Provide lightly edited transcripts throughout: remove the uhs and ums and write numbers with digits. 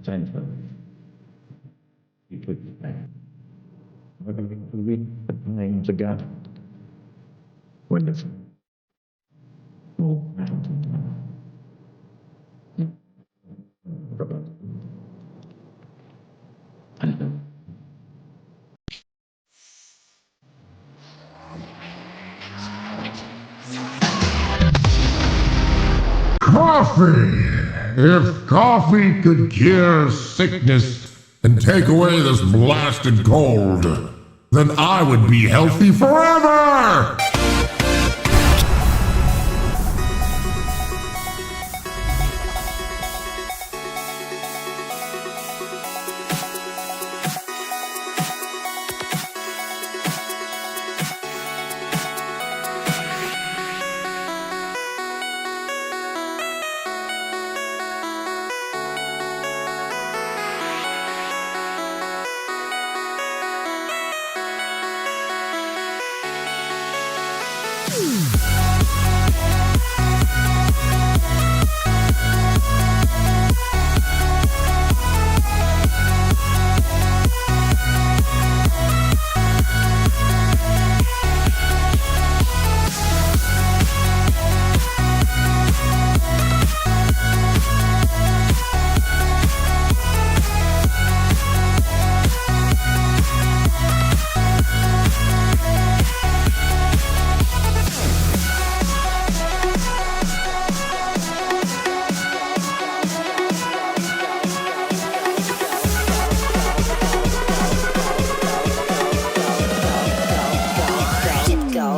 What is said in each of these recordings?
center. You put it back. We names again. Wonderful. Oh, Coffee! If coffee could cure sickness and take away this blasted cold, then I would be healthy forever!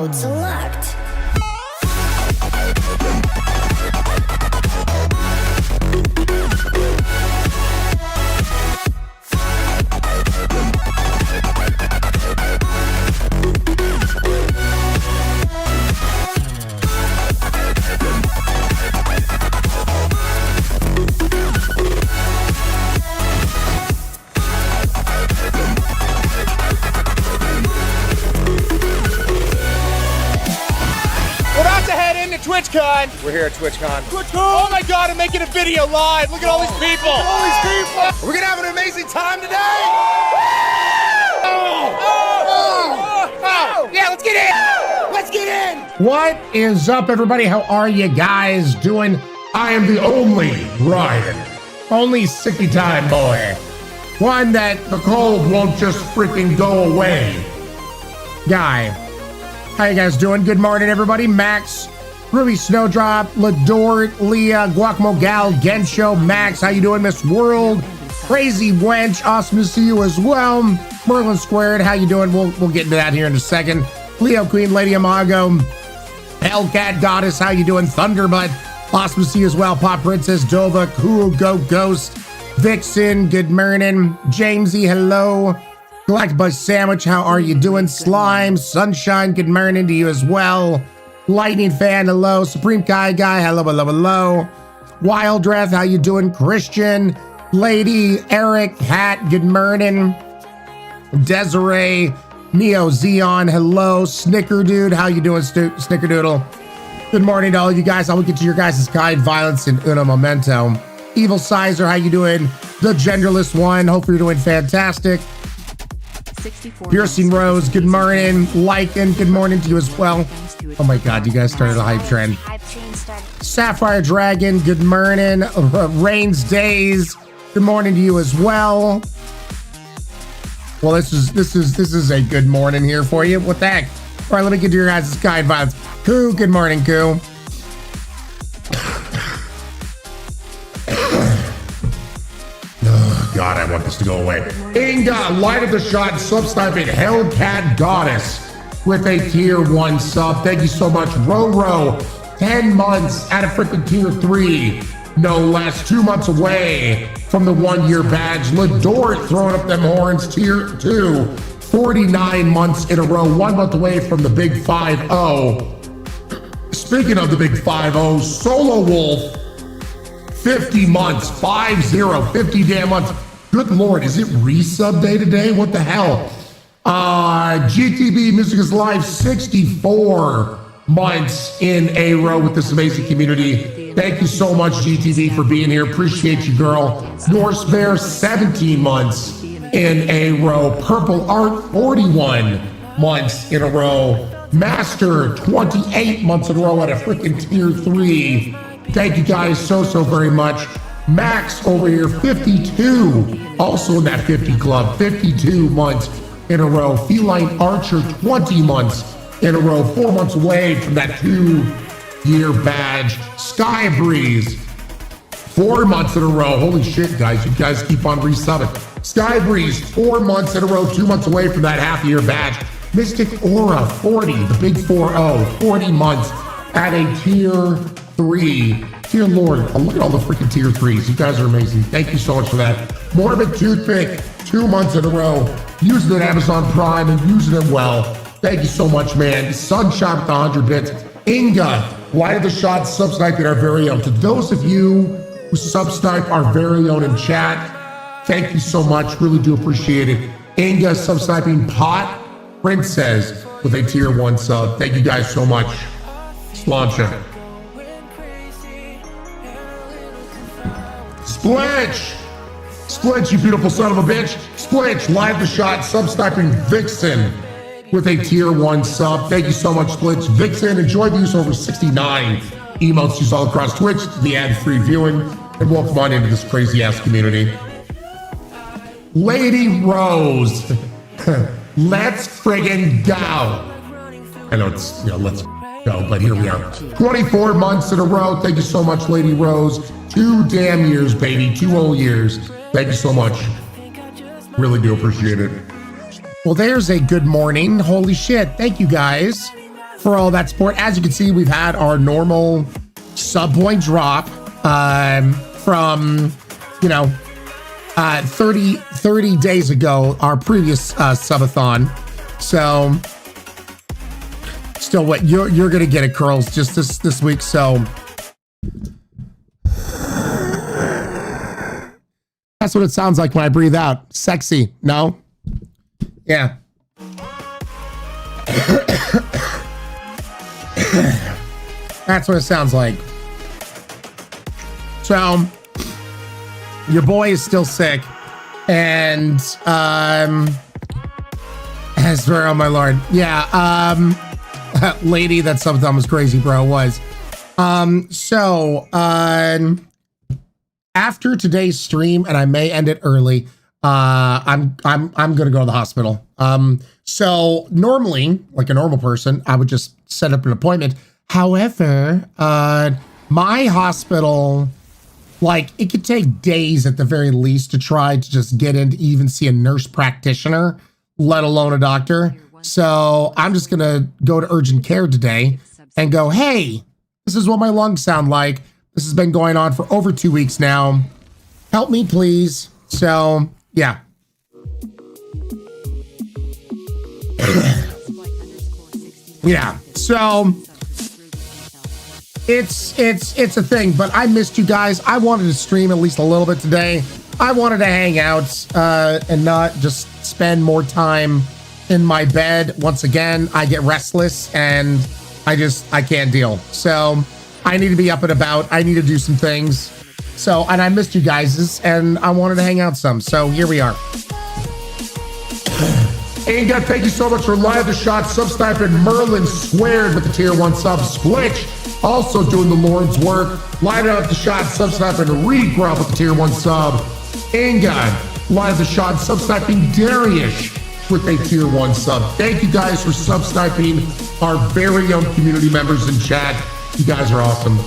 Select. TwitchCon. We're here at TwitchCon. Oh my God, I'm making a video live. Look at all these people. All these people. We're gonna have an amazing time today. Yeah, let's get in. Let's get in. What is up, everybody? How are you guys doing? I am the only Ryan. Only sicky time boy. One that the cold won't just freaking go away. Guy. How you guys doing? Good morning, everybody. Max, Ruby Snowdrop, Ladort, Leah, Guacmogal, Gensho, Max, how you doing, Miss World, Crazy Wench, awesome to see you as well. Merlin Squared, how you doing? We'll get into that here in a second. Leo Queen, Lady Imago, Hellcat Goddess, how you doing? Thunderbutt, awesome to see you as well. Pop Princess, Dova, Cool, Go Ghost, Vixen, good morning. Jamesy, hello. Galactic Sandwich, how are you doing? Slime, Sunshine, good morning to you as well. Lightning Fan, hello. Supreme Kai Guy, hello, hello, hello. Wild Wrath, how you doing? Christian, Lady, Eric, Hat, good morning. Desiree, Neo Xeon, hello. Snickerdude, how you doing, Snickerdoodle? Good morning to all you guys. I will get to your guys' kind violence in uno momento. Evil Sizer, how you doing? The Genderless One, hope you're doing fantastic. Piercing Rose, good morning. Lycan, good morning to you as well. Oh my God, you guys started a hype trend. Sapphire Dragon, good morning. Rains Days, good morning to you as well. Well, this is a good morning here for you. What the heck? All right, let me get to your guys' kind vibes. Koo, good morning, Koo. Oh, God, I want this to go away. Inga, light up the shot, subsniping Hellcat Goddess with a tier 1 sub. Thank you so much. Roro, 10 months at a freaking tier 3. No less, 2 months away from the 1-year badge. Ladort throwing up them horns, tier 2. 49 months in a row, 1 month away from the big 5-0. Speaking of the big 5-0, Solo Wolf, 50 months, 50 damn months. Good Lord, is it resub day today? What the hell? GTB Music is Live, 64 months in a row with this amazing community. Thank you so much, GTV, for being here. Appreciate you, girl. Norse Bear, 17 months in a row. Purple Art, 41 months in a row. Master, 28 months in a row at a freaking tier 3. Thank you guys so very much. Max over here, 52, also in that 50 club, 52 months in a row. Feline Archer, 20 months in a row, 4 months away from that 2-year badge. Sky Breeze, 4 months in a row. Holy shit, guys, you guys keep on resubbing. Sky Breeze, 4 months in a row, 2 months away from that half-year badge. Mystic Aura, 40, the big 4-0, 40 months at a tier 3. Dear Lord, look at all the freaking tier 3s. You guys are amazing. Thank you so much for that. Morbid Toothpick, 2 months in a row. Using it Amazon Prime and using it well. Thank you so much, man. Sunshine with 100 bits. Inga, Light of the Shot, sub-sniping our very own. To those of you who sub-snipe our very own in chat, thank you so much. Really do appreciate it. Inga, sub-sniping Pot Princess with a tier 1 sub. Thank you guys so much. Slancha. Splitch! Splitch, you beautiful son of a bitch. Splitch, Live the Shot, sub-sniping Vixen with a tier 1 sub. Thank you so much, Splitch. Vixen, enjoy the use over 69 emotes you saw across Twitch, the ad-free viewing, and welcome on into this crazy-ass community. Lady Rose, let's friggin' go. I know it's, let's go, but here we are. 24 months in a row. Thank you so much, Lady Rose. 2 damn years, baby. 2 whole years. Thank you so much. Really do appreciate it. Well, there's a good morning. Holy shit. Thank you guys for all that support. As you can see, we've had our normal sub point drop from, 30 days ago, our previous subathon. So still what you're going to get it, Curls, just this week. So that's what it sounds like when I breathe out. Sexy. No? Yeah. That's what it sounds like. So, your boy is still sick. And, as for, oh my lord. Yeah, lady that sometimes was crazy, bro, was. After today's stream, and I may end it early, I'm gonna go to the hospital. So normally, like a normal person, I would just set up an appointment. However, my hospital, like, it could take days at the very least to try to just get in to even see a nurse practitioner, let alone a doctor. So I'm just gonna go to urgent care today and go, hey, this is what my lungs sound like. This has been going on for over 2 weeks now. Help me, please. So, yeah. Yeah. So it's a thing, but I missed you guys. I wanted to stream at least a little bit today. I wanted to hang out and not just spend more time in my bed. Once again, I get restless and I can't deal. So I need to be up and about. I need to do some things. So, and I missed you guys, and I wanted to hang out some. So here we are. Inga, thank you so much for Live the Shot, sub-sniping Merlin Squared with the tier 1 sub. Splitch, also doing the Lord's work. Light up the shot, sub-sniping Regrup with the tier 1 sub. Inga, Live the Shot, sub-sniping Darius with a tier 1 sub. Thank you guys for sub-sniping our very own community members in chat. You guys are awesome.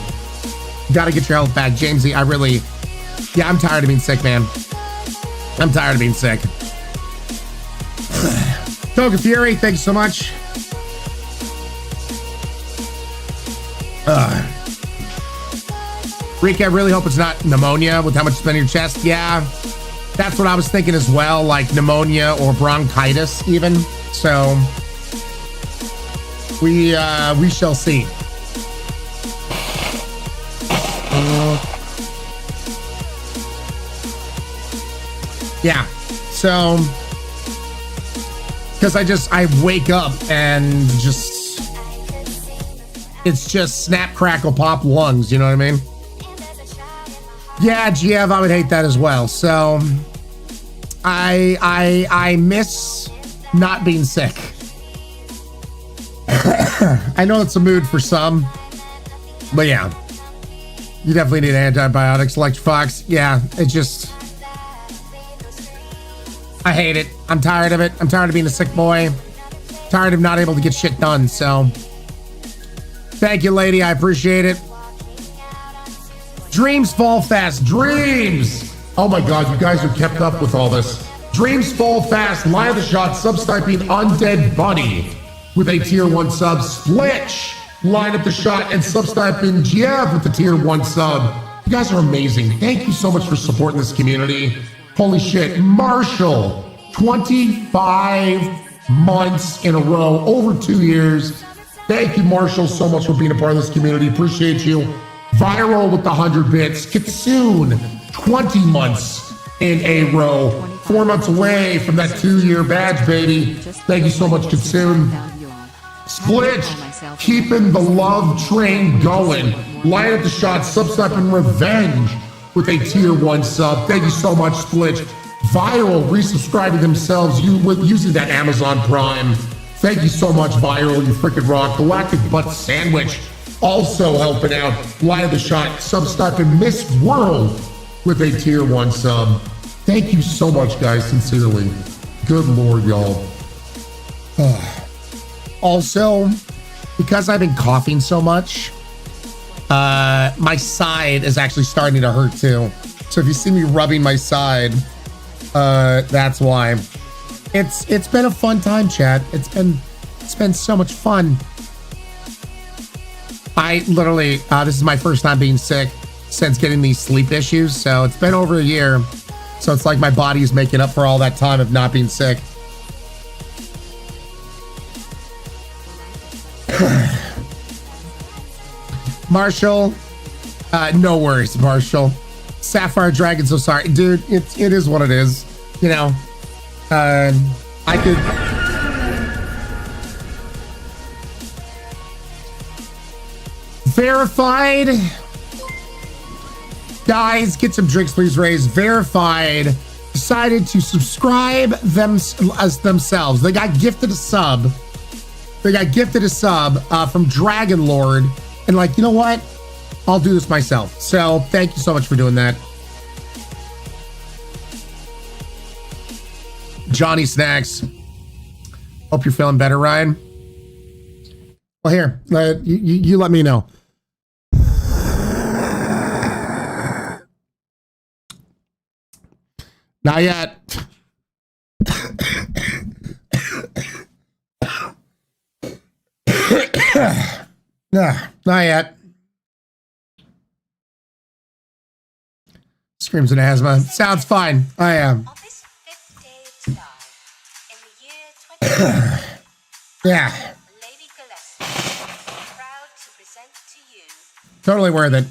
You gotta get your health back, Jamesy. I'm tired of being sick, man. I'm tired of being sick. Toga Fury, thanks so much. Rick, I really hope it's not pneumonia with how much it's been in your chest. Yeah, that's what I was thinking as well, like pneumonia or bronchitis even. So we shall see. Yeah, so because I wake up and it's just snap, crackle, pop lungs, you know what I mean? Yeah, GF, I would hate that as well. So I miss not being sick. I know it's a mood for some, but yeah, you definitely need antibiotics. Like Fox, yeah, it just, I hate it. I'm tired of it. I'm tired of being a sick boy. Tired of not able to get shit done. So thank you, lady. I appreciate it. Dreams fall fast. Dreams. Oh my God, you guys are kept up with all this. Dreams fall fast. Lie of the shot. Subsniping Undead Bunny with a tier 1 sub. Splitch. Line up the shot and subsniping Jeff with the tier 1 sub. You guys are amazing. Thank you so much for supporting this community. Holy shit. Marshall, 25 months in a row, over 2 years. Thank you, Marshall, so much for being a part of this community. Appreciate you. Viral with the 100 bits. Kitsune, 20 months in a row. 4 months away from that 2-year badge, baby. Thank you so much, Kitsune. Splitch, keeping the love train going. Line up the shot, subsniping Revenge with a tier 1 sub. Thank you so much, Splitch. Viral, resubscribing themselves using that Amazon Prime. Thank you so much, Viral, you freaking rock. Galactic Butt Sandwich, also helping out. Line of the shot, subsniping Miss World with a tier 1 sub. Thank you so much, guys, sincerely. Good Lord, y'all. Also, because I've been coughing so much, my side is actually starting to hurt too. So if you see me rubbing my side, that's why. It's been a fun time, chat. It's been so much fun. I literally, this is my first time being sick since getting these sleep issues. So it's been over a year. So it's like my body is making up for all that time of not being sick. Marshall, no worries, Marshall. Sapphire Dragon, so sorry, dude. It is what it is, you know. I could. Verified, guys. Get some drinks, please. Raise Verified. Decided to subscribe as themselves. They got gifted a sub. From Dragon Lord. And like, you know what? I'll do this myself. So thank you so much for doing that. Johnny Snacks. Hope you're feeling better, Ryan. Well, here, you let me know. Not yet. Nah, not yet. Screams and asthma. Sounds fine. I am. Yeah. Totally worth it.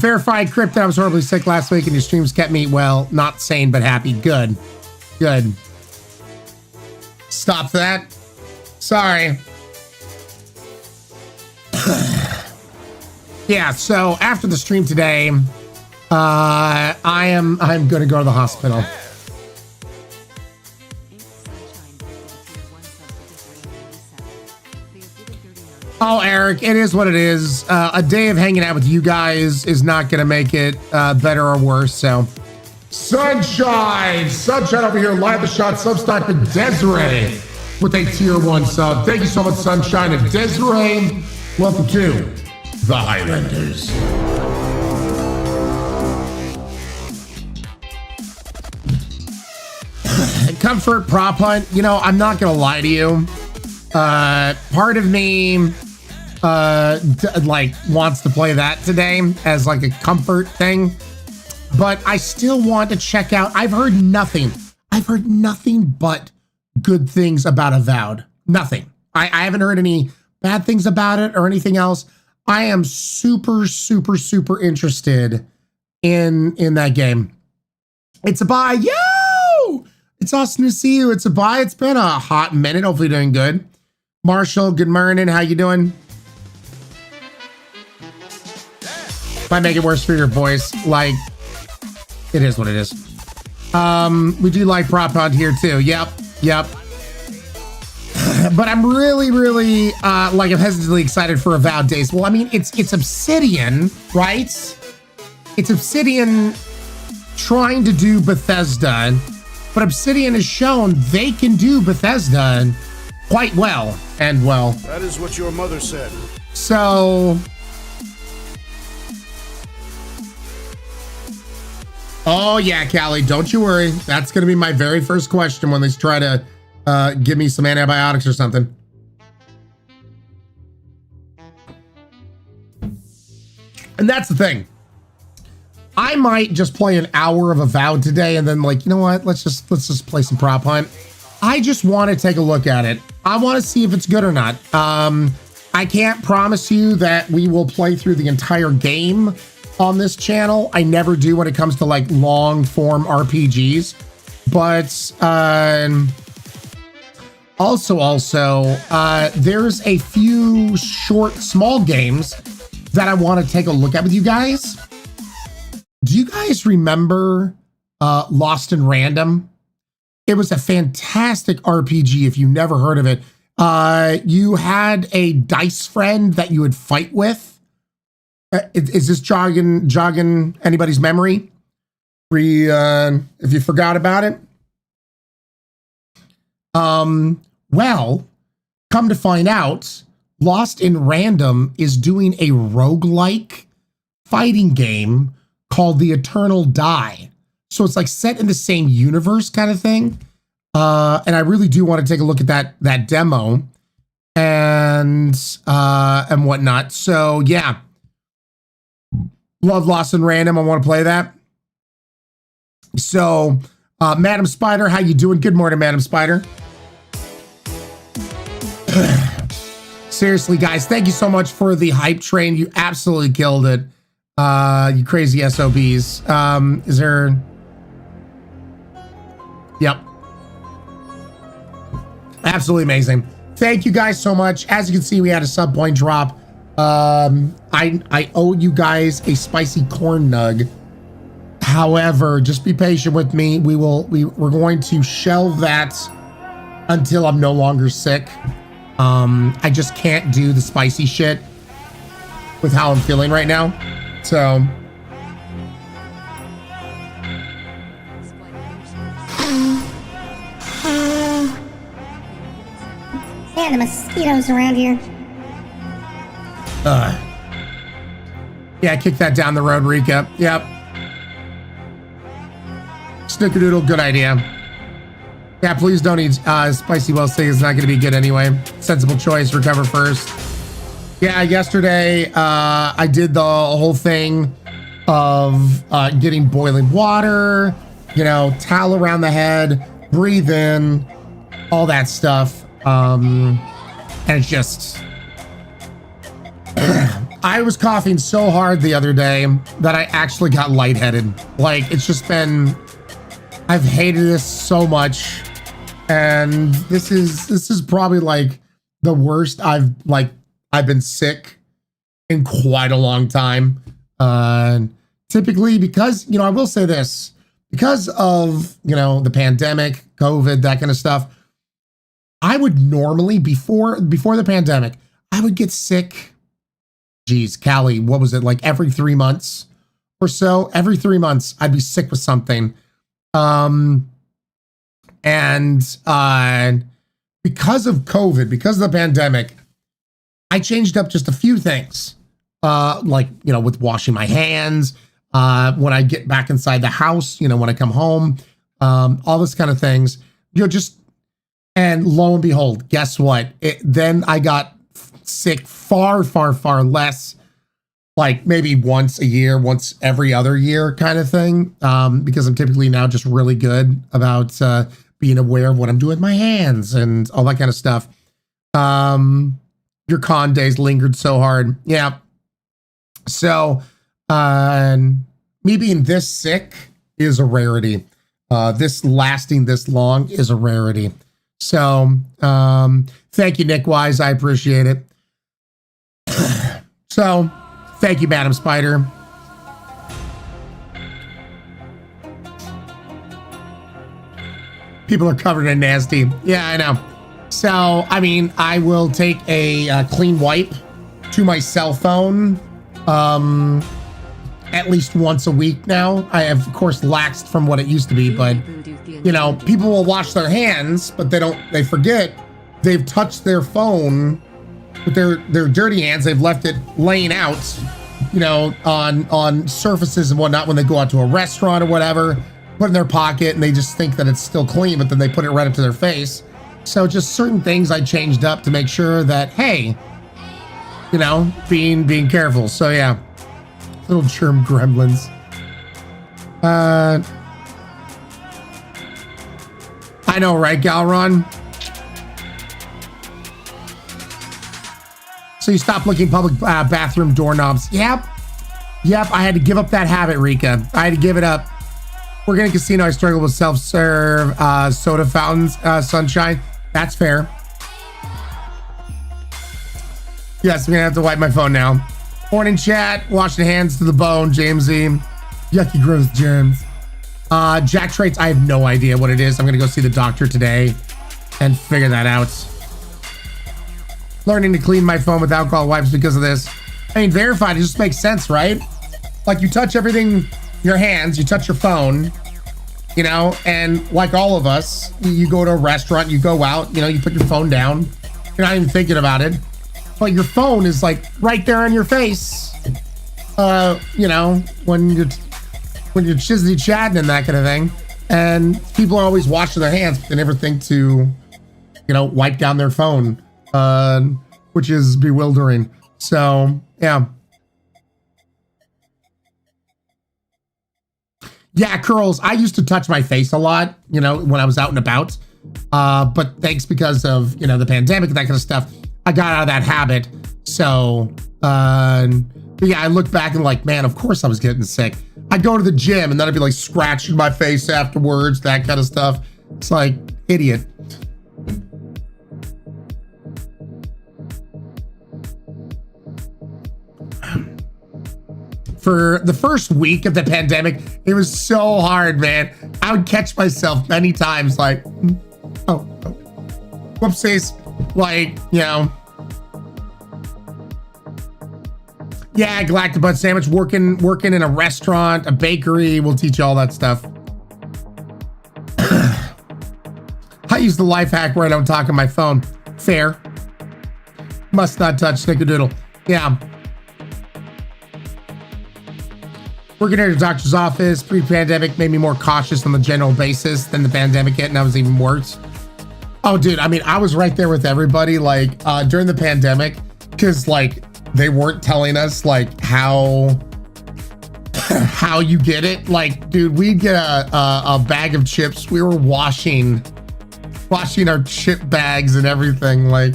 Verified Crypt. I was horribly sick last week and your streams kept me, well, not sane, but happy. Good. Good. Stop that. Sorry. Yeah, so after the stream today, I'm gonna go to the hospital. Oh, Eric, it is what it is. A day of hanging out with you guys is not gonna make it better or worse, so. Sunshine over here, live the shot, subsniping Desiree with a tier 1 sub. Thank you so much, Sunshine and Desiree. Welcome to the Highlanders. Comfort prop hunt. You know, I'm not gonna lie to you. Part of me like wants to play that today as like a comfort thing, but I still want to check out. I've heard nothing but good things about AVOWED. Nothing. I haven't heard any bad things about it or anything else. I am super interested in that game. It's a buy. Yo! It's awesome to see you. It's a buy. It's been a hot minute. Hopefully doing good. Marshall, good morning. How you doing? Might make it worse for your voice. Like, it is what it is. We do like prop hunt here too. Yep. But I'm really, like, I'm hesitantly excited for Avowed Days. Well, I mean, it's Obsidian, right? It's Obsidian trying to do Bethesda, but Obsidian has shown they can do Bethesda quite well. And well, that is what your mother said. So, oh yeah, Callie, don't you worry. That's going to be my very first question when they try to give me some antibiotics or something. And that's the thing. I might just play an hour of Avowed today and then, like, you know what? Let's just play some prop hunt. I just want to take a look at it. I want to see if it's good or not. I can't promise you that we will play through the entire game on this channel. I never do when it comes to like long form RPGs, but also there's a few short, small games that I want to take a look at with you guys. Do you guys remember Lost in Random? It was a fantastic RPG if you never heard of it. You had a dice friend that you would fight with. Is this jogging anybody's memory? If you forgot about it? Well, come to find out, Lost in Random is doing a roguelike fighting game called The Eternal Die. So it's like set in the same universe kind of thing. And I really do want to take a look at that demo and whatnot. So yeah, love Lost in Random. I want to play that. So, Madam Spider, how you doing? Good morning, Madam Spider. Seriously, guys, thank you so much for the hype train. You absolutely killed it. You crazy SOBs. Is there? Yep. Absolutely amazing. Thank you guys so much. As you can see, we had a sub point drop. I owe you guys a spicy corn nug. However, just be patient with me. We're going to shelve that until I'm no longer sick. I just can't do the spicy shit with how I'm feeling right now. So Yeah, the mosquitoes around here. Yeah, kick that down the road, Rika. Yep. Snickerdoodle, good idea. Yeah, please don't eat spicy well steak. It's not going to be good anyway. Sensible choice. Recover first. Yeah, yesterday I did the whole thing of getting boiling water, you know, towel around the head, breathe in, all that stuff. And it's just, I was coughing so hard the other day that I actually got lightheaded. Like, it's just been, I've hated this so much. And this is probably like the worst I've been sick in quite a long time. Typically, because, you know, I will say this, because of, you know, the pandemic, COVID, that kind of stuff, I would normally, before the pandemic, I would get sick. Geez, Callie, what was it, like every 3 months or so? Every 3 months, I'd be sick with something. And because of COVID, because of the pandemic, I changed up just a few things. Like, you know, with washing my hands, when I get back inside the house, you know, when I come home, all this kind of things, you know, just, and lo and behold, guess what? Then I got sick far, far, far less, like maybe once a year, once every other year kind of thing. Because I'm typically now just really good about being aware of what I'm doing with my hands and all that kind of stuff. Your con days lingered so hard. Yeah. So me being this sick is a rarity. This lasting this long is a rarity. So thank you, Nick Wise. I appreciate it. So thank you, Madam Spider. People are covered in nasty. Yeah, I know. So, I mean, I will take a clean wipe to my cell phone at least once a week now. I have, of course, laxed from what it used to be, but, you know, people will wash their hands, but they forget they've touched their phone with their dirty hands. They've left it laying out, you know, on surfaces and whatnot when they go out to a restaurant or whatever, put it in their pocket, and they just think that it's still clean, but then they put it right up to their face. So just certain things I changed up to make sure that, hey, you know, being careful. So yeah, little germ gremlins. I know, right, Galron? So you stopped licking public bathroom doorknobs. Yep. I had to give up that habit, Rika. I had to give it up. Working in a casino, I struggle with self-serve soda fountains, Sunshine. That's fair. Yes, I'm gonna have to wipe my phone now. Morning chat, washing hands to the bone, Jamesy. Yucky, gross germs. Jack traits, I have no idea what it is. I'm gonna go see the doctor today and figure that out. Learning to clean my phone with alcohol wipes because of this. I mean, verified, it just makes sense, right? Like, you touch everything, your hands, you touch your phone, you know, and like all of us, you go to a restaurant, you go out, you know, you put your phone down, you're not even thinking about it, but your phone is like right there on your face, you know, when you're chizzy chatting and that kind of thing, and people are always washing their hands, but they never think to, you know, wipe down their phone, which is bewildering. So yeah. Yeah, Curls, I used to touch my face a lot, you know, when I was out and about. But thanks because of, you know, the pandemic and that kind of stuff, I got out of that habit. So, but yeah, I look back and like, man, of course I was getting sick. I'd go to the gym and then I'd be like scratching my face afterwards, that kind of stuff. It's like, idiot. For the first week of the pandemic, it was so hard, man. I would catch myself many times like, oh, whoopsies. Like, you know. Yeah, Galactobud sandwich, working in a restaurant, a bakery, will teach you all that stuff. I use the life hack where I don't talk on my phone. Fair. Must not touch Snickerdoodle. Yeah. Working at a doctor's office pre-pandemic made me more cautious on the general basis than the pandemic hit, and I was even worse. Oh, dude, I mean, I was right there with everybody, like, during the pandemic, because, like, they weren't telling us, like, how you get it. Like, dude, we'd get a bag of chips. We were washing our chip bags and everything. Like,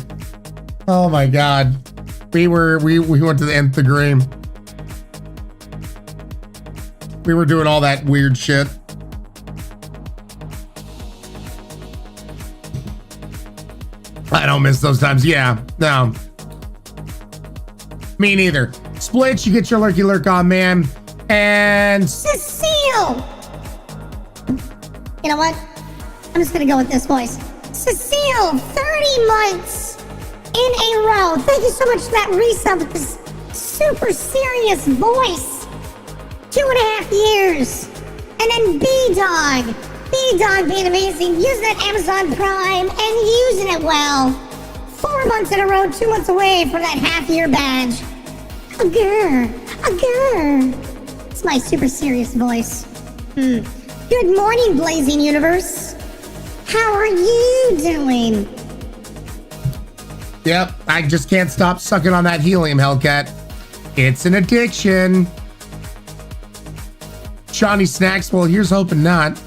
oh my God. We went to the nth degree. We were doing all that weird shit. I don't miss those times. Yeah, no. Me neither. Splitch, you get your lurky lurk on, man. And Cecile! You know what? I'm just gonna go with this voice. Cecile, 30 months in a row. Thank you so much for that resub with this super serious voice. 2.5 years. And then B-Dog. B-Dog being amazing. Using that Amazon Prime and using it well. 4 months in a row, 2 months away from that half-year badge. A grr. It's my super serious voice. Good morning, Blazing Universe. How are you doing? Yep, I just can't stop sucking on that helium, Hellcat. It's an addiction. Johnny Snacks, well, here's hoping not.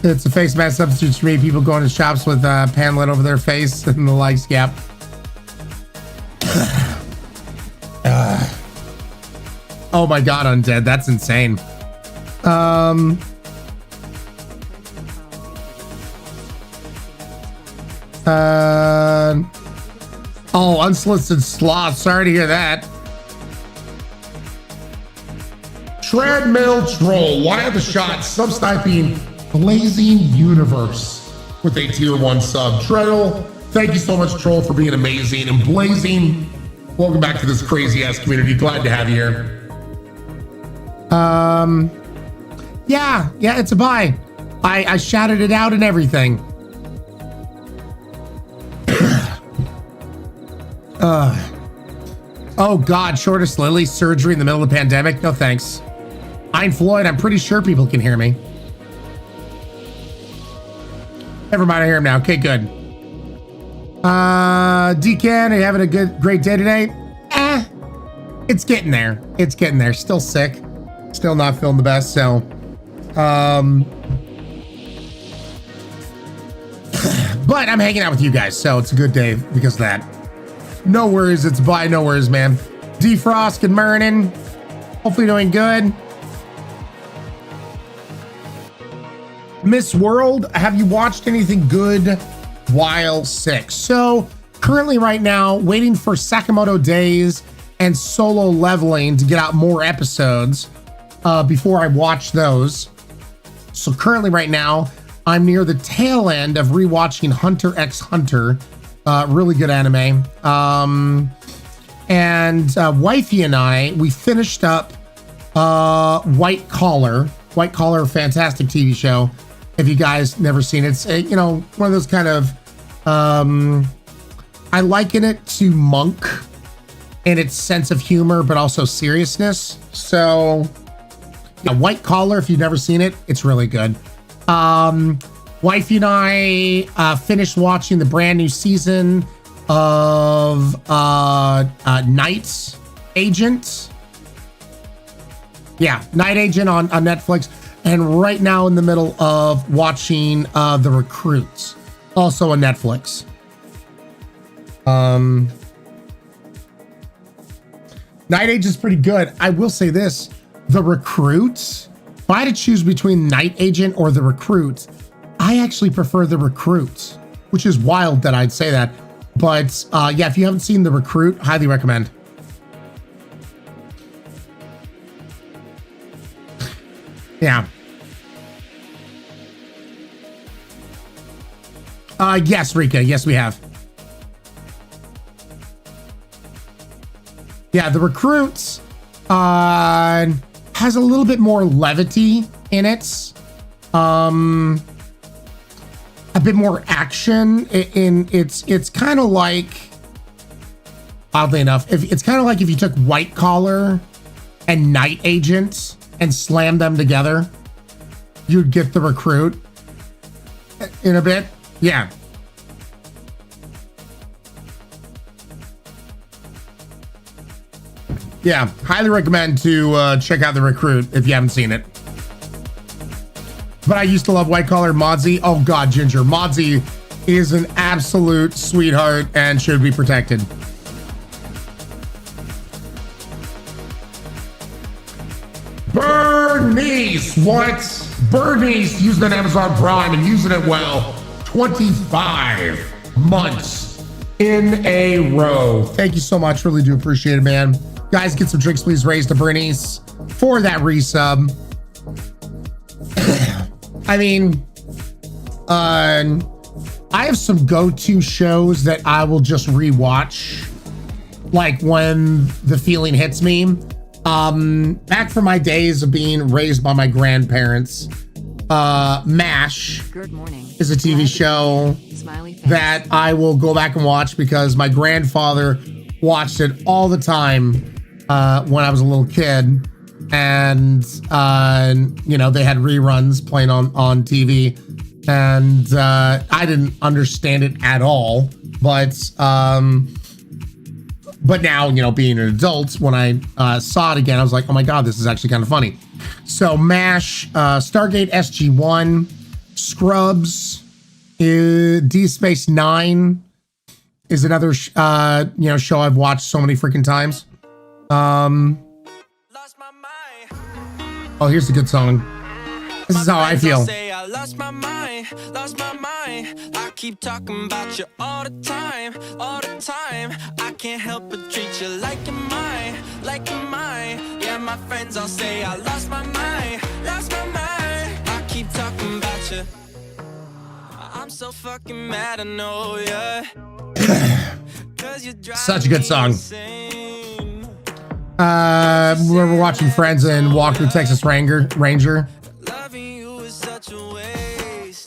It's a face mask substitute for me. People going to shops with Panlet over their face and the likes, yep. Oh my God, Undead, that's insane. Oh, unsolicited sloth. Sorry to hear that. Treadmill troll. Why are the shots? Sub-sniping Blazing Universe. with a tier 1 sub. Treadle, thank you so much, Troll, for being amazing and blazing. Welcome back to this crazy ass community. Glad to have you here. Yeah, it's a buy. I shouted it out and everything. Oh God, shortest Lily surgery in the middle of the pandemic. No thanks. I'm Floyd. I'm pretty sure people can hear me. Never mind, I hear him now. Okay, good. Decan, are you having a great day today? It's getting there. It's getting there. Still sick. Still not feeling the best. So, but I'm hanging out with you guys, so it's a good day because of that. No worries, it's bye. No worries, man. Defrost and Mernin, hopefully doing good. Miss World, have you watched anything good while sick? So currently right now, waiting for Sakamoto Days and Solo Leveling to get out more episodes before I watch those. So currently right now, I'm near the tail end of rewatching Hunter x Hunter. Really good anime. And Wifey and I, we finished up White Collar. White Collar, fantastic TV show. If you guys never seen it, it's you know, one of those kind of I liken it to Monk in its sense of humor, but also seriousness. So yeah, White Collar, if you've never seen it, it's really good. Wifey and I finished watching the brand new season of Night Agent. Yeah, Night Agent on Netflix. And right now in the middle of watching The Recruits, also on Netflix. Night Agent is pretty good. I will say this, The Recruits, if I had to choose between Night Agent or The Recruit, I actually prefer The Recruit, which is wild that I'd say that. But yeah, if you haven't seen The Recruit, highly recommend. Yeah. Yes, Rika. Yes, we have. Yeah, The Recruits has a little bit more levity in it. A bit more action in it's kind of like, oddly enough, it's kind of like if you took White Collar and Night Agent and slammed them together, you'd get The Recruit in a bit. Yeah. Yeah, highly recommend to check out The Recruit if you haven't seen it. But I used to love White Collar. Modsy, oh God, Ginger. Modsy is an absolute sweetheart and should be protected. Bernice, what? Bernice using an Amazon Prime and using it well. 25 months in a row. Thank you so much. Really do appreciate it, man. Guys, get some drinks, please. Raise to Bernice for that resub. I mean, I have some go-to shows that I will just rewatch, like when the feeling hits me. Back from my days of being raised by my grandparents, MASH is a TV show that I will go back and watch because my grandfather watched it all the time when I was a little kid. And you know, they had reruns playing on TV, and I didn't understand it at all, but now, you know, being an adult, when I saw it again, I was like, oh my God, this is actually kind of funny. So MASH, Stargate SG-1, Scrubs, D Space Nine is another you know, show I've watched so many freaking times. Oh, here's a good song. This is how I feel. I lost my mind, lost my mind. I keep talking about you all the time, all the time. I can't help but treat you like you're mine, like you're mine. Yeah, my friends all say I lost my mind, lost my mind. I keep talking about you. so fucking mad, I know, yeah. Such a good song. We were watching Friends and Walker, Texas Ranger.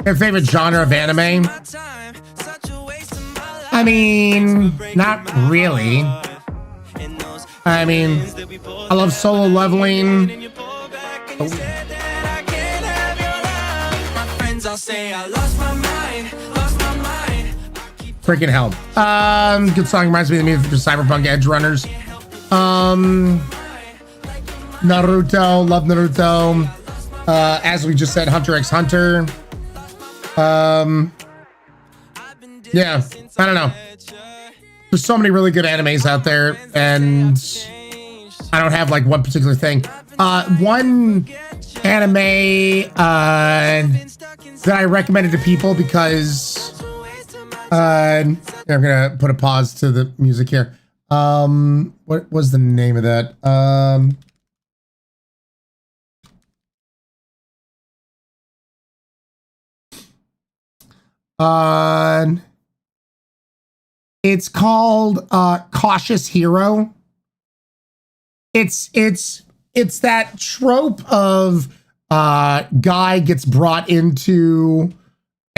Your favorite genre of anime? I mean, not really. I mean, I love Solo Leveling. Freaking hell. Good song, reminds me of the music for Cyberpunk Edge Runners. Naruto, love Naruto. As we just said, Hunter x Hunter. Yeah, I don't know. There's so many really good animes out there, and I don't have like one particular thing. One anime that I recommended to people because I'm gonna put a pause to the music here. What was the name of that? It's called Cautious Hero. It's that trope of guy gets brought into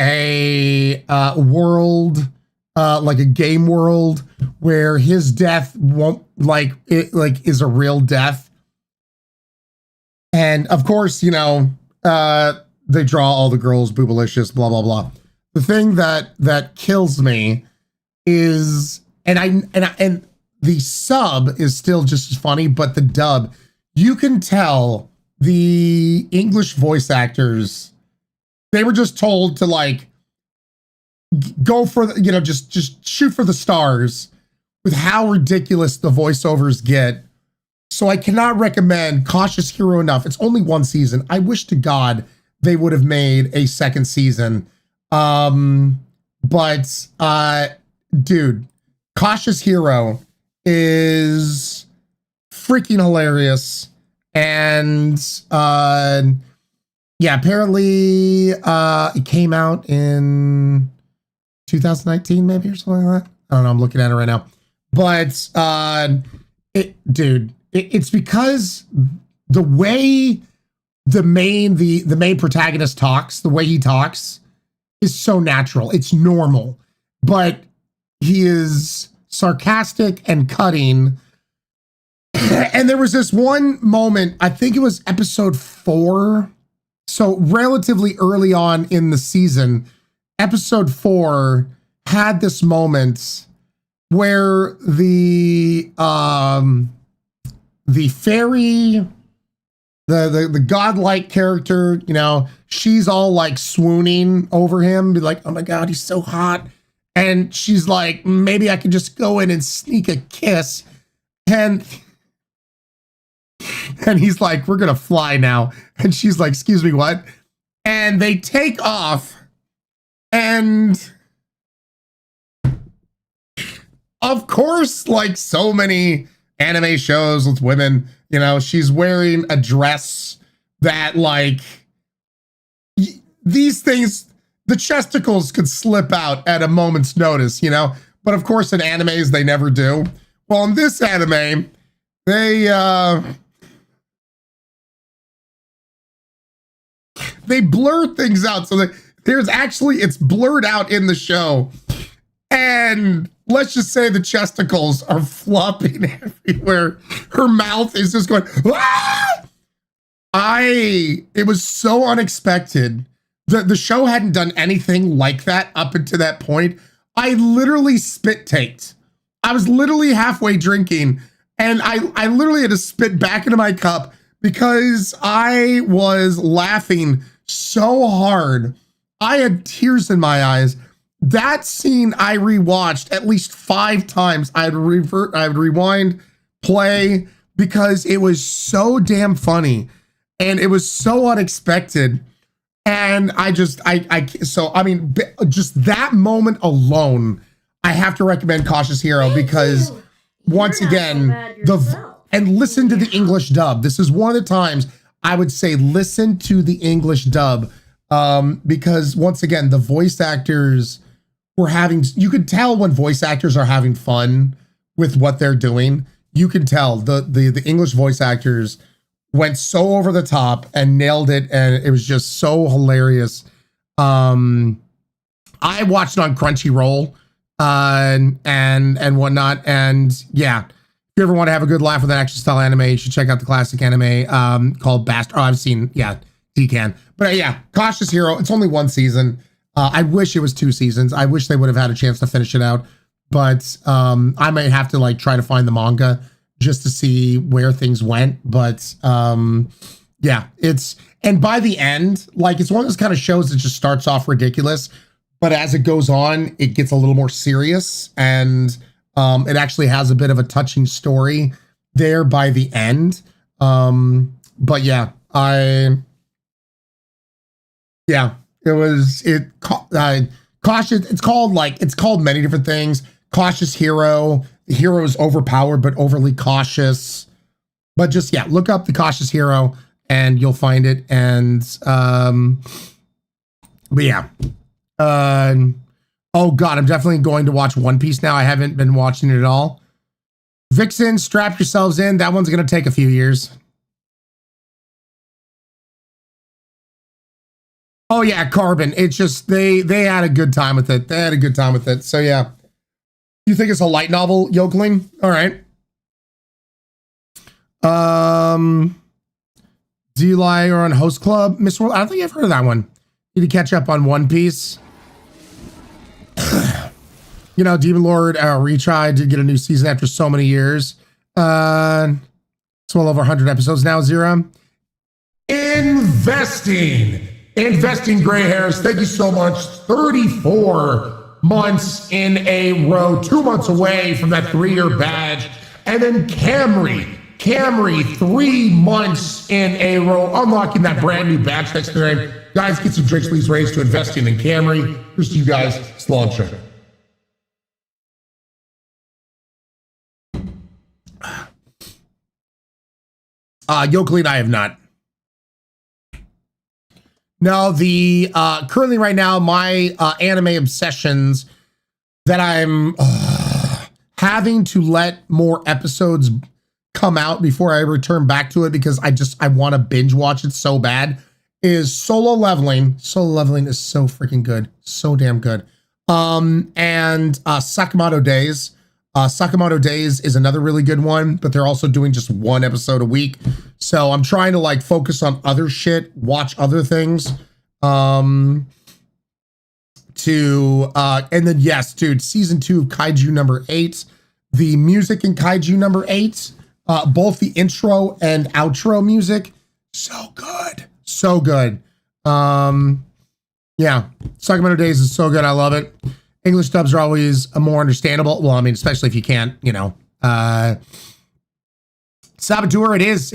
a world, like a game world, where his death won't is a real death. And of course, you know, they draw all the girls boobalicious, blah blah blah. The thing that kills me is, and the sub is still just as funny, but the dub, you can tell the English voice actors, they were just told to like go for the, you know, just shoot for the stars with how ridiculous the voiceovers get. So I cannot recommend Cautious Hero enough. It's only one season. I wish to God they would have made a second season. Dude, Cautious Hero is freaking hilarious. And yeah, apparently it came out in 2019 maybe or something like that. I don't know, I'm looking at it right now. But it's because the way the main protagonist talks, the way he talks is so natural. It's normal, but he is sarcastic and cutting. And there was this one moment, I think it was episode 4. So relatively early on in the season, episode 4 had this moment where the fairy, the godlike character, you know, she's all like swooning over him, be like, oh my God, he's so hot. And she's like, maybe I could just go in and sneak a kiss. And he's like, we're going to fly now. And she's like, excuse me, what? And they take off. And of course, like so many anime shows with women, you know, she's wearing a dress that like these things, the chesticles could slip out at a moment's notice, you know, but of course in animes, they never do. Well, in this anime, they blur things out. So that there's actually, it's blurred out in the show. And let's just say the chesticles are flopping everywhere. Her mouth is just going, ah! It was so unexpected. The show hadn't done anything like that up until that point. I literally spit taked. I was literally halfway drinking and I literally had to spit back into my cup because I was laughing so hard. I had tears in my eyes. That scene I rewatched at least 5 times. I'd rewind, play, because it was so damn funny and it was so unexpected. And just that moment alone, I have to recommend Cautious Hero because once again, and listen to the English dub. This is one of the times I would say listen to the English dub Because once again, the voice actors were having, you could tell when voice actors are having fun with what they're doing. You can tell the English voice actors went so over the top and nailed it, and it was just so hilarious. I watched it on Crunchyroll and whatnot, and yeah, if you ever want to have a good laugh with an action style anime, you should check out the classic anime called Bastard. Oh, I've seen, yeah, Decan. But yeah, Cautious Hero, it's only one season. I wish it was 2 seasons. I wish they would have had a chance to finish it out, but I might have to like try to find the manga just to see where things went. But yeah, and by the end, like, it's one of those kind of shows that just starts off ridiculous, but as it goes on, it gets a little more serious, and it actually has a bit of a touching story there by the end. But yeah, cautious. It's called many different things. Cautious Hero. The hero is overpowered but overly cautious. But just, yeah, look up the Cautious Hero and you'll find it. And but yeah. Oh god, I'm definitely going to watch One Piece now. I haven't been watching it at all. Vixen, strap yourselves in. That one's gonna take a few years. Oh yeah, Carbon. It's just they had a good time with it. They had a good time with it. So yeah. You think it's a light novel, Yokeling? All right. D-Lie or on Host Club, Miss World. I don't think I've heard of that one. Need to catch up on One Piece. You know, Demon Lord retried to get a new season after so many years. It's well over 100 episodes now. Zero. Investing gray hairs. Thank you so much. 34 months in a row, 2 months away from that 3-year badge. And then Camry, 3 months in a row, unlocking that brand new badge next to name. Guys, get some drinks, please, raised to investing in Camry. Here's to you guys. It's launcher. Yokeling, I have not. No, the currently right now, my anime obsessions that I'm having to let more episodes come out before I return back to it because I want to binge watch it so bad is Solo Leveling. Solo Leveling is so freaking good. So damn good. And Sakamoto Days. Sakamoto Days is another really good one, but they're also doing just 1 episode a week. So I'm trying to like focus on other shit, watch other things. And then yes, dude, season 2 of Kaiju number 8, the music in Kaiju number 8, both the intro and outro music, so good. So good. Yeah, Sakamoto Days is so good. I love it. English dubs are always more understandable. Well, I mean, especially if you can't, you know. Saboteur, it is.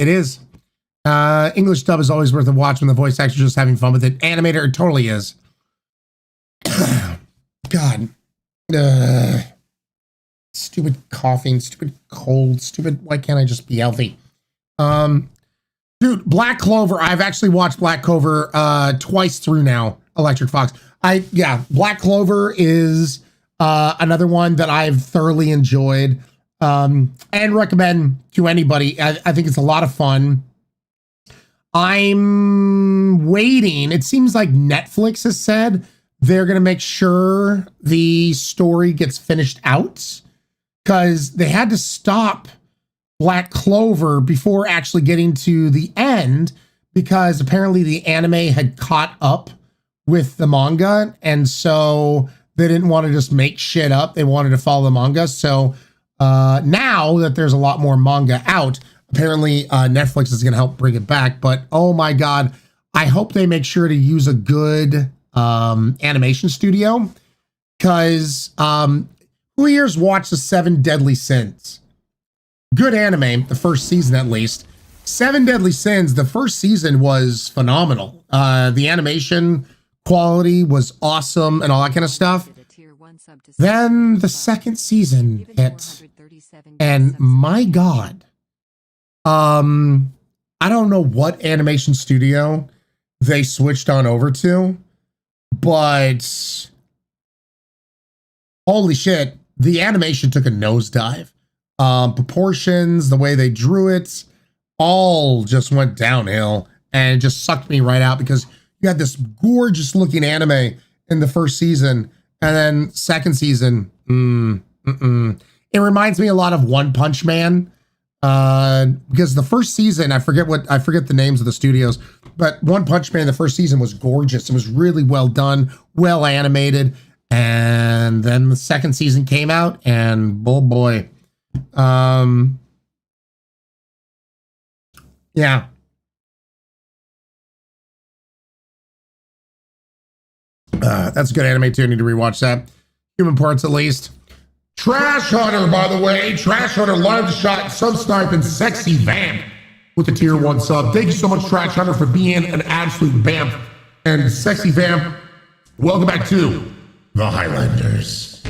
English dub is always worth a watch when the voice actor's just having fun with it. Animator, it totally is. God. Stupid coughing, stupid cold, stupid, why can't I just be healthy? Dude, Black Clover, I've actually watched Black Clover twice through now, Electric Fox. Black Clover is another one that I've thoroughly enjoyed and recommend to anybody. I think it's a lot of fun. I'm waiting. It seems like Netflix has said they're going to make sure the story gets finished out because they had to stop Black Clover before actually getting to the end because apparently the anime had caught up with the manga, and so they didn't want to just make shit up. They wanted to follow the manga. So now that there's a lot more manga out, apparently Netflix is going to help bring it back. But oh my god, I hope they make sure to use a good animation studio because who here's watched the 7 Deadly Sins? Good anime, the first season at least. 7 Deadly Sins, the first season was phenomenal. The animation quality was awesome and all that kind of stuff. Then the second season hit, and my god, I don't know what animation studio they switched on over to. But holy shit, the animation took a nosedive. Proportions, the way they drew it, all just went downhill, and it just sucked me right out because you had this gorgeous looking anime in the first season, and then second season, it reminds me a lot of One Punch Man, because the first season, I forget the names of the studios, but One Punch Man, the first season was gorgeous. It was really well done, well animated, and then the second season came out, and oh boy, yeah. That's a good anime too. I need to rewatch that. Human Parts at least. Trash Hunter, by the way. Trash Hunter live shot, sub sniping, sexy vamp with the tier 1 sub. Thank you so much, Trash Hunter, for being an absolute vamp. And sexy vamp, welcome back to the Highlanders.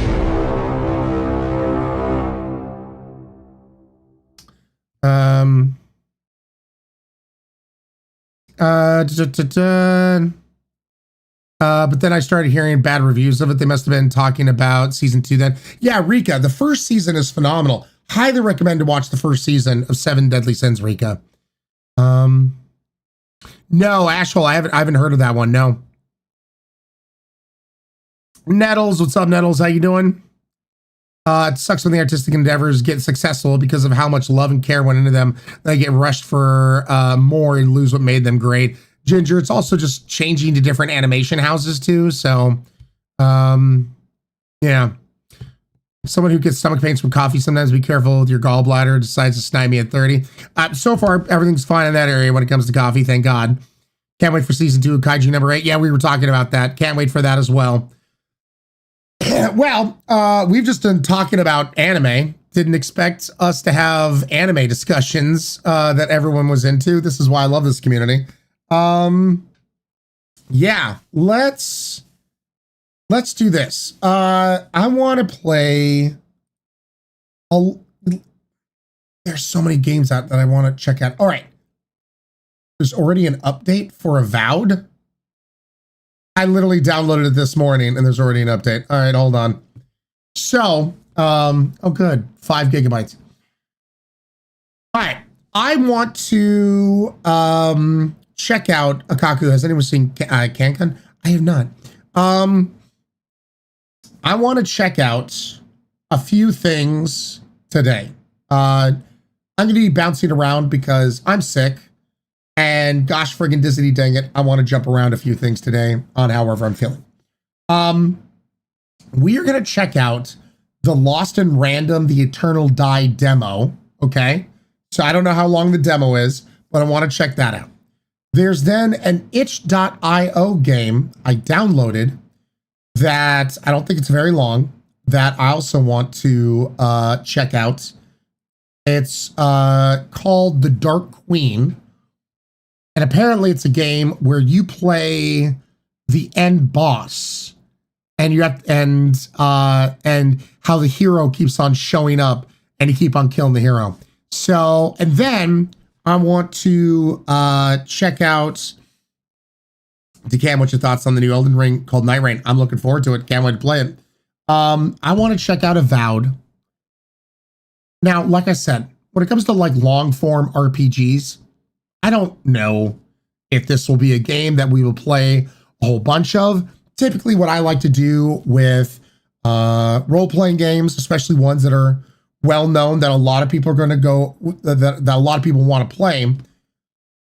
But then I started hearing bad reviews of it. They must have been talking about season 2 then. Yeah, Rika, the first season is phenomenal. Highly recommend to watch the first season of 7 Deadly Sins, Rika. No, Ashhole, I haven't heard of that one, no. Nettles, what's up, Nettles? How you doing? It sucks when the artistic endeavors get successful because of how much love and care went into them. They get rushed for more and lose what made them great. Ginger, it's also just changing to different animation houses too. So, yeah. Someone who gets stomach pains from coffee, sometimes be careful with your gallbladder, decides to snipe me at 30. So far, everything's fine in that area when it comes to coffee, thank God. Can't wait for season 2 of Kaiju number 8. Yeah, we were talking about that. Can't wait for that as well. Well, we've just been talking about anime. Didn't expect us to have anime discussions that everyone was into. This is why I love this community. Yeah, let's do this. I want to play there's so many games out that I want to check out. All right. There's already an update for AVOWED. I literally downloaded it this morning and there's already an update. All right, hold on. So, oh good, 5 gigabytes. All right, I want to check out Akaku. Has anyone seen Kankan? I have not. I want to check out a few things today. I'm going to be bouncing around because I'm sick. And gosh friggin' Disney dang it, I want to jump around a few things today on however I'm feeling. We are going to check out the Lost in Random, the Eternal Die demo. Okay. So I don't know how long the demo is, but I want to check that out. There's then an itch.io game I downloaded that I don't think it's very long that I also want to check out. It's called The Dark Queen. And apparently it's a game where you play the end boss and you have, and how the hero keeps on showing up and you keep on killing the hero. So, and then I want to check out Decam, what's your thoughts on the new Elden Ring called Night Rain? I'm looking forward to it. Can't wait to play it. I want to check out AVOWED. Now, like I said, when it comes to like long form RPGs, I don't know if this will be a game that we will play a whole bunch of. Typically what I like to do with role-playing games, especially ones that are well-known, that a lot of people are going to go, that a lot of people want to play,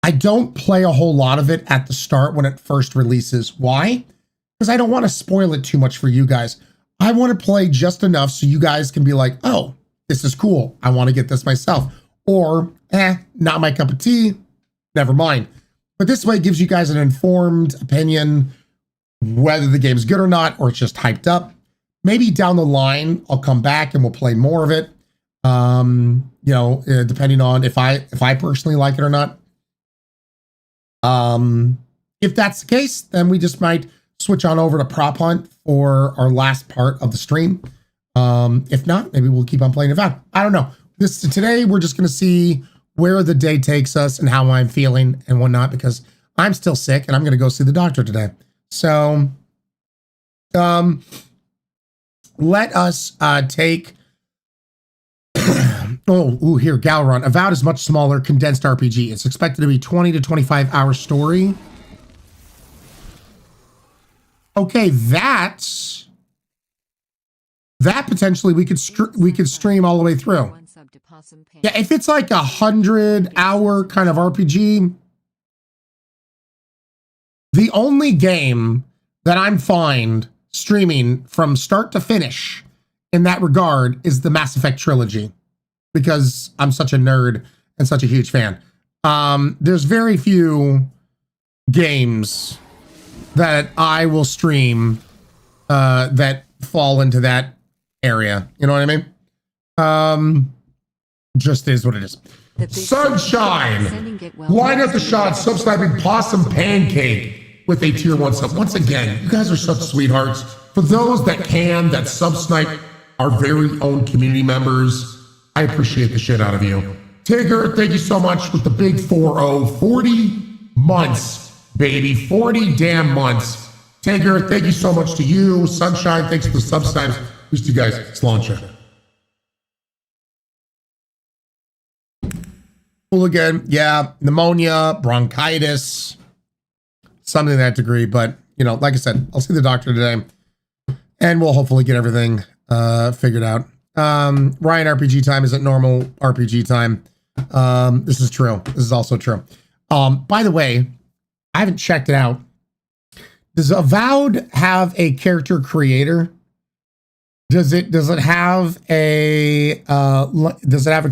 I don't play a whole lot of it at the start when it first releases. Why? Because I don't want to spoil it too much for you guys. I want to play just enough so you guys can be like, oh, this is cool. I want to get this myself. Or, not my cup of tea. Never mind. But this way it gives you guys an informed opinion whether the game's good or not, or it's just hyped up. Maybe down the line, I'll come back and we'll play more of it. You know, depending on if I personally like it or not. If that's the case, then we just might switch on over to Prop Hunt for our last part of the stream. If not, maybe we'll keep on playing AVOWED. I don't know. Today we're just going to see where the day takes us and how I'm feeling and whatnot, because I'm still sick and I'm going to go see the doctor today. So, let us take, here, Galron. Avowed is much smaller, condensed RPG. It's expected to be 20 to 25 hour story. Okay, that potentially we could stream all the way through. Yeah, if it's like 100-hour kind of RPG, the only game that I'm fine streaming from start to finish in that regard is the Mass Effect trilogy, because I'm such a nerd and such a huge fan. There's very few games that I will stream that fall into that area. You know what I mean? Just is what it is. Sunshine! Line up the shot, subscribing Possum Pancake with a tier 1 sub. Once again, you guys are such sweethearts. For those that sub-snipe our very own community members, I appreciate the shit out of you. Tigger, thank you so much with the big 4-0. 40 months, baby. 40 damn months. Tigger, thank you so much to you. Sunshine, thanks for the subscribes. Who's to you guys? Sláinte. Cool again. Yeah, pneumonia, bronchitis, something to that degree. But, you know, like I said, I'll see the doctor today and we'll hopefully get everything figured out. Ryan RPG time isn't normal RPG time. This is true. This is also true. By the way, I haven't checked it out. Does Avowed have a character creator? Does it have a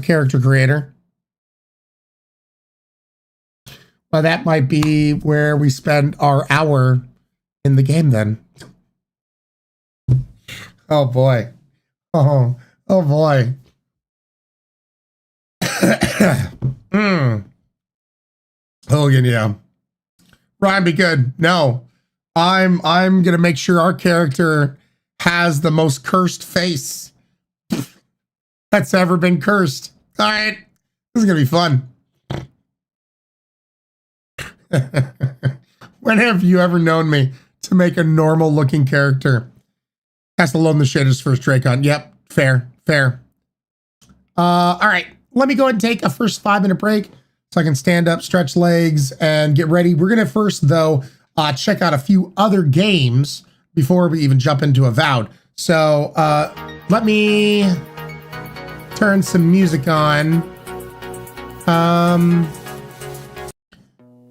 character creator? Well, that might be where we spend our hour in the game then. Oh boy. Oh boy. Hogan, yeah. Ryan, be good. No. I'm gonna make sure our character has the most cursed face that's ever been cursed. All right. This is gonna be fun. When have you ever known me to make a normal looking character? Has to load the shaders first, Dracon. Yep, fair. All right, let me go ahead and take a first 5-minute break so I can stand up, stretch legs, and get ready. We're gonna first, though, check out a few other games before we even jump into Avowed. So let me turn some music on.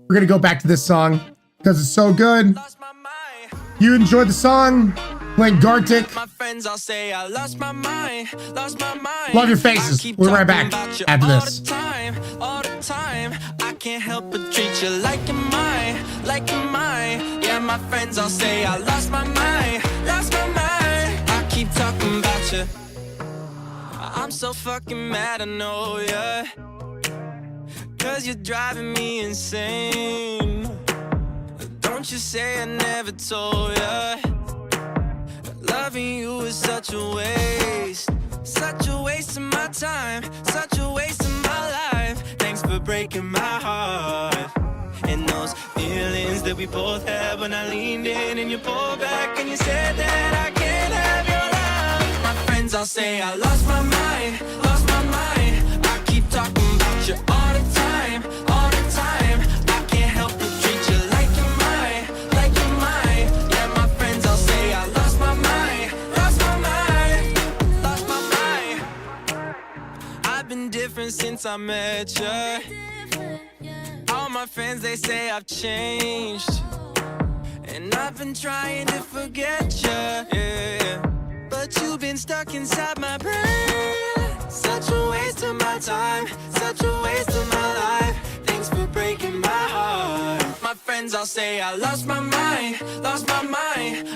We're gonna go back to this song because it's so good. You enjoyed the song? Playing Gartic. My friends all say I lost my mind. Love your faces. We'll be right back after this. All the time, I can't help but treat you like you're mine, Yeah, my friends all say I lost my mind. I keep talking about you. I'm so fucking mad, I know, yeah. 'Cause you're driving me insane. Don't you say I never told ya. Loving you is such a waste of my time, such a waste of my life. Thanks for breaking my heart. And those feelings that we both had when I leaned in and you pulled back and you said that I can't have your love. My friends all say I lost my mind. I keep talking about you all the time. I can't help but treat you like you're mine. Yeah, my friends all say I lost my mind. I've been different since I met you. All my friends, they say I've changed. And I've been trying to forget you, yeah. But you've been stuck inside my brain. Such a waste of my time, such a waste of my life. Thanks for breaking my heart. My friends all say I lost my mind.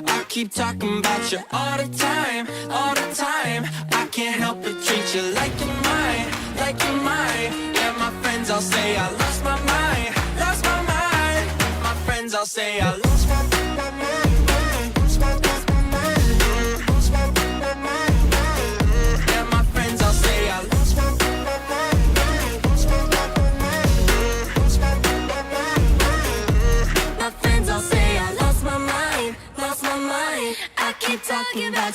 I keep talking about you all the time. I can't help but treat you like you're mine. Yeah, my friends all say I lost my mind. My friends all say I lost my mind.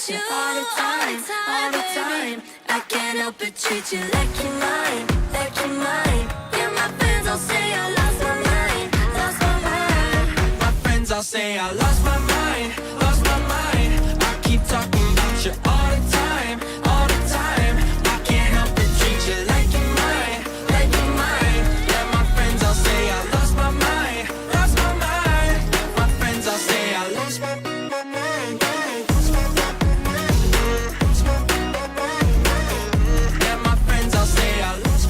about you all the time, all the time. I can't help but treat you like you're mine, like you're mine. Yeah, my friends all say I lost my mind, lost my mind. My friends all say I lost my mind, lost my mind. I keep talking about you all the time, all the time. I can't help but treat you like you're mine, like you're mine. Yeah, my friends all say I lost my mind, lost my mind. My friends all say I lost my mind. Yeah, my friends all say I lost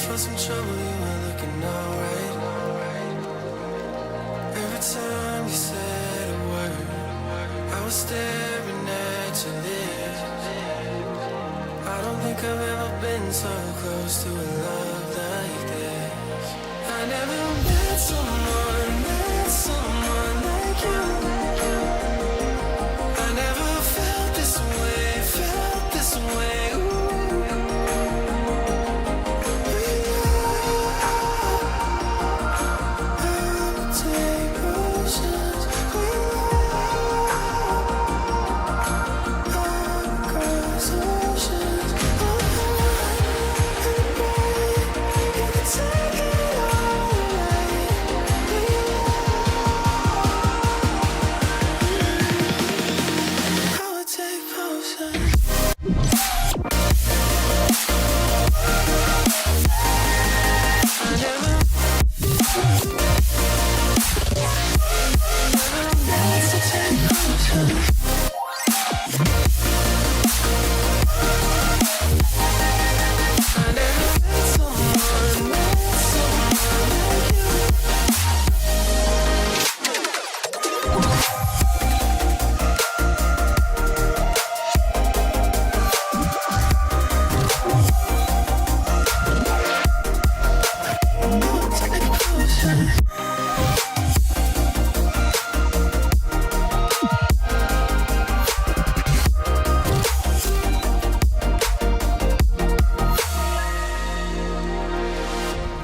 for some trouble, you were looking alright. Every time you said a word, I was staring at your lips. I don't think I've ever been so close to a love like this. I never met someone like you. I never felt this way. Ooh. I would take potions. I would cross oceans. You can take it all away. I would take potions.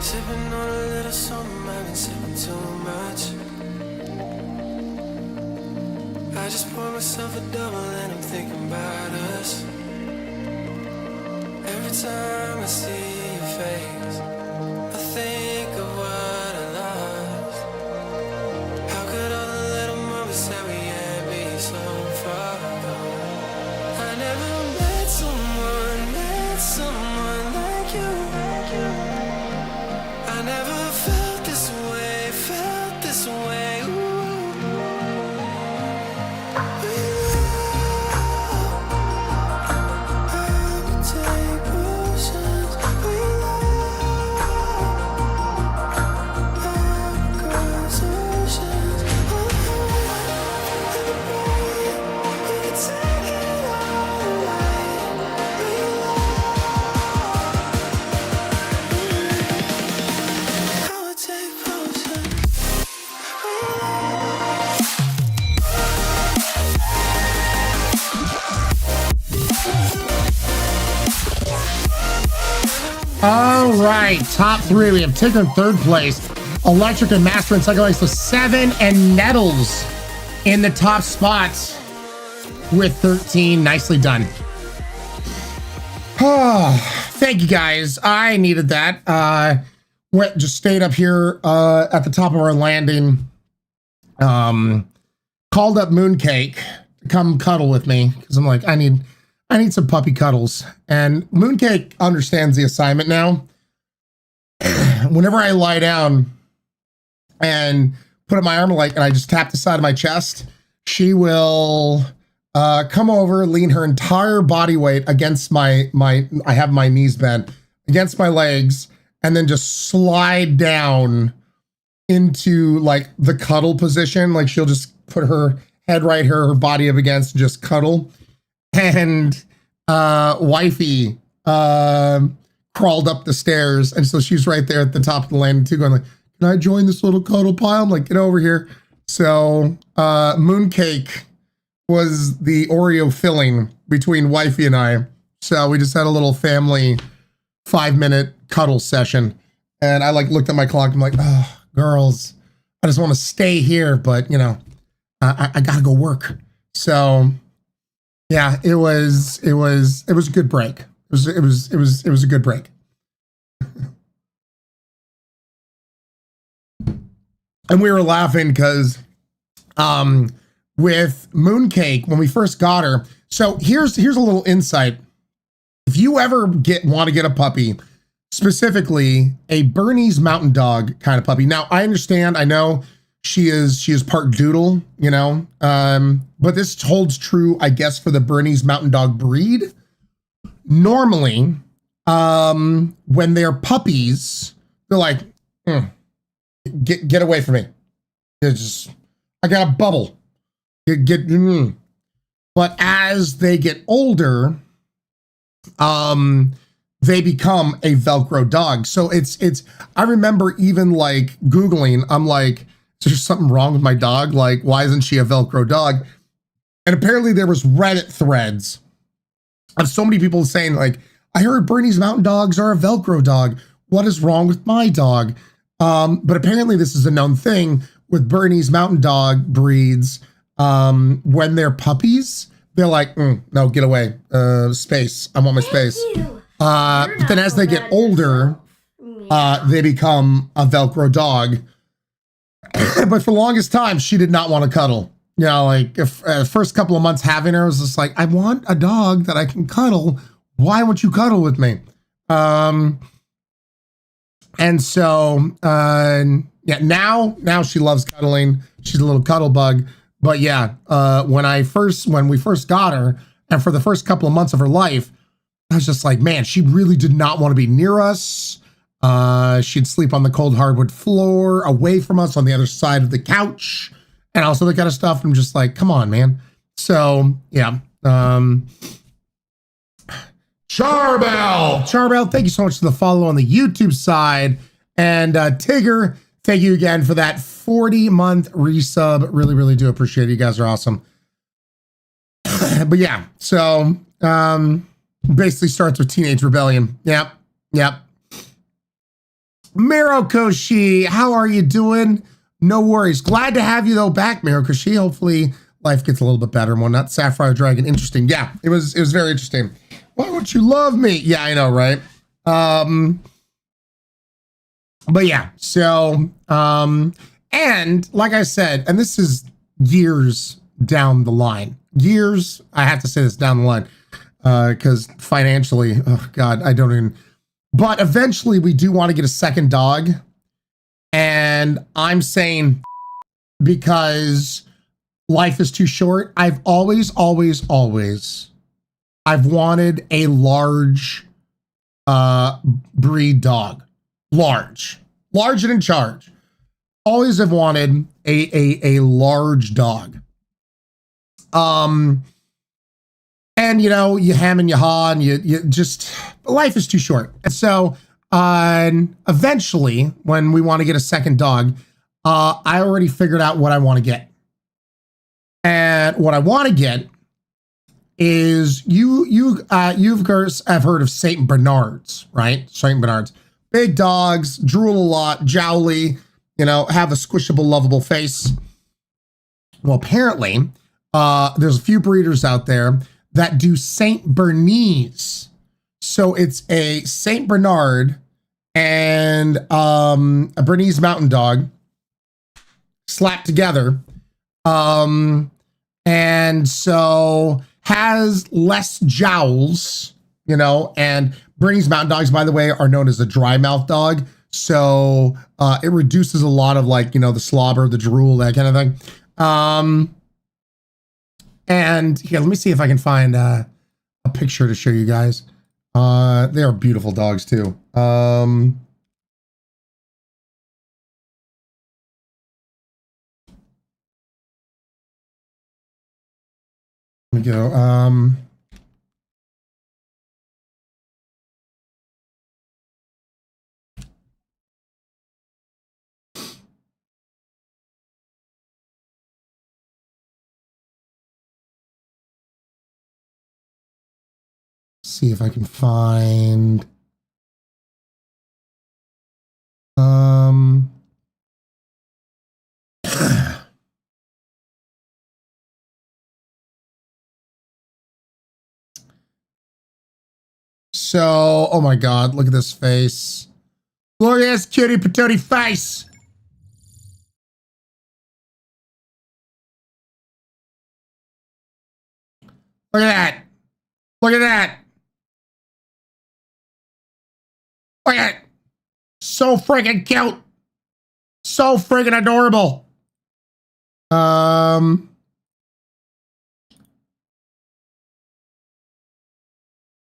Sipping on a little something, I've been sipping too much. I just poured myself a double and I'm thinking about us. Every time I see your face, I think of what I lost. How could all the little moments that we had be so far gone? I never met someone like you. I never felt this way. Ooh. I would take potions. We love cross oceans. You can take it all away. I would take potions. All right, top three. We have taken third place. Electric and Master and second place. So 7 and Nettles in the top spots with 13. Nicely done. Thank you guys. I needed that. Just stayed up here at the top of our landing. Called up Mooncake to come cuddle with me because I'm like, I need some puppy cuddles. And Mooncake understands the assignment now. Whenever I lie down and put up my arm and I just tap the side of my chest, she will come over, lean her entire body weight against I have my knees bent against my legs, and then just slide down into like the cuddle position. Like she'll just put her head right here, her body up against, and just cuddle. And wifey crawled up the stairs, and so she's right there at the top of the landing too, going like, can I join this little cuddle pile? I'm like, get over here. So Mooncake was the Oreo filling between wifey and I. So we just had a little family 5-minute cuddle session. And I like looked at my clock. I'm like, oh, girls, I just want to stay here, but you know, I gotta go work. So yeah, it was a good break. It was a good break. And we were laughing because with Mooncake, when we first got her, so here's a little insight. If you ever want to get a puppy, specifically a Bernese Mountain Dog kind of puppy. Now, I understand, I know she is part doodle, you know, but this holds true, I guess, for the Bernese Mountain Dog breed. Normally, when they're puppies, they're like, get away from me. It's just, I got a bubble. But as they get older, they become a Velcro dog. So it's, I remember even like Googling, I'm like, is there something wrong with my dog? Like, why isn't she a Velcro dog? And apparently there was Reddit threads of so many people saying like, I heard Bernese Mountain Dogs are a Velcro dog. What is wrong with my dog? But apparently this is a known thing with Bernese Mountain Dog breeds. When they're puppies, they're like, no, get away. Space. I want my space. But then as they get older, they become a Velcro dog. But for the longest time, she did not want to cuddle. You know, like if first couple of months having her, I was just like, I want a dog that I can cuddle. Why won't you cuddle with me? And so, yeah, now she loves cuddling. She's a little cuddle bug. But yeah, when we first got her, and for the first couple of months of her life, I was just like, man, she really did not want to be near us. She'd sleep on the cold hardwood floor, away from us on the other side of the couch, and also that kind of stuff. I'm just like, come on, man. So yeah. Charbel, thank you so much for the follow on the YouTube side. And Tigger, thank you again for that 40-month resub. Really, really do appreciate it. You guys are awesome. But yeah, so basically starts with Teenage Rebellion. Yep. Mirokoshi, how are you doing? No worries. Glad to have you though back, Mirokoshi. Hopefully life gets a little bit better and whatnot. Sapphire Dragon, interesting. Yeah, it was very interesting. Why won't you love me? Yeah, I know, right? But yeah, so, and like I said, and this is years down the line. Years, I have to say this down the line, because financially, oh God, I don't even, but eventually we do want to get a second dog. And I'm saying, because life is too short, I've always I've wanted a large breed dog. Large and in charge. Always have wanted a large dog. And you know, you ham and you haw and you just, life is too short. And so eventually when we want to get a second dog, I already figured out what I want to get. And what I want to get is you of course have heard of Saint Bernards, right? Saint Bernards, big dogs, drool a lot, jowly, you know, have a squishable, lovable face. Well, apparently, there's a few breeders out there that do Saint Bernese. So it's a Saint Bernard and a Bernese Mountain Dog slapped together, and so has less jowls, you know, and Bernese Mountain Dogs, by the way, are known as a dry mouth dog. So it reduces a lot of, like, you know, the slobber, the drool, that kind of thing. And here, let me see if I can find a picture to show you guys. They are beautiful dogs too. Let me go. See if I can find. So, oh my God, look at this face. Look at this cutie patootie face. Look at that. Look at that. Look at it. So freaking cute. So freaking adorable.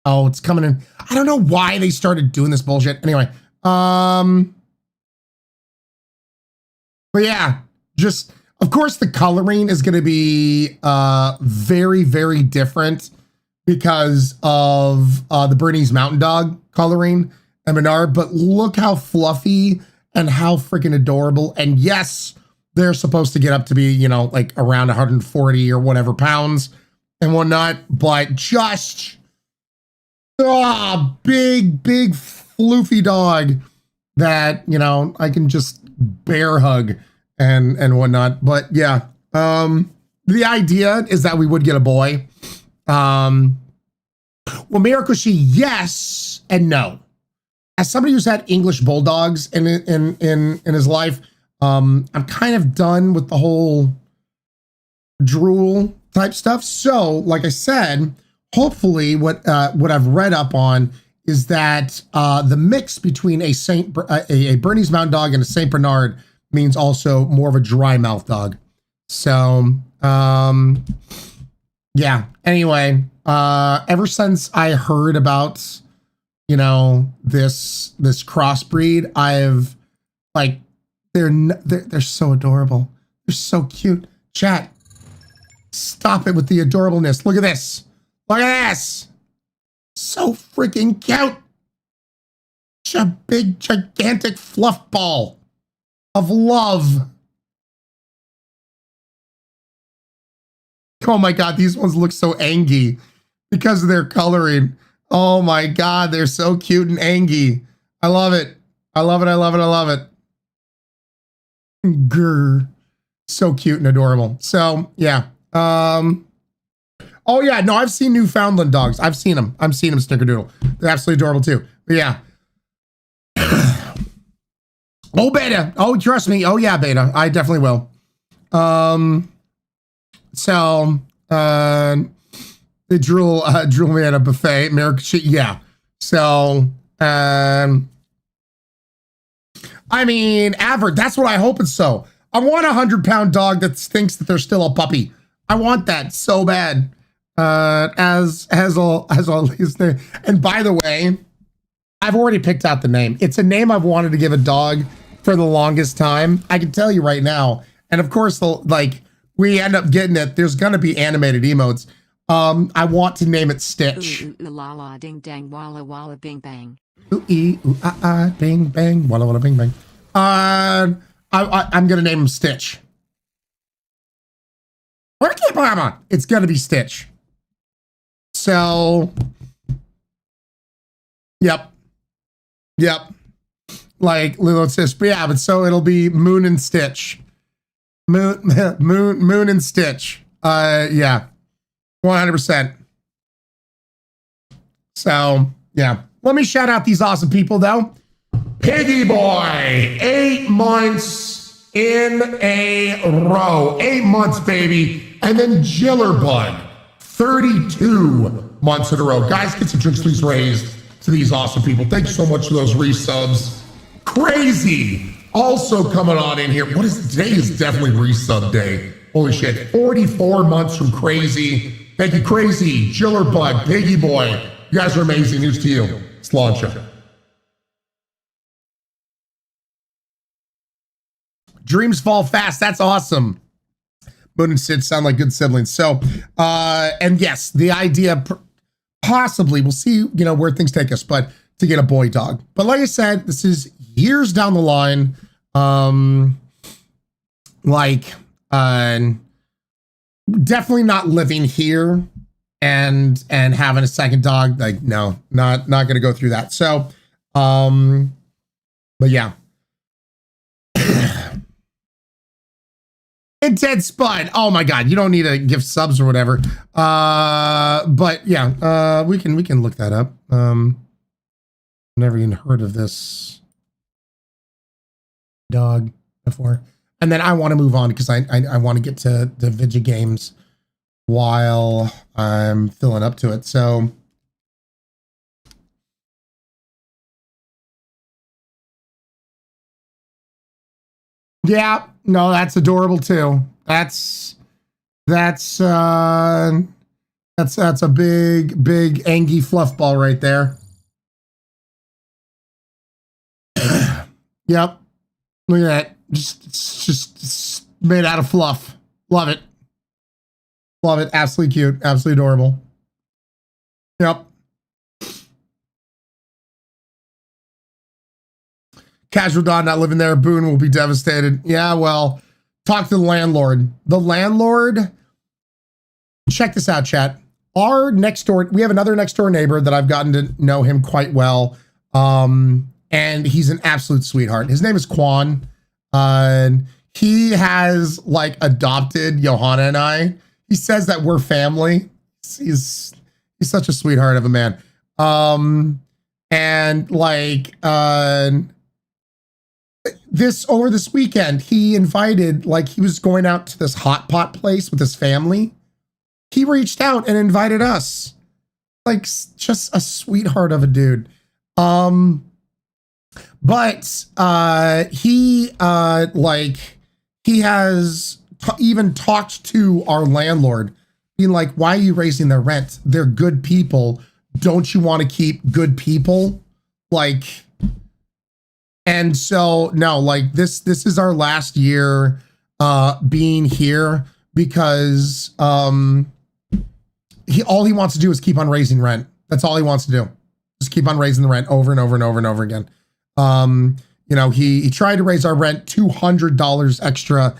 Oh, it's coming in. I don't know why they started doing this bullshit. Anyway, but yeah, just, of course, the coloring is going to be very, very different because of the Bernese Mountain Dog coloring and Menard. But look how fluffy and how freaking adorable. And yes, they're supposed to get up to be, you know, like around 140 or whatever pounds and whatnot. But just, big, big, floofy dog that, you know, I can just bear hug and whatnot. But yeah, the idea is that we would get a boy. Well, Mirakushi, yes and no. As somebody who's had English bulldogs in his life, I'm kind of done with the whole drool type stuff. So, like I said, hopefully what I've read up on is that the mix between a Bernese Mountain Dog and a Saint Bernard means also more of a dry mouth dog. So, yeah. Anyway, ever since I heard about, you know, this crossbreed, I've like, they're so adorable. They're so cute. Chat, stop it with the adorableness. Look at this. Look at this. So freaking cute. Such a big, gigantic fluff ball of love. Oh my God, these ones look so angy because of their coloring. Oh my God, they're so cute and angy. I love it. I love it. I love it. I love it. Grr. So cute and adorable. So yeah. Oh yeah, no, I've seen Newfoundland dogs. I've seen them. Snickerdoodle. They're absolutely adorable too. But yeah. Oh, Beta. Oh, trust me. Oh yeah, Beta. I definitely will. So, the drool man a buffet, American, yeah. So, I mean, average. That's what I hope it's so. I want a 100-pound dog that thinks that they're still a puppy. I want that so bad. As always. And by the way, I've already picked out the name. It's a name I've wanted to give a dog for the longest time. I can tell you right now. And of course, like, we end up getting it. There's gonna be animated emotes. I want to name it Stitch. Ooh, la la ding dang walla walla bing bang. Ooh ee ooh bing bang walla walla bing bang. I'm gonna name him Stitch. It's gonna be Stitch. So, yep. Like Lilo says, but yeah, but so it'll be Moon and Stitch. Moon and Stitch. Yeah, 100%. So yeah, let me shout out these awesome people though. Piggy Boy, 8 months in a row, 8 months, baby, and then Jillerbud, 32 months in a row. Guys, get some drinks please raised to these awesome people. Thank you so much for those resubs. Crazy. Also coming on in here. What is today? Is definitely resub day. Holy shit. 44 months from Crazy. Thank you, Crazy, Jillerbud, Piggy Boy. You guys are amazing. News to you. It's launch up. Dreams fall fast. That's awesome. Moon and Sid sound like good siblings. So, and yes, the idea possibly, we'll see, you know, where things take us, but to get a boy dog. But like I said, this is years down the line. Definitely not living here and having a second dog. Like, no, not gonna go through that. So, but yeah. Dead Spud. Oh my God, you don't need to give subs or whatever. But yeah, we can look that up. Never even heard of this dog before. And then I want to move on because I want to get to the Vidya games while I'm filling up to it. So yeah, no, that's adorable too. That's That's a big Angie fluff ball right there. Yep. Look at that. It's made out of fluff. Love it. Love it. Absolutely cute. Absolutely adorable. Yep. Casual Don not living there. Boone will be devastated. Yeah, well, talk to the landlord. The landlord, check this out, chat. Our next door, we have another next door neighbor that I've gotten to know him quite well. And he's an absolute sweetheart. His name is Quan. And he has like adopted Johanna and I. He says that we're family. He's such a sweetheart of a man. And like, over this weekend, he invited, like he was going out to this hot pot place with his family. He reached out and invited us. Like just a sweetheart of a dude. But he has even talked to our landlord, being like, why are you raising their rent? They're good people. Don't you want to keep good people? Like, and so no, like this is our last year being here because all he wants to do is keep on raising rent. That's all he wants to do. Just keep on raising the rent over and over and over and over again. You know, he tried to raise our rent $200 extra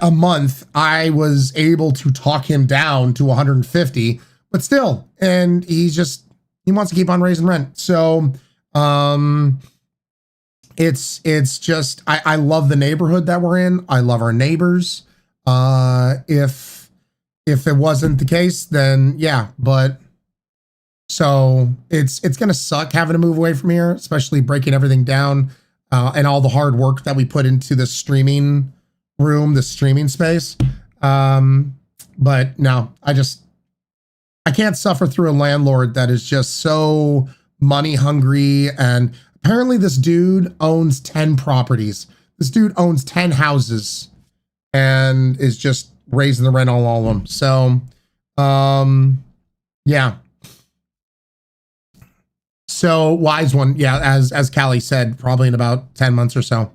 a month. I was able to talk him down to 150, but still, and he wants to keep on raising rent. So, it's just, I love the neighborhood that we're in. I love our neighbors. If it wasn't the case, then yeah, but so it's going to suck having to move away from here, especially breaking everything down, and all the hard work that we put into the streaming room, the streaming space. But no, I can't suffer through a landlord that is just so money hungry. And apparently this dude owns 10 properties. This dude owns 10 houses and is just raising the rent on all of them. So, yeah. So wise one. Yeah. As Callie said, probably in about 10 months or so.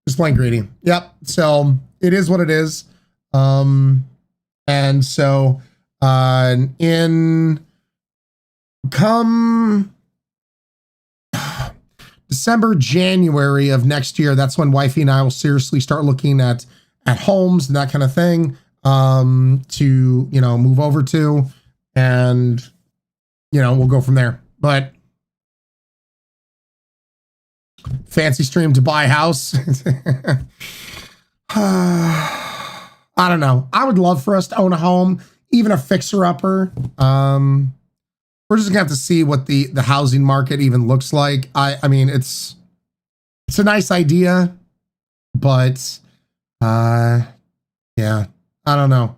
Just plain greedy. Yep. So it is what it is. And so, come December, January of next year, that's when wifey and I will seriously start looking at homes and that kind of thing, to, you know, move over to, and, you know, we'll go from there. But fancy stream to buy a house. I don't know. I would love for us to own a home, even a fixer-upper. We're just gonna have to see what the housing market even looks like. I mean, it's a nice idea, but yeah, I don't know.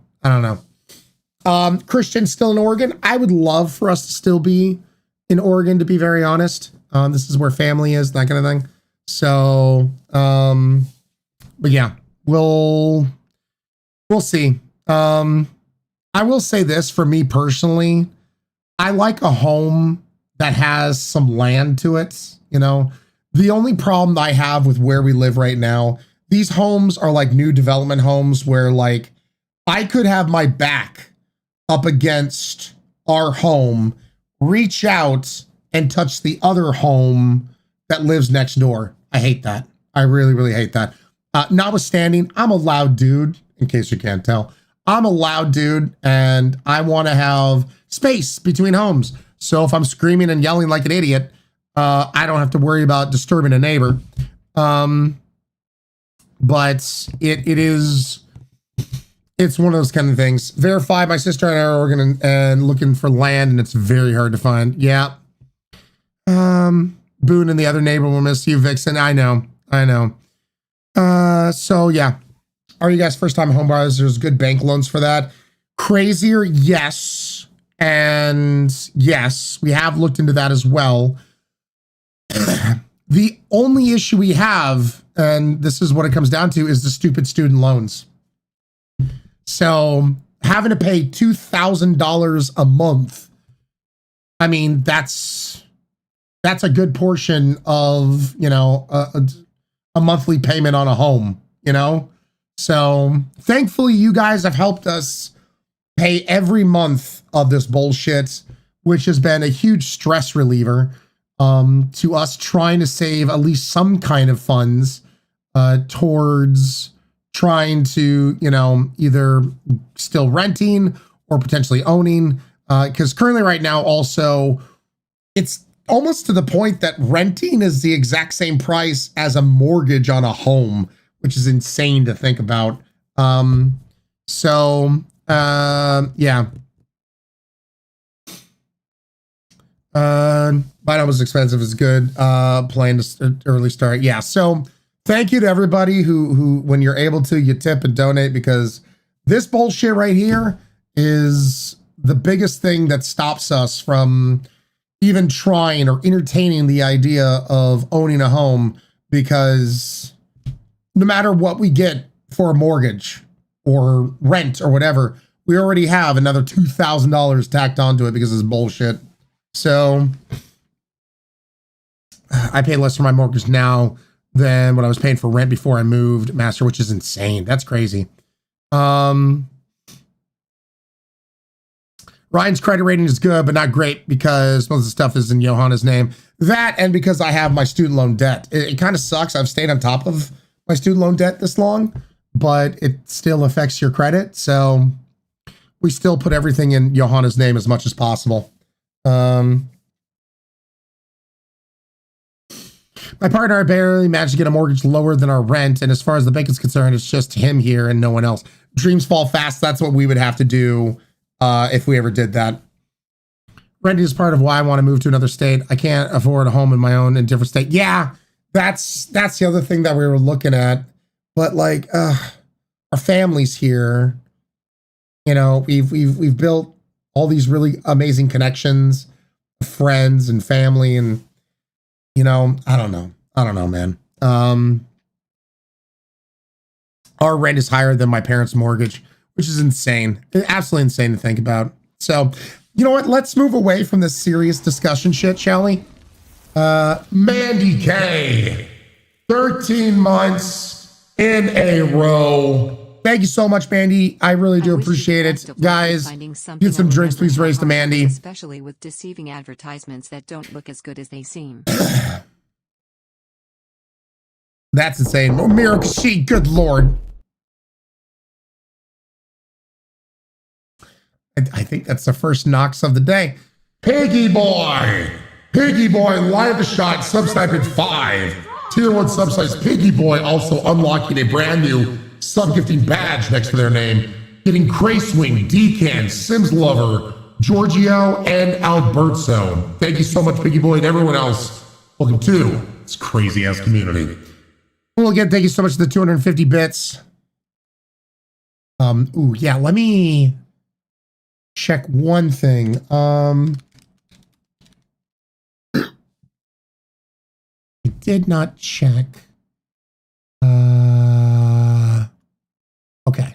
Christian still in Oregon. I would love for us to still be in Oregon, to be very honest. This is where family is, that kind of thing. So, but yeah, we'll see. I will say this, for me personally, I like a home that has some land to it. You know, the only problem I have with where we live right now, these homes are like new development homes where like I could have my back up against our home, reach out and touch the other home that lives next door. I hate that. I really, really hate that. Notwithstanding, I'm a loud dude, in case you can't tell. I'm a loud dude and I want to have space between homes. So if I'm screaming and yelling like an idiot, I don't have to worry about disturbing a neighbor. But it's one of those kind of things. Verify, my sister and I are Oregon and looking for land, and it's very hard to find. Yeah. Boone and the other neighbor will miss you, Vixen. I know. So yeah. Are you guys first time home buyers? There's good bank loans for that. Crazier, yes. And yes, we have looked into that as well. The only issue we have, and this is what it comes down to, is the stupid student loans. So having to pay $2,000 a month, I mean, that's a good portion of, you know, a monthly payment on a home, you know? So thankfully you guys have helped us pay every month of this bullshit, which has been a huge stress reliever to us trying to save at least some kind of funds towards trying to, you know, either still renting or potentially owning. Because currently right now also, it's almost to the point that renting is the exact same price as a mortgage on a home, which is insane to think about. Yeah. Buying was expensive is good. Playing to early start. Yeah. So thank you to everybody who, when you're able to, you tip and donate, because this bullshit right here is the biggest thing that stops us from even trying or entertaining the idea of owning a home, because no matter what we get for a mortgage or rent or whatever, we already have another $2,000 tacked onto it because it's bullshit. So I pay less for my mortgage now than what I was paying for rent before I moved, Master, which is insane. That's crazy. Ryan's credit rating is good, but not great because most of the stuff is in Johanna's name. That, and because I have my student loan debt. It kind of sucks. I've stayed on top of my student loan debt this long, but it still affects your credit. So we still put everything in Johanna's name as much as possible. My partner and I barely managed to get a mortgage lower than our rent. And as far as the bank is concerned, it's just him here and no one else. Dreams fall fast. That's what we would have to do if we ever did that. Renting is part of why I want to move to another state. I can't afford a home in my own in a different state. Yeah, that's the other thing that we were looking at. But like our family's here. You know, we've built all these really amazing connections, friends and family, and you know, I don't know, man. Our rent is higher than my parents' mortgage, which is insane. Absolutely insane to think about. So, you know what? Let's move away from this serious discussion shit, shall we? Mandy K, 13 months in a row. Thank you so much, Mandy. I really do appreciate it. Guys, get some drinks, please raise to Mandy. Especially with deceiving advertisements that don't look as good as they seem. That's insane. Miracle She, good Lord. I think that's the first Knox of the day. Piggy Boy, line of the shot, subsniper 5. Tier 1 subsize Piggy Boy also unlocking a brand new sub-gifting badge next to their name. Getting Cracewing, Decan, Sims Lover, Giorgio, and Alberto. Thank you so much, Piggy Boy, and everyone else. Welcome to this crazy-ass community. Well, again, thank you so much for the 250 bits. Ooh, yeah, let me check one thing. I did not check. Okay.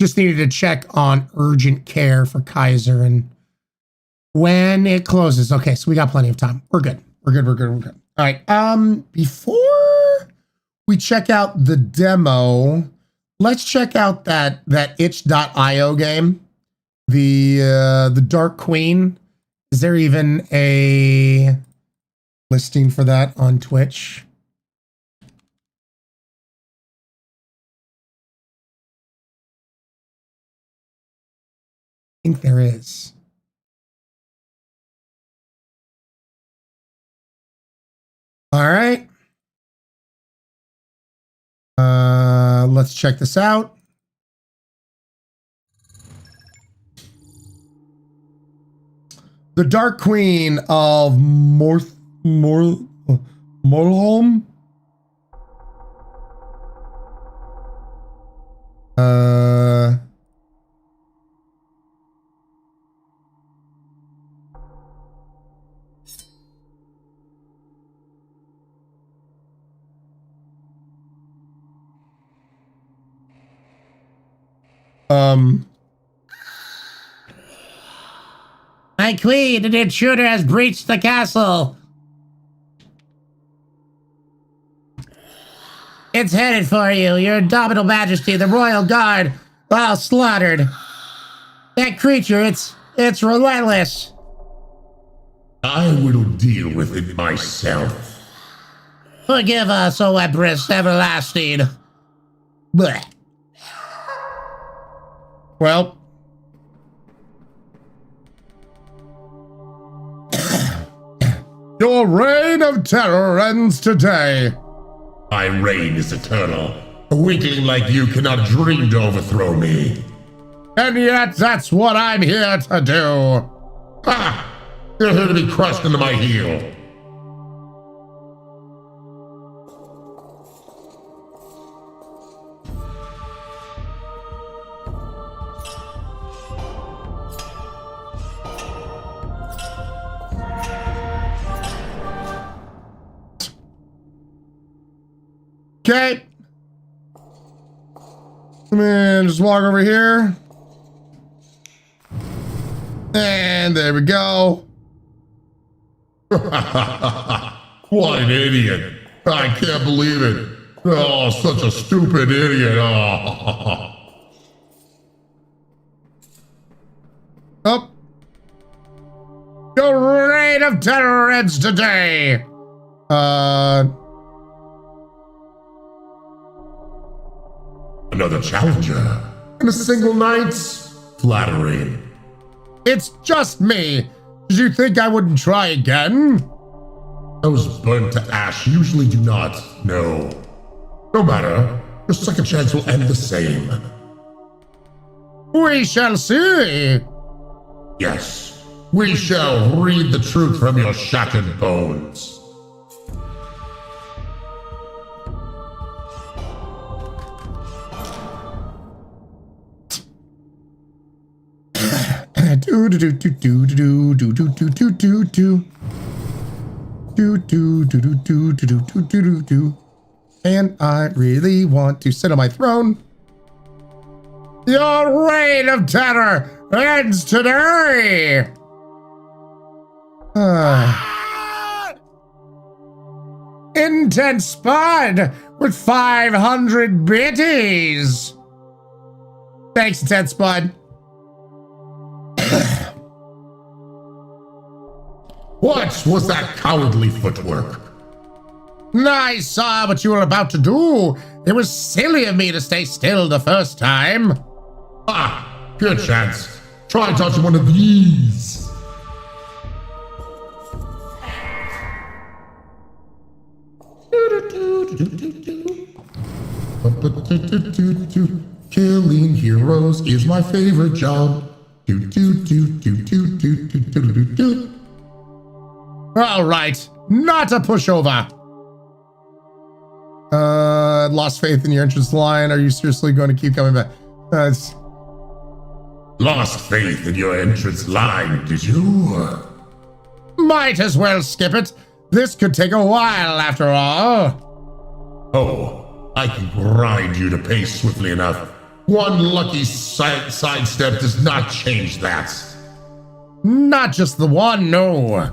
Just needed to check on urgent care for Kaiser and when it closes. Okay, so we got plenty of time. We're good. We're good. All right. Before we check out the demo, let's check out that itch.io game. The Dark Queen. Is there even a listing for that on Twitch? I think there is. All right. Let's check this out. The Dark Queen of Morlholm. My queen, an intruder has breached the castle. It's headed for you, your indomitable majesty, the royal guard, all slaughtered. That creature, it's relentless. I will deal with it myself. Forgive us, O Empress everlasting. Blech. Well. Your reign of terror ends today. My reign is eternal. A weakling like you cannot dream to overthrow me. And yet, that's what I'm here to do. Ha! You're here to be crushed under my heel. Okay. Come in, just walk over here. And there we go. What an idiot. I can't believe it. Oh, such a stupid idiot. Oh. Oh. Your reign of terror ends today. Another challenger. In a single night? Flattering. It's just me. Did you think I wouldn't try again? Those burnt to ash usually do not. No. No matter. Your second chance will end the same. We shall see. Yes. We shall read the truth from your shattered bones. Do do do do do do do do do do do do. Do do do do do do do do do do. And I really want to sit on my throne. Your reign of terror ends today. Intense Spud with 500 biddies. Thanks, Intense Spud. What was that cowardly footwork? I saw what you were about to do. It was silly of me to stay still the first time. Ah, good chance. Try touching one of these. Killing heroes is my favorite job. All right, not a pushover. Lost faith in your entrance line. Are you seriously going to keep coming back? Lost faith in your entrance line, did you? Might as well skip it. This could take a while after all. Oh, I can grind you to pace swiftly enough. One lucky sidestep does not change that. Not just the one, no.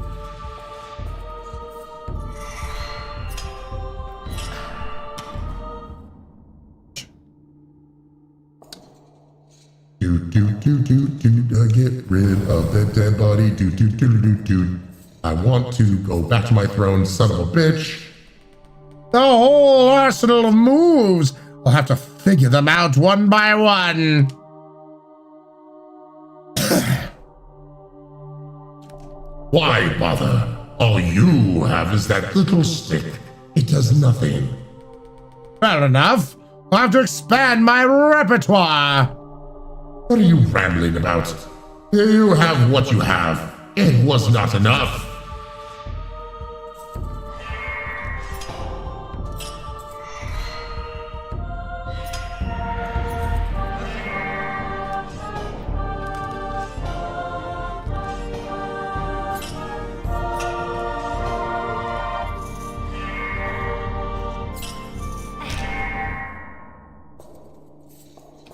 Get rid of that dead body. I want to go back to my throne, son of a bitch. The whole arsenal of moves. I'll have to figure them out one by one. Why bother? All you have is that little stick. It does nothing. Fair enough. I'll have to expand my repertoire. What are you rambling about? You have what you have. It was not enough.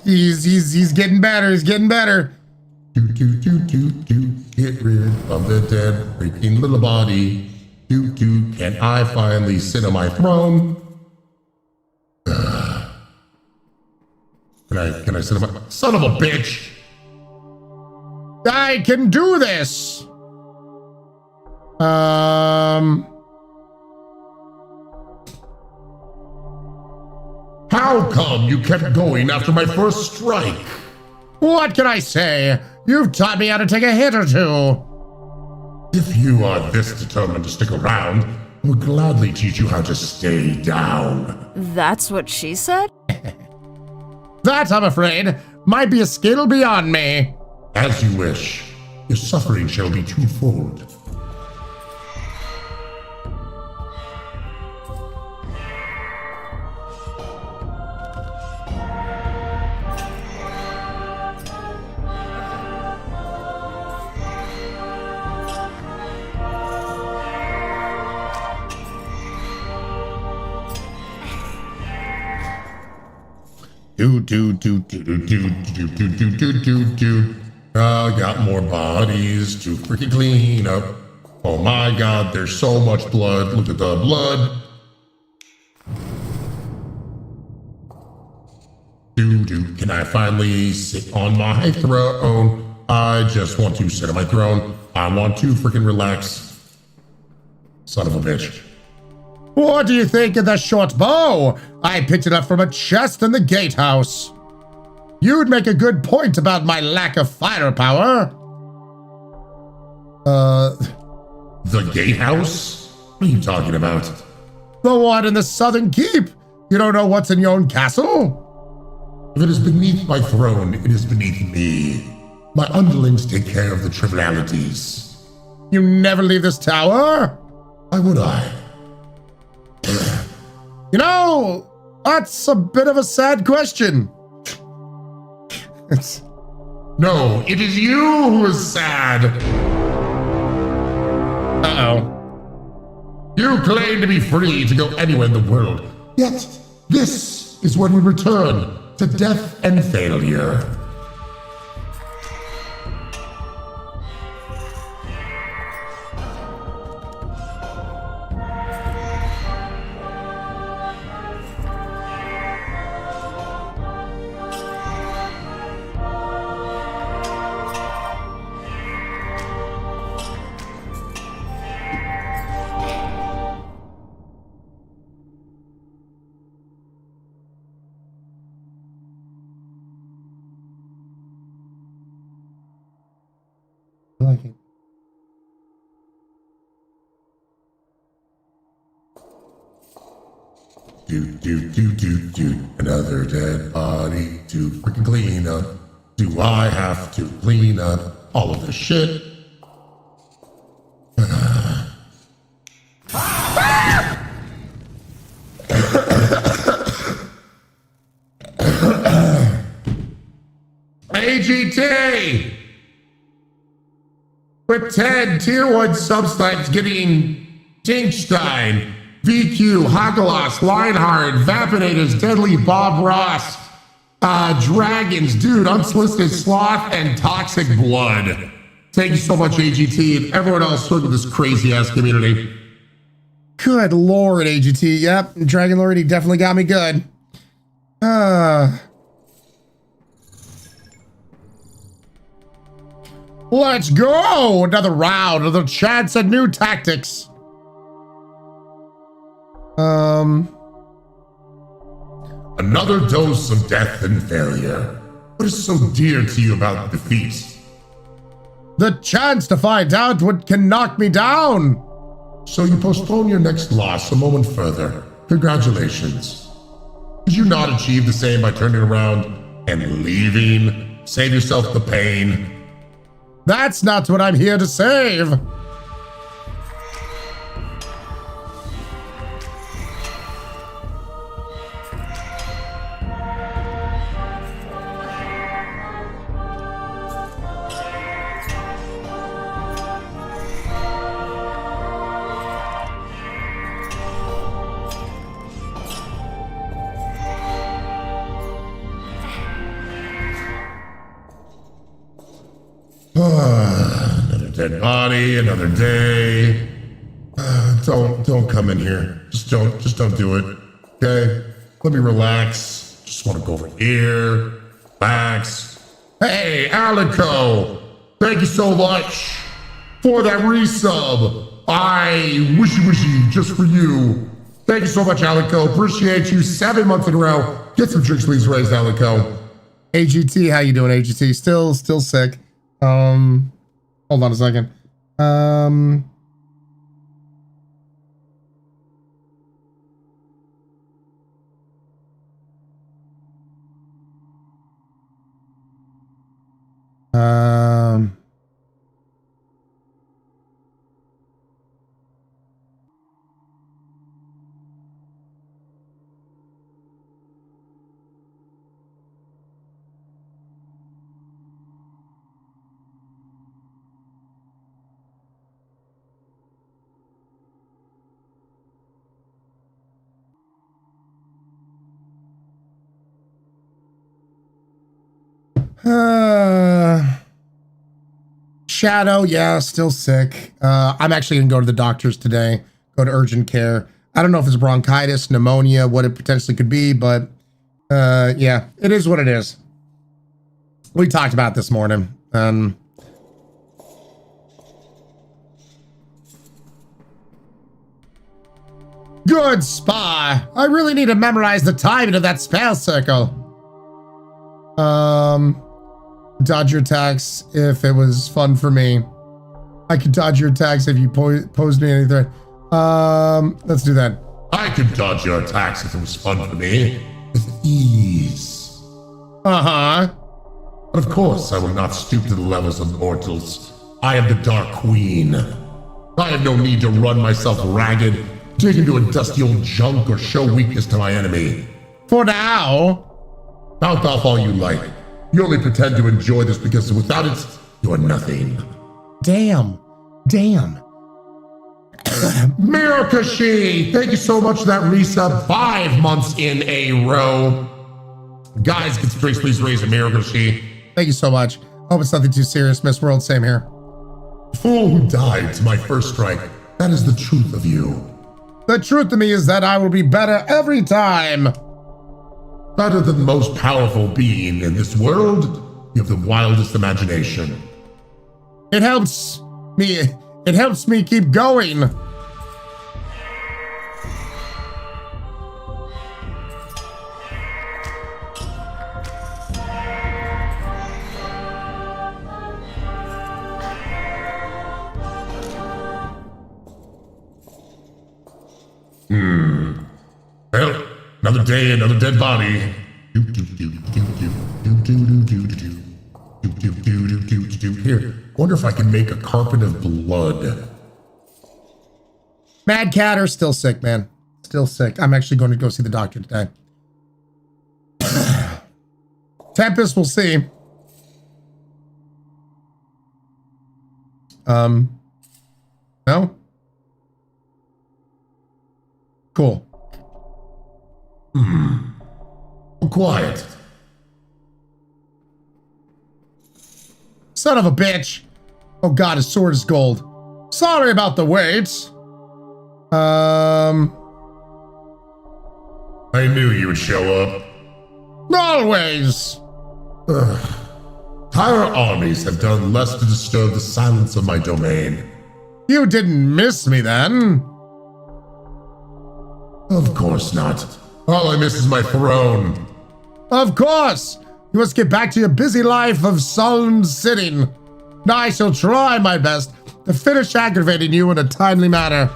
He's getting better. He's getting better. Get rid of the dead, freaking little body. Can I finally sit on my throne? Can I sit on my... Son of a bitch! I can do this. How come you kept going after my first strike? What can I say? You've taught me how to take a hit or two. If you are this determined to stick around, I will gladly teach you how to stay down. That's what she said? That, I'm afraid, might be a skill beyond me. As you wish. Your suffering shall be twofold. Got more bodies to freaking clean up. Oh my god, there's so much blood. Look at the blood. Can I finally sit on my throne? I just want to sit on my throne. I want to freaking relax. Son of a bitch. What do you think of the short bow? I picked it up from a chest in the gatehouse. You'd make a good point about my lack of firepower. The gatehouse? What are you talking about? The one in the southern keep. You don't know what's in your own castle? If it is beneath my throne, it is beneath me. My underlings take care of the trivialities. You never leave this tower? Why would I? You know, that's a bit of a sad question. No, it is you who is sad. Uh-oh. You claim to be free to go anywhere in the world. Yet, this is when we return to death and failure. I like it. Another dead body to freaking clean up. Do I have to clean up all of this shit? AGT! With 10 Tier 1 subtypes getting Tinkstein, VQ, Hagelos, Lionheart, Vapinators, Deadly, Bob Ross, Dragons, Dude, Unsolicited Sloth, and Toxic Blood. Thank you so much, AGT, and everyone else who with this crazy-ass community. Good lord, AGT. Yep, Dragon Lord, he definitely got me good. Let's go! Another round of the chance at new tactics. Another dose of death and failure. What is so dear to you about defeat? The chance to find out what can knock me down. So you postpone your next loss a moment further. Congratulations. Could you not achieve the same by turning around and leaving? Save yourself the pain. That's not what I'm here to save. dead body, another day. Don't come in here. Just don't do it. Okay? Let me relax. Just want to go over here. Relax. Hey, Alico! Thank you so much for that resub. I wishy just for you. Thank you so much, Alico. Appreciate you. 7 months in a row. Get some drinks, please, raised, Alico. AGT, how you doing, AGT? Still sick. Hold on a second. Shadow, yeah, still sick. I'm actually gonna go to the doctors today, go to urgent care. I don't know if it's bronchitis, pneumonia, what it potentially could be, but yeah, it is what it is. We talked about it this morning. Good spa. I really need to memorize the timing of that spell circle. Dodge your attacks if it was fun for me. I could dodge your attacks if you posed me any threat. Let's do that. I could dodge your attacks if it was fun for me. With ease. Uh-huh. But of course, I will not stoop to the levels of mortals. I am the Dark Queen. I have no need to run myself ragged, dig into a dusty old junk, or show weakness to my enemy. For now. Mouth off all you like. You only pretend to enjoy this because without it, you are nothing. Damn. Mirakashi, thank you so much for that resub. 5 months in a row. Guys, get some drinks, please raise a Mirakashi. Thank you so much. Hope it's nothing too serious, Miss World. Same here. Fool who died to my first strike. That is the truth of you. The truth to me is that I will be better every time. Better than the most powerful being in this world. You have the wildest imagination. It helps me keep going. Well, another day, another dead body. Here, wonder if I can make a carpet of blood. Mad Catter, still sick, man. Still sick. I'm actually going to go see the doctor today. Tempest, we'll see. No? Cool. Quiet. Son of a bitch. Oh god, his sword is gold. Sorry about the wait. I knew you would show up. Always. Entire armies have done less to disturb the silence of my domain. You didn't miss me then. Of course not. All I miss is my throne. Of course. You must get back to your busy life of solemn sitting. I shall try my best to finish aggravating you in a timely manner.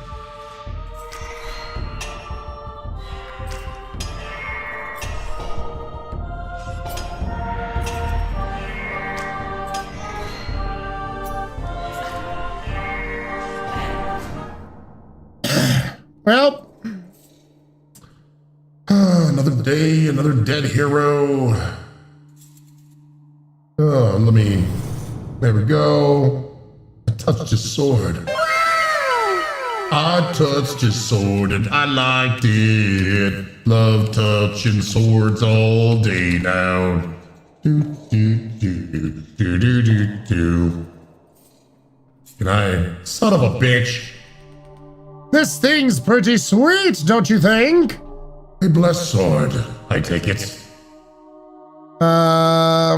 Well, another day, another dead hero. Oh, there we go. I touched his sword. I touched his sword and I liked it. Love touching swords all day now. Do, do, do, do, do, do, do. Can I? Son of a bitch. This thing's pretty sweet, don't you think? A blessed sword, I take it. How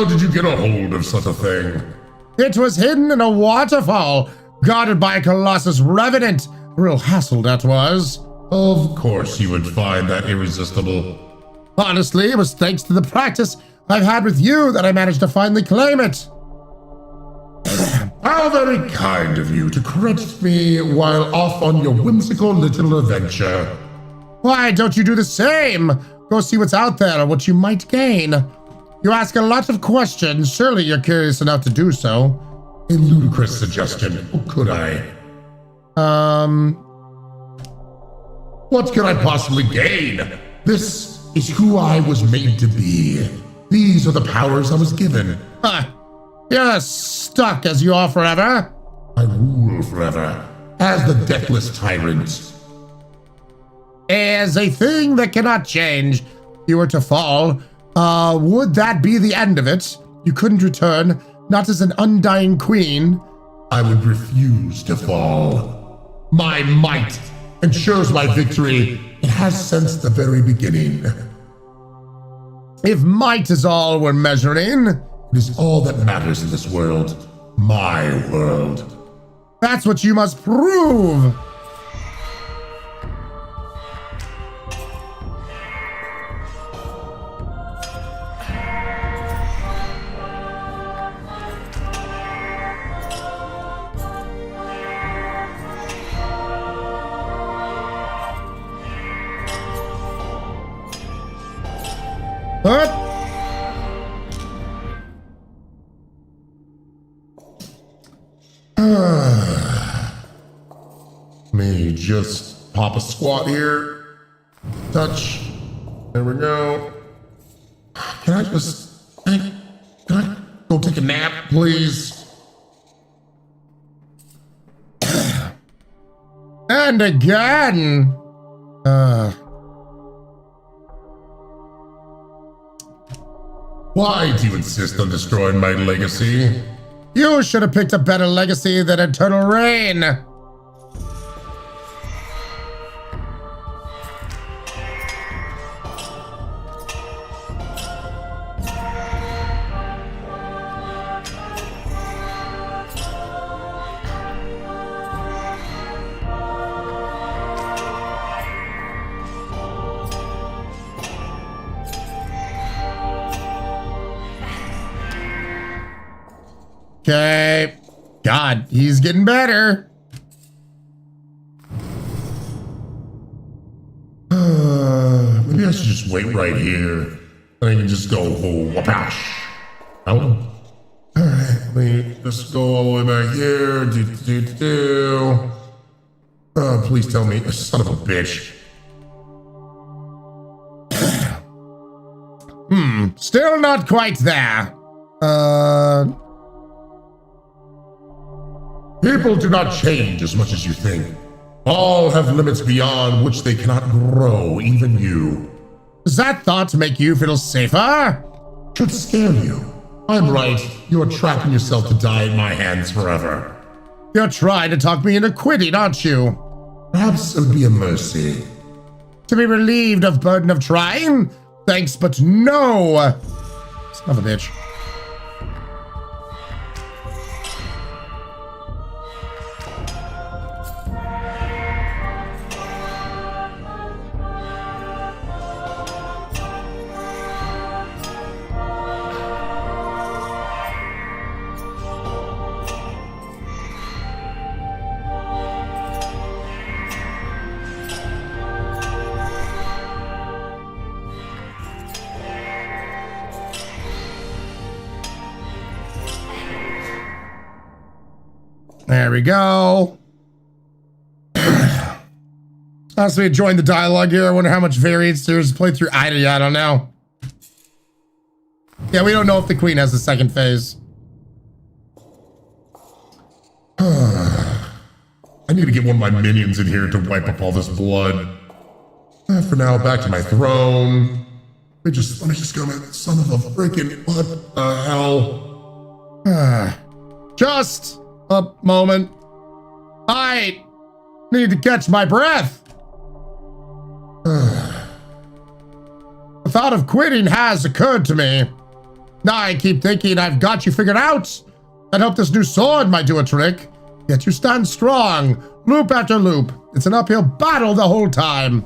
did you get a hold of such a thing? It was hidden in a waterfall, guarded by a Colossus Revenant. Real hassle that was. Of course you would find that irresistible. Honestly, it was thanks to the practice I've had with you that I managed to finally claim it. How very kind of you to credit me while off on your whimsical little adventure. Why don't you do the same? Go see what's out there, what you might gain. You ask a lot of questions, surely you're curious enough to do so. A ludicrous suggestion, or could I? What can I possibly gain? This is who I was made to be. These are the powers I was given. You're as stuck as you are forever. I rule forever, as the deathless tyrant. As a thing that cannot change, you were to fall. Would that be the end of it? You couldn't return, not as an undying queen. I would refuse to fall. My might ensures my victory. It has since the very beginning. If might is all we're measuring, it is all that matters in this world. My world. That's what you must prove. What? Me just pop a squat here. Touch. There we go. Can I go take a nap, please? And again. Why do you insist on destroying my legacy? You should have picked a better legacy than eternal reign. Okay. God, he's getting better. Maybe I should just wait right here. I can just go, whapash. Oh. Alright, let me just go all the way back here. Please tell me, son of a bitch. Still not quite there. People do not change as much as you think. All have limits beyond which they cannot grow, even you. Does that thought make you feel safer? Should scare you. I'm right. You are trapping yourself to die at my hands forever. You're trying to talk me into quitting, aren't you? Perhaps it would be a mercy. To be relieved of burden of trying? Thanks, but no. Son of a bitch. There we go. As we join the dialogue here, I wonder how much variance there is to play through Ida. I don't know. Yeah, we don't know if the queen has a second phase. I need to get one of my minions in here to wipe up all this blood. For now, back to my throne. Let me just go, son of a freaking, what the hell? Just a moment. I need to catch my breath. The thought of quitting has occurred to me. I keep thinking I've got you figured out. I'd hope this new sword might do a trick. Yet you stand strong, loop after loop. It's an uphill battle the whole time.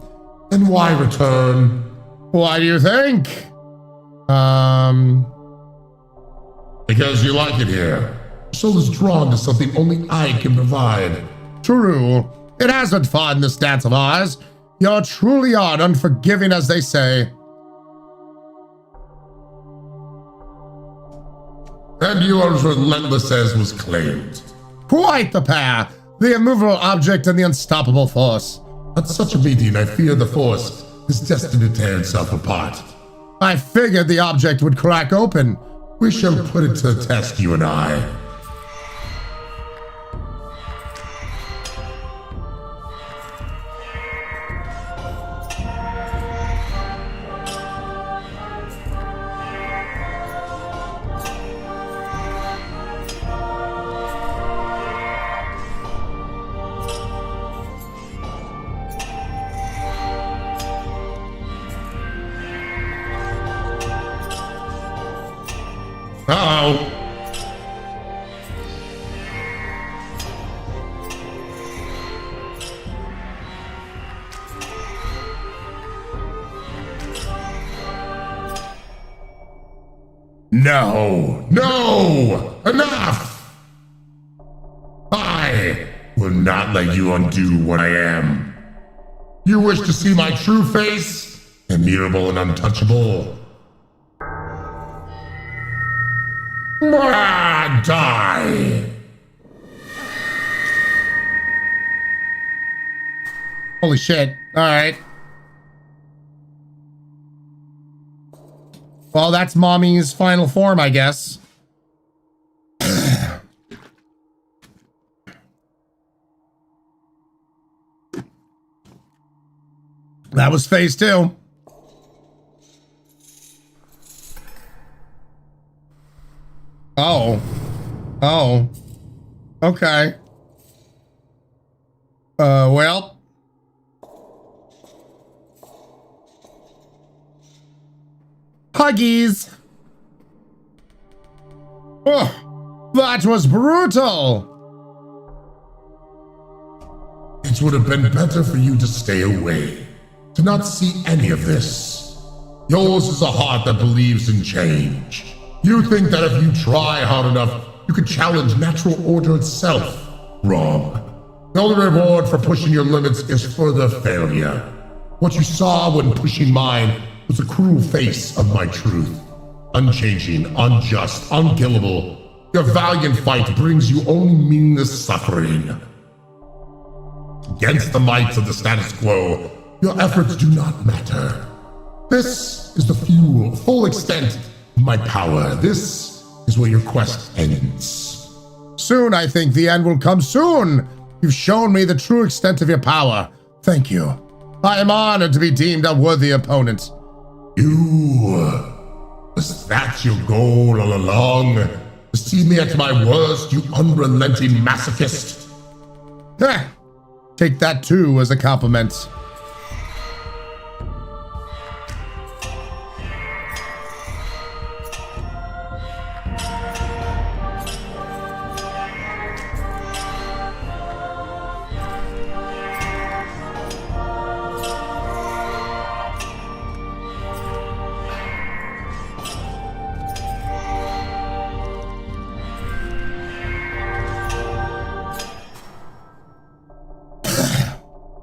Then why return? Why do you think? Because you like it here. Your soul is drawn to something only I can provide. True. It has been fun, this dance of ours. You truly are unforgiving, as they say. And you are as relentless as was claimed. Quite the pair. The immovable object and the unstoppable force. At such a meeting, I fear the force is destined to tear itself apart. I figured the object would crack open. We shall put it to the test, you and I. Uh-oh. No! No! Enough! I will not let you undo what I am. You wish to see my true face? Immutable and untouchable? Die! Holy shit. Alright. Well, that's Mommy's final form, I guess. That was phase 2. Oh. Oh. Okay. Well. Huggies. Oh, that was brutal. It would have been better for you to stay away, to not see any of this. Yours is a heart that believes in change. You think that if you try hard enough, you can challenge natural order itself. Wrong. The only reward for pushing your limits is further failure. What you saw when pushing mine was the cruel face of my truth. Unchanging, unjust, unkillable. Your valiant fight brings you only meaningless suffering. Against the might of the status quo, your efforts do not matter. This is the full extent of my power. This is where your quest ends. Soon, I think the end will come soon. You've shown me the true extent of your power. Thank you. I am honored to be deemed a worthy opponent. Was that your goal all along? To see me at my worst, you unrelenting masochist? Take that too as a compliment.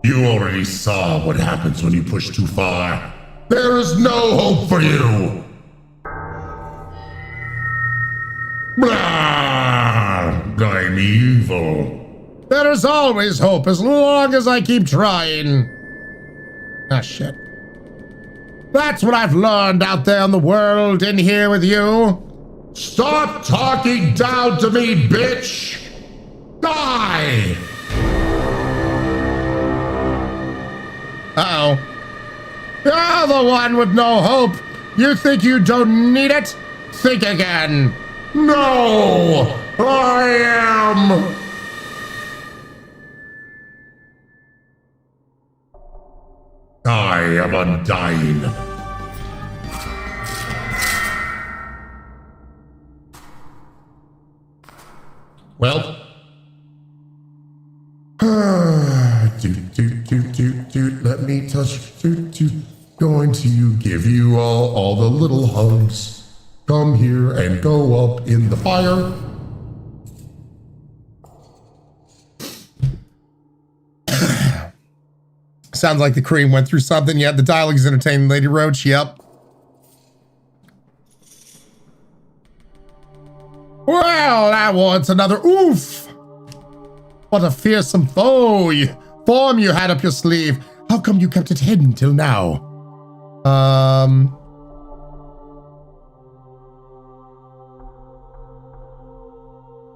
You already saw what happens when you push too far. There is no hope for you! I'm evil. There is always hope as long as I keep trying. Ah, shit. That's what I've learned out there in the world, in here with you. Stop talking down to me, bitch! Die! Uh-oh. You're the one with no hope. You think you don't need it? Think again. No! I am undying. Well, let me touch, going to give you all the little hugs. Come here and go up in the fire. Sounds like the cream went through something. Yeah, the dialogue is entertaining, Lady Roach. Yep. Well, that was another oof. What a fearsome form you had up your sleeve. How come you kept it hidden till now?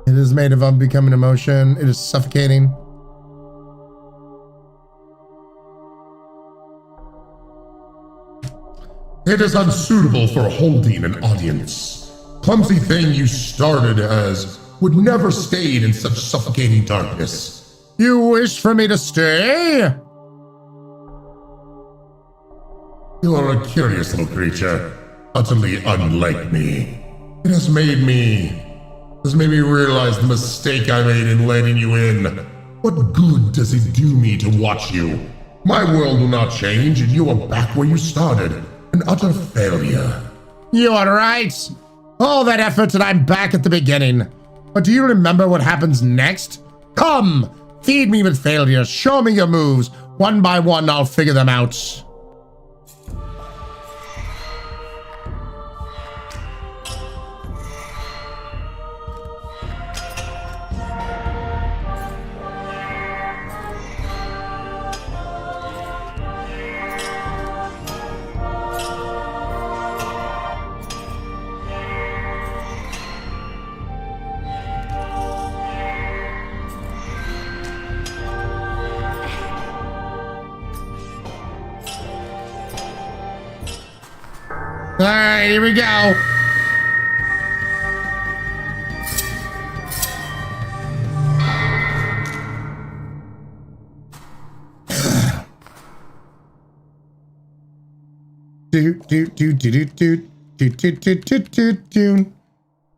It is made of unbecoming emotion. It is suffocating. It is unsuitable for holding an audience. Clumsy thing you started as would never stay in such suffocating darkness. You wish for me to stay? You are a curious little creature, utterly unlike me. It has made me realize the mistake I made in letting you in. What good does it do me to watch you? My world will not change, and you are back where you started, an utter failure. You are right. All that effort and I'm back at the beginning. But do you remember what happens next? Come, feed me with failures. Show me your moves. One by one, I'll figure them out. All right, here we go.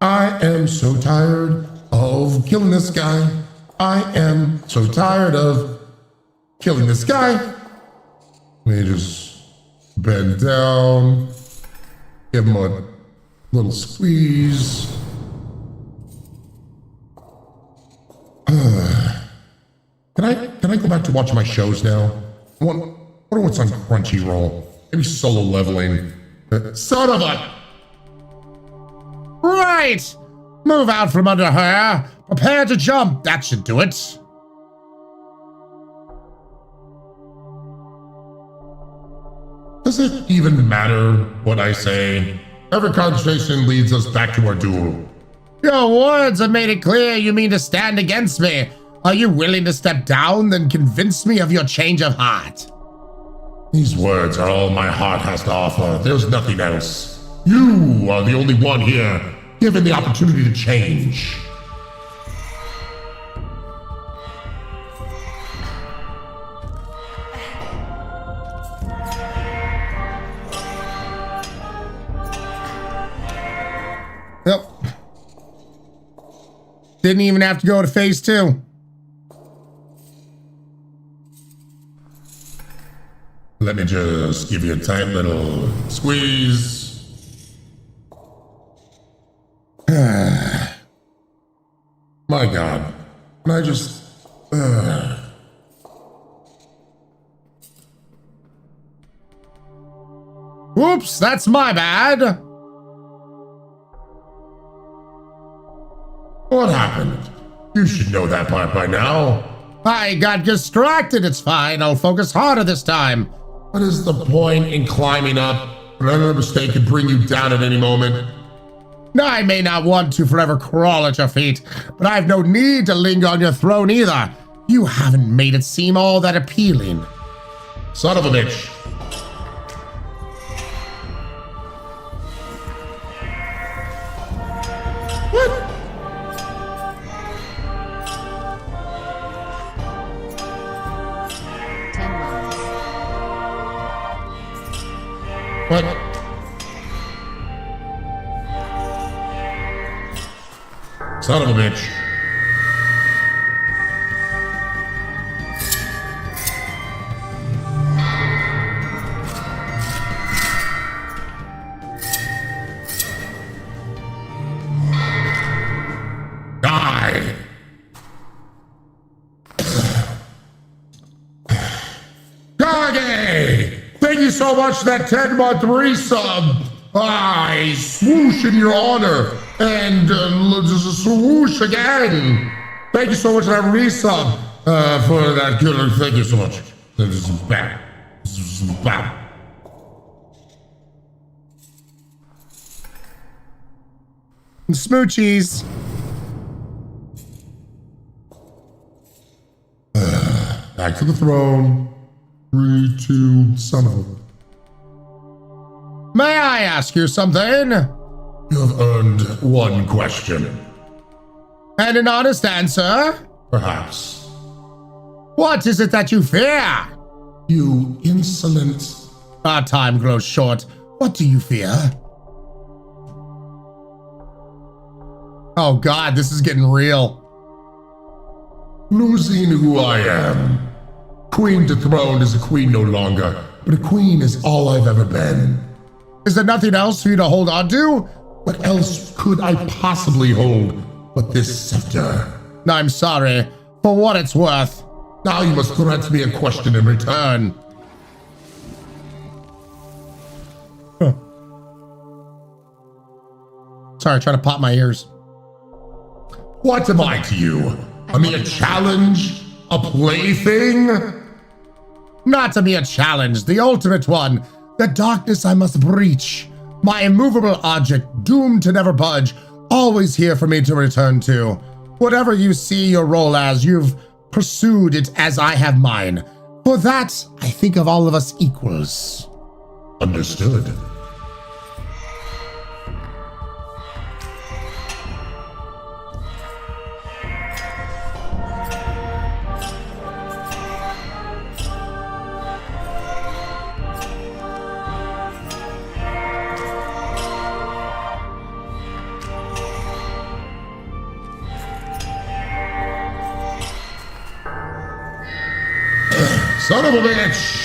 I am so tired of killing this guy. I am so tired of killing this guy. Let me just bend down. Give him a little squeeze. Can I go back to watch my shows now? I wonder what's on Crunchyroll. Maybe Solo Leveling. Son of a... Right! Move out from under her. Prepare to jump. That should do it. Does it even matter what I say? Every conversation leads us back to our duel. Your words have made it clear you mean to stand against me. Are you willing to step down, then convince me of your change of heart? These words are all my heart has to offer. There's nothing else. You are the only one here given the opportunity to change. Yep. Didn't even have to go to phase 2. Let me just give you a tight little squeeze. My God. Can I just... Whoops, that's my bad. What happened? You should know that part by now. I got distracted. It's fine. I'll focus harder this time. What is the point in climbing up? Another mistake could bring you down at any moment. I may not want to forever crawl at your feet, but I've no need to linger on your throne either. You haven't made it seem all that appealing. Son of a bitch. What? Son of a bitch. Die. Kage! Thank you so much for that 10-month resub. I swoosh in your honor and swoosh again. Thank you so much for that resub. For that killer. Thank you so much. This is bad. This is bad. Smoochies. Back to the throne. 3, 2, son of a... May I ask you something? You have earned one question. And an honest answer? Perhaps. What is it that you fear? You insolent... Our time grows short. What do you fear? Oh God, this is getting real. Losing who I am. Queen dethroned is a queen no longer, but a queen is all I've ever been. Is there nothing else for you to hold on to? What else could I possibly hold but this scepter? I'm sorry. For what it's worth. Now you must grant me a question in return. Sorry, trying to pop my ears. What am I to you? A mere challenge? A plaything? Not to be a challenge, the ultimate one. The darkness I must breach. My immovable object, doomed to never budge, always here for me to return to. Whatever you see your role as, you've pursued it as I have mine. For that, I think of all of us equals. Understood. Son of a bitch!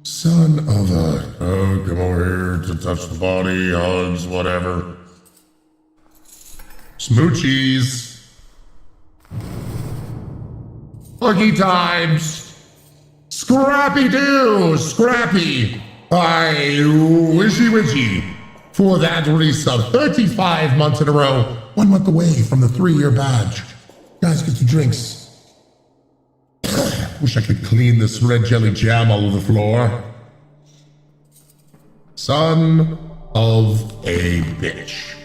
Son of a... Oh, come over here to touch the body, hugs, whatever. Smoochies. Huggy times. Scrappy-doo! Scrappy! I wishy-wishy for that resub. 35 months in a row. 1 month away from the 3-year badge. Guys, get your drinks. Wish I could clean this red jelly jam all over the floor. Son of a bitch.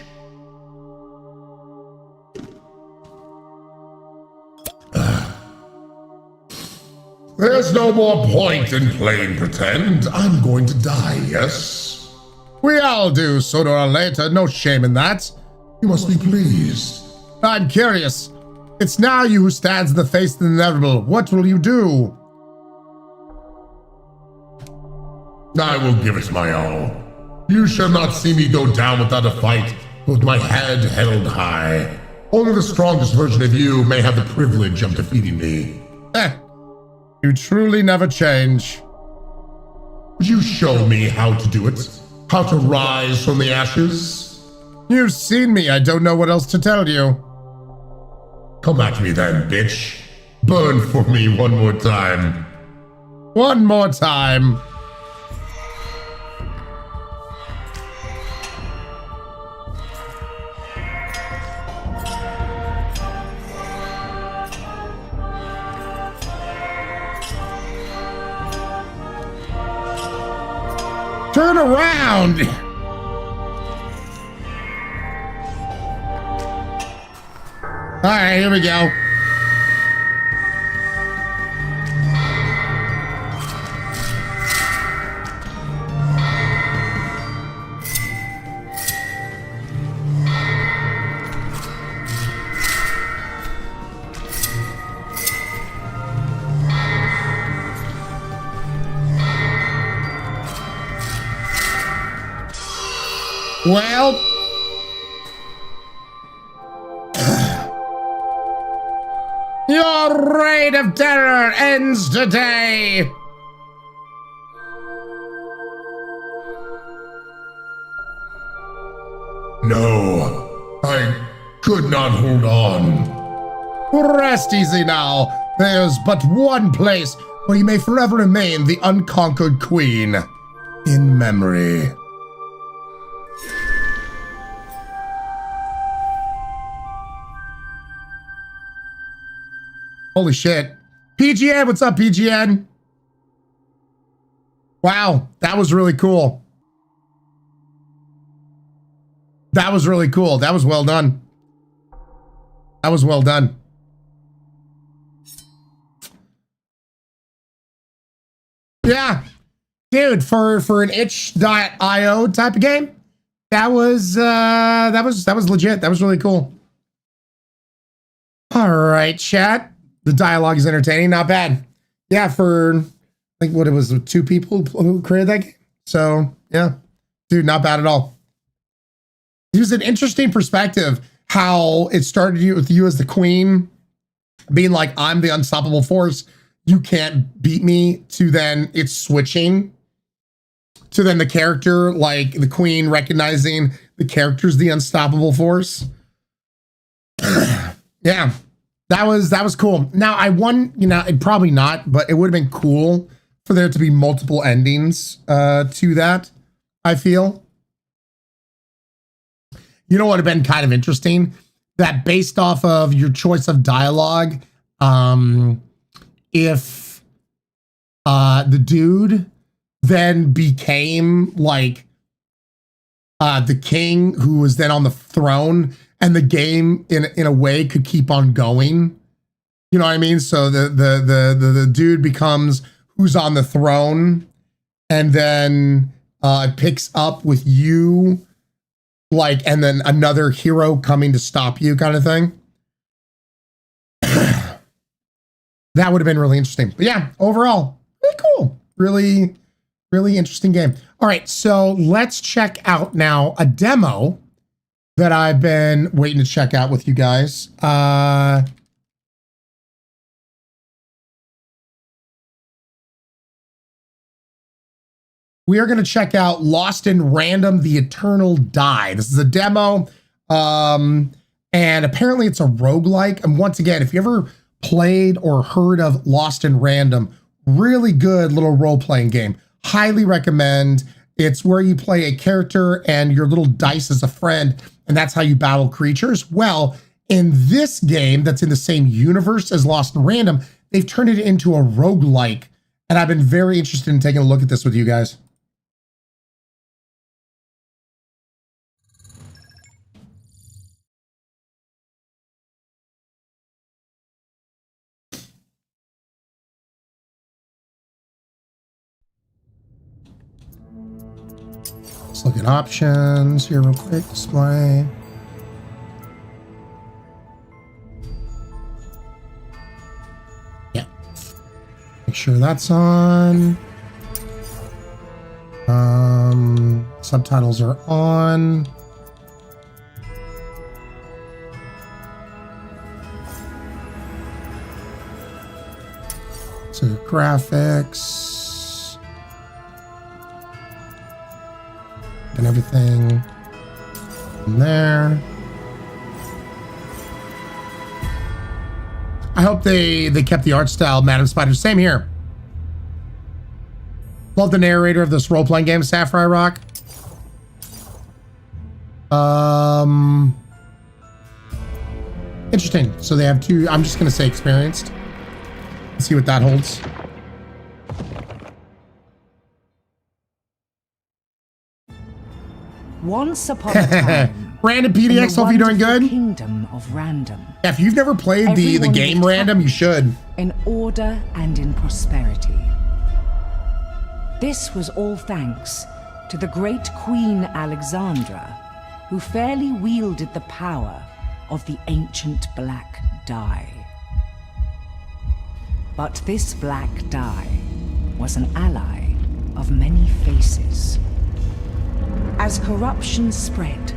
There's no more point in playing pretend. I'm going to die, yes? We all do, sooner or later. No shame in that. You must be pleased. I'm curious. It's now you who stands in the face of the inevitable. What will you do? I will give it my all. You shall not see me go down without a fight, with my head held high. Only the strongest version of you may have the privilege of defeating me. You truly never change. Would you show me how to do it? How to rise from the ashes? You've seen me. I don't know what else to tell you. Come at me then, bitch. Burn for me one more time. One more time. Turn around! Alright, here we go. Well, your reign of terror ends today. No, I could not hold on. Rest easy now. There's but one place where you may forever remain the unconquered queen. In memory. Holy shit. PGN, what's up, PGN? Wow, that was really cool. That was really cool. That was well done. That was well done. Yeah. Dude, for an itch.io type of game, that was legit. That was really cool. All right, chat. The dialogue is entertaining, not bad. Yeah, for I think what it was, 2 people who created that game. So yeah, dude, not bad at all. It was an interesting perspective how it started with you as the queen, being like, I'm the unstoppable force. You can't beat me, to then it's switching to then the character, like the queen recognizing the character's the unstoppable force. Yeah, that was cool. Now I won, you know, it probably not, but it would have been cool for there to be multiple endings to that, I feel. You know what would have been kind of interesting? That based off of your choice of dialogue, if the dude then became like the king who was then on the throne, and the game in a way could keep on going. You know what I mean? So the dude becomes who's on the throne, and then it picks up with you, like, and then another hero coming to stop you, kind of thing. That would have been really interesting. But yeah, overall, really cool. Really, really interesting game. All right, so let's check out now a demo that I've been waiting to check out with you guys. We are going to check out Lost in Random, The Eternal Die. This is a demo, and apparently it's a roguelike. And once again, if you ever played or heard of Lost in Random, really good little role-playing game. Highly recommend. It's where you play a character and your little dice is a friend, and that's how you battle creatures. Well, in this game that's in the same universe as Lost in Random, they've turned it into a roguelike, and I've been very interested in taking a look at this with you guys. Let's look at options here real quick. Display. Yeah. Make sure that's on. Subtitles are on. So graphics. And everything in there. I hope they kept the art style, Madam Spider. Same here. Love the narrator of this role-playing game, Sapphire Rock. Interesting. So they have 2, I'm just gonna say experienced. Let's see what that holds. Once upon a time, Random PDX, hope you're doing good. Kingdom of Random. Yeah, if you've never played the game Random, you should. In order and in prosperity. This was all thanks to the great Queen Alexandra, who fairly wielded the power of the ancient black dye. But this black dye was an ally of many faces. As corruption spread,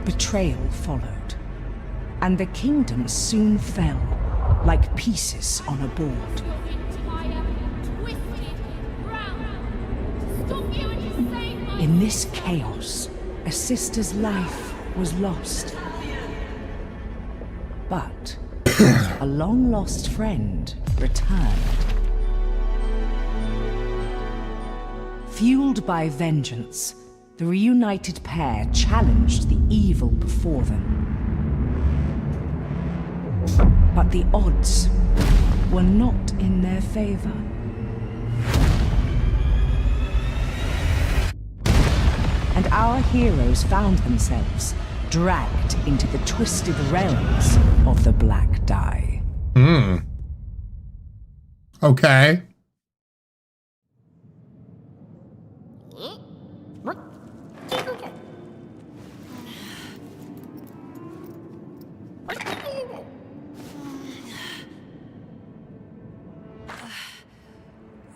betrayal followed, and the kingdom soon fell like pieces on a board. In this chaos, a sister's life was lost. But a long-lost friend returned. Fueled by vengeance, the reunited pair challenged the evil before them. But the odds were not in their favor. And our heroes found themselves dragged into the twisted realms of the Black Dye. Okay.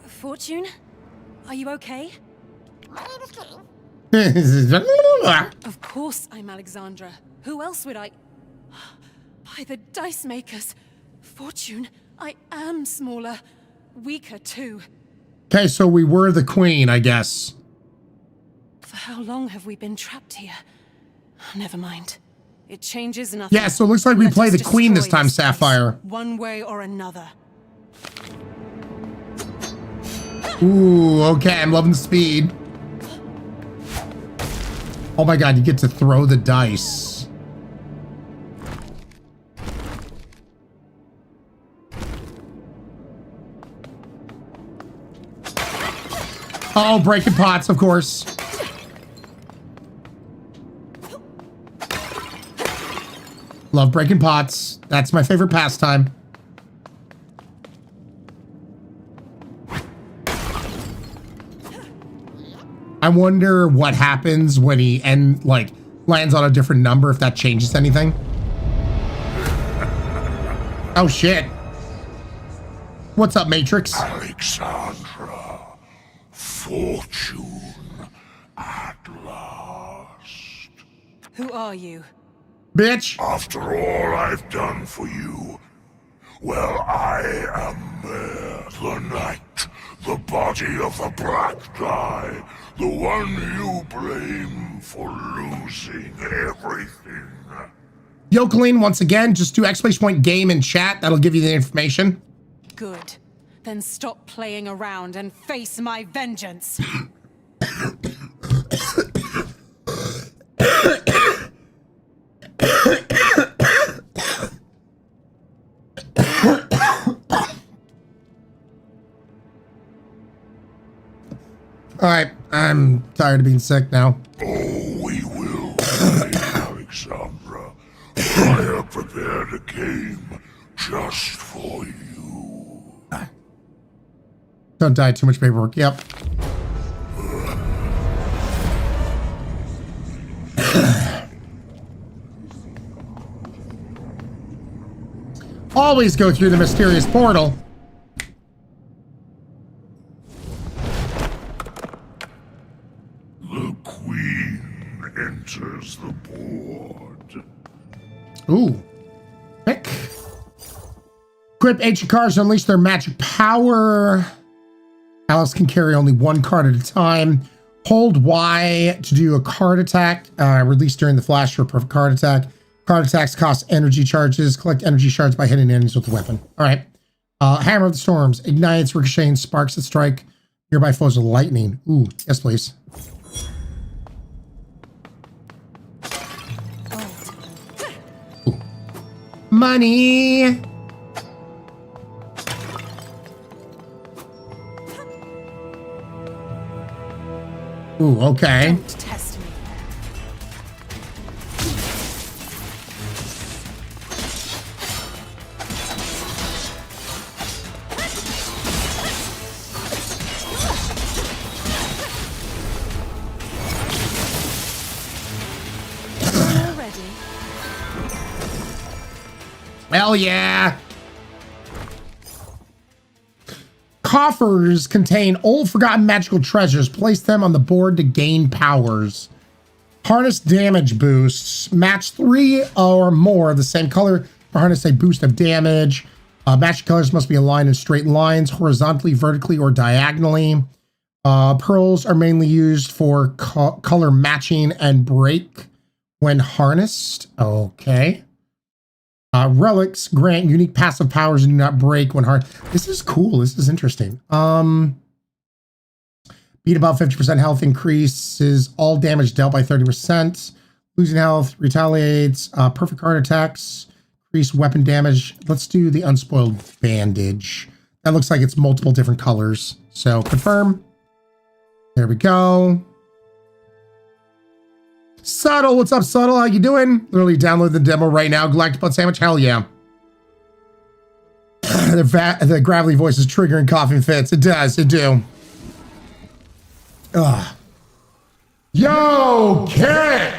Fortune? Are you okay? Of course I'm Alexandra. Who else would I... By the dice makers. Fortune, I am smaller. Weaker too. Okay, so we were the queen, I guess. For how long have we been trapped here? Never mind. It changes nothing. Yeah, so it looks like we Let play us the queen this destroy time, place, Sapphire. one way or another. Ooh, okay, I'm loving the speed. Oh my god, you get to throw the dice. Oh, breaking pots, of course. Love breaking pots. That's my favorite pastime. I wonder what happens when he lands on a different number, if that changes anything. Oh shit. What's up, Matrix? Alexandra, fortune at last. Who are you? Bitch. After all I've done for you, well, I am the knight, the body of the Black Dye, the one you blame for losing everything. Yokeline, once again, just do !game in chat. That'll give you the information. Good. Then stop playing around and face my vengeance. All right, I'm tired of being sick now. Oh, we will, Alexandra. I have prepared a game just for you. Don't die, too much paperwork. Yep. Always go through the mysterious portal. The queen enters the board. Ooh. Pick. Equip ancient cards to unleash their magic power. Alice can carry only one card at a time. Hold Y to do a card attack. Release during the flash for a perfect card attack. Card attacks cost energy charges. Collect energy shards by hitting enemies with the weapon. All right. Hammer of the Storms. Ignites, ricocheting, sparks that strike nearby foes with lightning. Ooh, yes, please. Ooh. Money. Ooh, okay. Don't test me. Already. Hell yeah. Coffers contain old forgotten magical treasures. Place them on the board to gain powers. Harness damage boosts. Match 3 or more of the same color for harness a boost of damage. Matching colors must be aligned in straight lines, horizontally, vertically, or diagonally. Pearls are mainly used for color matching and break when harnessed. Okay. Relics grant unique passive powers and do not break when harnessed. This is cool. This is interesting. Beat about 50% health increases all damage dealt by 30%. Losing health retaliates. Perfect card attacks. Increase weapon damage. Let's do the unspoiled bandage. That looks like it's multiple different colors. So confirm. There we go. Subtle, what's up, Subtle? How you doing? Literally download the demo right now. Galactic Blood Sandwich, hell yeah. The gravelly voice is triggering coughing fits. It does, it do. Ugh. Yo, Kick!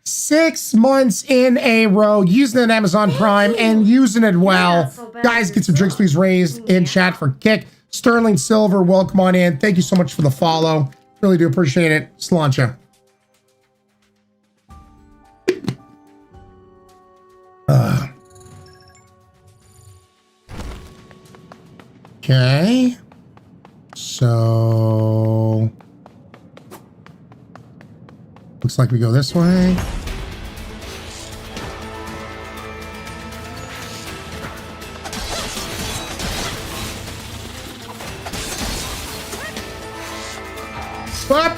6 months in a row using it on Amazon Prime and using it well. Guys, get some drinks please raised in chat for Kick. Sterling Silver, welcome on in. Thank you so much for the follow. Really do appreciate it. Sláinte. Okay. So looks like we go this way. Stop.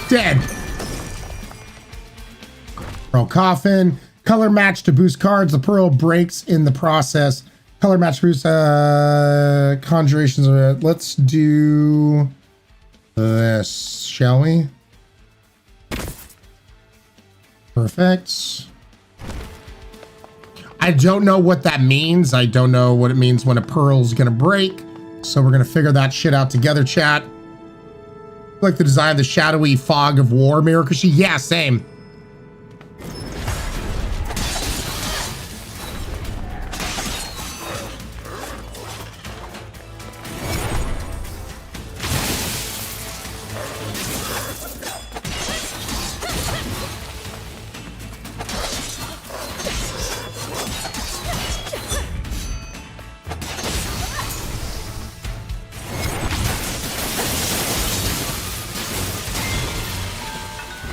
Dead. Pearl Coffin. Color match to boost cards. The pearl breaks in the process. Color match boost conjurations. Let's do this, shall we? Perfect. I don't know what that means. I don't know what it means when a pearl's gonna break. So we're gonna figure that shit out together, chat. Like the design of the shadowy fog of war mirror. Yeah, same.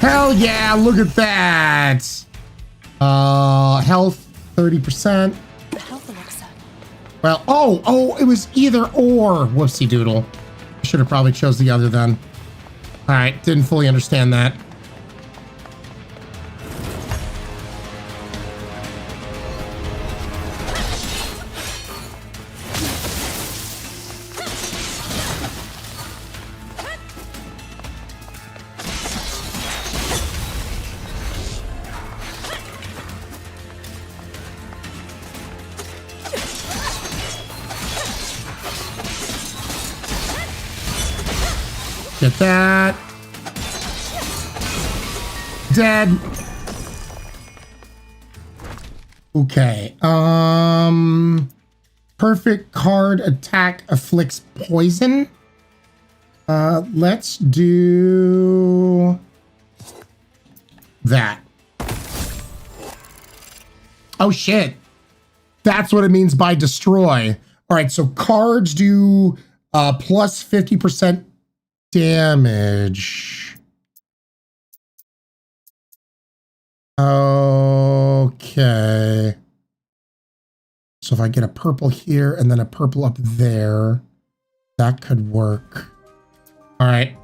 Hell yeah, look at that. Health 30%. Well, oh, it was either or. Whoopsie doodle. I should have probably chose the other then. All right, didn't fully understand that. Get that. Dead. Okay. Perfect card attack afflicts poison. Let's do that. Oh shit. That's what it means by destroy. All right, so cards do plus 50% damage. Okay. So if I get a purple here and then a purple up there, that could work. All right.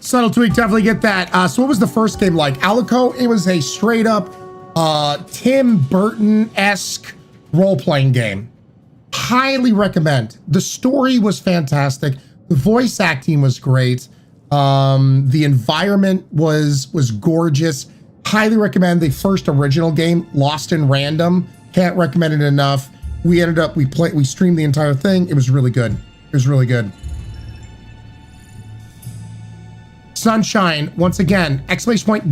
Subtle tweak, definitely get that. So what was the first game like? Alico, it was a straight up Tim Burton-esque role-playing game. Highly recommend. The story was fantastic. The voice acting was great. The environment was gorgeous. Highly recommend the first original game, Lost in Random. Can't recommend it enough. We ended up, we streamed the entire thing. It was really good. It was really good. Sunshine, once again,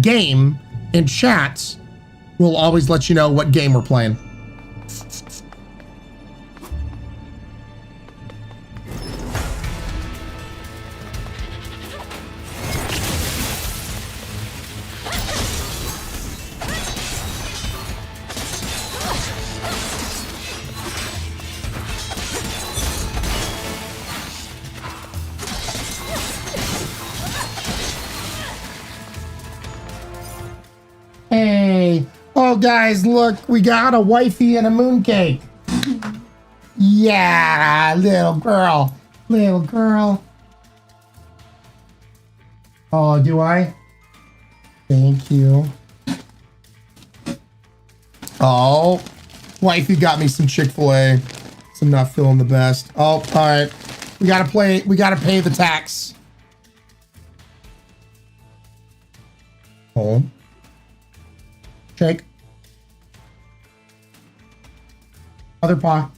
!game in chats will always let you know what game we're playing. Hey, oh guys, look, we got a wifey and a mooncake. Yeah, little girl. Oh, do I? Thank you. Oh, wifey got me some Chick-fil-A. So I'm not feeling the best. Oh, all right. We gotta pay the tax. Oh. Shake. Other paw.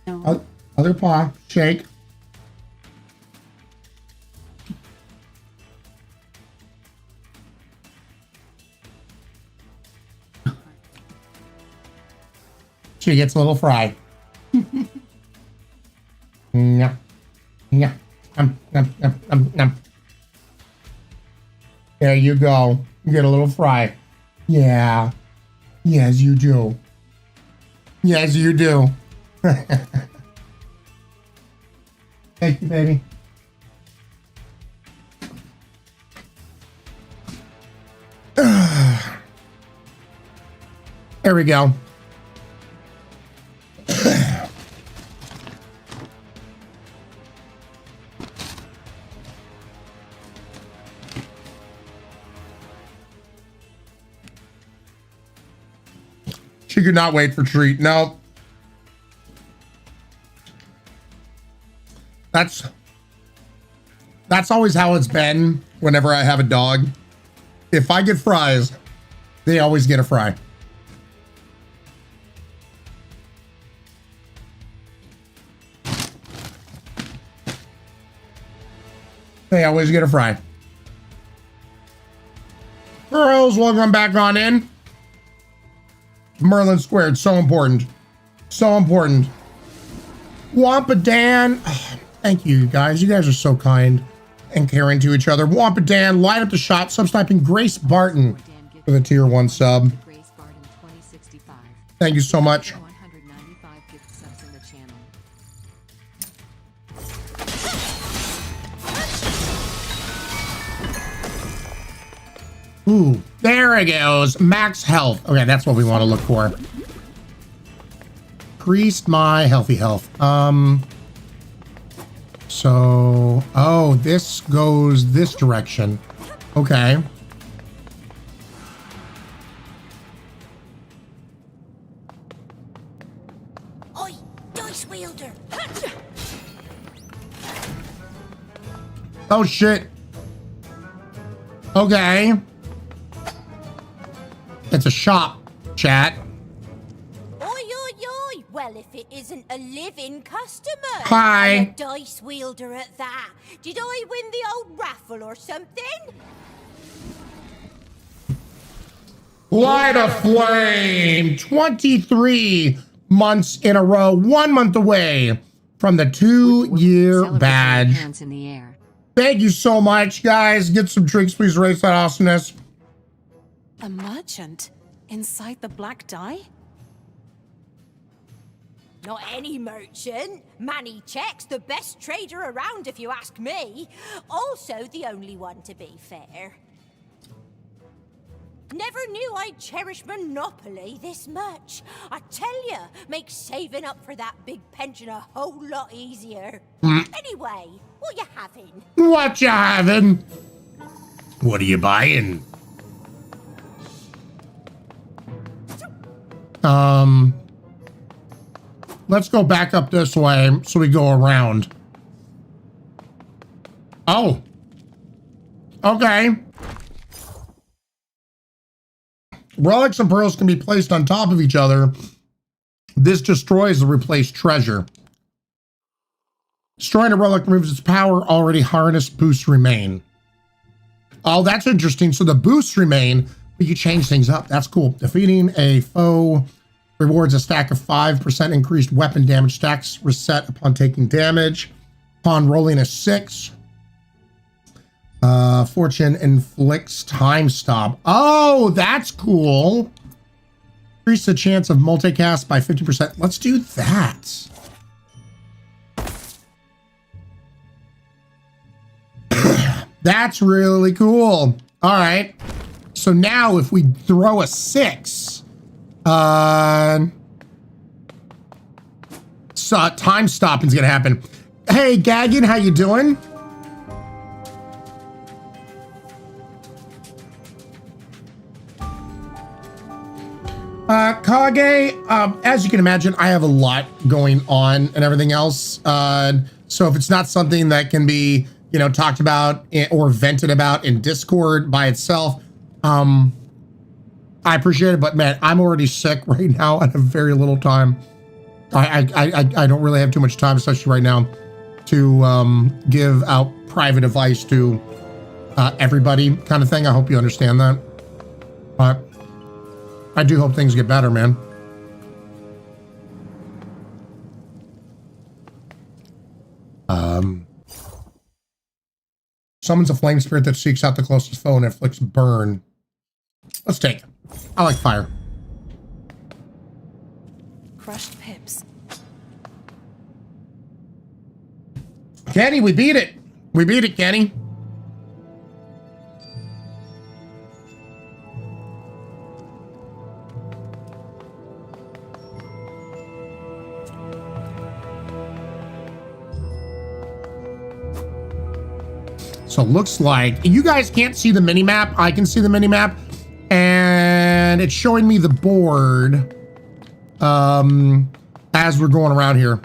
No. Other paw. Shake. She gets a little fry. Yeah. There you go. You get a little fry. Yeah. Yes, you do. Yes, you do. Thank you, baby. There we go. She could not wait for treat. No. That's always how it's been whenever I have a dog. If I get fries, they always get a fry. They always get a fry. Girls, welcome back on in. Merlin Squared, so important. So important. Wampa Dan. Oh, thank you, guys. You guys are so kind and caring to each other. Wampa Dan, light up the shot, subsniping Grace Barton for the tier 1 sub. Thank you so much. Ooh, there it goes. Max health. Okay, that's what we want to look for. Increased my healthy health. So, oh, this goes this direction. Okay. Oi, dice wielder. Oh shit. Okay. It's a shop, chat. Oi, oi, oi. Well, if it isn't a living customer. Hi. And a dice wielder at that. Did I win the old raffle or something? Light a flame. 23 months in a row. 1 month away from the 2-year badge. Hands in the air. Thank you so much, guys. Get some drinks, please. Raise that awesomeness. A merchant inside the black die? Not any merchant. Manny Check's the best trader around, if you ask me. Also, the only one, to be fair. Never knew I'd cherish Monopoly this much. I tell ya, makes saving up for that big pension a whole lot easier. Anyway, what you having? What you having? What are you buying? Let's go back up this way so we go around. Oh. Okay. Relics and pearls can be placed on top of each other. This destroys the replaced treasure. Destroying a relic removes its power. Already harnessed boosts remain. Oh, that's interesting. So the boosts remain, but you change things up. That's cool. Defeating a foe rewards a stack of 5% increased weapon damage. Stacks reset upon taking damage. Upon rolling a 6. Fortune inflicts time stop. Oh, that's cool. Increase the chance of multicast by 50%. Let's do that. That's really cool. All right. So now if we throw a 6, time stopping is going to happen. Hey, Gagan, how you doing? Kage, as you can imagine, I have a lot going on and everything else. So if it's not something that can be, you know, talked about or vented about in Discord by itself, I appreciate it. But man, I'm already sick right now and have very little time. I don't really have too much time, especially right now, to give out private advice to everybody kind of thing. I hope you understand that. But I do hope things get better, man. Summons a flame spirit that seeks out the closest foe and inflicts burn. Let's take it. I like fire. Crushed pips. Kenny, we beat it. We beat it, Kenny. So it looks like you guys can't see the mini map. I can see the mini map, and it's showing me the board as we're going around here.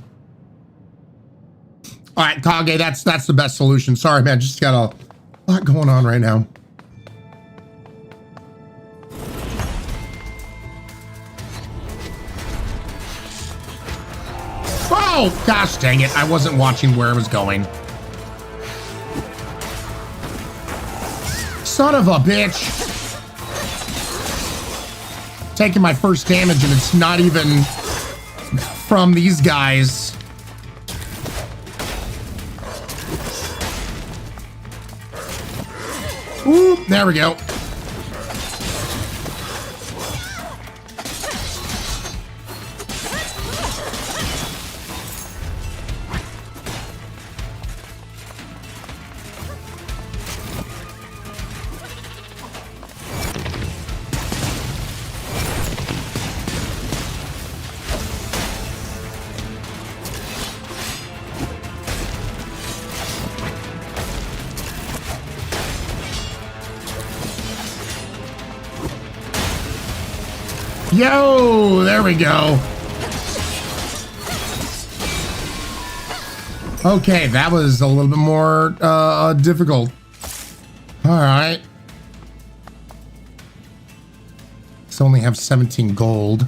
All right, Kage, that's the best solution. Sorry, man, just got a lot going on right now. Oh, gosh dang it. I wasn't watching where it was going. Son of a bitch. Taking my first damage and it's not even from these guys. Ooh, there we go. Yo, there we go. Okay, that was a little bit more difficult. All right. So only have 17 gold.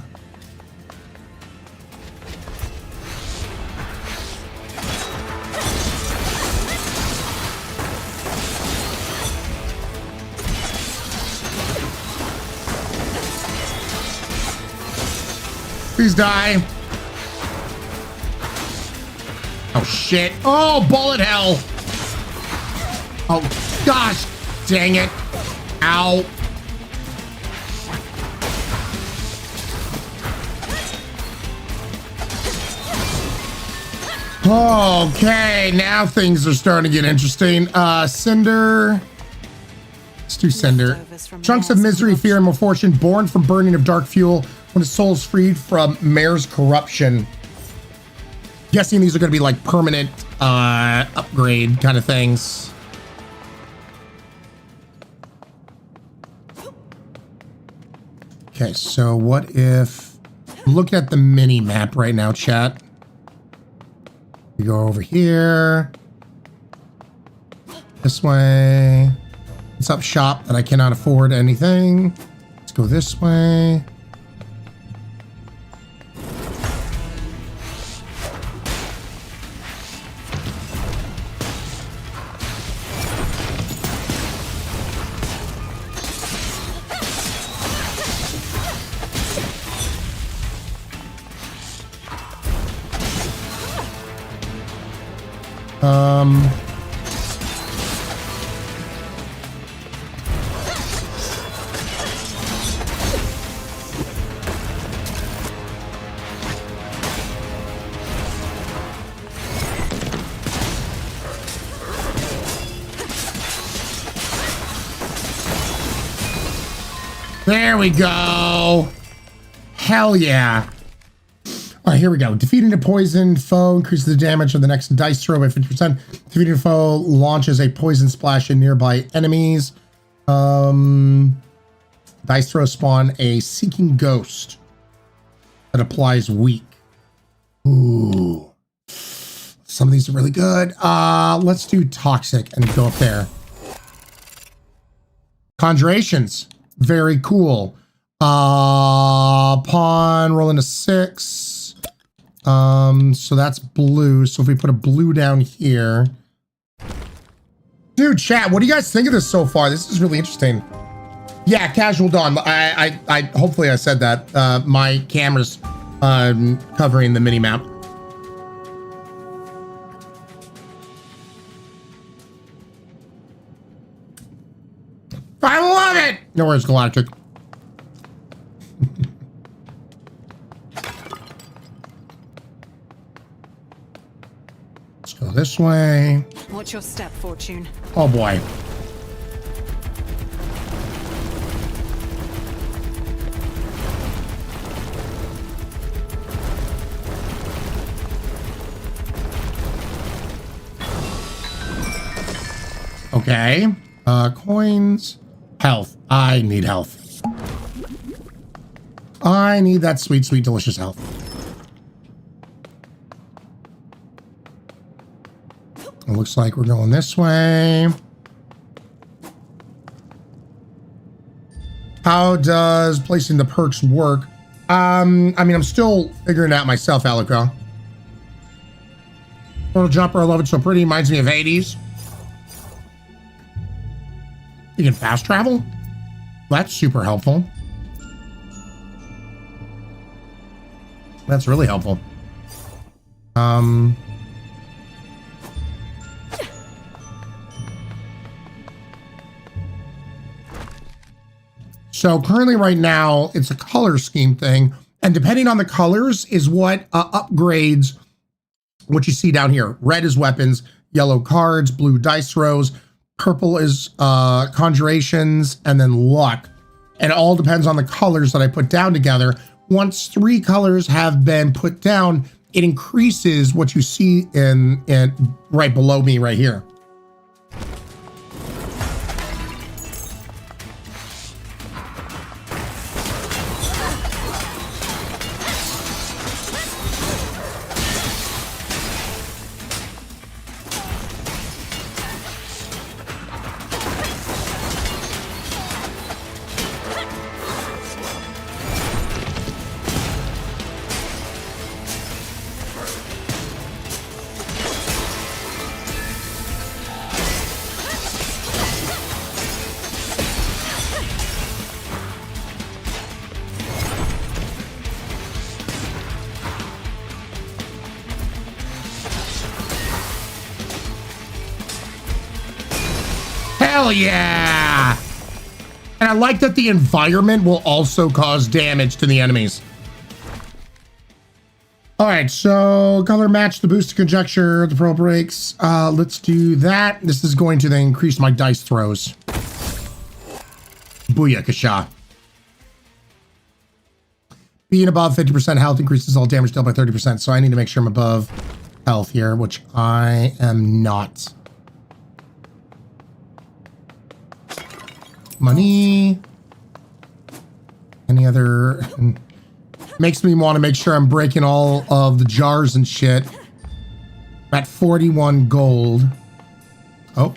Please die. Oh, shit. Oh, bullet hell. Oh, gosh. Dang it. Ow. Okay, now things are starting to get interesting. Cinder. Let's do Cinder. Chunks of misery, fear, and misfortune born from burning of dark fuel when his soul is freed from Mare's corruption. Guessing these are going to be like permanent upgrade kind of things. Okay, so what if... Look at the mini map right now, chat. We go over here. This way. What's up, shop that I cannot afford anything? Let's go this way. There we go. Hell yeah. All right, here we go. Defeating a poisoned foe increases the damage of the next dice throw by 50%. Defeating a foe launches a poison splash in nearby enemies. Dice throw spawn a seeking ghost that applies weak. Ooh. Some of these are really good. Let's do toxic and go up there. Conjurations. Very cool. Pawn rolling a 6. So that's blue. So if we put a blue down here. Dude, chat, what do you guys think of this so far? This is really interesting. Yeah, casual dawn. I hopefully I said that. My camera's covering the mini map. I love it. No worries, Galactic. Let's go this way. What's your step, Fortune? Oh boy. Okay. Coins. Health. I need health. I need that sweet, sweet, delicious health. It looks like we're going this way. How does placing the perks work? I mean, I'm still figuring it out myself, Alico. Little jumper, I love it so pretty. Reminds me of Hades. You can fast travel? That's super helpful. That's really helpful. So currently right now, it's a color scheme thing. And depending on the colors is what upgrades what you see down here. Red is weapons, yellow cards, blue dice throws, purple is conjurations, and then luck. And it all depends on the colors that I put down together. Once 3 colors have been put down, it increases what you see in right below me right here. Hell yeah! And I like that the environment will also cause damage to the enemies. All right, so color match the boost to conjecture, the pro breaks. Let's do that. This is going to then increase my dice throws. Booyakasha. Being above 50% health increases all damage dealt by 30%. So I need to make sure I'm above health here, which I am not. Money. Any other... Makes me want to make sure I'm breaking all of the jars and shit. I'm at 41 gold. Oh.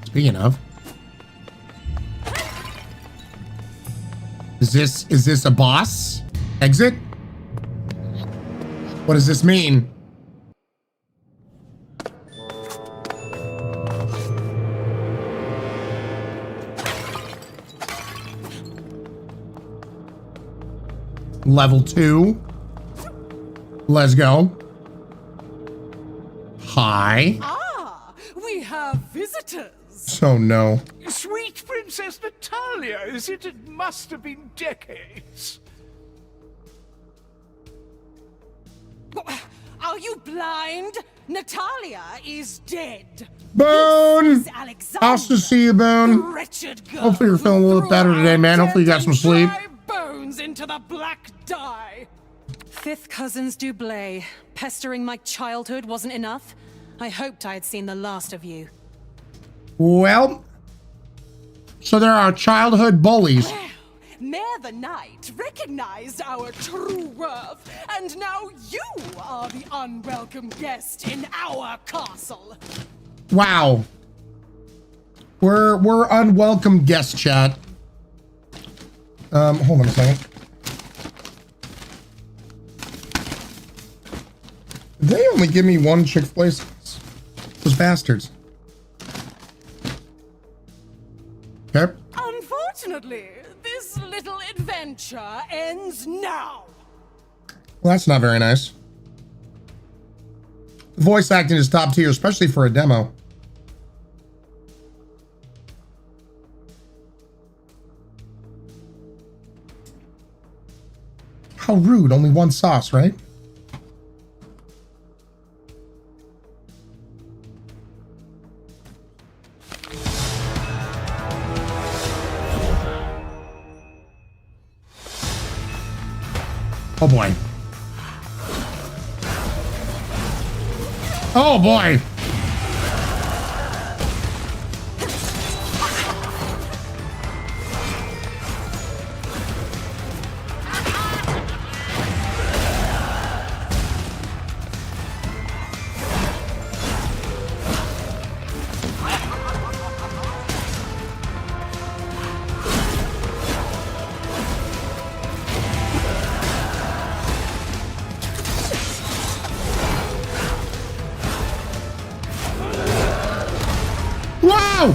Speaking of. Is this a boss? Exit? What does this mean? Level 2. Let's go. Hi. Ah, we have visitors. So no. Sweet Princess Natalia, is it? It must have been decades. Are you blind? Natalia is dead. Boone! Awesome to see you, Boone. Wretched girl. Hopefully you're feeling a little better today, man. Hopefully you got some sleep. Bones into the black dye. Fifth cousins Dublé. Pestering my childhood wasn't enough. I hoped I had seen the last of you. Well, so there are childhood bullies. Well, Mayor the Knight recognized our true worth, and now you are the unwelcome guest in our castle. Wow. We're unwelcome guest, chat. Hold on a second. They only give me one Chick-fil-A sauce. Those bastards. Okay. Unfortunately, this little adventure ends now. Well, that's not very nice. The voice acting is top tier, especially for a demo. How rude, only one sauce, right? Oh boy. Oh boy. Wow!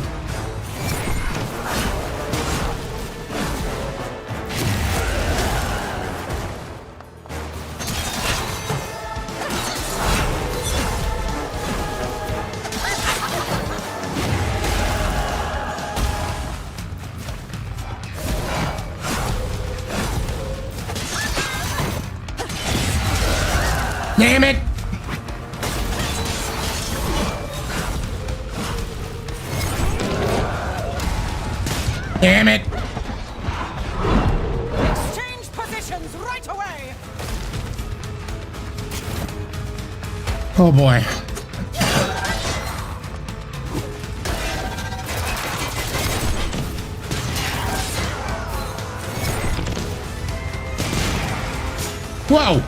Damn it! Damn it! Exchange positions right away. Oh boy. Whoa!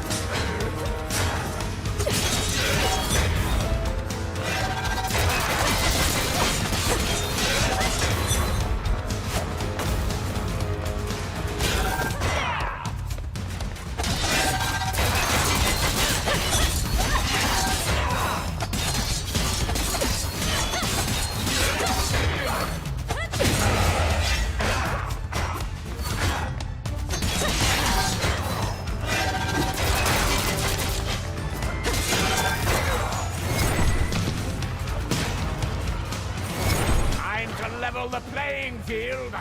Time to level the playing field.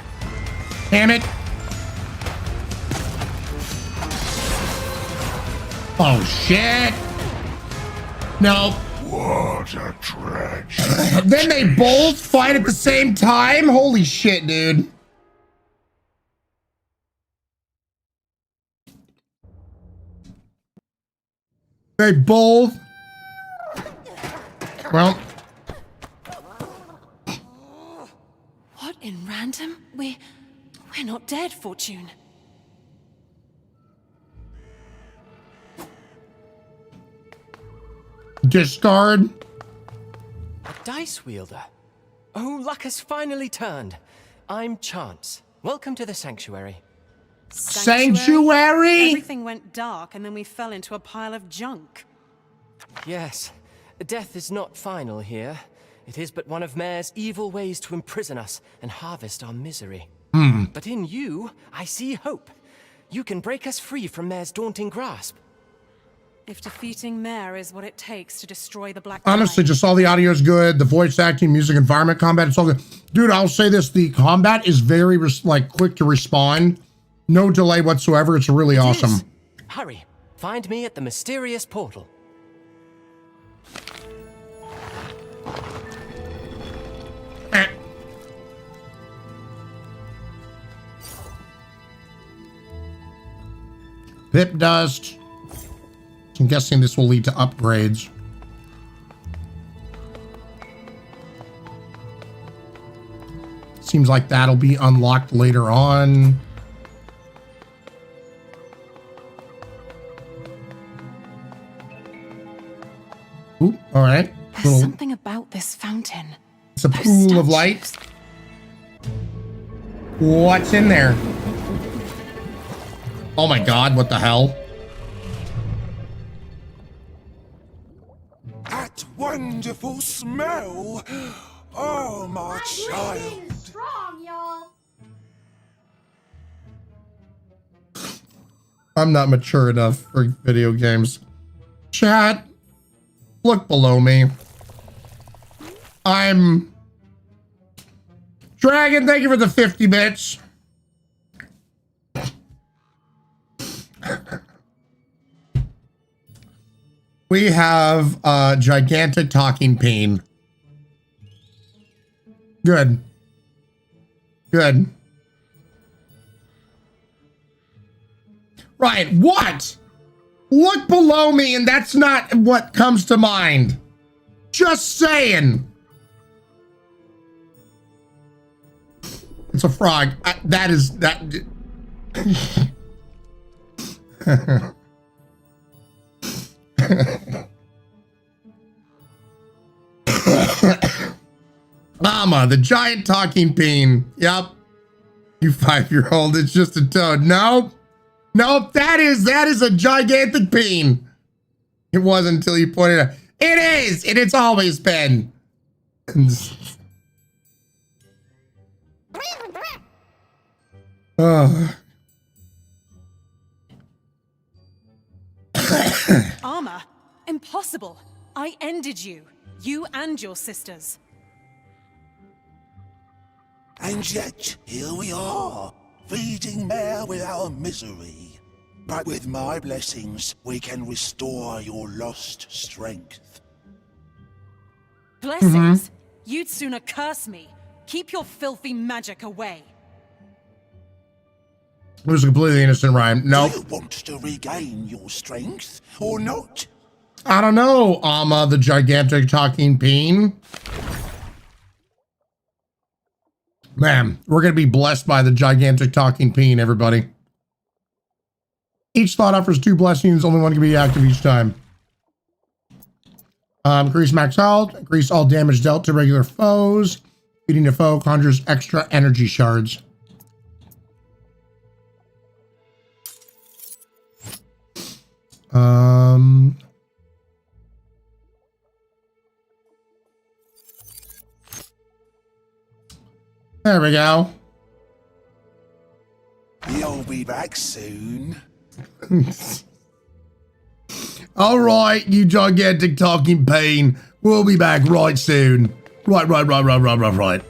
Damn it! Oh shit! No. What a tragedy. Then they both fight at the same time? Holy shit, dude. They both. Well. What in random? We're not dead, Fortune. Discard. A dice wielder. Oh, luck has finally turned. I'm Chance. Welcome to the sanctuary. Sanctuary? Everything went dark and then we fell into a pile of junk. Yes, death is not final here. It is but one of Mare's evil ways to imprison us and harvest our misery. But in you, I see hope. You can break us free from Mare's daunting grasp. If defeating Mare is what it takes to destroy the Black Honestly, just all the audio is good. The voice acting, music, environment, combat, it's all good. Dude, I'll say this. The combat is very, quick to respond. No delay whatsoever. It's really awesome. Hurry, find me at the mysterious portal. Pip dust. I'm guessing this will lead to upgrades. Seems like that'll be unlocked later on. Ooh, all right. There's something about this fountain. It's a pool of light. What's in there? Oh my God, what the hell? That wonderful smell. Oh, my child. Strong, y'all. I'm not mature enough for video games. Chat, look below me. I'm... Dragon, thank you for the 50 bits. We have a gigantic talking pain. Good. Good. Right, what? Look below me and that's not what comes to mind. Just saying. It's a frog. That is... that. Mama, the giant talking bean. Yep. You 5-year-old, it's just a toad. Nope. Nope, that is a gigantic bean. It wasn't until you pointed out. It is, and it's always been. Armor? Impossible. I ended you. You and your sisters. And yet, here we are, feeding Mare with our misery. But with my blessings, we can restore your lost strength. Blessings? You'd sooner curse me. Keep your filthy magic away. It was a completely innocent rhyme. Nope. Do you want to regain your strength, or not? I don't know, Amma, the gigantic talking bean. Man, we're going to be blessed by the gigantic talking bean, everybody. Each slot offers 2 blessings. Only one can be active each time. Increase max health. Increase all damage dealt to regular foes. Feeding a foe conjures extra energy shards. There we go. You'll be back soon. All right, you gigantic talking pain. We'll be back right soon. Right.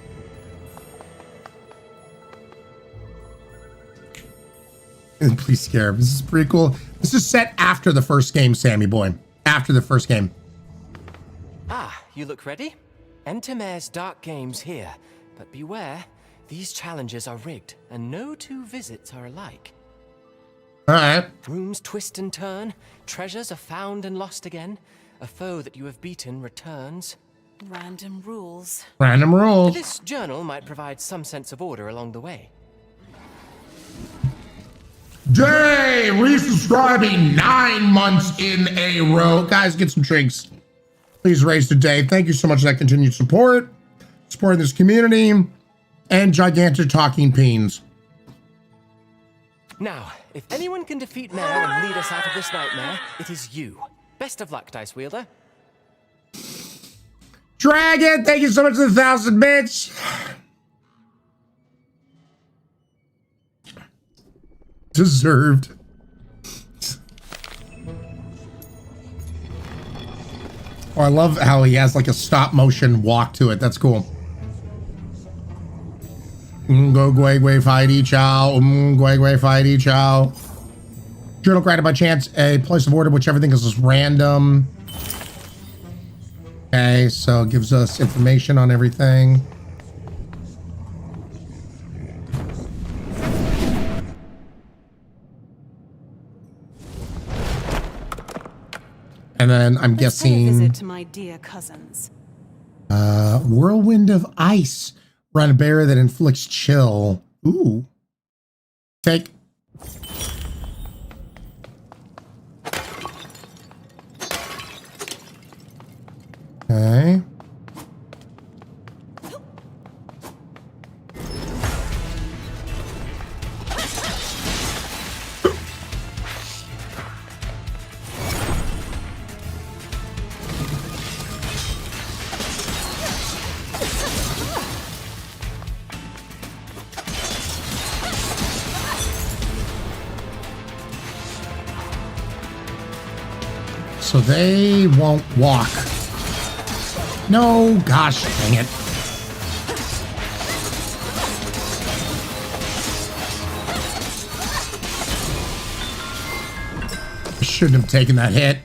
Please scare him. This is pretty cool. This is set after the first game, Sammy boy. After the first game. Ah, you look ready? Enter Mare's dark games here. But beware, these challenges are rigged, and no 2 visits are alike. Alright. Rooms twist and turn, treasures are found and lost again, a foe that you have beaten returns. Random rules. Random rules. This journal might provide some sense of order along the way. Jay, resubscribing 9 months in a row. Guys, get some drinks. Please raise today. Thank you so much for that continued support. Supporting this community and gigantic talking beans. Now, if anyone can defeat Mare and lead us out of this nightmare, it is you. Best of luck, Dice Wielder. Dragon, thank you so much for the 1,000 bits. Deserved. Oh, I love how he has like a stop motion walk to it. That's cool. Go Gui Gui Fighty Chow. Gui Gui Fighty Chow. Journal granted by chance a place of order which everything is just random. Okay, so it gives us information on everything. And then I'm guessing Pay a visit to my dear cousins. whirlwind of ice. Run a barrier that inflicts chill. Ooh. Take. Okay. So they won't walk. No, gosh, dang it. I shouldn't have taken that hit.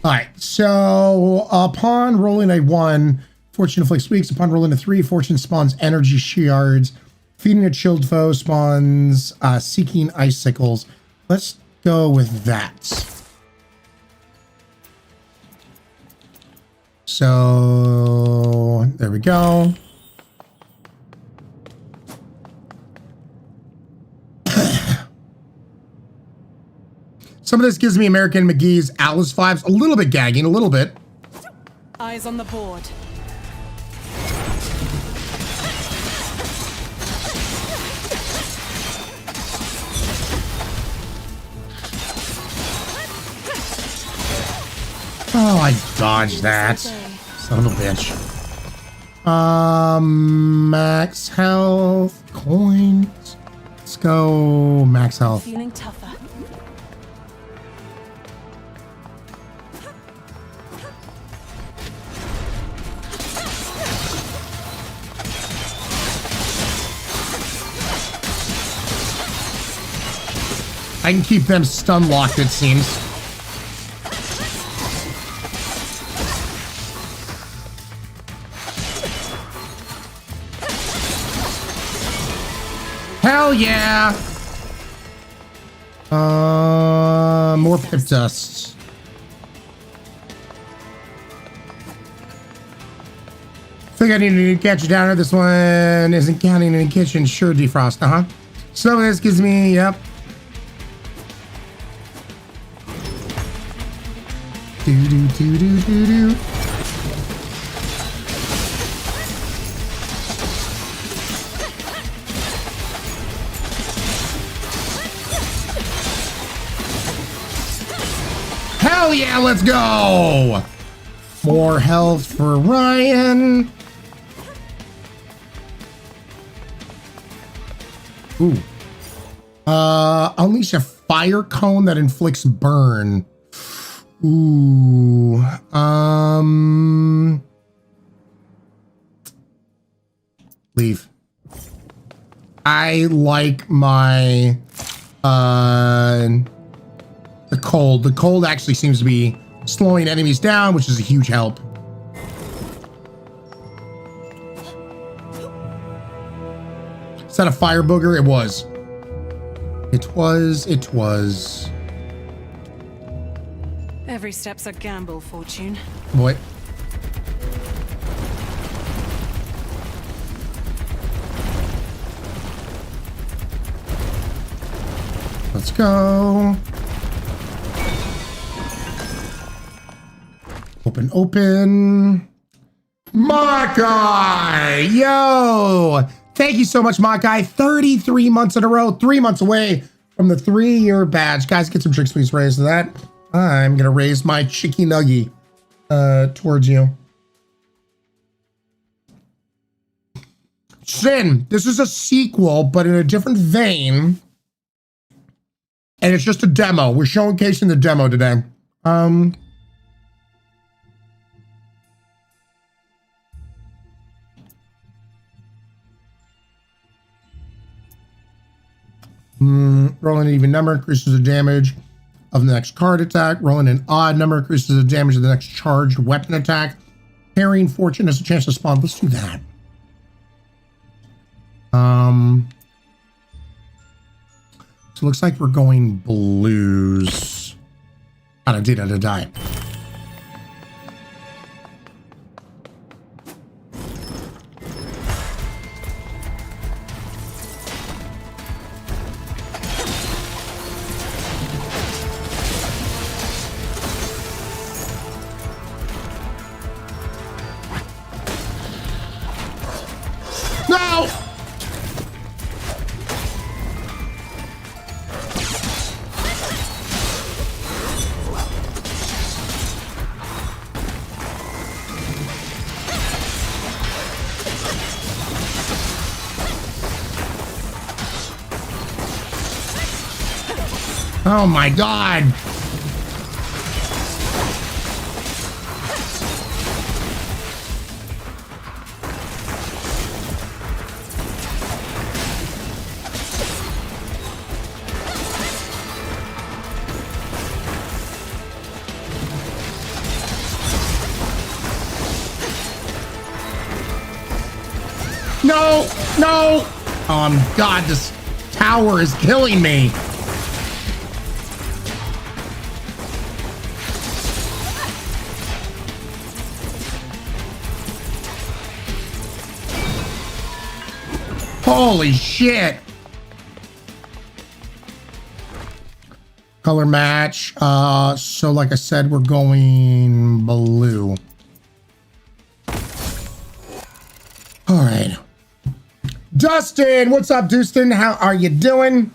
All right, so upon rolling a 1, fortune inflicts weaks. Upon rolling a 3, fortune spawns energy shards. Feeding a chilled foe spawns seeking icicles. Let's go with that. So there we go. Some of this gives me American McGee's Alice vibes. A little bit gagging, a little bit. Eyes on the board. Oh, I dodged that. Son of a bitch. Max health, coins. Let's go max health. Feeling tougher. I can keep them stun locked, it seems. Hell yeah! More pip dust. Think I need to catch you down here. This one isn't counting in the kitchen. Sure, defrost. Uh-huh. So this gives me, yep. Do do do do do do. Hell yeah, let's go! More health for Ryann. Ooh. Unleash a fire cone that inflicts burn. Ooh. Leave. I like my the cold. The cold actually seems to be slowing enemies down, which is a huge help. Is that a fire booger? It was. It was. Every step's a gamble, Fortune. What? Let's go. Open. Makai! Yo! Thank you so much, Makai. 33 months in a row, 3 months away from the 3-year badge. Guys, get some tricks, please raise that. I'm gonna raise my chicky nuggy towards you. Sin, this is a sequel, but in a different vein. And it's just a demo. We're showcasing the demo today. Rolling an even number increases the damage of the next card attack. Rolling an odd number increases the damage of the next charged weapon attack. Carrying fortune has a chance to spawn. Let's do that. So it looks like we're going blues. Die. No! Oh my God. No, no. Oh God, this tower is killing me. Holy shit. Color match. So like I said, we're going blue. All right. Dustin, what's up, Dustin? How are you doing?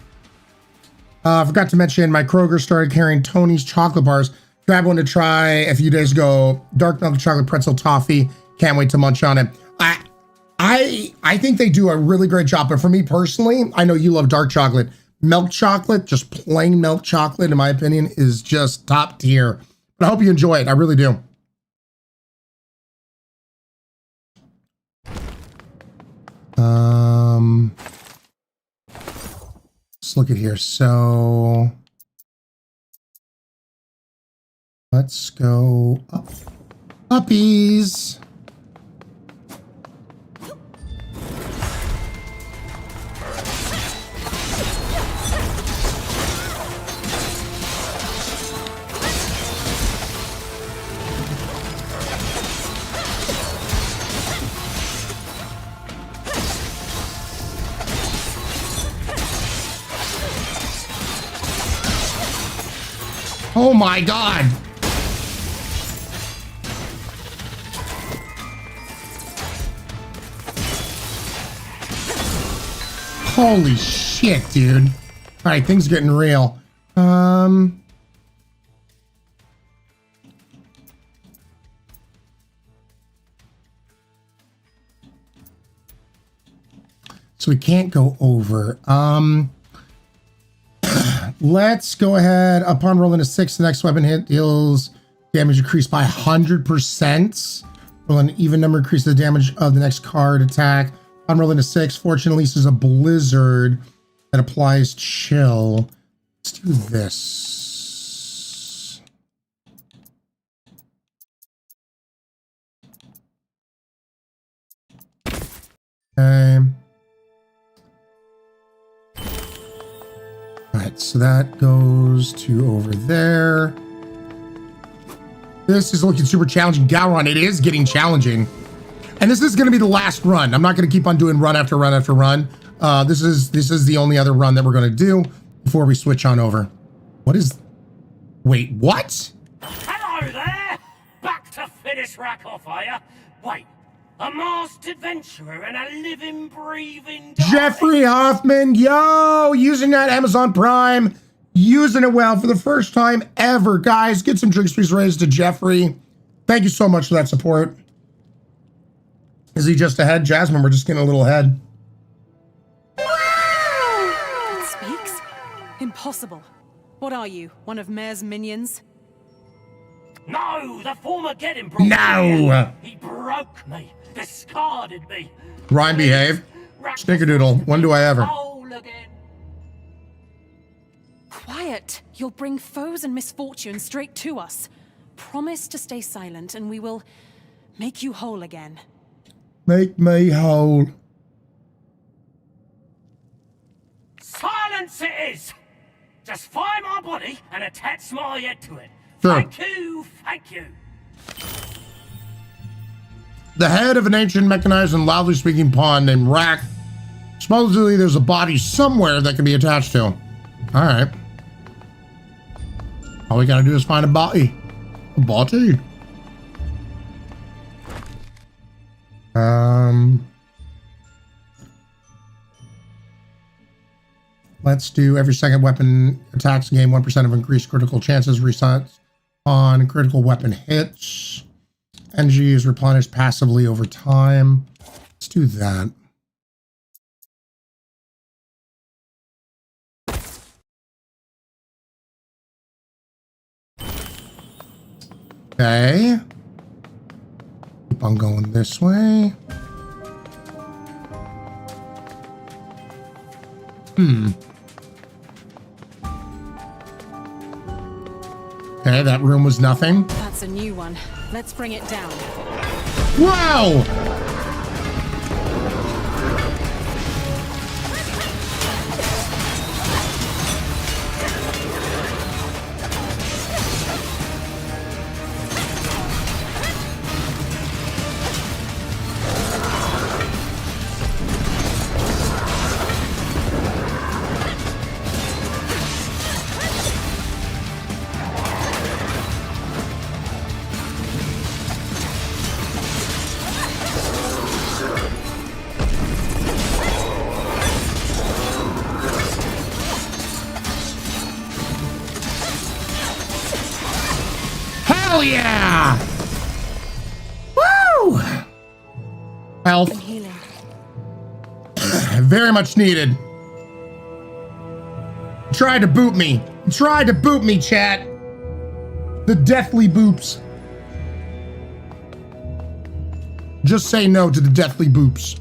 I forgot to mention my Kroger started carrying Tony's chocolate bars. Grabbed one to try a few days ago. Dark milk chocolate pretzel toffee. Can't wait to munch on it. I think they do a really great job, but for me personally, I know you love dark chocolate. Milk chocolate, just plain milk chocolate, in my opinion, is just top tier. But I hope you enjoy it. I really do. Let's look at here. So let's go up. Uppies. Oh my God. Holy shit, dude. All right, things getting real. So we can't go over. Let's go ahead. Upon rolling a 6, the next weapon hit deals damage increased by 100%. Roll an even number, increase the damage of the next card attack. Upon rolling a 6, fortune releases a blizzard that applies chill. Let's do this. Okay. All right, so that goes to over there. This is looking super challenging. Galron, it is getting challenging. And this is going to be the last run. I'm not going to keep on doing run after run after run. This is the only other run that we're going to do before we switch on over. What is... Wait, what? Hello there! Back to finish rack off, are ya? Wait, a masked adventurer and a living, breathing... Jeffrey Hoffman, yo! Using that Amazon Prime. Using it well for the first time ever. Guys, get some drinks please raised to Jeffrey. Thank you so much for that support. Is he just ahead? Jasmine, we're just getting a little ahead. It speaks? Impossible. What are you, one of Mayor's minions? No, the former Geddon broke No! He broke me, discarded me. Ryan, behave. Snickerdoodle, when do I ever? Quiet! You'll bring foes and misfortune straight to us. Promise to stay silent and we will make you whole again. Make me whole. Silence it is! Just find my body and attach my head to it. Sure. Thank you, thank you. The head of an ancient mechanized and loudly speaking pawn named Rack. Supposedly there's a body somewhere that can be attached to. Alright. All we gotta do is find a body. A body. Let's do every second weapon attacks gain 1% of increased critical chances resets on critical weapon hits. Energy is replenished passively over time. Let's do that. Okay. Keep on going this way. Okay, that room was nothing. That's a new one. Let's bring it down. Wow! Hell yeah! Woo! Health. Very much needed. Tried to boot me. Tried to boot me, chat. The deathly boops. Just say no to the deathly boops.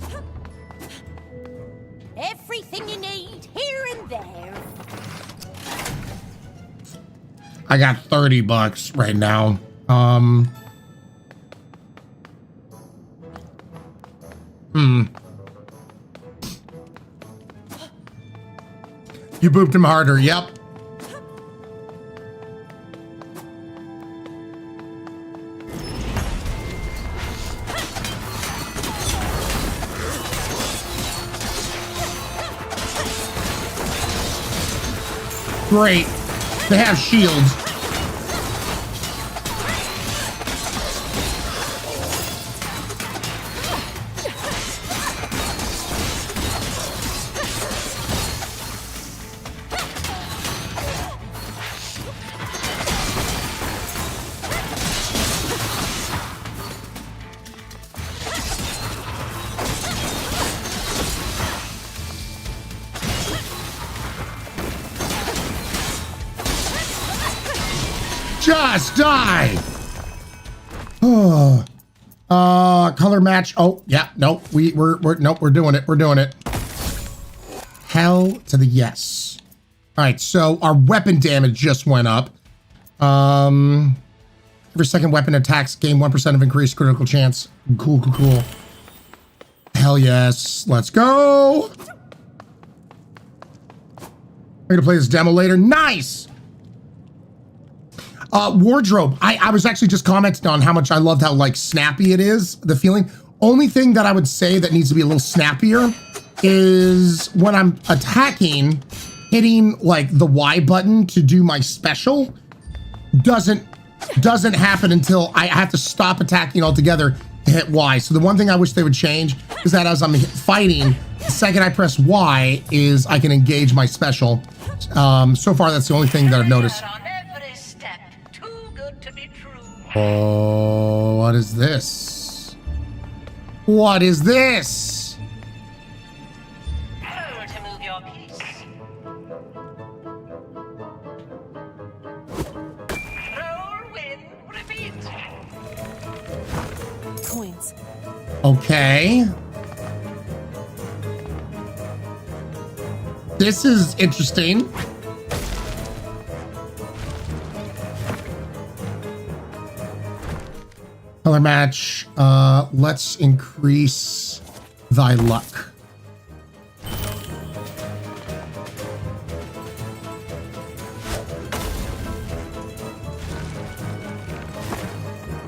Everything you need here and there. I got $30 right now. You booped him harder. Yep. Great. They have shields. Just die. Oh. Color match. Oh, yeah. Nope. We're doing it. We're doing it. Hell to the yes. All right. So our weapon damage just went up. Every second weapon attacks gain 1% of increased critical chance. Cool, cool, cool. Hell yes. Let's go. I'm gonna play this demo later. Nice. Wardrobe. I was actually just commenting on how much I loved how like snappy it is, the feeling. Only thing that I would say that needs to be a little snappier is when I'm attacking, hitting like the Y button to do my special doesn't happen until I have to stop attacking altogether to hit Y. So the one thing I wish they would change is that as I'm fighting, the second I press Y is I can engage my special. So far that's the only thing that I've noticed. Oh, what is this? What is this? To move your piece. Roll, win, repeat. Coins. Okay. This is interesting. Another match. Let's increase thy luck.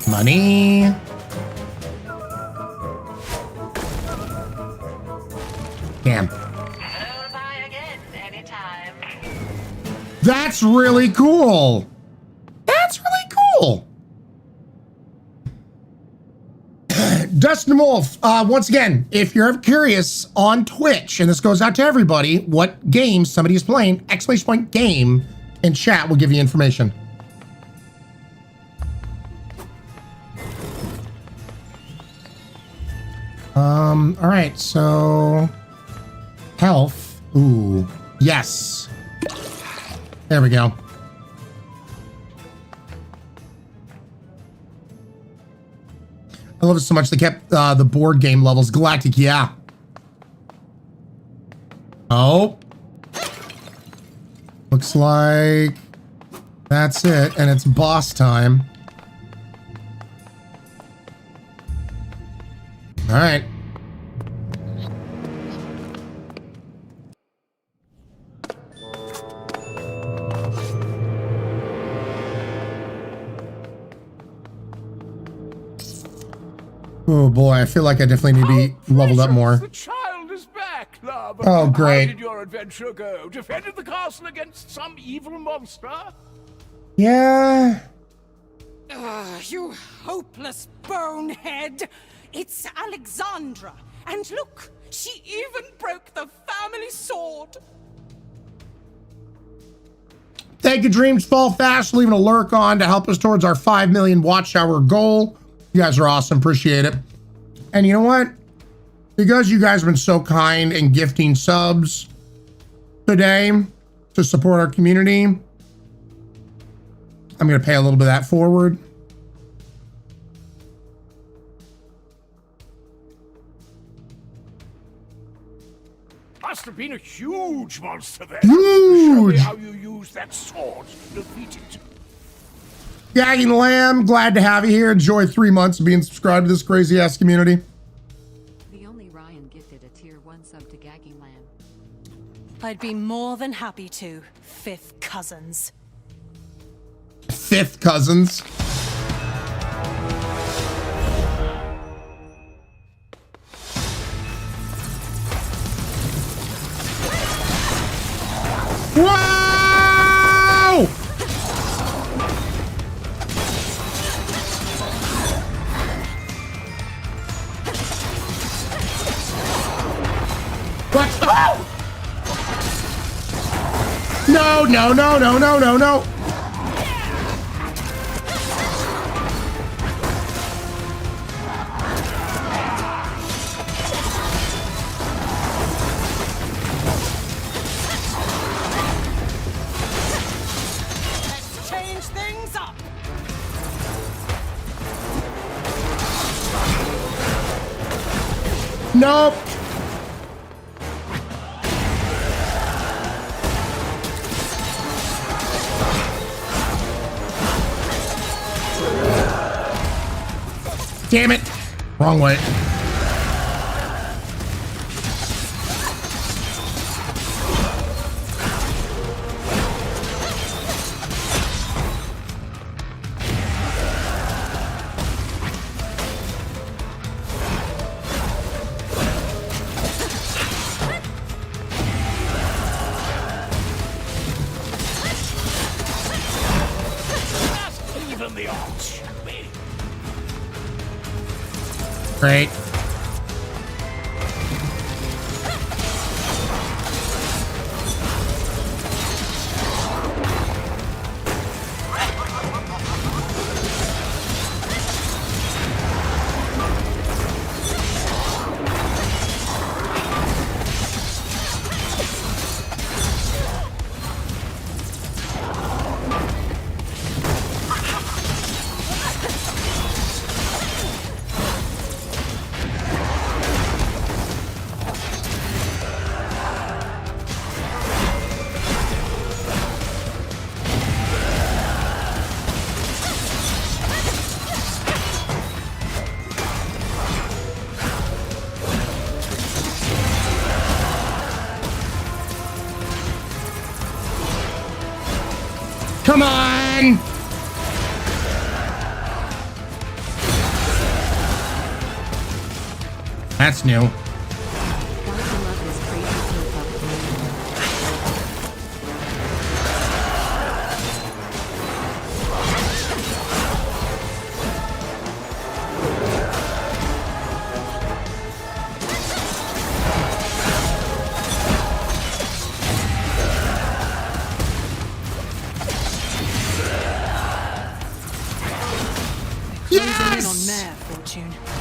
Money. Damn. That's really cool. That's really cool. Dustin Wolf, once again, if you're ever curious on Twitch, and this goes out to everybody, what game somebody is playing, ! game in chat will give you information. All right, so health. Ooh, yes. There we go. I love it so much they kept the board game levels. Galactic, yeah. Oh. Looks like that's it, and it's boss time. All right. Oh boy, I feel like I definitely need to be leveled up more. The child is back, love. Oh, great. How did your adventure go? Defended the castle against some evil monster? Yeah. You hopeless bonehead. It's Alexandra. And look, she even broke the family sword. Thank you, Dreams Fall Fast, leaving a lurk on to help us towards our 5 million watch hour goal. You guys are awesome. Appreciate it. And you know what? Because you guys have been so kind and gifting subs today to support our community, I'm going to pay a little bit of that forward. Must have been a huge monster then. Huge! Show me how you use that sword to defeat it. Gagging Lamb, glad to have you here. Enjoy 3 months of being subscribed to this crazy ass community. The only Ryan gifted a tier 1 sub to Gagging Lamb. I'd be more than happy to, fifth cousins. Fifth cousins. Wow! What? Oh! No, no, no, no, no, no, no. Let's change things up. Nope. Damn it. Wrong way. Even the odds, shall we? Great. Come on! That's new.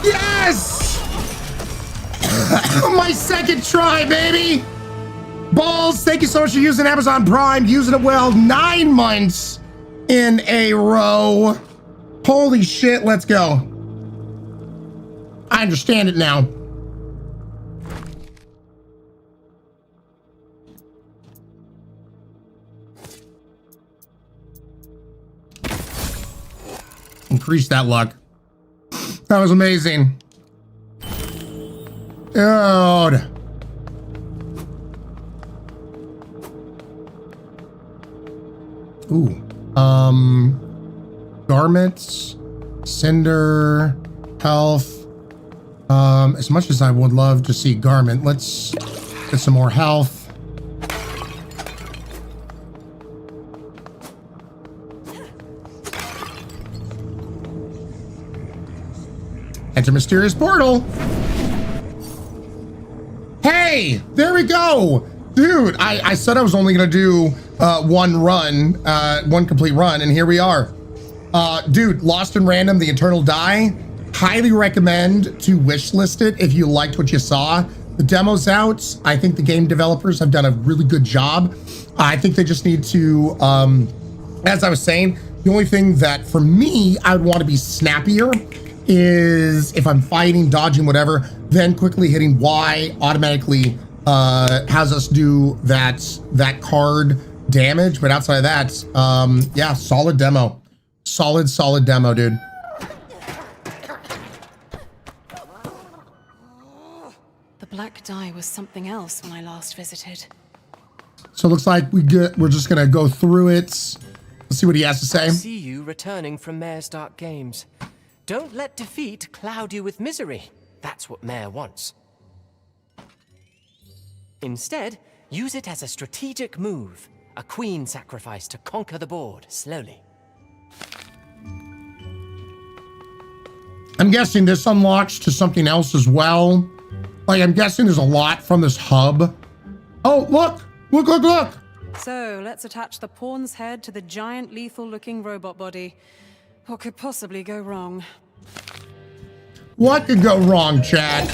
Yes! My second try, baby! Balls, thank you so much for using Amazon Prime. Using it well, 9 months in a row. Holy shit, let's go. I understand it now. Increase that luck. That was amazing. Dude. Ooh. Garments, cinder, health. As much as I would love to see garment, let's get some more health. Enter mysterious portal. Hey, there we go. Dude, I said I was only gonna do one run, one complete run, and here we are. Dude, Lost in Random, The Eternal Die. Highly recommend to wishlist it if you liked what you saw. The demo's out. I think the game developers have done a really good job. I think they just need to, as I was saying, the only thing that for me, I would want to be snappier is if I'm fighting, dodging, whatever, then quickly hitting Y automatically has us do that card damage. But outside of that, yeah, solid demo. Solid demo, dude. The black dye was something else when I last visited. So it looks like we're just gonna go through it. Let's see what he has to say. I see you returning from Mayor's Dark Games. Don't let defeat cloud you with misery. That's what Mayor wants. Instead, use it as a strategic move. A queen sacrifice to conquer the board slowly. I'm guessing this unlocks to something else as well. Like, I'm guessing there's a lot from this hub. Oh, look! Look! So, let's attach the pawn's head to the giant lethal-looking robot body. What could possibly go wrong? What could go wrong, Chad?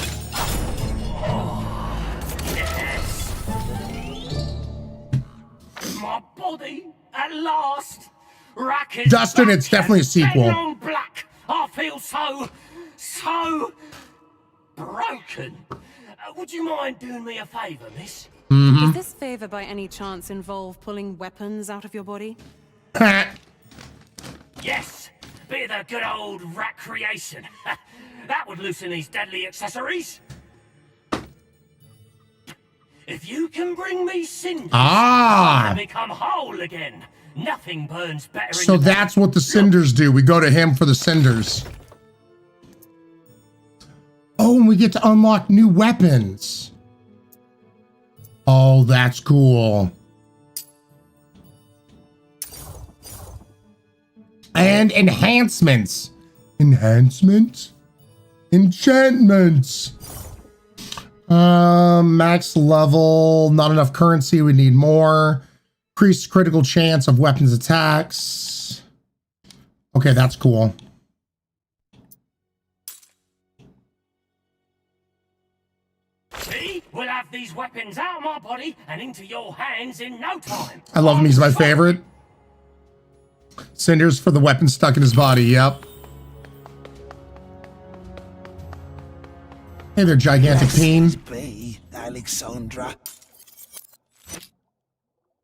My body, at last. Rackers Dustin, it's definitely a sequel. on black. I feel so broken. Would you mind doing me a favor, miss? Does this favor by any chance involve pulling weapons out of your body? Yes, bit of the good old rat creation. That would loosen these deadly accessories. If you can bring me cinders, I become whole again. Nothing burns better. So that's what the cinders do. We go to him for the cinders. Oh, and we get to unlock new weapons. Oh, that's cool. And enhancements. Enhancements? Enchantments. Max level, not enough currency, we need more. Increased critical chance of weapons attacks. Okay, that's cool. See, we'll have these weapons out of my body and into your hands in no time. I love him, he's my favorite. Cinders for the weapon stuck in his body, yep. Hey there, gigantic team. Be, Alexandra.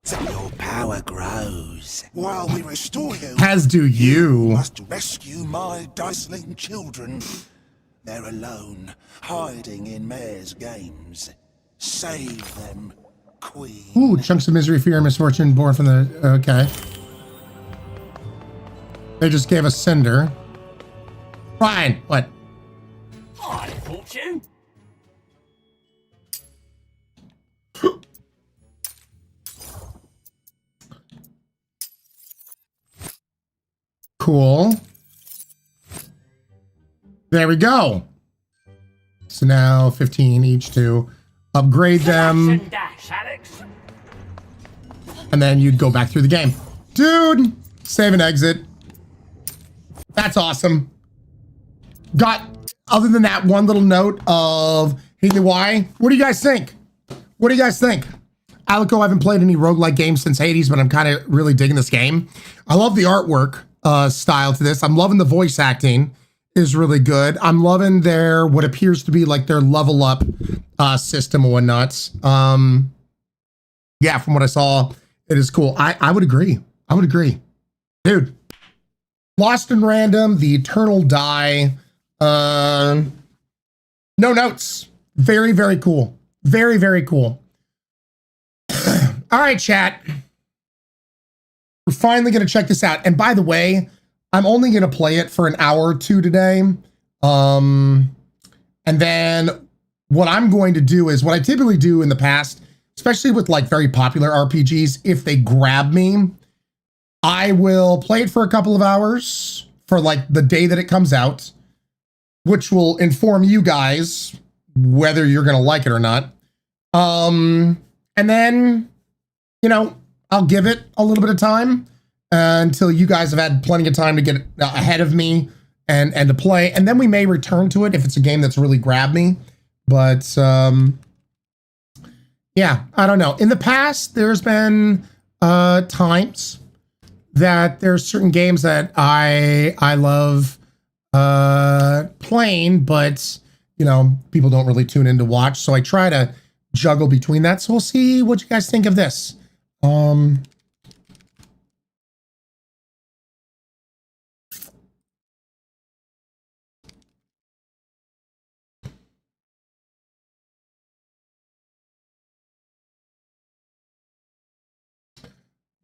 So your power grows. While we restore you, As do you. must rescue my dazzling children. They're alone, hiding in Mayor's games. Save them, Queen. Ooh, chunks of misery, fear, and misfortune born from the... Okay. They just gave us Cinder. Ryan, what? Hi, Fortune. Cool. There we go. So now 15 each to upgrade them. Dash, Alex. And then you'd go back through the game. Dude, save and exit. That's awesome. Other than that one little note of Haley Y, what do you guys think? What do you guys think? Alico, I haven't played any roguelike games since Hades, but I'm kind of really digging this game. I love the artwork style to this. I'm loving the voice acting is really good. I'm loving their, what appears to be like their level up system and whatnot. Yeah, from what I saw, it is cool. I would agree. I would agree. Dude, Lost in Random, The Eternal Die, no notes. Very, very cool. Very, very cool. All right, chat. We're finally going to check this out. And by the way, I'm only going to play it for an hour or two today. And then what I'm going to do is what I typically do in the past, especially with like very popular RPGs, if they grab me, I will play it for a couple of hours for like the day that it comes out, which will inform you guys whether you're going to like it or not. And then, you know, I'll give it a little bit of time until you guys have had plenty of time to get ahead of me and to play. And then we may return to it if it's a game that's really grabbed me. But yeah, I don't know. In the past, there's been times that there's certain games that I love playing, but you know, people don't really tune in to watch. So I try to juggle between that. So we'll see what you guys think of this.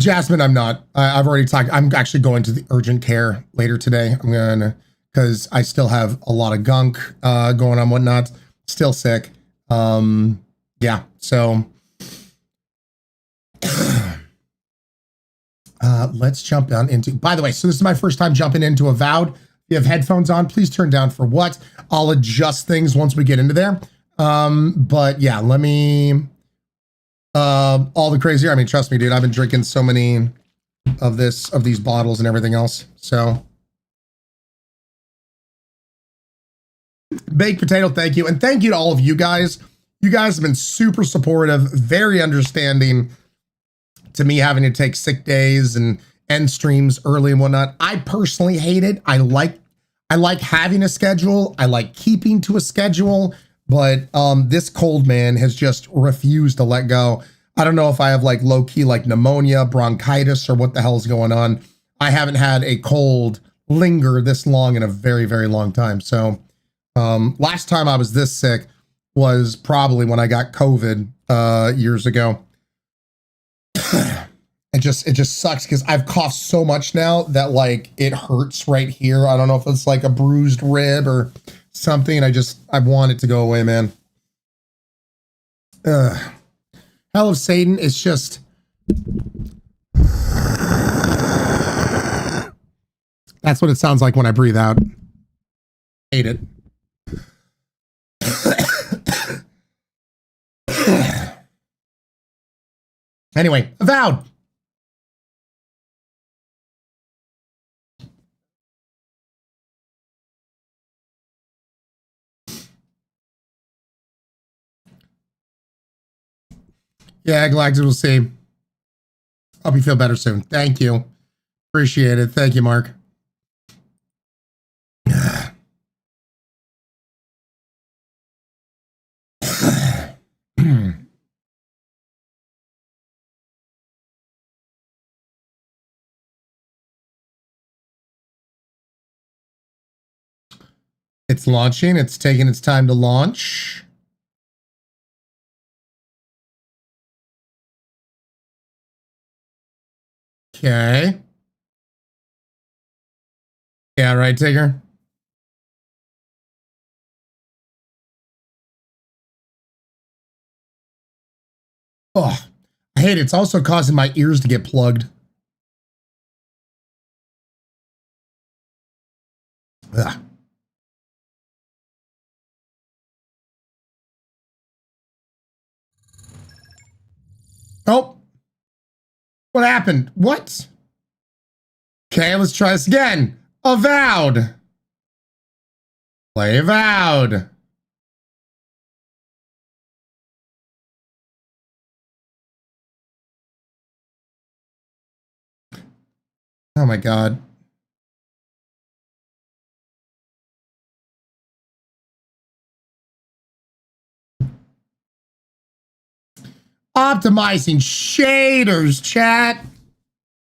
Jasmine, I'm not. I've already talked. I'm actually going to the urgent care later today. I'm gonna, because I still have a lot of gunk going on, whatnot. Still sick. Yeah. So let's jump down into. By the way, so this is my first time jumping into Avowed. If you have headphones on, please turn down for what. I'll adjust things once we get into there. But yeah, let me. All the crazier. I mean, trust me, dude. I've been drinking so many of these bottles and everything else. So, baked potato, thank you, and thank you to all of you guys. You guys have been super supportive, very understanding to me having to take sick days and end streams early and whatnot. I personally hate it. I like having a schedule. I like keeping to a schedule. But this cold man has just refused to let go. I don't know if I have like low-key like pneumonia, bronchitis, or what the hell is going on. I haven't had a cold linger this long in a very, very long time. So last time I was this sick was probably when I got COVID years ago. It just sucks because I've coughed so much now that like it hurts right here. I don't know if it's like a bruised rib or something. I want it to go away, man. Hell of Satan is just. That's what it sounds like when I breathe out. Hate it. Anyway, Avowed. Yeah, Galactus, we'll see. Hope you feel better soon. Thank you. Appreciate it. Thank you, Mark. It's launching. It's taking its time to launch. Okay. Yeah, right, Tigger? Oh, I hate it. It's also causing my ears to get plugged. Ugh. Oh, what happened? What? Okay, let's try this again. Avowed. Play Avowed. Oh my God. Optimizing shaders, chat.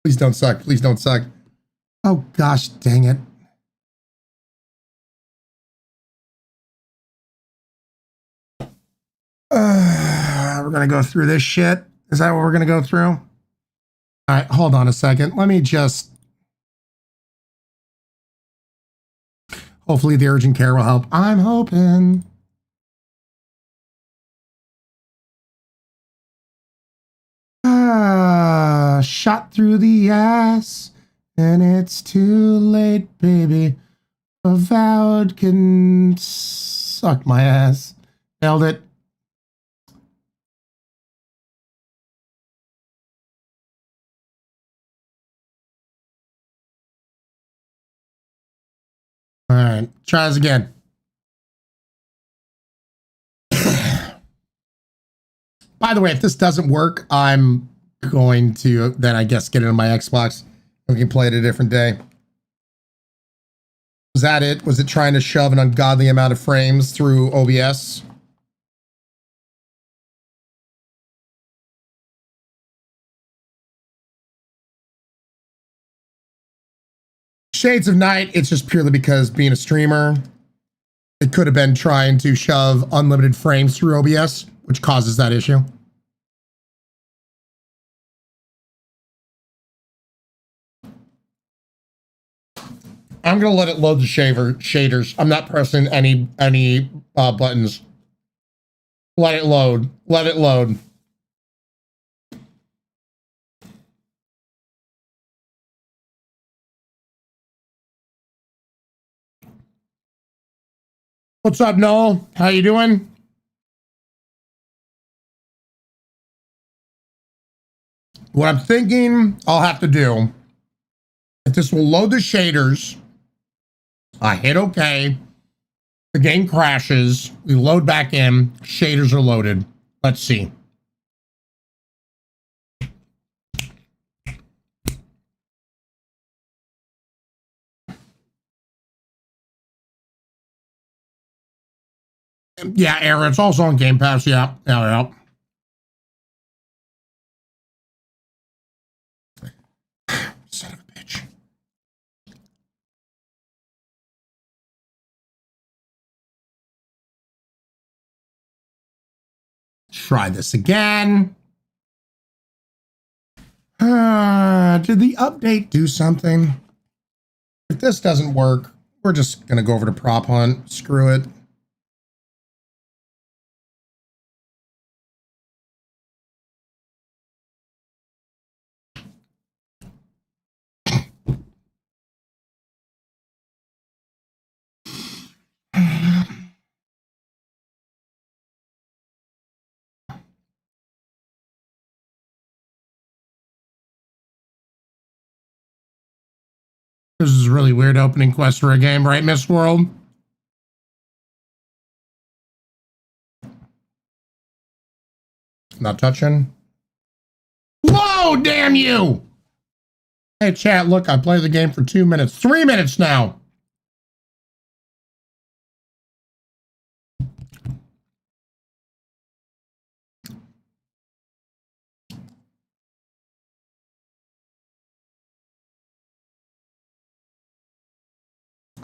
Please don't suck. Please don't suck. Oh gosh, dang it. We're gonna go through this shit. Is that what we're gonna go through? All right, hold on a second. Let me just. Hopefully the urgent care will help. I'm hoping. Shot through the ass, and it's too late, baby. Avowed can suck my ass. Nailed it. All right, try this again. By the way, if this doesn't work, I'm going to then I guess get it on my Xbox and we can play it a different day. Was that it? Was it trying to shove an ungodly amount of frames through OBS? Shades of Night, it's just purely because being a streamer, it could have been trying to shove unlimited frames through OBS, which causes that issue. I'm gonna let it load the shaders. I'm not pressing any buttons. Let it load. Let it load. What's up, Noel? How you doing? What I'm thinking I'll have to do, if this will load the shaders, I hit OK, the game crashes, we load back in, shaders are loaded. Let's see. Yeah, Aaron, it's also on Game Pass. Yeah. Son of a bitch. Try this again. Did the update do something? If this doesn't work, we're just going to go over to Prop Hunt. Screw it. This is a really weird opening quest for a game, right, Miss World? Not touching. Whoa, damn you! Hey, chat, look, I played the game for 2 minutes. 3 minutes now!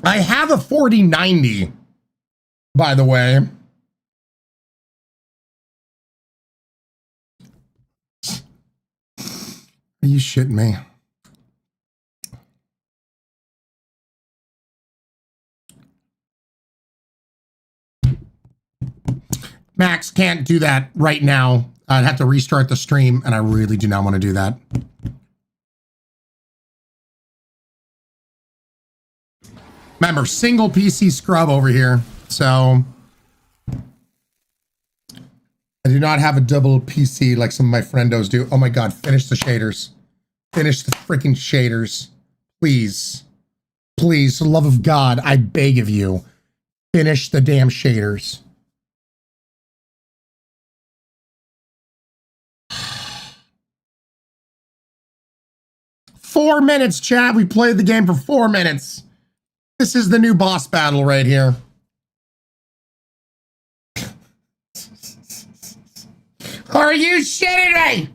I have a 4090, by the way. Are you shitting me? Max, can't do that right now. I'd have to restart the stream, and I really do not want to do that. Remember, single PC scrub over here, so I do not have a double PC like some of my friendos do. Oh my God, finish the shaders. Finish the freaking shaders. Please. Please, for the love of God, I beg of you, finish the damn shaders. Four minutes, chat. We played the game for 4 minutes. This is the new boss battle right here. Are you shitting me?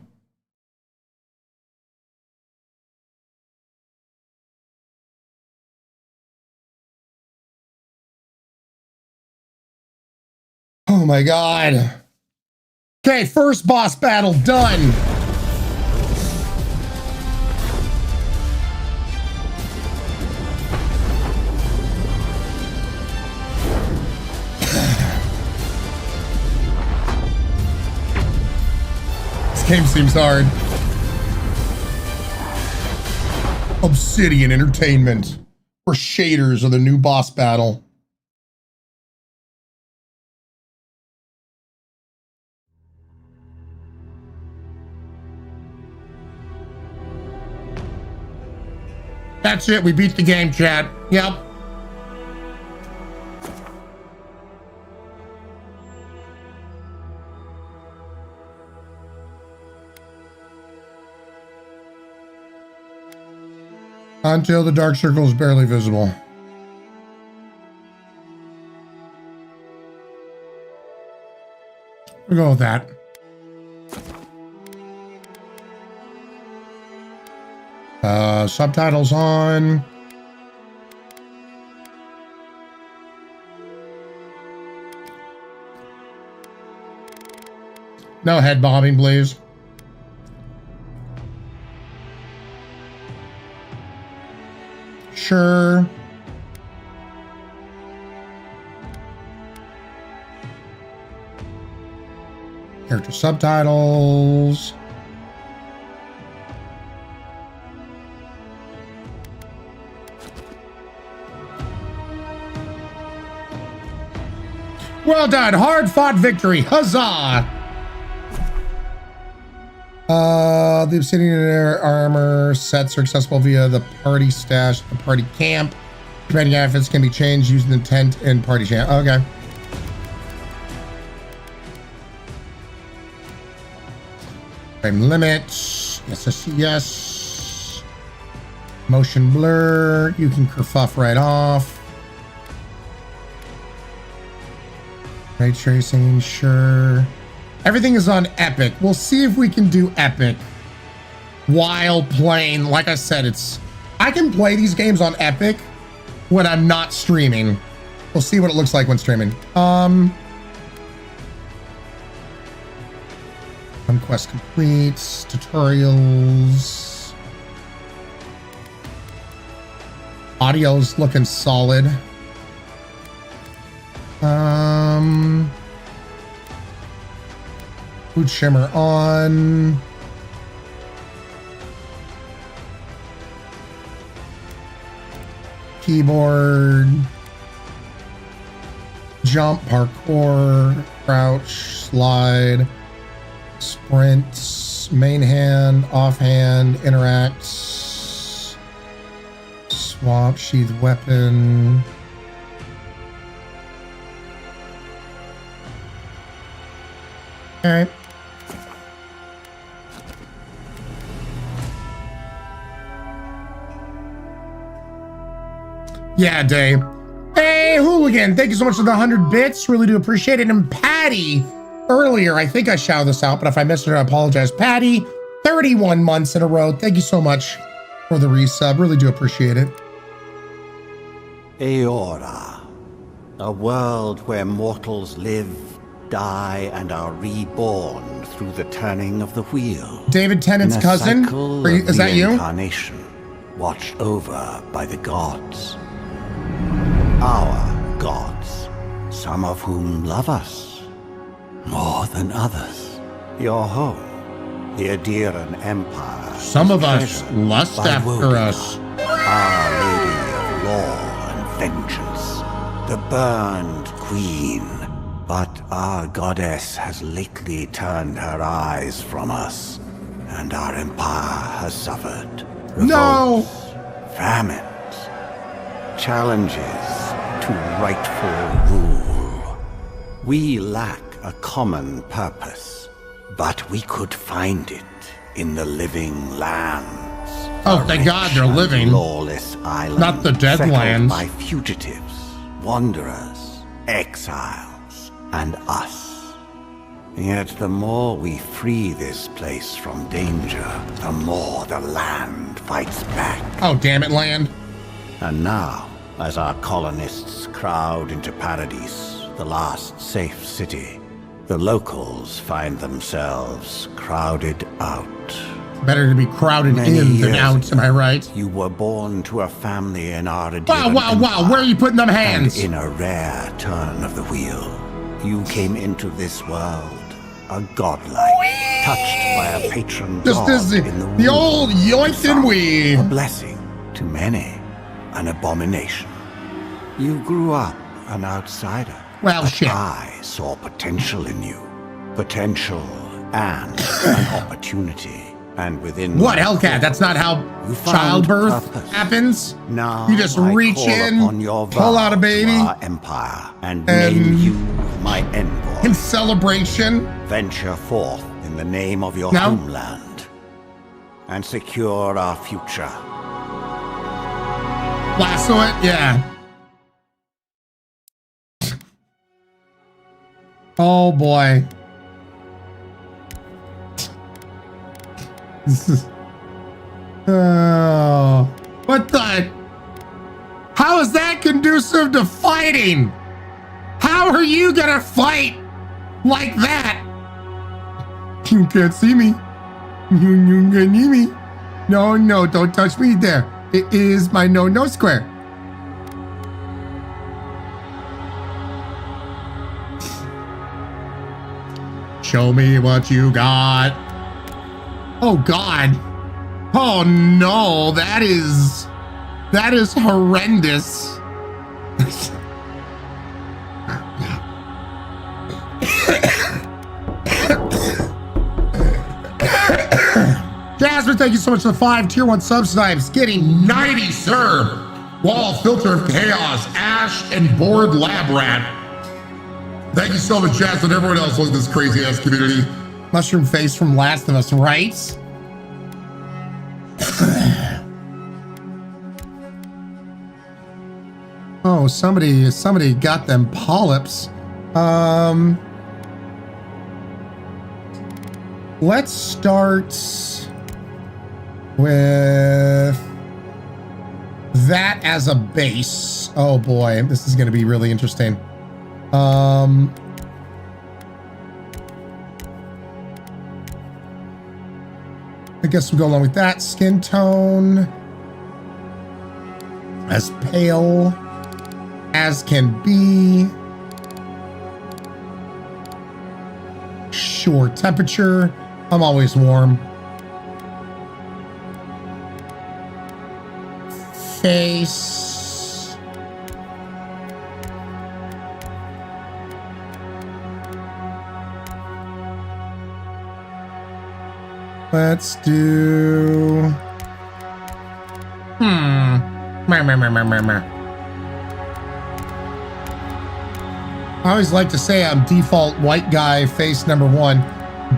Oh my God. Okay, first boss battle done. This game seems hard. Obsidian Entertainment, where shaders are the new boss battle. That's it. We beat the game, chat. Yep. Until the dark circle is barely visible. We'll go with that. Subtitles on. No head bobbing, please. Sure. Character subtitles. Well done. Hard-fought victory. Huzzah! The obsidian armor sets are accessible via the party stash, the party camp. Commanding outfits can be changed using the tent and party champ. Okay. Frame limit. Yes, yes, yes. Motion blur. You can kerfuff right off. Ray tracing, sure. Everything is on epic. We'll see if we can do epic while playing. Like I said, I can play these games on epic when I'm not streaming. We'll see what it looks like when streaming. Quest completes, tutorials. Audio's looking solid. Boot shimmer on. Keyboard. Jump, parkour, crouch, slide, sprint, main hand, offhand, interacts, swap, sheath weapon. All right. Yeah, Dave. Hey, Hooligan, thank you so much for the 100 bits. Really do appreciate it. And Patty, earlier, I think I shouted this out, but if I missed it, I apologize. Patty, 31 months in a row. Thank you so much for the resub. Really do appreciate it. Eora, a world where mortals live, die, and are reborn through the turning of the wheel. David Tennant's cousin? Is that you? Reincarnation, watched over by the gods. Our gods, some of whom love us, more than others. Your home, the Adiran Empire. Some of us lust after us. Our Lady of Law and Vengeance, the burned queen. But our goddess has lately turned her eyes from us, and our empire has suffered. No! Famines, challenges to rightful rule. We lack a common purpose, but we could find it in the living lands. Oh, thank God they're living. Lawless island, not the dead lands. By fugitives, wanderers, exiles, and us. Yet the more we free this place from danger, the more the land fights back. Oh, damn it, land. And now, as our colonists crowd into Paradise, the last safe city, the locals find themselves crowded out. Better to be crowded in than out, am I right? You were born to a family in our Wow, where are you putting them hands? And in a rare turn of the wheel, you came into this world a godlike, touched by a patron god in the old yoink and wee. A blessing to many, an abomination. You grew up an outsider. Well, shit. I saw potential in you. Potential and an opportunity. And within what, Hellcat? That's not how childbirth happens? Now you just reach in, pull out a baby, empire, and name you my envoy. In celebration, venture forth in the name of your homeland and secure our future. Lasso it, yeah. Oh boy. This is... Oh... What the... How is that conducive to fighting? How are you gonna fight like that? You can't see me. You can see me. No, no, don't touch me there. It is my no square. Show me what you got. Oh God. Oh no, that is horrendous. Jasmine, thank you so much for the 5 tier 1 subscribes. Getting 90, sir. Wall, Filter of Chaos, Ash, and Bored Lab Rat. Thank you so much, Jasmine. Everyone else, look at this crazy ass community. Mushroom face from Last of Us, right? Oh, somebody got them polyps. Let's start with that as a base. Oh boy, this is going to be really interesting. I guess we'll go along with that. Skin tone as pale as can be. Sure, temperature. I'm always warm. Face. Let's do... I always like to say I'm default white guy, face number 1.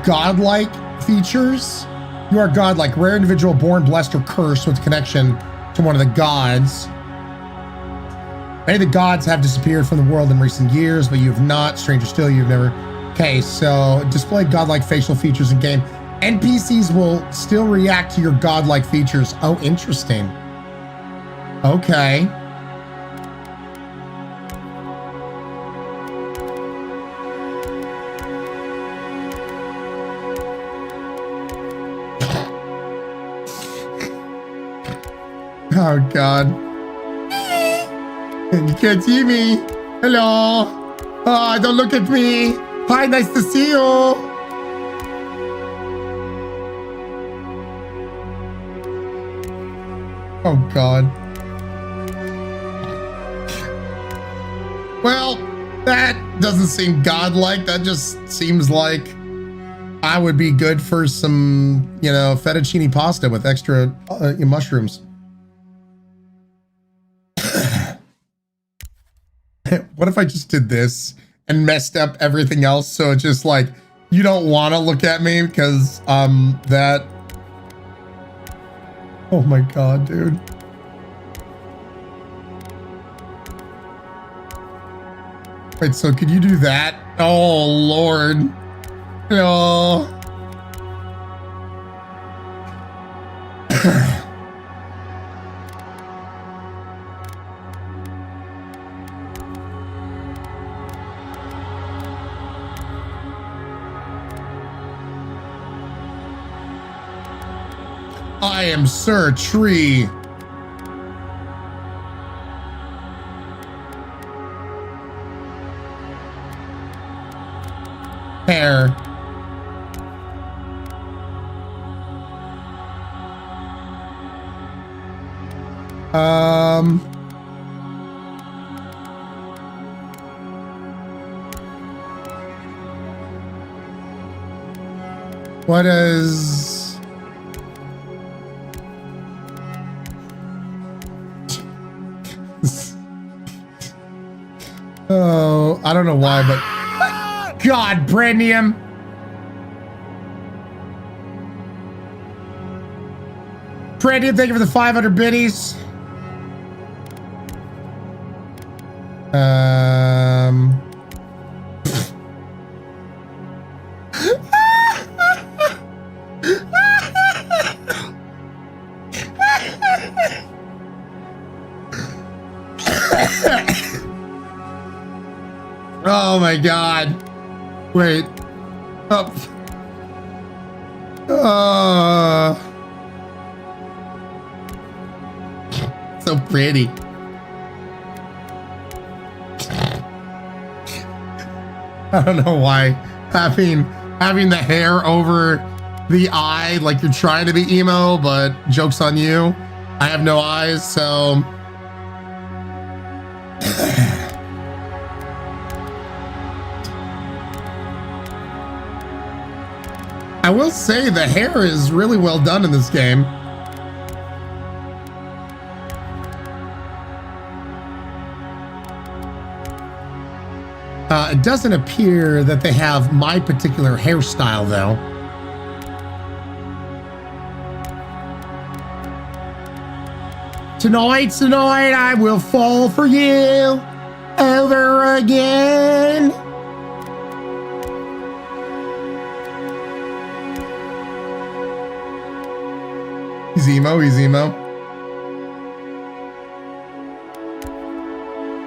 Godlike features. You are godlike, rare individual born, blessed, or cursed with connection to one of the gods. Many of the gods have disappeared from the world in recent years, but you have not. Stranger still, you've never... Okay, so display godlike facial features in game. NPCs will still react to your godlike features. Oh, interesting. Okay. Oh God. You can't see me. Hello. Oh, don't look at me. Hi, nice to see you. Oh, God. Well, that doesn't seem godlike. That just seems like I would be good for some, you know, fettuccine pasta with extra mushrooms. What if I just did this and messed up everything else? So it's just like, you don't want to look at me because that. Oh my God, dude. Wait, so could you do that? Oh, Lord. Oh. I am Sir Tree. Hair. What is... Oh, I don't know why, but God, Brandium. Brandium, thank you for the 500 biddies. Oh my God. Wait. Up. So pretty. I don't know why having the hair over the eye like you're trying to be emo, but joke's on you. I have no eyes, so I will say the hair is really well done in this game. It doesn't appear that they have my particular hairstyle, though. Tonight, I will fall for you over again. He's emo, he's emo.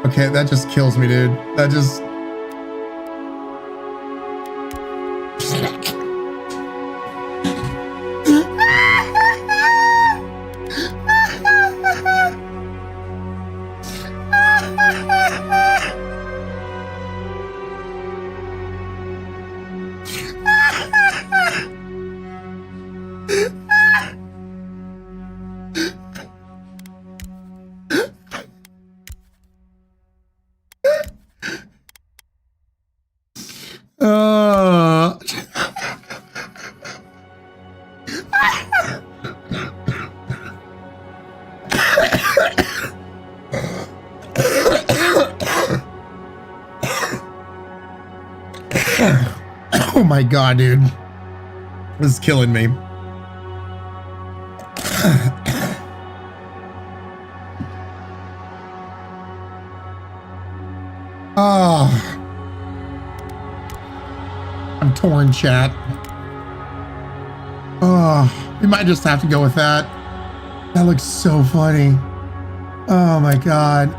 Okay, that just kills me, dude. That just... Oh my God, dude. This is killing me. Oh. I'm torn, chat. Oh, we might just have to go with that. That looks so funny. Oh my God.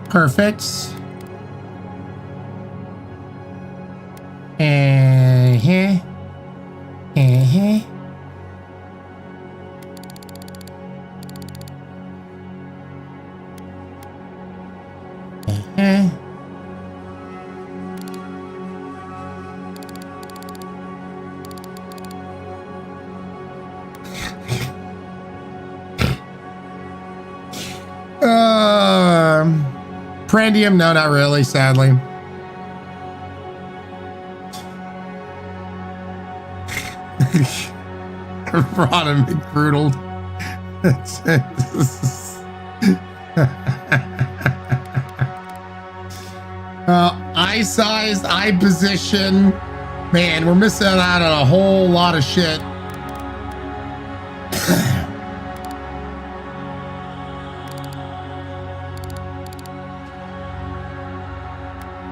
Perfect. Prandium? No, not really, sadly. Brought him McBrutal. Eye size, eye position. Man, we're missing out on a whole lot of shit.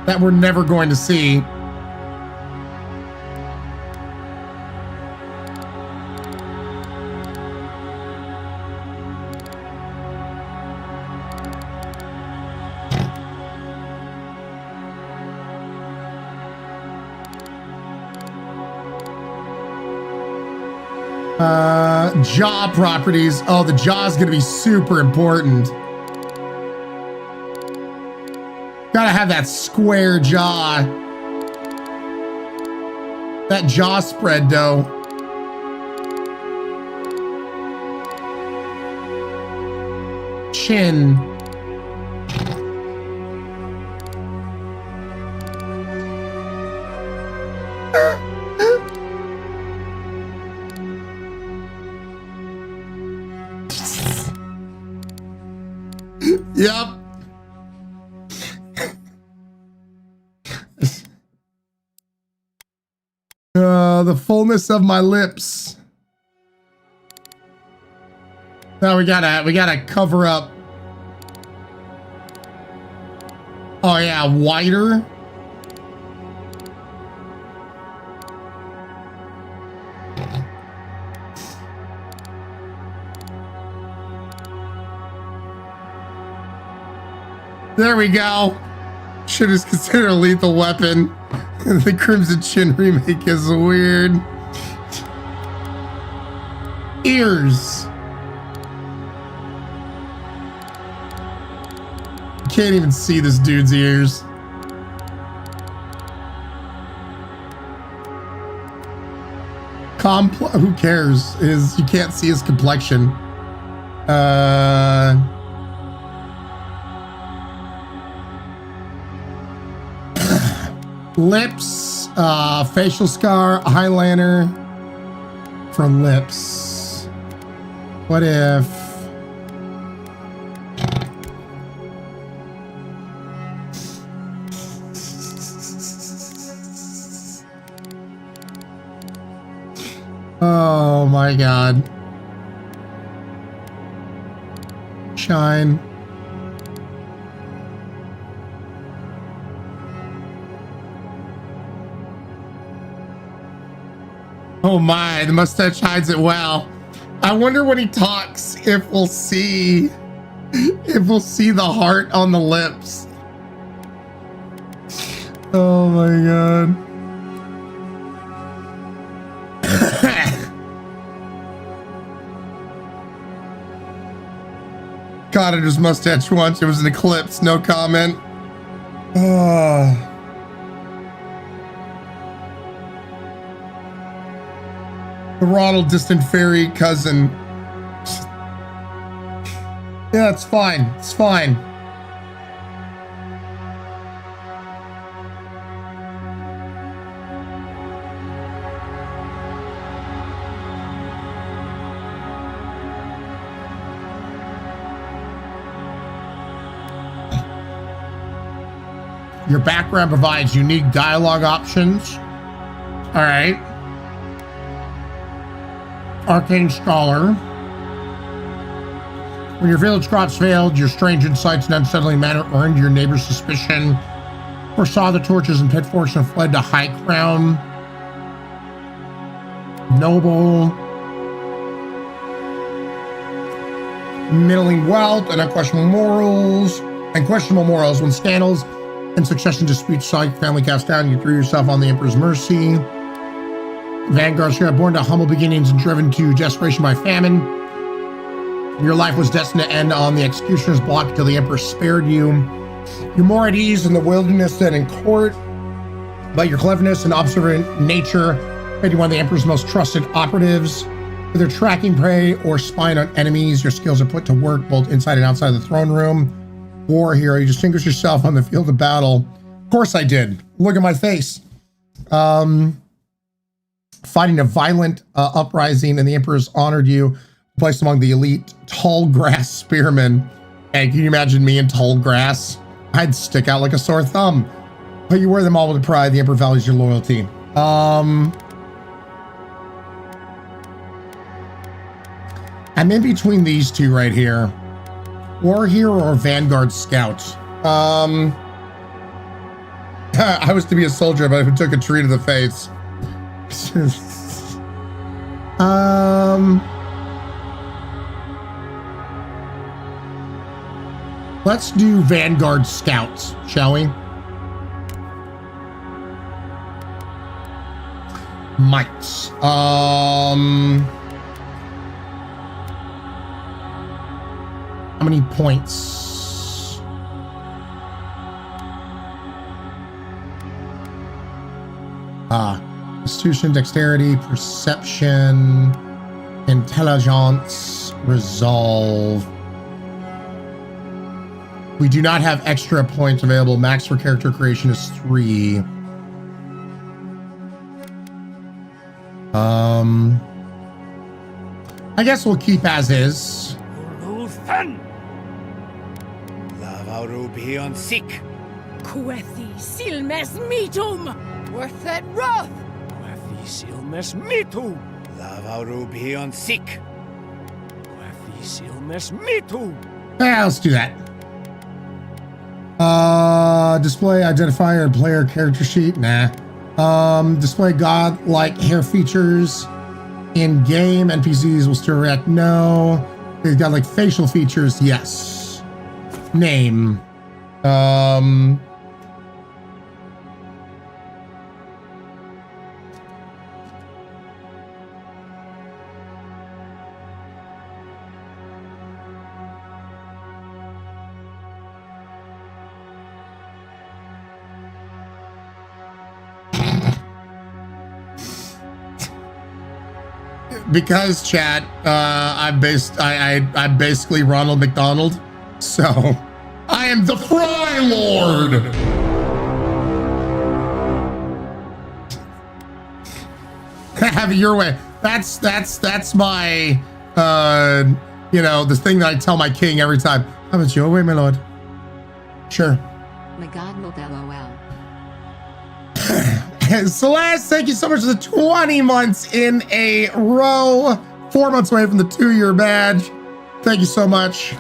That we're never going to see. Jaw properties. Oh, the jaw is going to be super important. Gotta have that square jaw. That jaw spread, though. Chin. Yep. The fullness of my lips. Now we gotta cover up. Oh yeah, wider. There we go. Should have considered a lethal weapon. The Crimson Chin remake is weird. Ears. Can't even see this dude's ears. Who cares? You can't see his complexion. Lips, facial scar, eyeliner from lips. What if... Oh my god. Shine. Oh my, the mustache hides it well. I wonder when he talks if we'll see the heart on the lips. Oh my god. Caught his mustache once. It was an eclipse. No comment. Oh. The Ronald distant fairy cousin. Yeah, it's fine. It's fine. Your background provides unique dialogue options. All right. Arcane Scholar. When your village crops failed, your strange insights and unsettling manner earned your neighbor's suspicion. Foresaw the torches and pitchforks and fled to High Crown. Noble. Middling wealth and unquestionable morals. Unquestionable morals. When scandals and succession disputes saw your family cast down, you threw yourself on the Emperor's mercy. Vanguard, you are born to humble beginnings and driven to desperation by famine. Your life was destined to end on the executioner's block until the Emperor spared you. You're more at ease in the wilderness than in court, but your cleverness and observant nature made you one of the Emperor's most trusted operatives. Whether tracking prey or spying on enemies, your skills are put to work both inside and outside the throne room. War hero, you distinguished yourself on the field of battle. Of course I did. Look at my face. Fighting a violent uprising, and the Emperor's honored you, placed among the elite tall grass spearmen. And can you imagine me in tall grass? I'd stick out like a sore thumb. But you wear them all with pride. The Emperor values your loyalty. I'm in between these two right here. War hero or Vanguard scout. I was to be a soldier, but who took a tree to the face. Let's do Vanguard Scouts, shall we? Mites. How many points? Constitution, dexterity, perception, intelligence, resolve. We do not have extra points available. Max for character creation is 3. I guess we'll keep as is. Lavarubion sick. Quethi silmes mitum. Worth that wrath. Quethi silmes mitu. Lavarubion sick. Quethi silmes mitu. Yeah, let's do that. Display identifier and player character sheet. Nah. Display god-like hair features in game. NPCs will still react. No. They've got like facial features. Yes. Name. Because chat, I'm basically Ronald McDonald, so I am the Fry Lord. Have it your way. That's my you know, the thing that I tell my king every time. Have it your way, my lord. Sure. My God, no LOL. Celeste, thank you so much for the 20 months in a row. 4 months away from the 2-year badge. Thank you so much.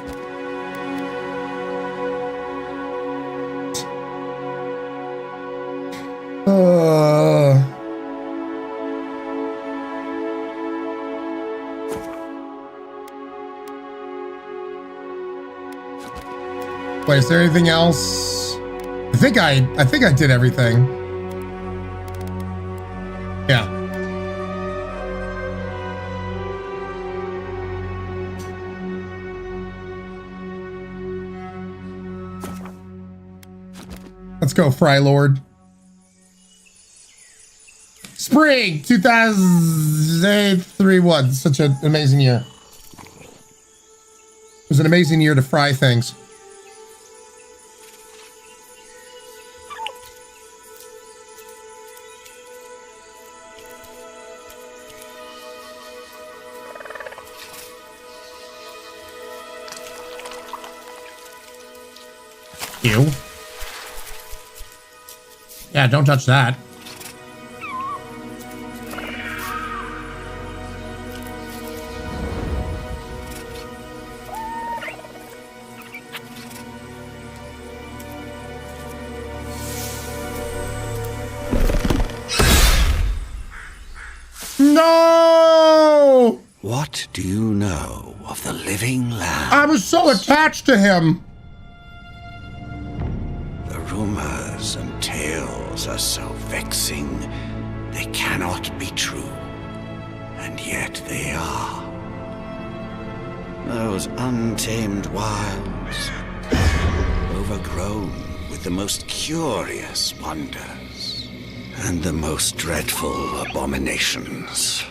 Wait, is there anything else? I think I did everything. Yeah. Let's go, Fry Lord. Spring 2003. Such an amazing year. It was an amazing year to fry things. Ew. Yeah, don't touch that. What do you know of the living land? I was so attached to him. The rumors and tales are so vexing, they cannot be true. And yet they are. Those untamed wilds, overgrown with the most curious wonders and the most dreadful abominations.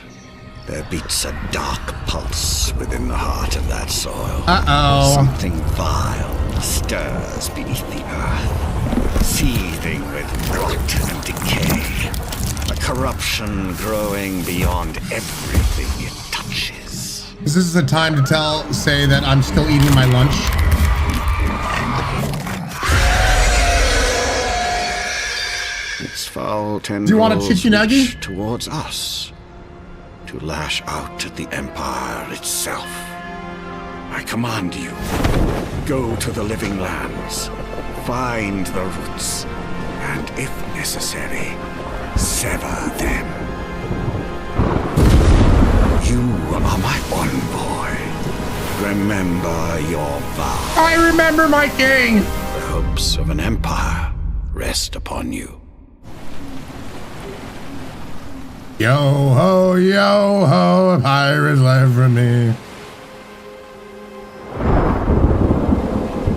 There beats a dark pulse within the heart of that soil. Uh-oh. Something vile stirs beneath the earth, seething with rot and decay. A corruption growing beyond everything it touches. This is the time to say that I'm still eating my lunch. Its foul Do you want a tendrils chicken nugget? reach towards us, to lash out at the Empire itself. I command you, go to the living lands, find the roots, and if necessary, sever them. You are my one boy. Remember your vow. I remember my king. The hopes of an empire rest upon you. Yo ho, a pirate's life from me.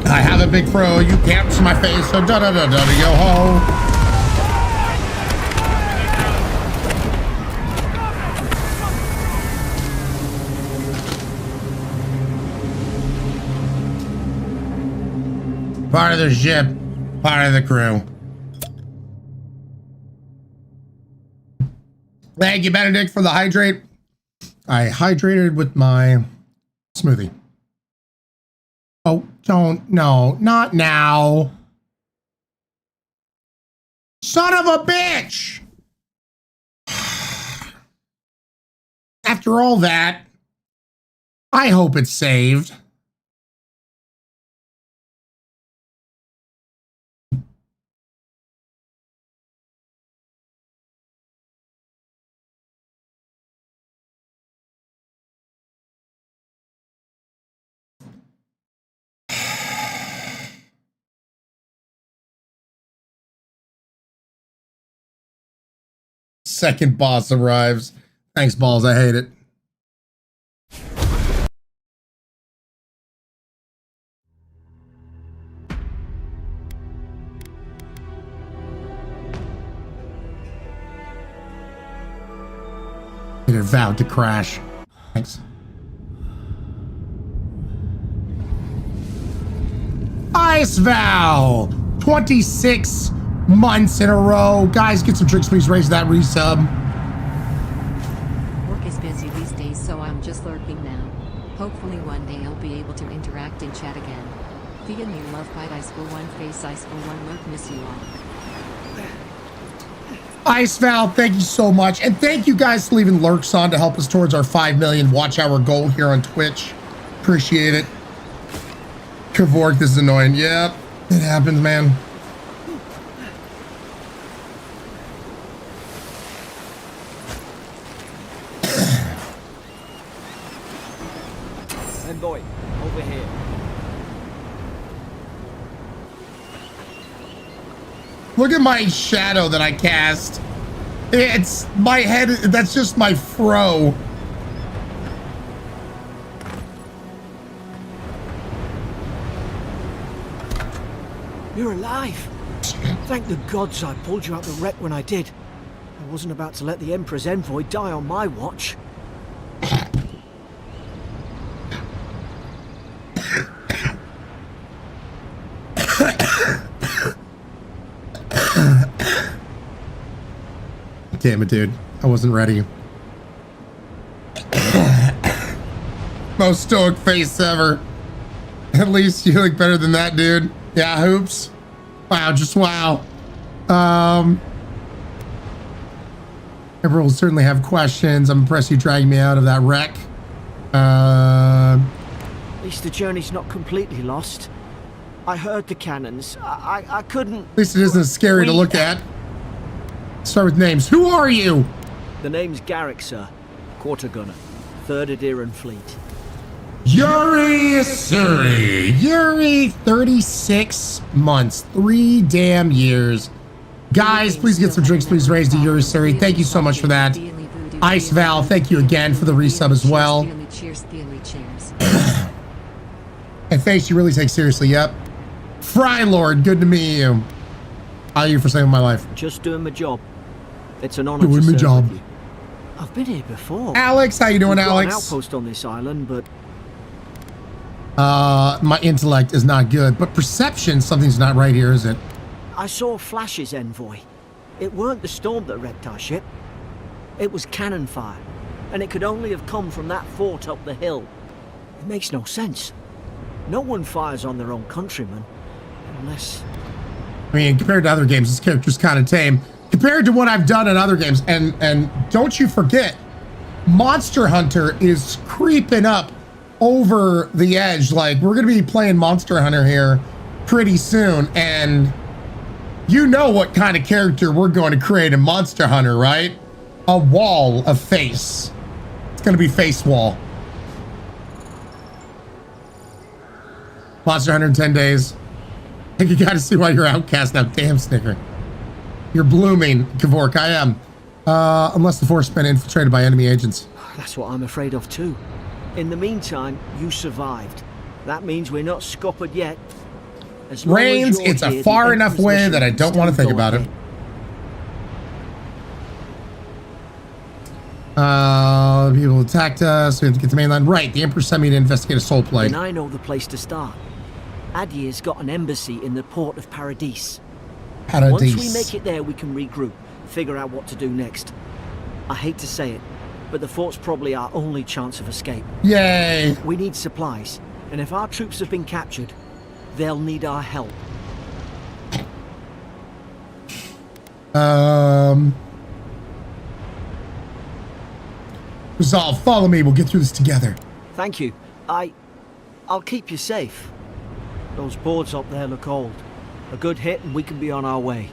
I have a big fro, you can't see my face, so da da da da yo ho. Part of the ship, part of the crew. Thank you, Benedict, for the hydrate. I hydrated with my smoothie. Oh, no, not now. Son of a bitch! After all that, I hope it's saved. Second boss arrives. Thanks, balls. I hate it. It vowed to crash. Thanks. Ice Vow! 26 months in a row. Guys, get some tricks, please raise that resub. Work is busy these days, so I'm just lurking now. Hopefully one day I'll be able to interact and chat again. Via me love bite ice for one face ice for one lurk, miss you all. Ice Val, thank you so much. And thank you guys for leaving lurks on to help us towards our 5 million watch hour goal here on Twitch. Appreciate it. Kavork, this is annoying. Yep, it happens, man. Boy, over here. Look at my shadow that I cast. It's my head. That's just my fro. You're alive. Thank the gods I pulled you out the wreck when I did. I wasn't about to let the Emperor's envoy die on my watch. Damn it, dude. I wasn't ready. Most stoic face ever. At least you look better than that, dude. Yeah, hoops. Wow, just wow. Everyone will certainly have questions. I'm impressed you dragged me out of that wreck. At least the journey's not completely lost. I heard the cannons. I couldn't... At least it isn't scary to look at. Start with names. Who are you? The name's Garrick, sir. Quarter gunner. 3rd Adiran Fleet. Yuri Suri. Yuri, 36 months. 3 damn years. Guys, please get some drinks, please raise to Yuri Suri. Thank you so much for that. Ice Val, thank you again for the resub as well. And face you really take seriously, yep. Fry Lord, good to meet you. How are you for saving my life? Just doing my job. It's an honor doing to my serve job. with you. I've been here before. Alex, how you doing, We've got Alex? an outpost on this island, but my intellect is not good, but perception, something's not right here, is it? I saw Flash's envoy. It weren't the storm that wrecked our ship. It was cannon fire, and it could only have come from that fort up the hill. It makes no sense. No one fires on their own countrymen, unless... I mean, compared to other games, this character's kind of tame. Compared to what I've done in other games, and don't you forget, Monster Hunter is creeping up over the edge. Like, we're going to be playing Monster Hunter here pretty soon, and you know what kind of character we're going to create in Monster Hunter, right? A wall of face. It's going to be face wall. Monster Hunter in 10 days. I think you got to see why you're outcast now. Damn, Snicker. You're blooming, Kavork. I am. Unless the force has been infiltrated by enemy agents. That's what I'm afraid of too. In the meantime, you survived. That means we're not scuppered yet. As long as Rains, you're it's a here, the far enough Emperor's way mission that I don't can want to still think go about it. ahead. People attacked us. We have to get to mainland. Right, the Emperor sent me to investigate a soul plague. And I know the place to start. Adir's got an embassy in the port of Paradis. Once we make it there, we can regroup, figure out what to do next. I hate to say it, but the fort's probably our only chance of escape. Yay! We need supplies, and if our troops have been captured, they'll need our help. Resolve, follow me. We'll get through this together. Thank you. I'll keep you safe. Those boards up there look old. A good hit and we can be on our way.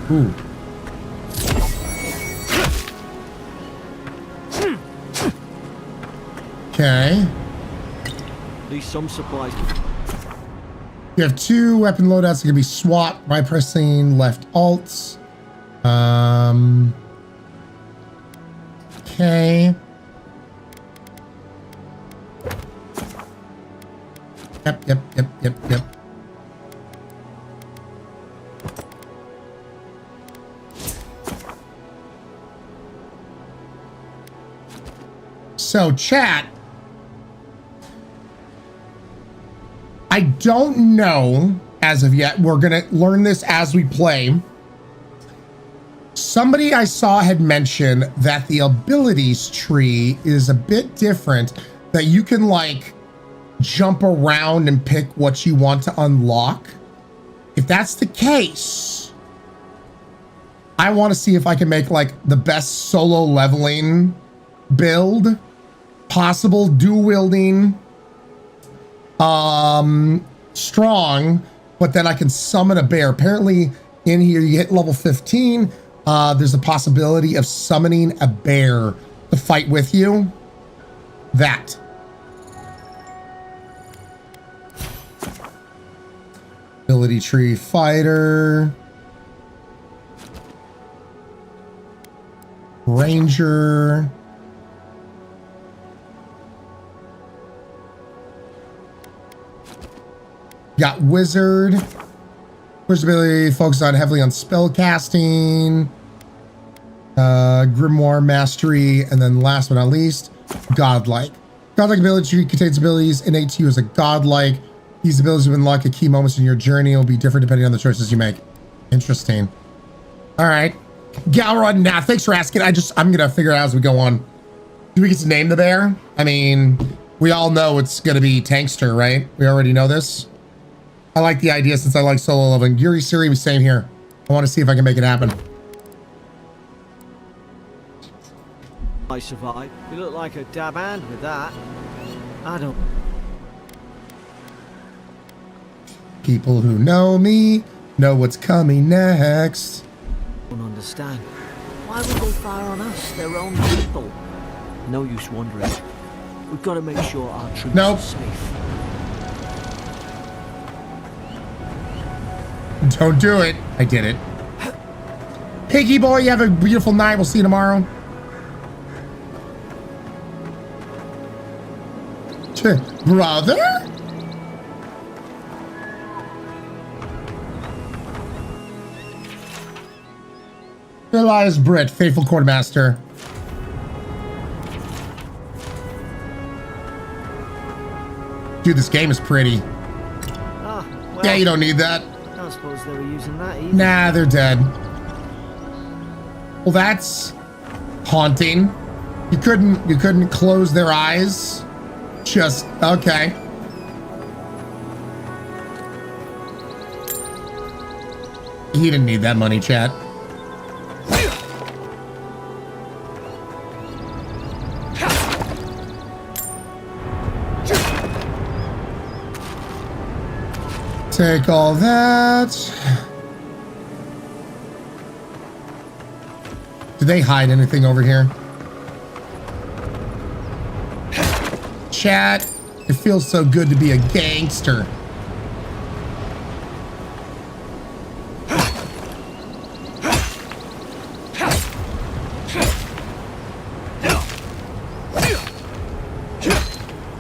Ooh. Okay. At least some supplies. You have 2 weapon loadouts that can be swapped by pressing left alt. Okay. Yep. So, chat. I don't know as of yet. We're going to learn this as we play. Somebody I saw had mentioned that the abilities tree is a bit different, that you can like jump around and pick what you want to unlock. If that's the case, I want to see if I can make like the best solo leveling build possible, dual wielding, strong, but then I can summon a bear. Apparently in here you hit level 15, there's a possibility of summoning a bear to fight with you. That. Ability tree fighter. Ranger. Got wizard. Wizard ability focused on heavily on spell casting. Grimoire mastery, and then last but not least, godlike. Godlike ability tree contains abilities innate to you as a godlike. These abilities will unlock at key moments in your journey. It will be different depending on the choices you make. Interesting. All right. Galrod, now thanks for asking. I'm gonna figure it out as we go on. Do we get to name the bear? I mean, we all know it's gonna be Tankster, right? We already know this. I like the idea since I like solo leveling. Yuri Suri, same here. I want to see if I can make it happen. I survived. You look like a dab hand with that. I don't. People who know me Know what's coming next. I don't understand. Why would they fire on us, their own people? No use wondering. We've got to make sure our troops are safe. Don't do it. I did it. Piggy boy, you have a beautiful night. We'll see you tomorrow. Brother? Elias Britt, faithful quartermaster. Dude, this game is pretty. Well, yeah, you don't need that. I don't suppose they were using that either. Nah, they're dead. Well, that's haunting. You couldn't close their eyes. Just okay. He didn't need that money, chat. Take all that. Did they hide anything over here? Chat, it feels so good to be a gangster.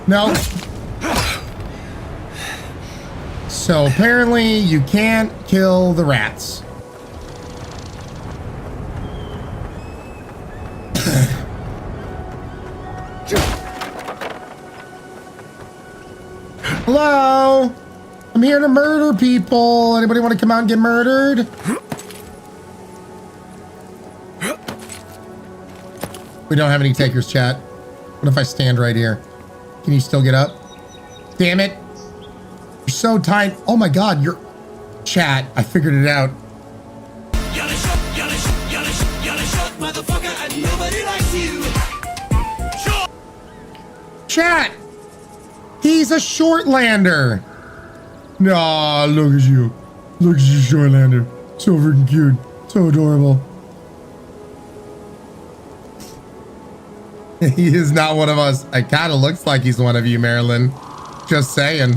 No. So apparently you can't kill the rats. Hello? I'm here to murder people. Anybody want to come out and get murdered? We don't have any takers, chat. What if I stand right here? Can you still get up? Damn it. You're so tight. Oh my God, you're... Chat, I figured it out. Chat! He's a Shortlander. Nah, look at you. Look at you, Shortlander. So freaking cute. So adorable. He is not one of us. It kind of looks like he's one of you, Marilyn. Just saying.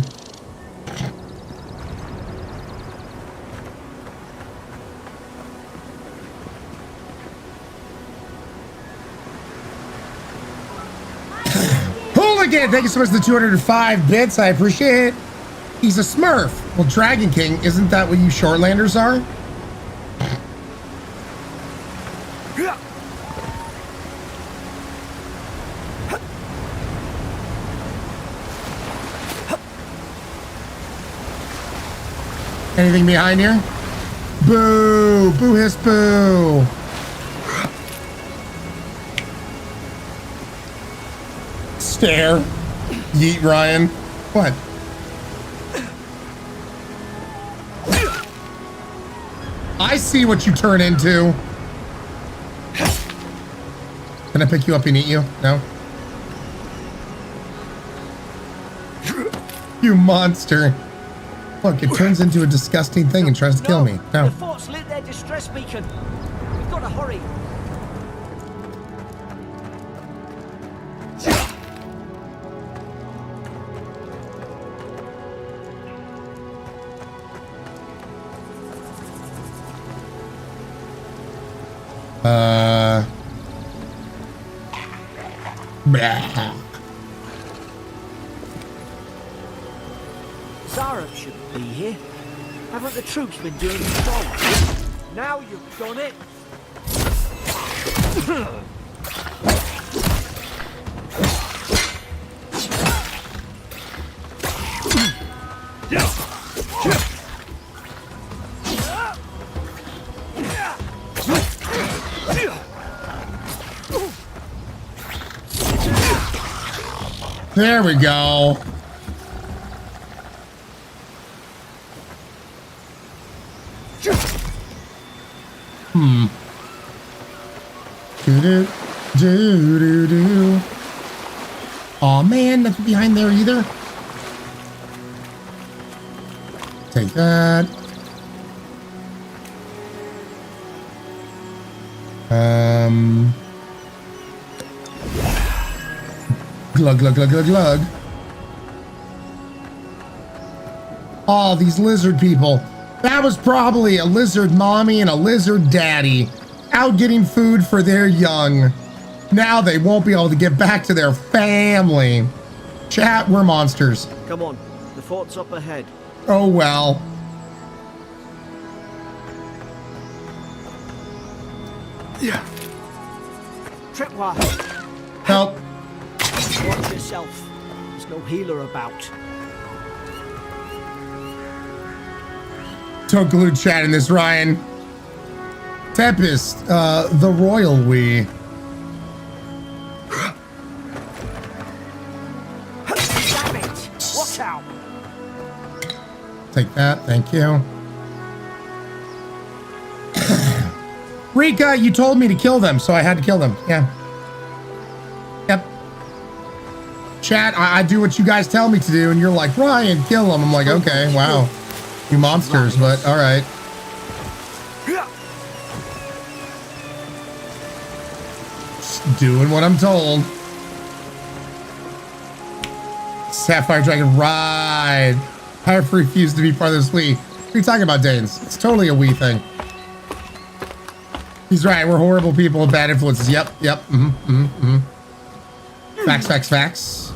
Hooligan, thank you so much for the 205 bits. I appreciate it. He's a Smurf. Well, Dragon King, isn't that what you Shortlanders are? Anything behind here? Boo! Boo hiss boo! Stare. Yeet Ryan. What? I see what you turn into. Can I pick you up and eat you? No? You monster. Look, it turns into a disgusting thing and tries to kill me. No. The fort's lit their distress beacon. We've got to hurry. Blah. Zara should be here. Haven't the troops been doing the job? Now you've done it. There we go. Do. Aw, man, nothing behind there either. Take that. Glug, glug, glug, glug, glug. Oh, these lizard people. That was probably a lizard mommy and a lizard daddy out getting food for their young. Now they won't be able to get back to their family. Chat, we're monsters. Come on, the fort's up ahead. Oh well. Yeah. Tripwire. Help. Watch yourself. There's no healer about. Don't glue chat in this, Ryan. Tempest, the royal we. Damn it! Watch out! Take that, thank you. Rika, you told me to kill them, so I had to kill them. Yeah. Yep. Chat, I do what you guys tell me to do, and you're like, Ryan, kill them. I'm like, okay, wow. You monsters, but all right. Just doing what I'm told. Sapphire Dragon, ride. I refuse to be part of this we. What are you talking about, Danes? It's totally a we thing. He's right. We're horrible people with bad influences. Yep. Facts, facts, facts.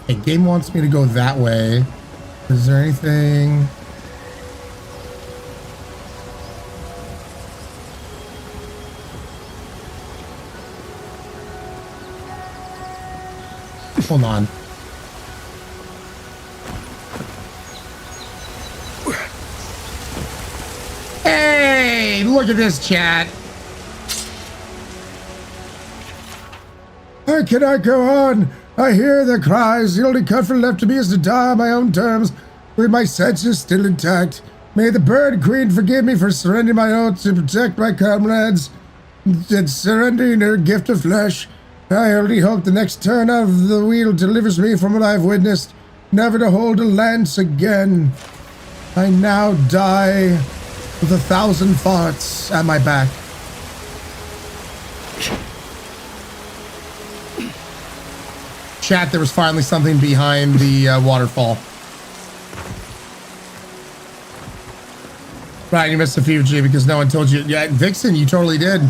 Hey, game wants me to go that way. Is there anything? Hold on. Hey, look at this chat. I cannot go on. I hear the cries. The only comfort left to me is to die on my own terms, with my senses still intact. May the Bird Queen forgive me for surrendering my oath to protect my comrades and surrendering her gift of flesh. I only hope the next turn of the wheel delivers me from what I've witnessed, never to hold a lance again. I now die with 1,000 farts at my back. Chat, there was finally something behind the waterfall. Right, you missed the Fuji because no one told you. Yeah, Vixen, you totally did.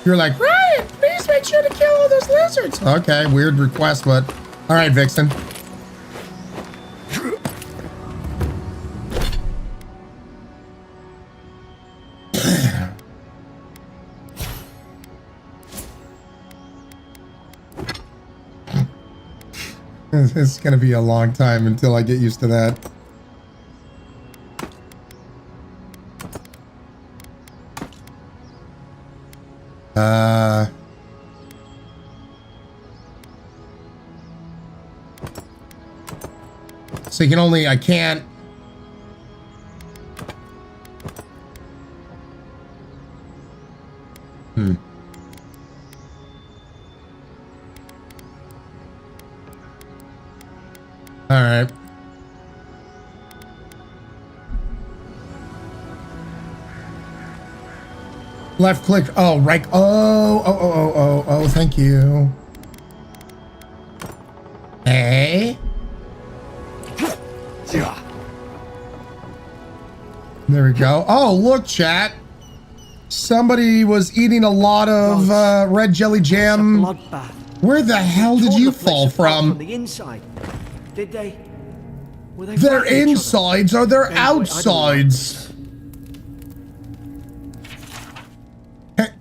You're like, Ryan, please make sure to kill all those lizards. Okay, weird request, but all right, Vixen. It's gonna be a long time until I get used to that. So you can only, I can't. All right. Left click. Oh, right. Oh, thank you. Hey. There we go. Oh, look, chat. Somebody was eating a lot of red jelly jam. Where the hell did you fall from? The inside. Did they? Were they their insides or their outsides?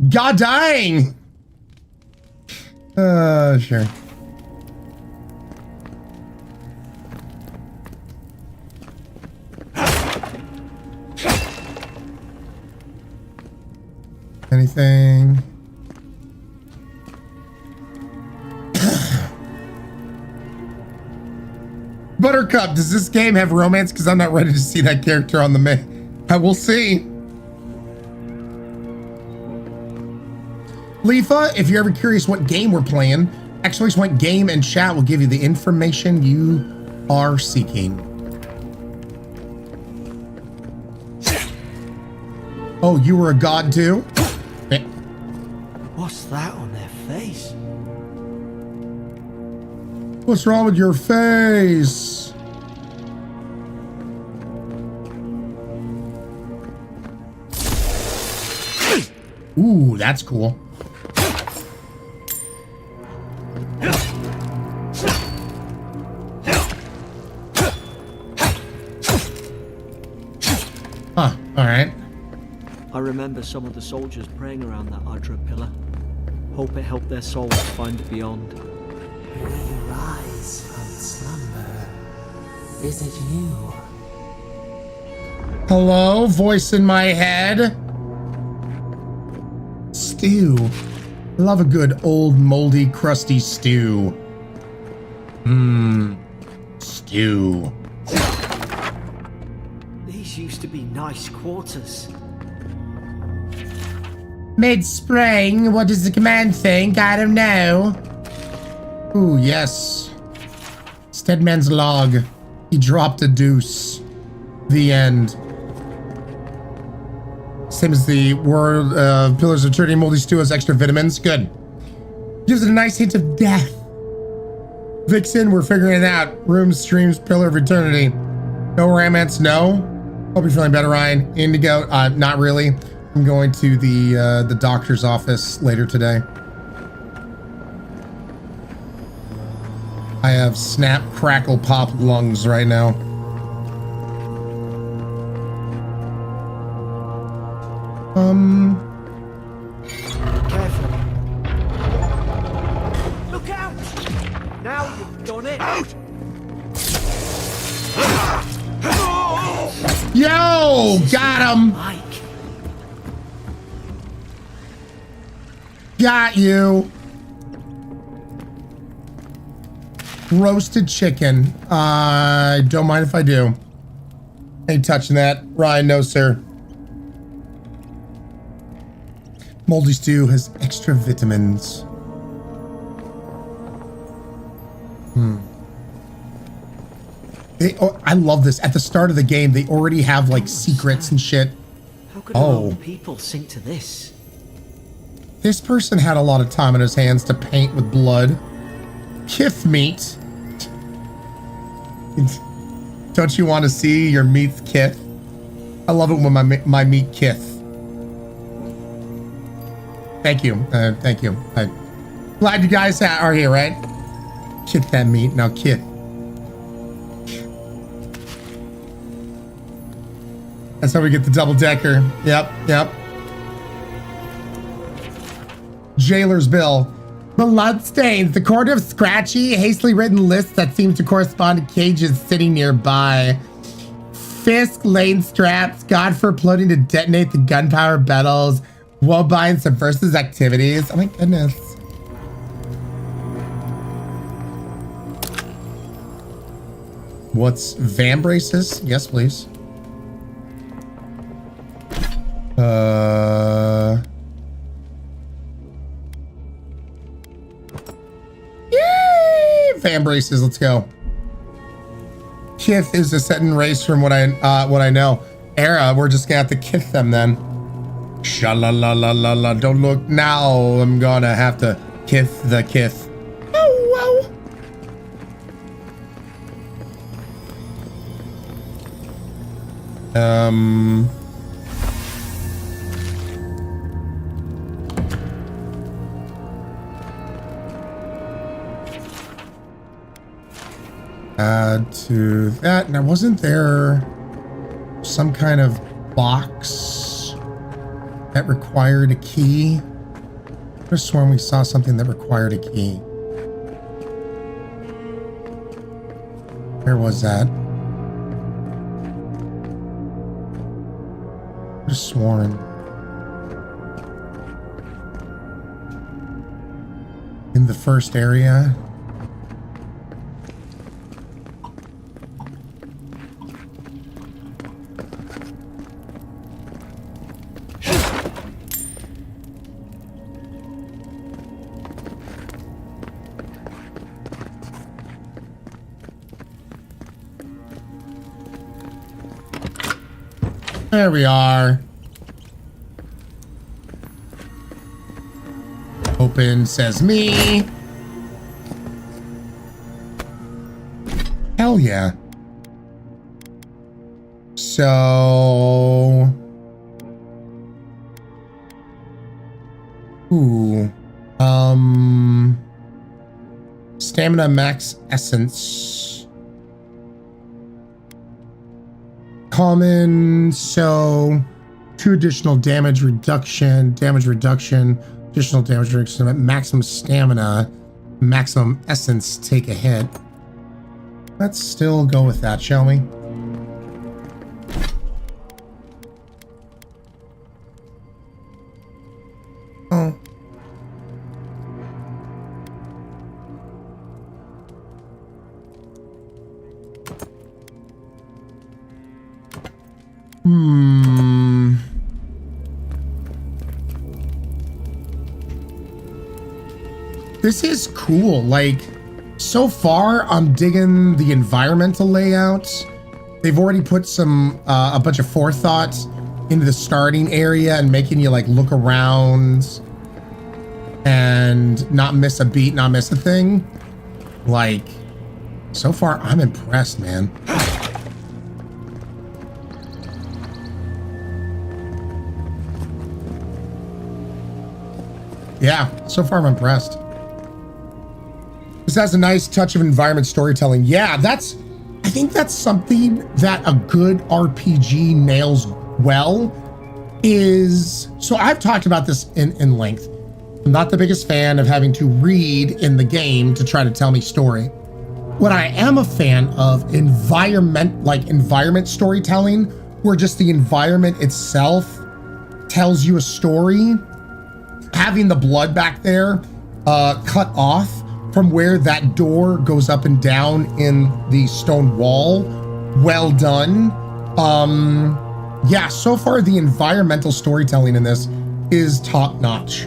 God dang. Sure. Anything? Buttercup, does this game have romance? Because I'm not ready to see that character on the main. I will see. Leafa, if you're ever curious what game we're playing, !point game and chat will give you the information you are seeking. Oh, you were a god too? What's that on their face? What's wrong with your face? Ooh, that's cool. Huh, alright. I remember some of the soldiers praying around that Adra pillar. Hope it helped their souls find the beyond. We rise from slumber. Is it you? Hello, voice in my head. Stew. Love a good old moldy, crusty stew. Mmm. Stew. These used to be nice quarters. Mid-spring, what does the command think? I don't know. Ooh, yes. Steadman's log. He dropped a deuce. The end. Same as the word Pillars of Eternity. Moldy stew has extra vitamins. Good. Gives it a nice hint of death. Vixen, we're figuring it out. Room, streams, Pillar of Eternity. No romance, no. Hope you're feeling better, Ryan. Indigo, not really. I'm going to the doctor's office later today. I have snap, crackle, pop lungs right now. Careful. Look out! Now you've done it. Out! Yo, got him. Got you. Roasted chicken. Don't mind if I do. Ain't touching that. Ryan, no, sir. Moldy stew has extra vitamins. I love this. At the start of the game, they already have like secrets and shit. How could alone people sink to this? This person had a lot of time on his hands to paint with blood. Kith meat. Don't you want to see your meat's kith? I love it when my meat kith. Thank you. Thank you. I'm glad you guys are here, right? Kith that meat. Now kith. That's how we get the double decker. Yep, yep. Jailer's bill. Bloodstains. The corner of scratchy, hastily written lists that seem to correspond to cages sitting nearby. Fisk, lane straps, Godford plotting to detonate the gunpowder battles, Woebine subversive activities. Oh my goodness. What's Van braces? Yes, please. Yay! Fan braces, let's go. Kith is a set in race from what I know. Era, we're just gonna have to kith them then. Sha-la-la-la-la-la, don't look now. I'm gonna have to kith the kith. Oh, wow. Add to that. Now, wasn't there some kind of box that required a key? I could have sworn we saw something that required a key. Where was that? I could have sworn. In the first area. There we are. open, says me. Hell yeah. So... Ooh. Stamina max essence. Common, so 2 additional damage reduction, additional damage reduction, maximum stamina, maximum essence, take a hit. Let's still go with that, shall we? Oh. This is cool. Like, so far, I'm digging the environmental layouts. They've already put some, a bunch of forethought into the starting area and making you, like, look around and not miss a beat, not miss a thing. Like, so far, I'm impressed, man. Yeah, so far I'm impressed. This has a nice touch of environment storytelling. Yeah, I think that's something that a good RPG nails well is, so I've talked about this in length. I'm not the biggest fan of having to read in the game to try to tell me story. What I am a fan of environment storytelling, where just the environment itself tells you a story. Having the blood back there cut off from where that door goes up and down in the stone wall. Well done. Yeah, so far the environmental storytelling in this is top notch.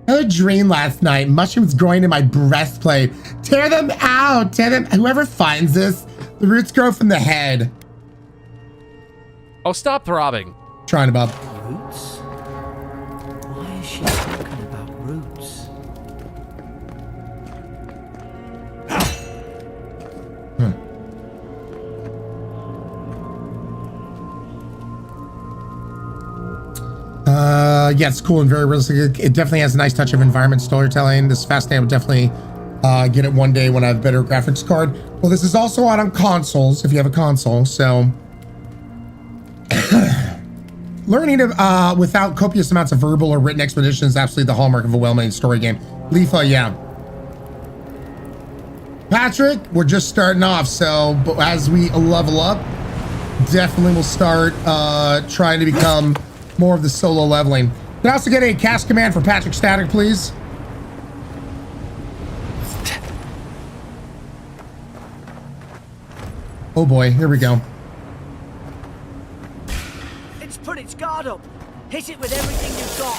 I had a dream last night. Mushrooms growing in my breastplate. Tear them out. Tear them. Whoever finds this, the roots grow from the head. Oh, stop throbbing. Trying to, Bob. Roots? Why is she talking about roots? Yeah, it's cool and very realistic. It definitely has a nice touch of environment storytelling. This is fascinating. I would definitely get it one day when I have a better graphics card. Well, this is also out on consoles, if you have a console, so... Learning to, without copious amounts of verbal or written explanation is absolutely the hallmark of a well-made story game. Leafa, yeah. Patrick, we're just starting off, so but as we level up, definitely will start trying to become more of the solo leveling. Can I also get a cast command for Patrick Static, please? Oh boy, here we go. It's put its guard up. Hit it with everything you've got.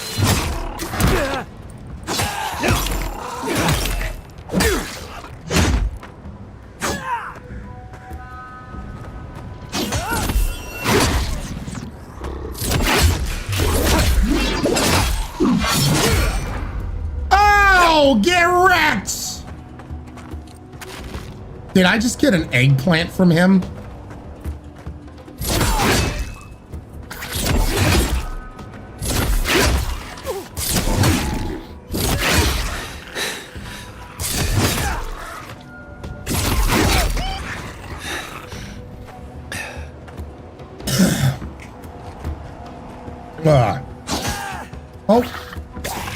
Oh, get wrecked! Did I just get an eggplant from him?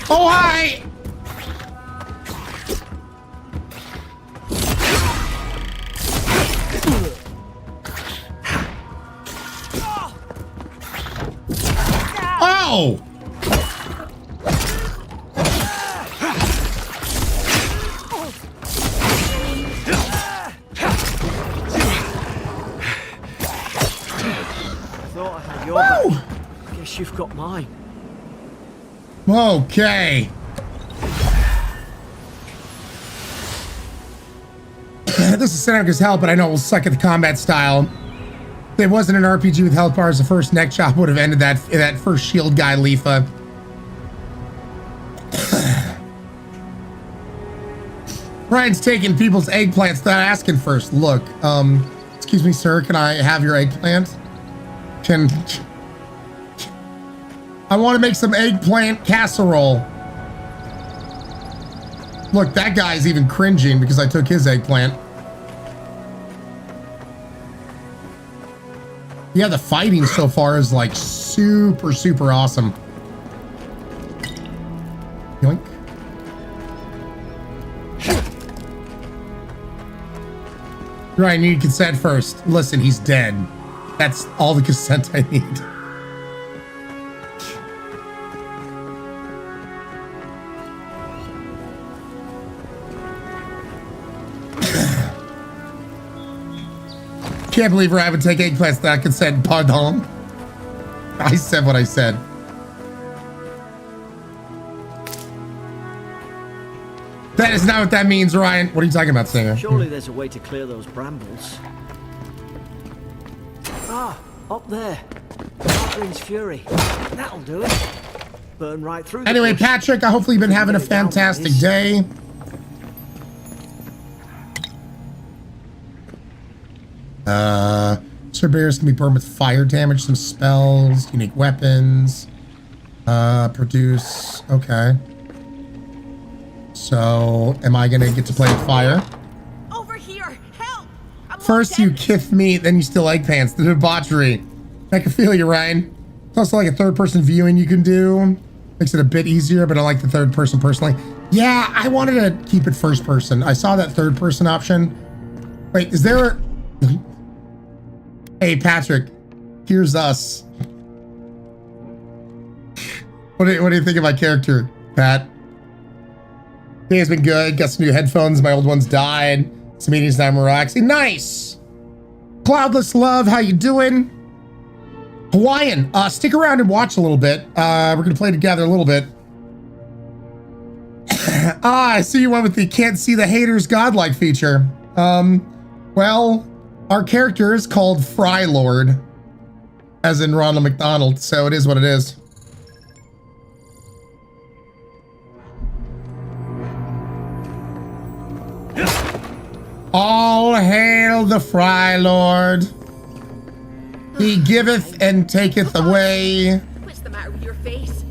Oh, hi! Oh! I thought I had your back. Guess you've got mine. Okay. This is cinematic as hell, but I know it will suck at the combat style. If it wasn't an RPG with health bars, the first neck chop would have ended that first shield guy, Leafa. Ryan's taking people's eggplants without asking first. Look, excuse me, sir, can I have your eggplant? I want to make some eggplant casserole. Look, that guy's even cringing because I took his eggplant. Yeah, the fighting so far is like super, super awesome. Yoink. Ryan, you need consent first. Listen, he's dead. That's all the consent I need. Can't believe Ryan would take eggplants without consent. Pardon. I said what I said. That is not what that means, Ryan. What are you talking about, Singer? Surely there's a way to clear those brambles. Ah, up there. Margarin's Fury. That'll do it. Burn right through the Anyway, bush. Patrick, I hopefully you've been having a fantastic day. Sir Bears can be burned with fire damage, some spells, unique weapons. Produce. Okay. So, am I gonna get to play with fire? Over here! Help! First you kiff me, then you steal egg pants. The debauchery. I can feel you, Ryan. It's also like a third-person viewing you can do. Makes it a bit easier, but I like the third person personally. Yeah, I wanted to keep it first person. I saw that third person option. Wait, is there a... Hey, Patrick, here's us. What do you think of my character, Pat? Day has been good. Got some new headphones. My old ones died. Some meetings now I'm relaxing. Nice. Cloudless Love, how you doing? Hawaiian, stick around and watch a little bit. We're gonna play together a little bit. I see you went with the can't see the haters godlike feature. Well, our character is called Fry Lord, as in Ronald McDonald, so it is what it is. All hail the Fry Lord. He giveth and taketh away. What's the matter with your face?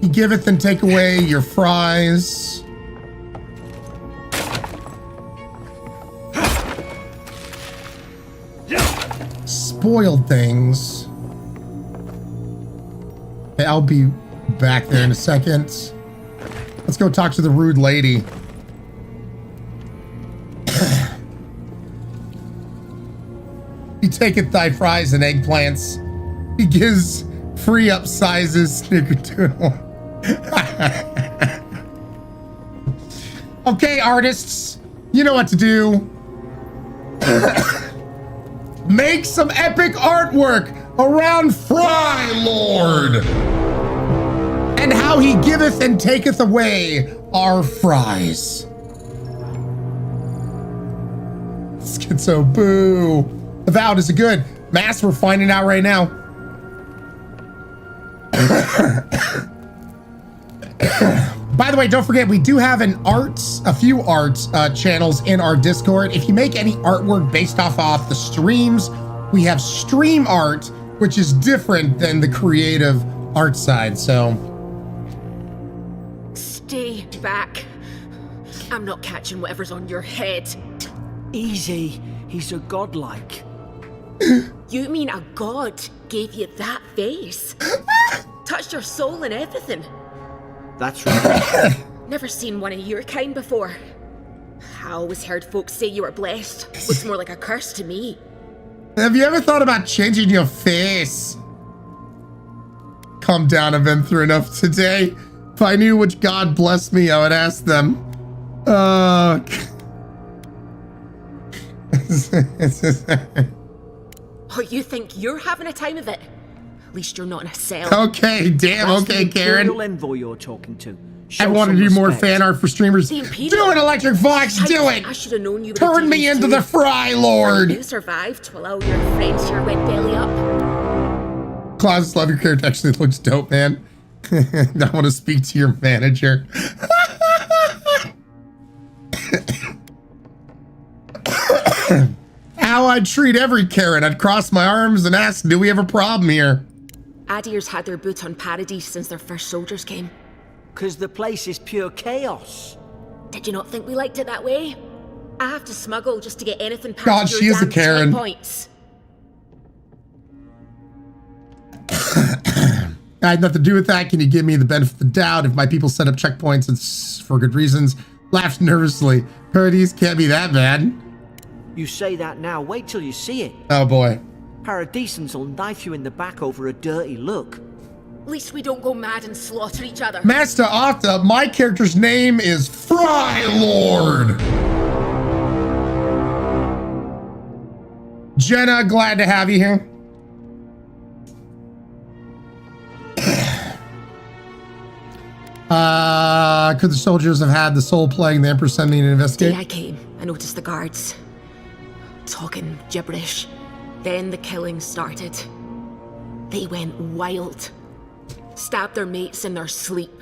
He giveth and take away your fries. Spoiled things. Okay, I'll be back there in a second. Let's go talk to the rude lady. He taketh thy fries and eggplants. He gives free upsizes snickerdoodle. Okay, artists, you know what to do. Make some epic artwork around Fry Lord and how he giveth and taketh away our fries. Schizo, boo. Avowed is a good. Mass, we're finding out right now. By the way, don't forget, we do have a few arts channels in our Discord. If you make any artwork based off the streams, we have stream art, which is different than the creative art side, so. Stay back. I'm not catching whatever's on your head. Easy. He's a godlike. You mean a god gave you that face? Touched your soul and everything? That's right. Never seen one of your kind before. I always heard folks say you were blessed. Looks more like a curse to me. Have you ever thought about changing your face? Calm down, I've been through enough today. If I knew which god blessed me, I would ask them. Oh, you think you're having a time of it? At least you're not in a cell. Okay, damn, That's okay, the Karen. Imperial envoy you're talking to. I want to do more fan art for streamers. Do it, Electric Fox, do it! I should have known you would Turn me into the Fry Lord! You survived while all your friends here went belly up. Claus, love your character. Actually, it looks dope, man. I want to speak to your manager. How I'd treat every Karen. I'd cross my arms and ask, do we have a problem here? Adir's had their boot on Paradise since their first soldiers came. 'Cause the place is pure chaos. Did you not think we liked it that way? I have to smuggle just to get anything past God, your she is a damn Karen. checkpoints. I had nothing to do with that. Can you give me the benefit of the doubt? If my people set up checkpoints, it's for good reasons. Laughed nervously. Paradise can't be that bad. You say that now, wait till you see it. Oh boy. Paradisans will knife you in the back over a dirty look. At least we don't go mad and slaughter each other. Master Arthur, my character's name is Fry Lord. Jenna, glad to have you here. Could the soldiers have had the soul plague? The Emperor send me to investigate? The day I came, I noticed the guards talking gibberish. Then the killing started. They went wild. Stabbed their mates in their sleep.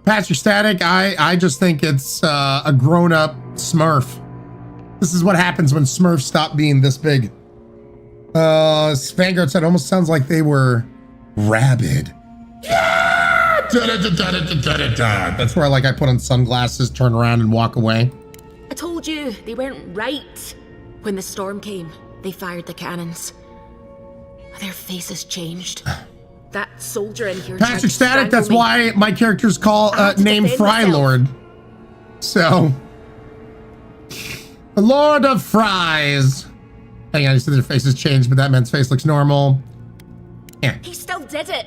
Pastor Static, I just think it's a grown-up Smurf. This is what happens when Smurfs stop being this big. Vanguard said, almost sounds like they were rabid. Yeah! That's where I put on sunglasses, turn around, and walk away. I told you, they weren't right. When the storm came, they fired the cannons. Their faces changed. That soldier in here. Pastor Static, that's why my character's named Fry Lord. So, the Lord of Fries. Hang on, you see their faces changed, but that man's face looks normal. Yeah. He still did it.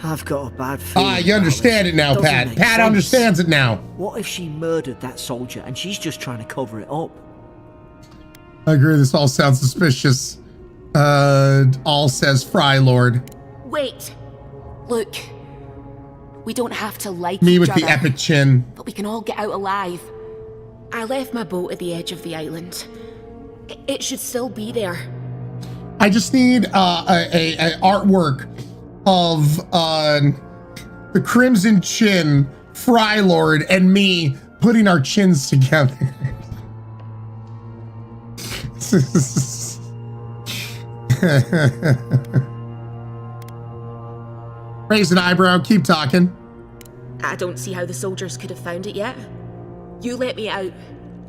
I've got a bad feeling. You understand it now, Pat. Pat understands it now. What if she murdered that soldier and she's just trying to cover it up? I agree, this all sounds suspicious. All says Fry Lord. Wait. Look. We don't have to like Me each with other, the epic chin. but we can all get out alive. I left my boat at the edge of the island. It should still be there. I just need a artwork of the Crimson Chin, Fry Lord, and me putting our chins together. Raise an eyebrow, keep talking. I don't see how the soldiers could have found it yet. You let me out,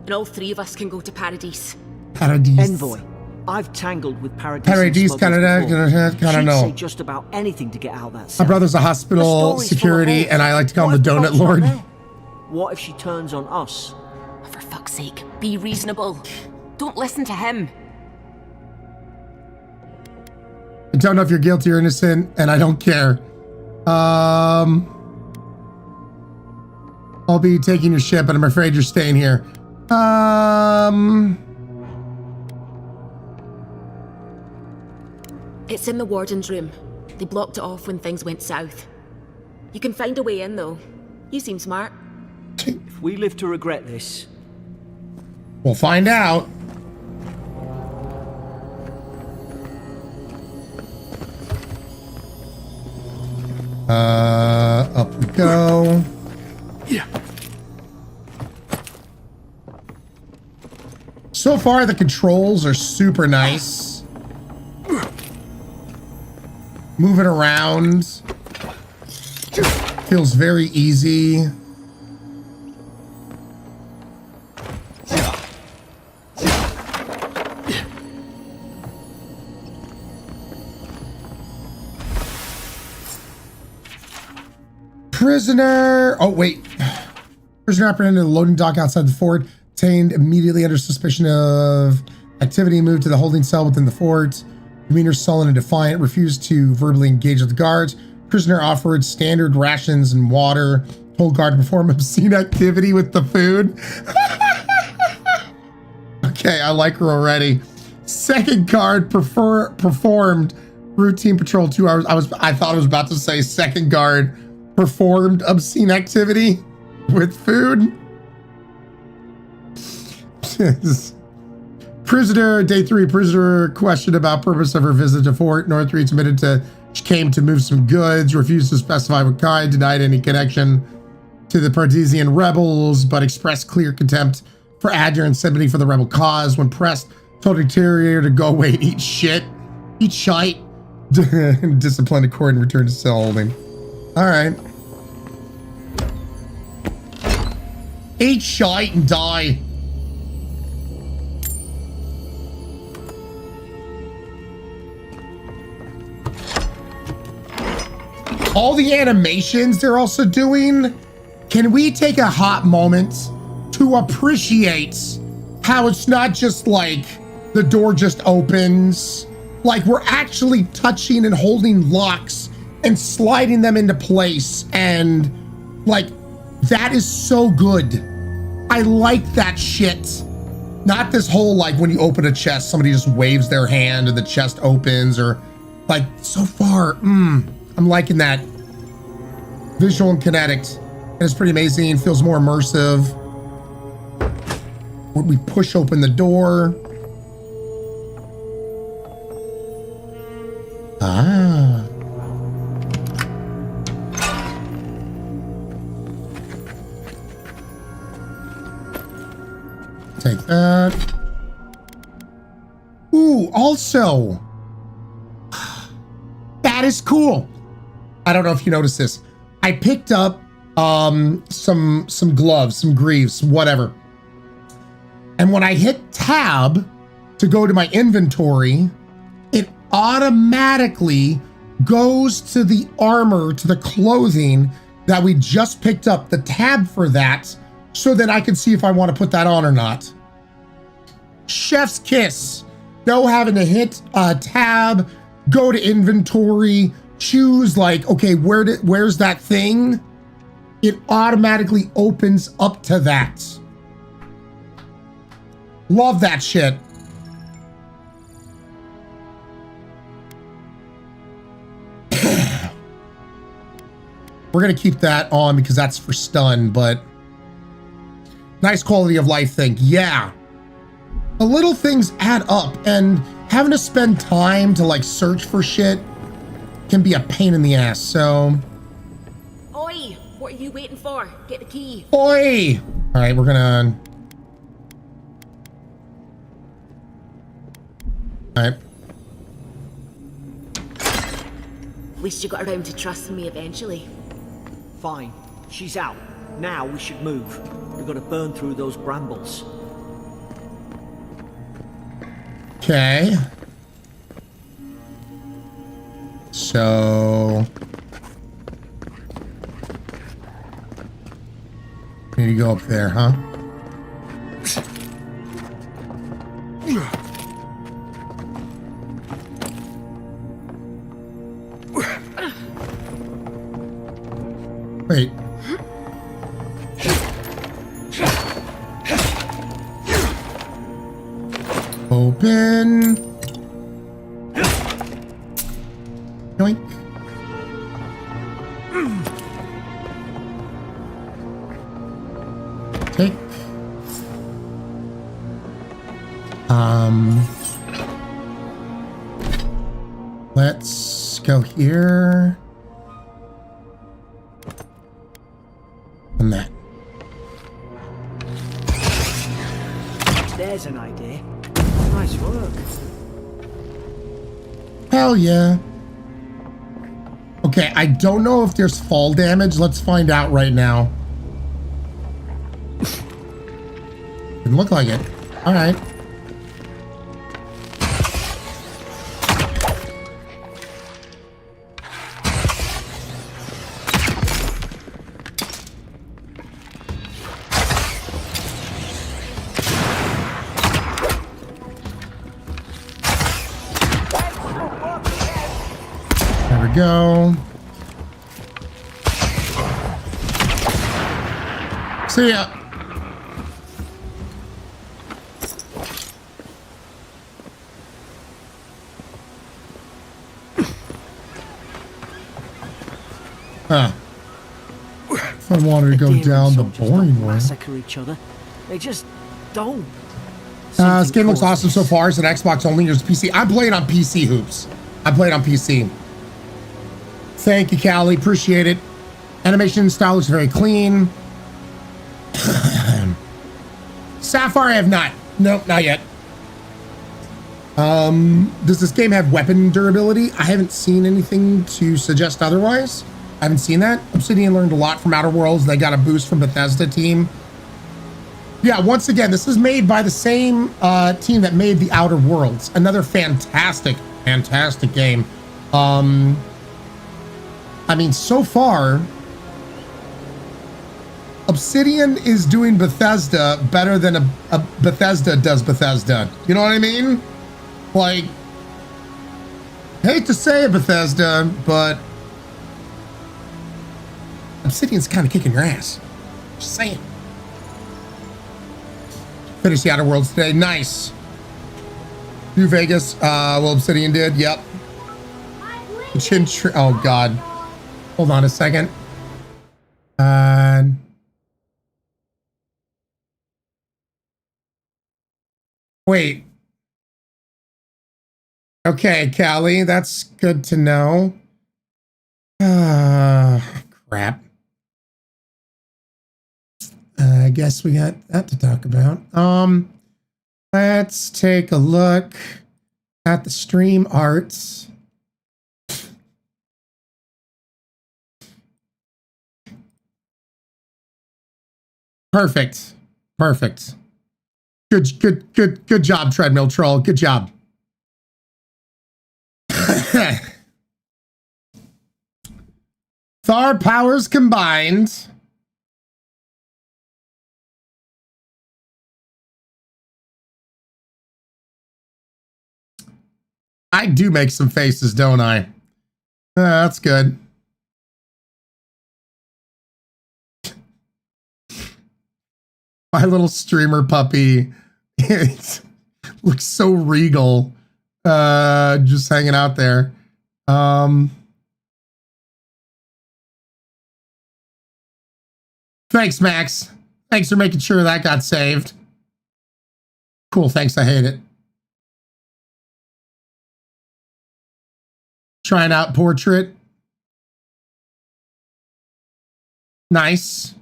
and all three of us can go to Paradise. Paradise. Envoy, I've tangled with Paradise. Paradise, Canada, She'd know. say just about anything to get out that cell. My brother's a hospital security, and I like to call him the Donut Lord. What if she turns on us? For fuck's sake, be reasonable. Don't listen to him. I don't know if you're guilty or innocent, and I don't care. I'll be taking your ship, but I'm afraid you're staying here. It's in the warden's room. They blocked it off when things went south. You can find a way in, though. You seem smart. If we live to regret this, we'll find out. Up we go. Yeah. So far, the controls are super nice. Moving around feels very easy. Prisoner. Oh, wait. Prisoner apprehended at the loading dock outside the fort. Detained immediately under suspicion of activity. Moved to the holding cell within the fort. Demeanor sullen and defiant. Refused to verbally engage with the guards. Prisoner offered standard rations and water. Told guard to perform obscene activity with the food. Okay, I like her already. Second guard performed routine patrol 2 hours. I thought I was about to say second guard performed obscene activity with food. Prisoner, day 3, prisoner questioned about purpose of her visit to Fort. North Reed admitted to she came to move some goods, refused to specify what kind, denied any connection to the Partesian rebels, but expressed clear contempt for Adler and sympathy for the rebel cause. When pressed, told Interior to go away and eat shit. Eat shite. Disciplined a court and returned to cell holding. All right. Eat shite and die. All the animations they're also doing. Can we take a hot moment to appreciate how it's not just like the door just opens, like we're actually touching and holding locks and sliding them into place, and like that is so good. I like that shit. Not this whole like when you open a chest, somebody just waves their hand and the chest opens, or like so far, I'm liking that visual and kinetic. And it's pretty amazing, feels more immersive. When we push open the door. Ah. Take that. Ooh, also. That is cool. I don't know if you noticed this. I picked up some gloves, some greaves, whatever. And when I hit tab to go to my inventory, it automatically goes to the armor, to the clothing that we just picked up, the tab for that, so that I can see if I want to put that on or not. Chef's kiss. No having to hit tab, go to inventory, choose like, okay, where's that thing? It automatically opens up to that. Love that shit. We're gonna keep that on because that's for stun, but nice quality of life thing. Yeah. The little things add up, and having to spend time to like search for shit can be a pain in the ass, so. Oi, what are you waiting for? Get the key. Oi! All right, we're gonna. All right. At least you got around to trusting me eventually. Fine. She's out. Now we should move. We've got to burn through those brambles. Okay. So. Need to go up there, huh? Wait. Open. Yoink. Take. Let's go here. And that. There's an idea. Nice work. Hell yeah. Okay, I don't know if there's fall damage. Let's find out right now. Didn't look like it. All right. There we go. See ya. Huh. I wanted to go down the boring way. Massacre each other. They just don't. This game looks awesome so far. It's an Xbox only. There's PC. I'm playing on PC, Hoops. I played on PC. Thank you, Callie. Appreciate it. Animation style looks very clean. Sapphire, I have not. Nope, not yet. Does this game have weapon durability? I haven't seen anything to suggest otherwise. I haven't seen that. Obsidian learned a lot from Outer Worlds. They got a boost from Bethesda team. Yeah, once again, this is made by the same team that made the Outer Worlds. Another fantastic, fantastic game. I mean, so far, Obsidian is doing Bethesda better than a Bethesda does Bethesda. You know what I mean? Like, hate to say it, Bethesda, but Obsidian's kind of kicking your ass. Just saying. Finished the Outer Worlds today. Nice. New Vegas. Well, Obsidian did. Yep. Oh, God. Hold on a second. Wait. Okay, Callie, that's good to know. Crap. I guess we got that to talk about. Let's take a look at the stream arts. Perfect. Perfect. Good job, Treadmill Troll. Good job. Thar powers combined. I do make some faces, don't I? That's good. My little streamer puppy. It looks so regal. Just hanging out there. Thanks, Max. Thanks for making sure that got saved. Cool, thanks. I hate it. Trying out portrait. Nice.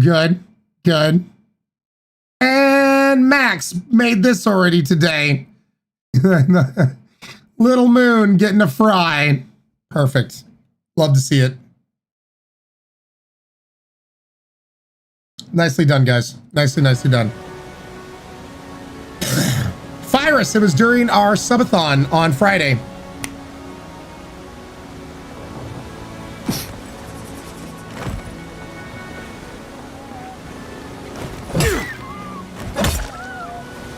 Good, good. And Max made this already today. Little Moon getting a fry. Perfect. Love to see it. Nicely done, guys. Nicely done. Virus, it was during our subathon on Friday.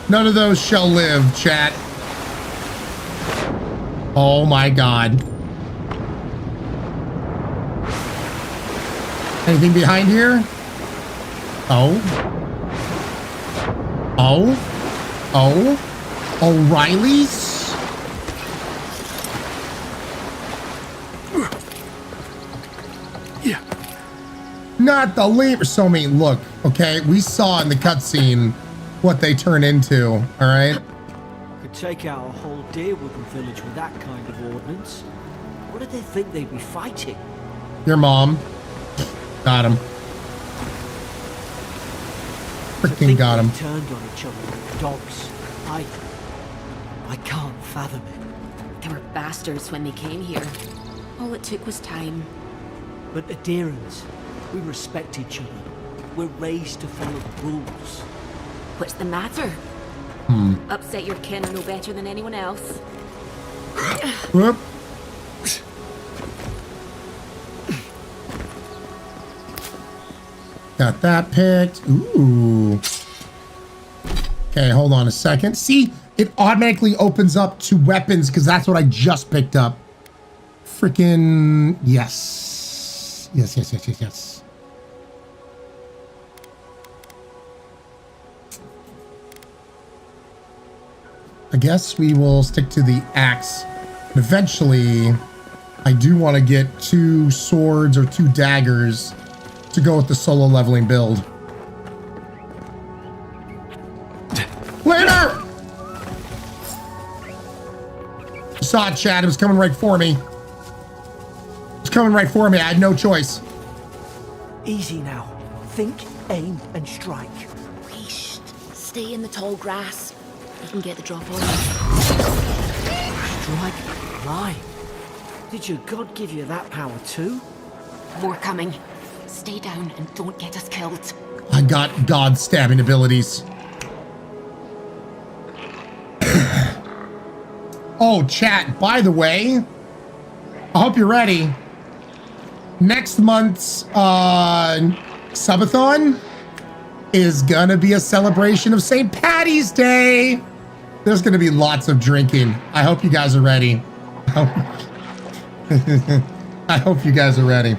None of those shall live, chat. Oh my God. Anything behind here? Oh. O'Reilly's? Yeah. Not the lemur. So, I mean, look, okay, we saw in the cutscene what they turn into, all right? Could take out a whole Deerwood village with that kind of ordnance. What do they think they'd be fighting? Your mom. Got him. Freaking got him. Turned on each other like dogs. I can't fathom it. They were bastards when they came here. All it took was time. But adherents, we respect each other. We're raised to follow the rules. What's the matter? Upset your kin are no better than anyone else. Whoop. Got that picked. Ooh. Okay, hold on a second. See, it automatically opens up to weapons because that's what I just picked up. Freaking yes. Yes. I guess we will stick to the axe. Eventually, I do want to get 2 swords or 2 daggers to go with the solo leveling build. Later! Saw it, Chad. It was coming right for me. It was coming right for me. I had no choice. Easy now. Think, aim, and strike. Wait. Stay in the tall grass. You can get the drop on. Strike. Lie. Did your god give you that power too? More coming. Stay down and don't get us killed. I got god stabbing abilities. Oh, chat, by the way, I hope you're ready. Next month's subathon is gonna be a celebration of St. Paddy's Day. There's gonna be lots of drinking. I hope you guys are ready. I hope you guys are ready.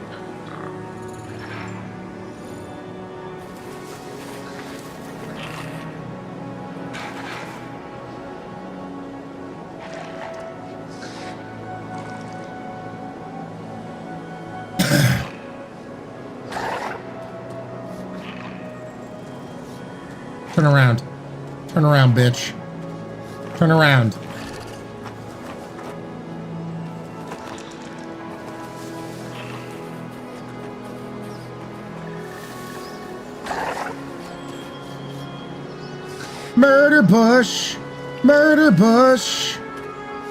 Turn around. Turn around, bitch. Turn around. Murder bush. Murder bush.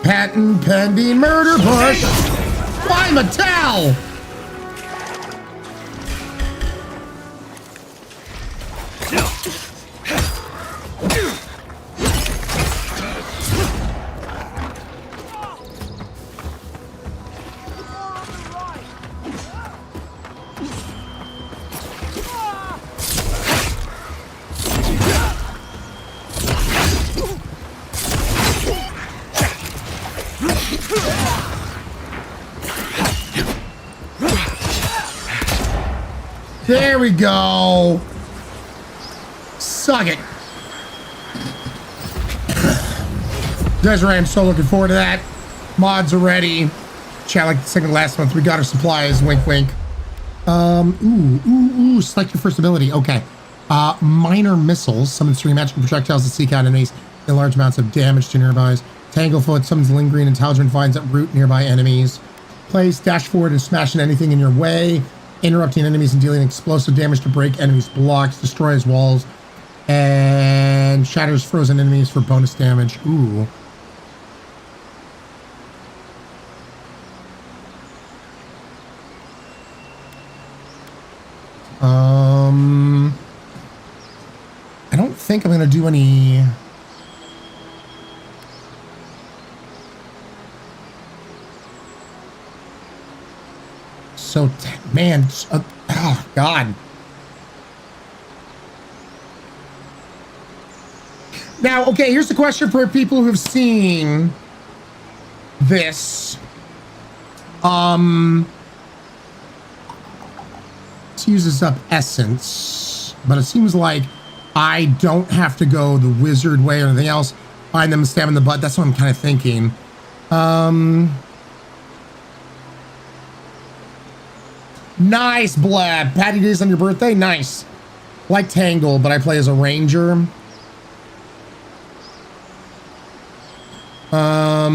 Patent pending murder bush. Why Mattel? There we go. Suck it. Desiree, I'm so looking forward to that. Mods are ready. Chat like the second last month. We got our supplies. Wink, wink. Select your first ability. Okay. Minor missiles. Summons 3 magical projectiles that seek out enemies in large amounts of damage to nearby. Tanglefoot summons lingering intelligent vines that root nearby enemies. Place, dash forward and smash anything in your way. Interrupting enemies and dealing explosive damage to break enemies' blocks, destroys walls, and shatters frozen enemies for bonus damage. Ooh. I don't think I'm gonna do any. So, man, oh, God. Now, okay, here's the question for people who've seen this. This uses up essence, but it seems like I don't have to go the wizard way or anything else. Find them, stab in the butt. That's what I'm kind of thinking. Nice, Blab. Patty Days on your birthday? Nice. Like Tangle, but I play as a ranger. I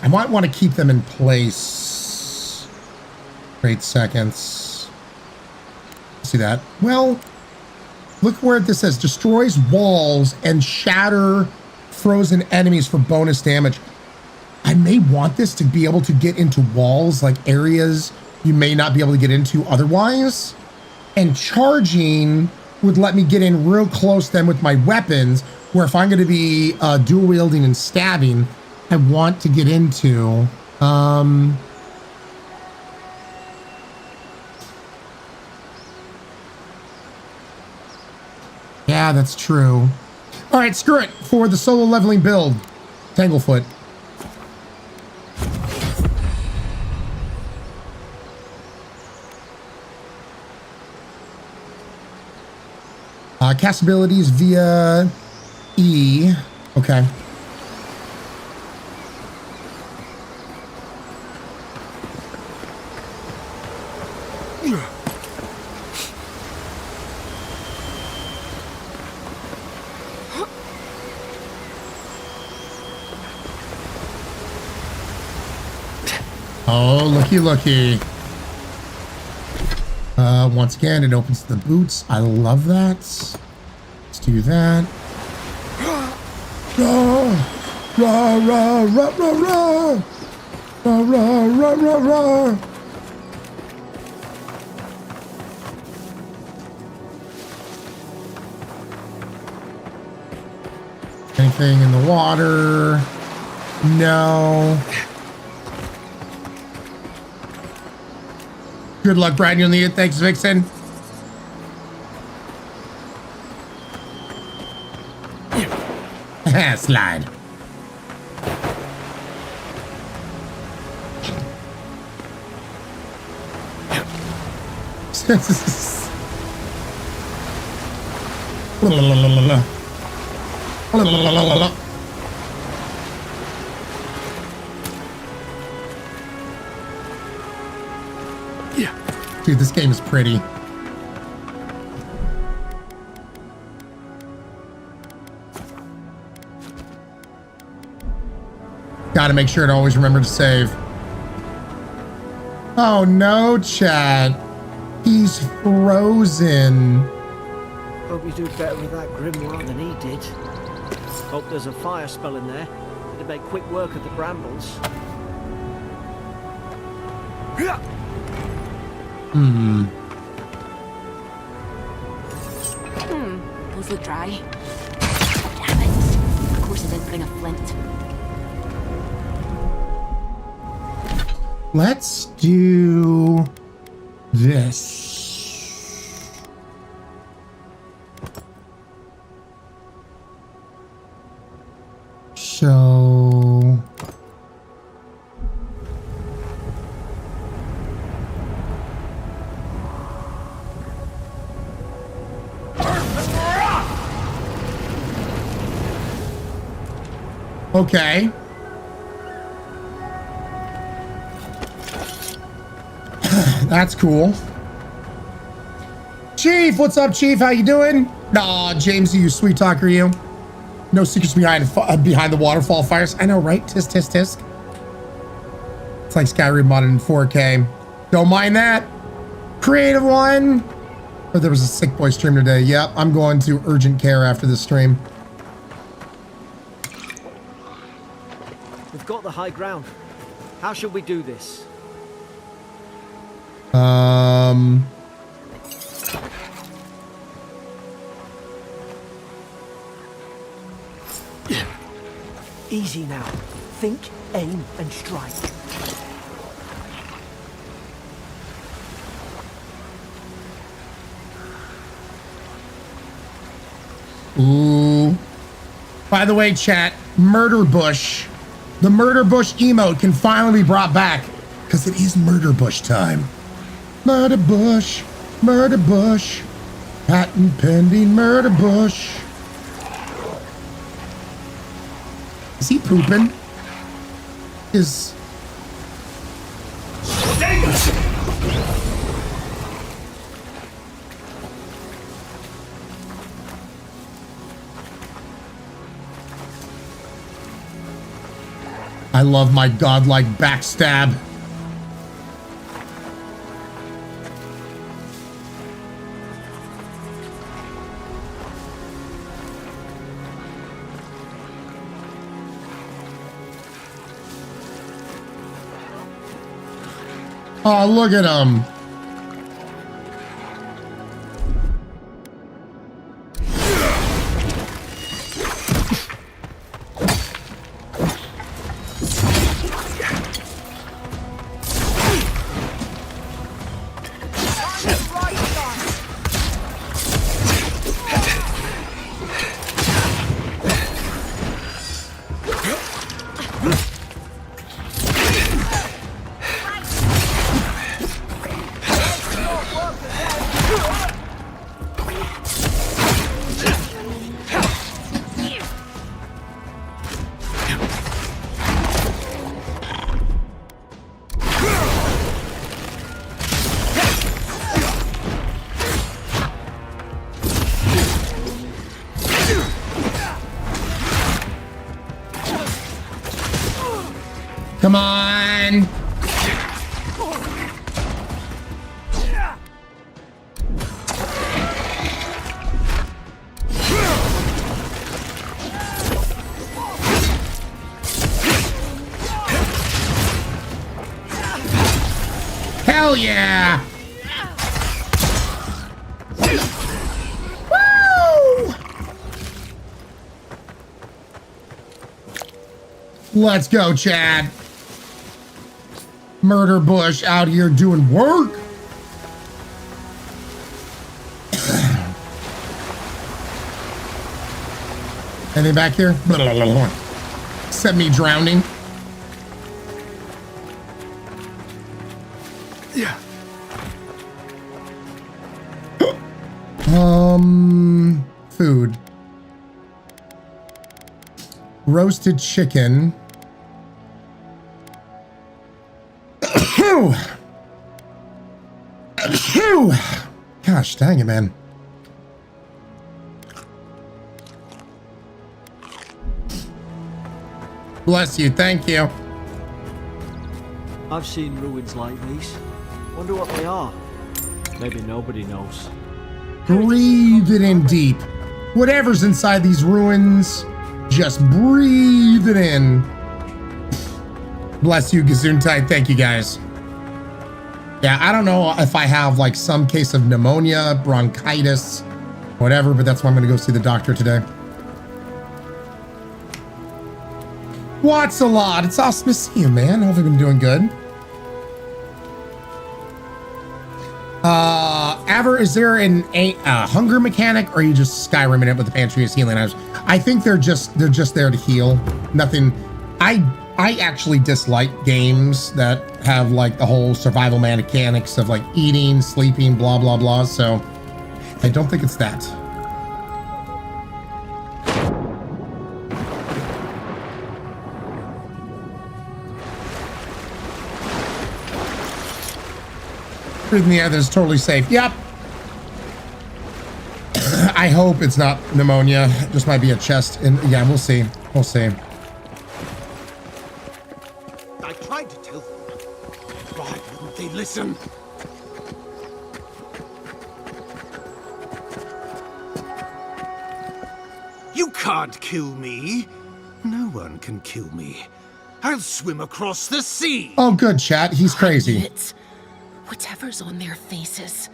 might want to keep them in place. 8 seconds. See that? Well, look where this says. Destroys walls and shatter frozen enemies for bonus damage. I may want this to be able to get into walls, like areas you may not be able to get into otherwise. And charging would let me get in real close then with my weapons, where if I'm going to be dual wielding and stabbing, I want to get into. Yeah, that's true. All right, screw it. For the solo leveling build, Tanglefoot. Cast abilities via E. Okay. Oh, looky, looky. Once again, it opens the boots. I love that. Let's do that. Rah, rah, rah, rah, rah, rah. Rah, rah, rah, rah, rah. Anything in the water? No. Good luck, Brad. You'll need it. Thanks, Vixen. Slide. Dude, this game is pretty. Gotta make sure to always remember to save. Oh no, chat. He's frozen. Hope you do better with that grimoire than he did. Hope there's a fire spell in there. It'd make quick work of the brambles. Those look dry. Damn it. Of course I didn't bring a flint. Let's do this. So okay. That's cool. Chief, what's up, Chief? How you doing? Aw, James, you sweet talker, you. No secrets behind the waterfall fires. I know, right? Tisk, tisk, tisk. It's like Skyrim modded in 4K. Don't mind that. Creative one. Oh, there was a sick boy stream today. Yep, I'm going to urgent care after this stream. We've got the high ground. How should we do this? Easy now. Think, aim, and strike. Ooh. By the way, chat, Murder Bush. The Murder Bush emote can finally be brought back because it is Murder Bush time. Murder Bush, Murder Bush, patent pending Murder Bush. Is he pooping? Is... I love my godlike backstab. Oh, look at him. Hell yeah! Woo! Let's go, Chad. Murder Bush out here doing work. Anything back here? Except me drowning. Yeah. Food. Roasted chicken. Gosh dang it, man. Bless you, thank you. I've seen ruins like these. Wonder what they are. Maybe nobody knows. Breathe it in deep. Whatever's inside these ruins, just breathe it in. Bless you, Gesundheit. Thank you, guys. Yeah, I don't know if I have like some case of pneumonia, bronchitis, whatever, but that's why I'm going to go see the doctor today. What's a lot? It's awesome to see you, man. Hope you've been doing good. Aver, is there a hunger mechanic, or are you just Skyrimming it with the pantry as healing items? I think they're just there to heal. Nothing. I actually dislike games that have like the whole survival mechanics of like eating, sleeping, blah blah blah. So I don't think it's that. Breathe in the air, that's totally safe. Yep. I hope it's not pneumonia. It just might be a chest. And yeah, we'll see. We'll see. I tried to tell them. Why wouldn't they listen? You can't kill me. No one can kill me. I'll swim across the sea. Oh, good, chat. He's crazy. Whatever's on their faces,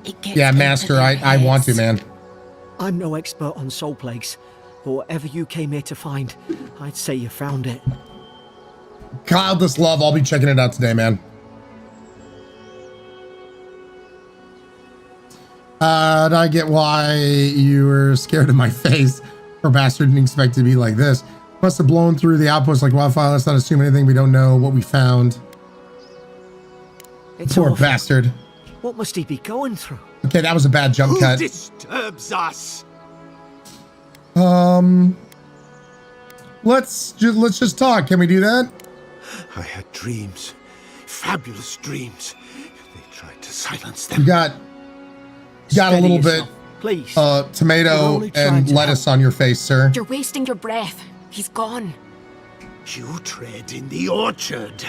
it gets Yeah, Master, I want to, man. I'm no expert on soul plagues, but whatever you came here to find, I'd say you found it. Childless love, I'll be checking it out today, man. I get why you were scared of my face. Poor bastard didn't expect it to be like this. Must have blown through the outpost like wildfire. Let's not assume anything. We don't know what we found. It's Poor awful. bastard. What must he be going through? Okay, that was a bad jump cut. Who disturbs us? Let's just talk. Can we do that? I had dreams, fabulous dreams. They tried to silence them. You got a little bit, please. Tomato and lettuce on your face, sir. You're wasting your breath. He's gone. You tread in the orchard.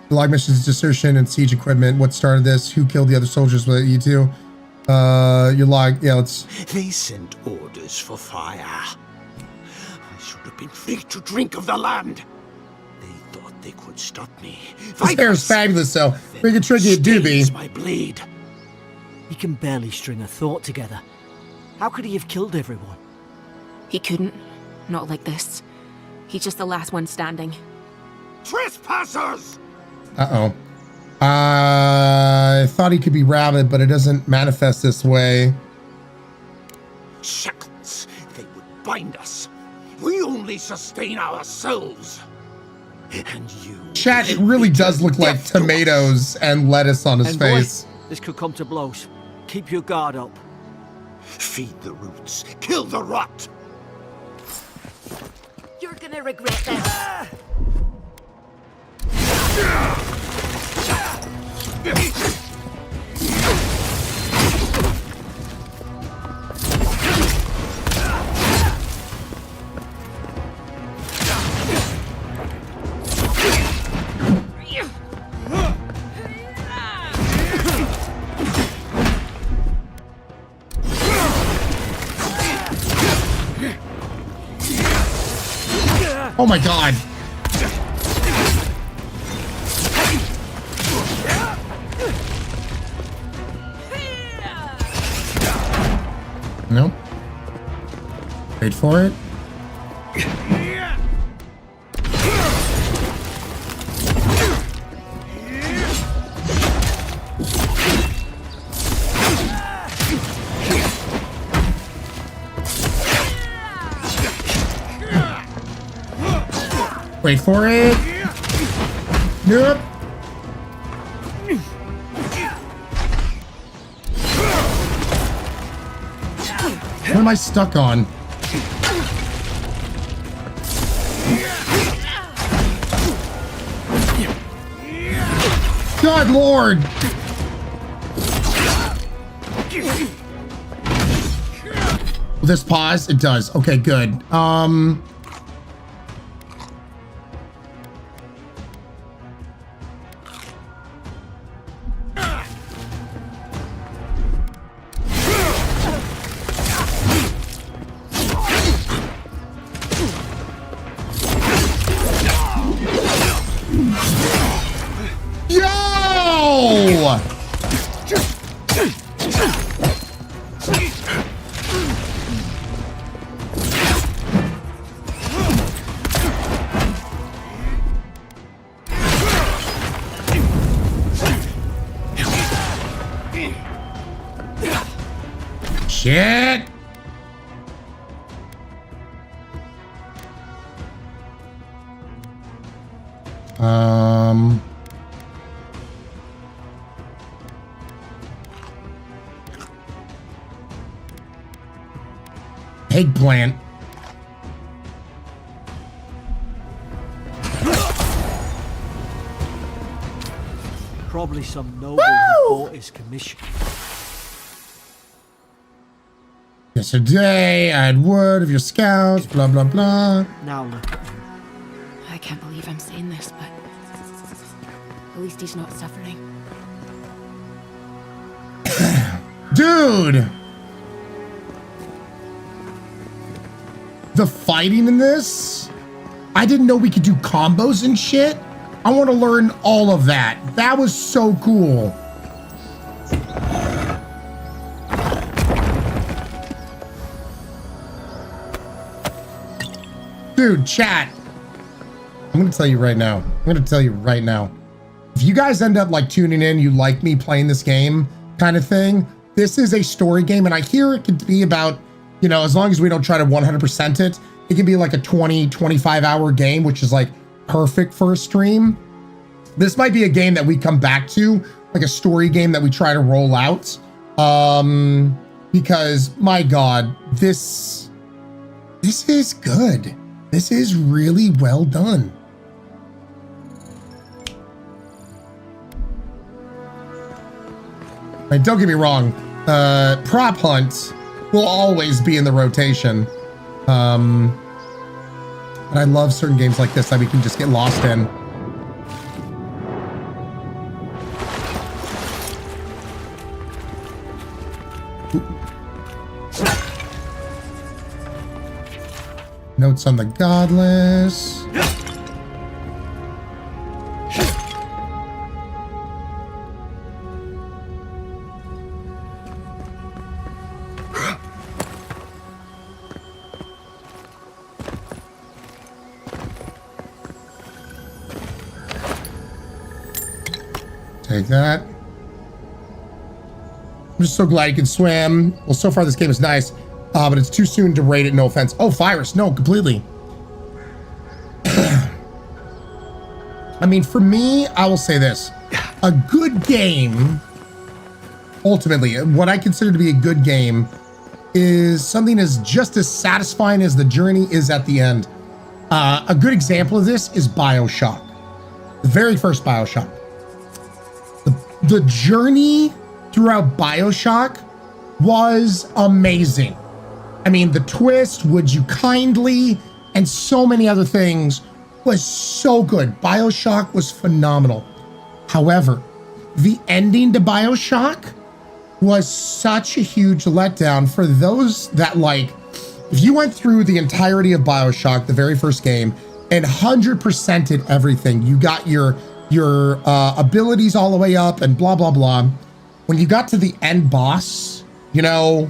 Log missions, desertion, and siege equipment. What started this? Who killed the other soldiers? With you two? Your log. Yeah, let's. They sent orders for fire. I should have been free to drink of the land. They thought they could stop me. This hair is fabulous, though. Very tricky it do be. My blade. He can barely string a thought together. How could he have killed everyone? He couldn't. Not like this. He's just the last one standing. Trespassers! Uh-oh. I thought he could be rabid, but it doesn't manifest this way. Shackles. They would bind us. We only sustain ourselves. And you... Chat, it really does look like tomatoes and lettuce on his face. This could come to blows. Keep your guard up. Feed the roots. Kill the rot. You're gonna regret this. Oh my god. Wait for it. Wait for it. Nope. What am I stuck on? God Lord! Will this pause? It does. Okay, good. Shit! Eggplant. Probably some noble who bought his commission. Yesterday, I had word of your scouts, blah, blah, blah. Now look. I can't believe I'm saying this, but at least he's not suffering. Dude! The fighting in this? I didn't know we could do combos and shit. I want to learn all of that. That was so cool. Dude, chat. I'm going to tell you right now. If you guys end up like tuning in, you like me playing this game kind of thing, this is a story game, and I hear it could be about, you know, as long as we don't try to 100% it, it can be like a 20, 25 hour game, which is like perfect for a stream. This might be a game that we come back to, like a story game that we try to roll out. Because my God, this is good. This is really well done. Right, don't get me wrong. Prop hunt will always be in the rotation. And I love certain games like this that we can just get lost in. Notes on the godless. Take that. I'm just so glad you can swim. Well, so far this game is nice, but it's too soon to rate it, no offense. Oh, virus, no, completely. I mean, for me, I will say this. A good game, ultimately, what I consider to be a good game is something as just as satisfying as the journey is at the end. A good example of this is BioShock. The very first BioShock. The journey throughout BioShock was amazing. I mean, the twist, Would You Kindly, and so many other things was so good. BioShock was phenomenal. However, the ending to BioShock was such a huge letdown for those that like, if you went through the entirety of BioShock, the very first game, and 100%ed everything, you got your abilities all the way up and blah, blah, blah. When you got to the end boss, you know,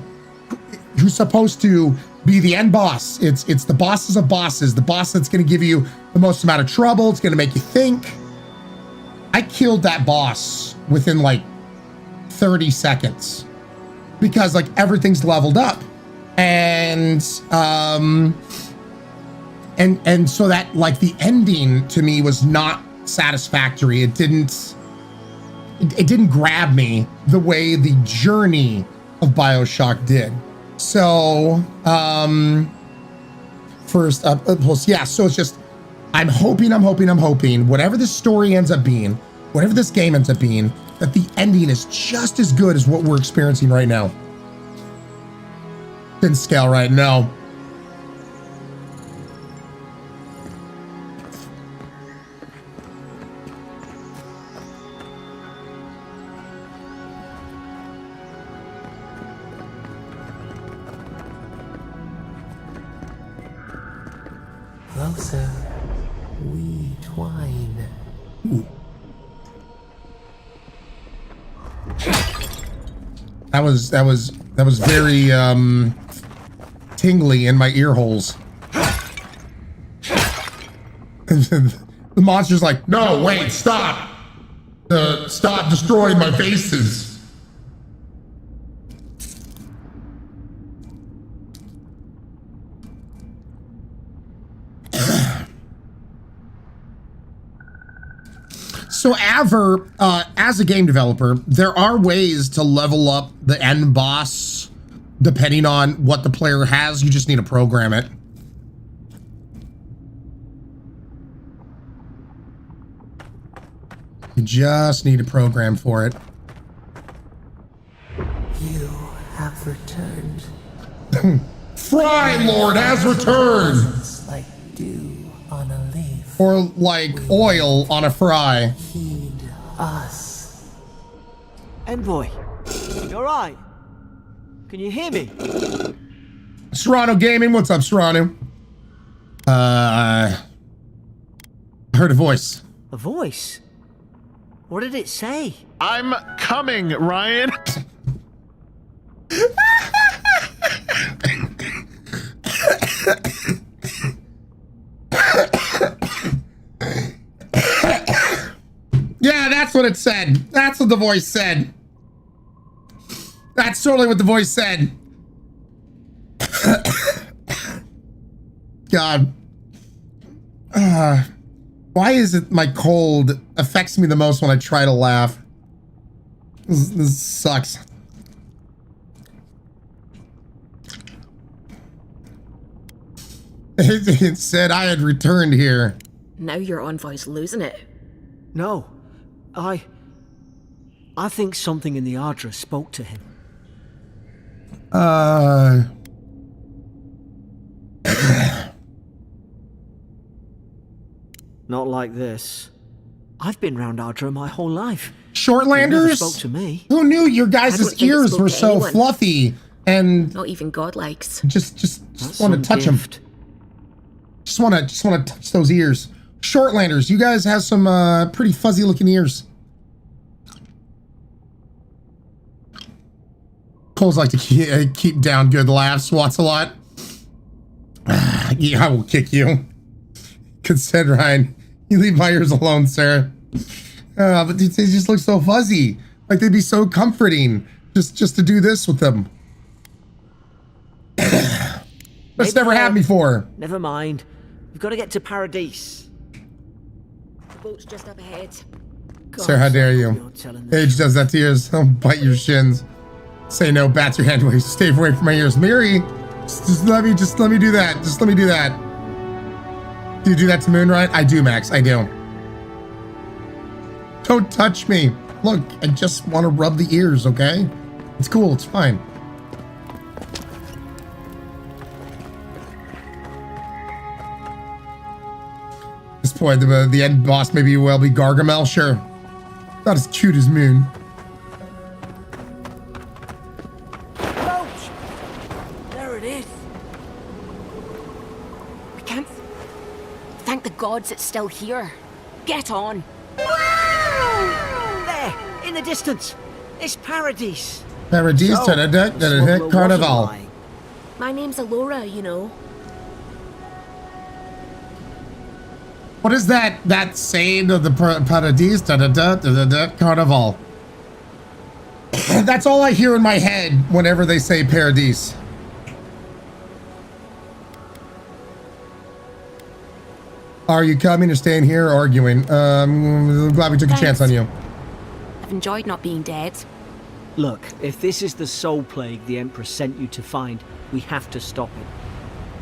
who's supposed to be the end boss. It's the bosses of bosses, the boss that's going to give you the most amount of trouble. It's going to make you think. I killed that boss within like 30 seconds because like everything's leveled up, and so that like the ending to me was not satisfactory. It didn't grab me the way the journey of BioShock did. So first up, yeah, so it's just I'm hoping whatever this story ends up being, whatever this game ends up being, that the ending is just as good as what we're experiencing right now. Didn't scale right, no. Closer, we twine. Ooh. That was very tingly in my ear holes. The monster's like, no, wait, stop. Stop destroying my faces. So Aver, as a game developer, there are ways to level up the end boss depending on what the player has. You just need to program it. You just need to program for it. You have returned. Fry Lord has returned! Like dew on a leaf. Or like oil on a fry. Heed us. Envoy, you alright? Can you hear me? Serrano Gaming, what's up, Serrano? I heard a voice. A voice? What did it say? I'm coming, Ryan. Yeah, that's what it said. That's what the voice said. That's totally what the voice said. God. Why is it my cold affects me the most when I try to laugh? This sucks. It said I had returned here. Now your envoy's losing it. No. I think something in the Ardra spoke to him. Not like this. I've been round Ardra my whole life. Shortlanders? They never spoke to me. Who knew your guys' ears were so fluffy and not even God likes. Just want to touch them. Just want to touch those ears. Shortlanders, you guys have some pretty fuzzy looking ears. Cole's like to keep down good laughs. Watts a lot. Yeah, I will kick you. Consider Ryan. You leave my ears alone, sir. But they just look so fuzzy. Like they'd be so comforting just to do this with them. That's never happened before. Never mind. We've got to get to Paradise. The boat's just up ahead. Sir, how dare you? Age does that to yours. I'll bite your shins. Say no, bats your hand away. Stay away from my ears. Miri, just let me do that. Just let me do that. Do you do that to Moonride? I do, Max. I do. Don't touch me. Look, I just want to rub the ears, okay? It's cool. It's fine. At this point, the end boss maybe will be Gargamel. Sure. Not as cute as Moon. There it is. We can't thank the gods it's still here. Get on. There, in the distance. It's Paradise. Paradise, So, Carnival. My name's Alora, you know. What is that saying of the Paradis Carnival? That's all I hear in my head whenever they say Paradis. Are you coming or staying here or arguing? I'm glad we took a chance on you. I've enjoyed not being dead. Look, if this is the soul plague the Empress sent you to find, we have to stop it.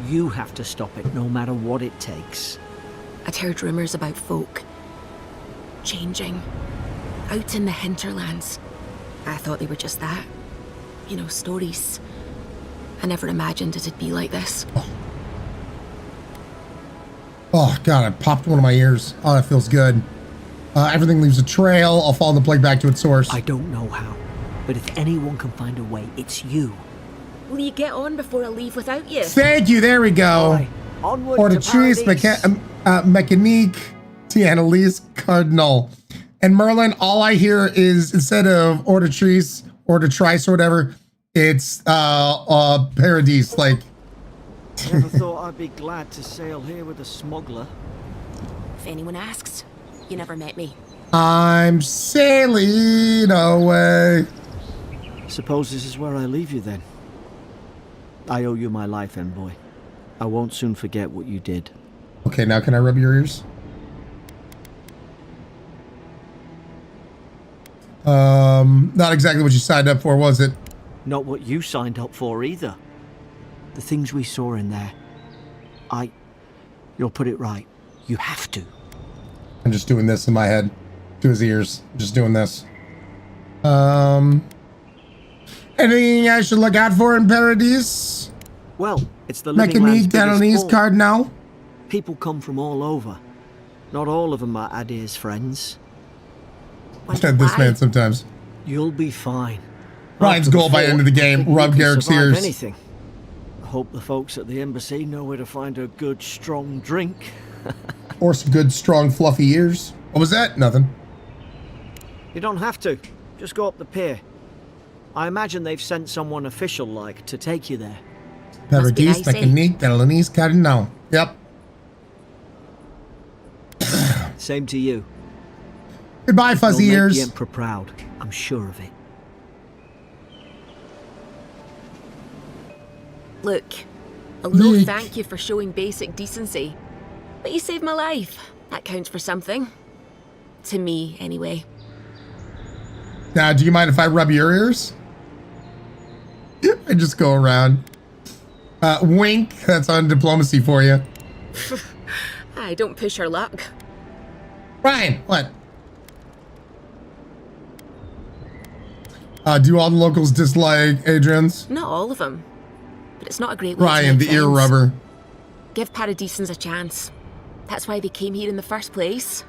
You have to stop it, no matter what it takes. I'd heard rumours about folk changing out in the hinterlands. I thought they were just that. You know, stories. I never imagined it'd be like this. Oh, God, I popped one of my ears. Oh, that feels good. Everything leaves a trail. I'll follow the plague back to its source. I don't know how, but if anyone can find a way, it's you. Will you get on before I leave without you? Thank you. There we go. Right, onward Or to the trees, Mechanique, Annalise, Cardinal. And Merlin, all I hear is, instead of Or de Trees, or de Trice, or whatever, it's Paradis, like. Never thought I'd be glad to sail here with a smuggler. If anyone asks, you never met me. I'm sailing away. Suppose this is where I leave you then. I owe you my life, envoy. I won't soon forget what you did. Okay, now can I rub your ears? Not exactly what you signed up for, was it? Not what you signed up for either. The things we saw in there. You'll put it right. You have to. I'm just doing this in my head. To his ears. Just doing this. Anything I should look out for in Paradis? Well, it's the living land's biggest port. Cardinal. People come from all over. Not all of them are Adir's friends. This man sometimes. You'll be fine. Ryan's goal by the end of the game, rub Garrick's ears. Anything. I hope the folks at the embassy know where to find a good, strong drink. Or some good, strong, fluffy ears. What was that? Nothing. You don't have to. Just go up the pier. I imagine they've sent someone official-like to take you there. Paradis, Mechanique, Annalise, Cardinal. Yep. Same to you. Goodbye, fuzzy You'll ears. make the Emperor proud. I'm sure of it. Look, a little thank you for showing basic decency. But you saved my life. That counts for something. To me, anyway. Now, do you mind if I rub your ears? I just go around. Wink, that's on diplomacy for you. I don't push her luck. Ryan, what? Do all the locals dislike Adrian's? Not all of them. But it's not a great way Ryan, to the ear rubber. Give Paradisans a chance. That's why they came here in the first place.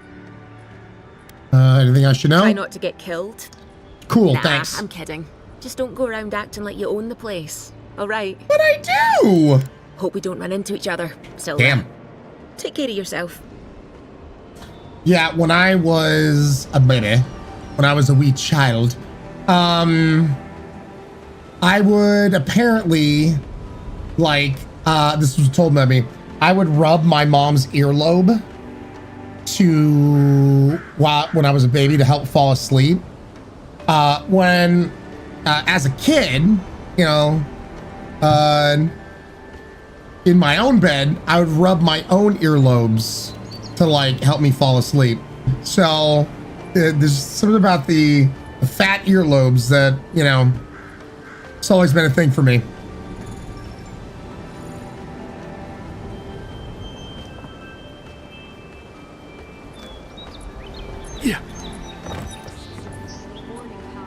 Anything I should know? Try not to get killed. Cool, nah, thanks. I'm kidding. Just don't go around acting like you own the place. All right? But I do! Hope we don't run into each other. Still. Damn. Take care of yourself. Yeah, when I was a baby, when I was a wee child, I would apparently, like, this was told by me, I would rub my mom's earlobe when I was a baby to help fall asleep. As a kid, you know, in my own bed, I would rub my own earlobes to like help me fall asleep. So there's something about the fat earlobes that, you know, it's always been a thing for me. Yeah.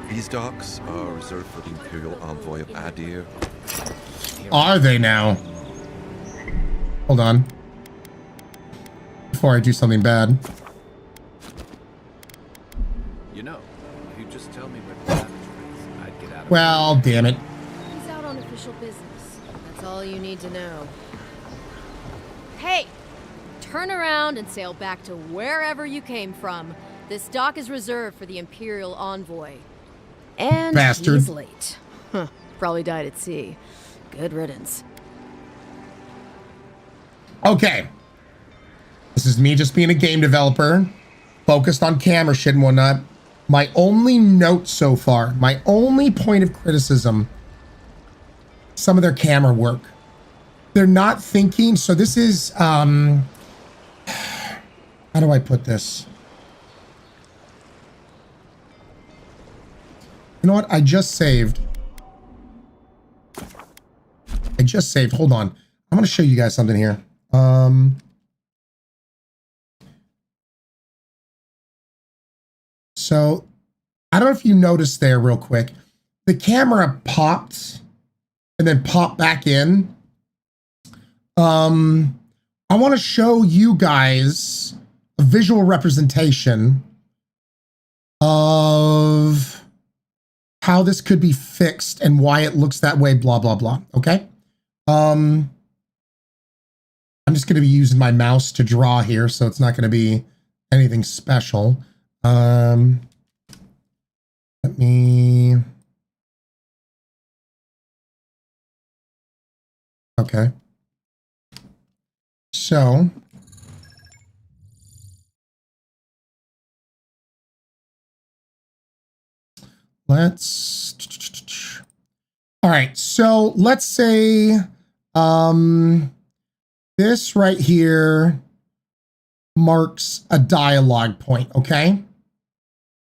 These docks are reserved for the Imperial Envoy of Adir. Are they now? Hold on. Before I do something bad. You know, if you just tell me where the lavatory is, I'd get out of Well, damn it. He's out on official business. That's all you need to know. Hey! Turn around and sail back to wherever you came from. This dock is reserved for the Imperial Envoy. And Bastard. he's late. Huh. Probably died at sea. Good riddance. Okay. This is me just being a game developer, focused on camera shit and whatnot. My only note so far, my only point of criticism, some of their camera work. They're not thinking, so this is, how do I put this? You know what? I just saved. Hold on. I'm going to show you guys something here. So I don't know if you noticed there real quick, the camera popped and then popped back in. I want to show you guys a visual representation of how this could be fixed and why it looks that way, blah, blah, blah. Okay. I'm just going to be using my mouse to draw here, so it's not going to be anything special. Let me... Okay. So... let's... All right, so let's say this right here marks a dialogue point, okay?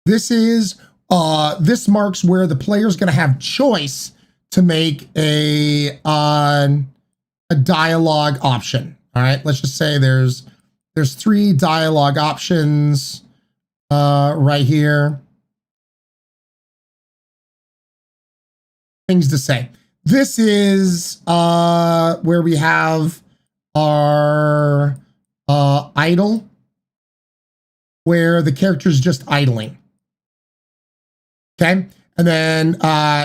This is this marks where the player's going to have choice to make a dialogue option. All right, let's just say there's 3 dialogue options right here. Things to say. This is where we have our idle, where the character's just idling. Okay, and then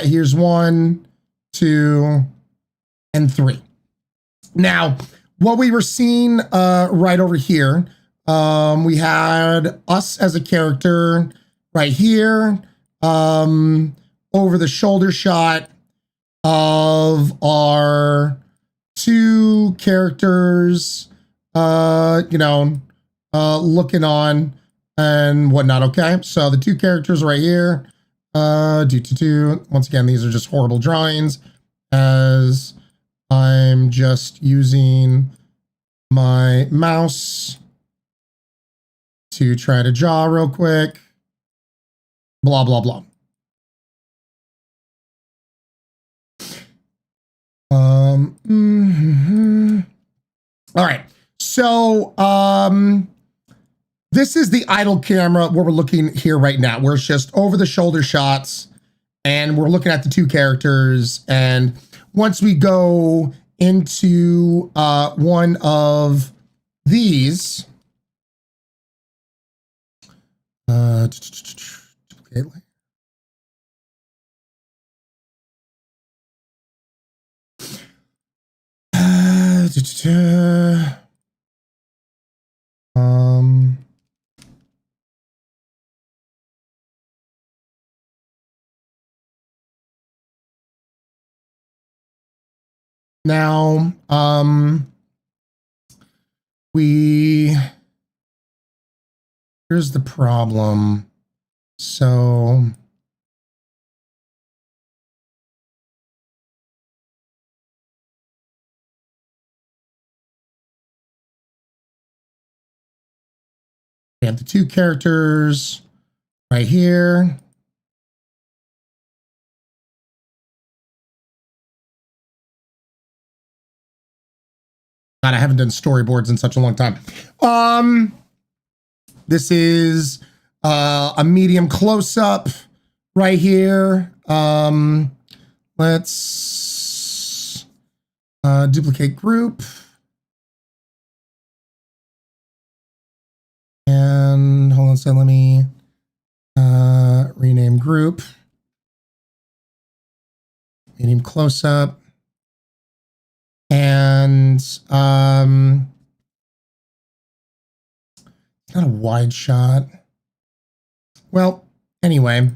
here's 1, 2, and 3. Now, what we were seeing right over here, we had us as a character right here, over the shoulder shot of our 2 characters, looking on and whatnot. Okay, so the 2 characters right here. Once again, these are just horrible drawings, as I'm just using my mouse to try to draw real quick. Blah, blah, blah. All right. So, this is the idle camera where we're looking here right now, where it's just over the shoulder shots and we're looking at the 2 characters. And once we go into one of these, now, here's the problem. So, we have the 2 characters right here. God, I haven't done storyboards in such a long time. This is a medium close-up right here. Let's duplicate group. And hold on a second, let me rename group. Medium close-up. And not a wide shot. Well, anyway,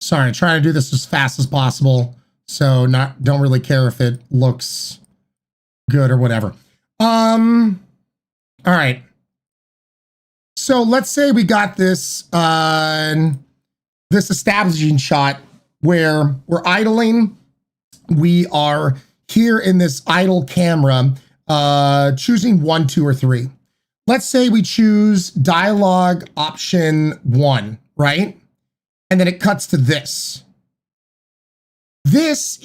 Sorry, trying to do this as fast as possible. So don't really care if it looks good or whatever. All right. So let's say we got this this establishing shot where we're idling. We are here in this idle camera, choosing 1, 2, or 3. Let's say we choose dialogue option 1, right? And then it cuts to this. This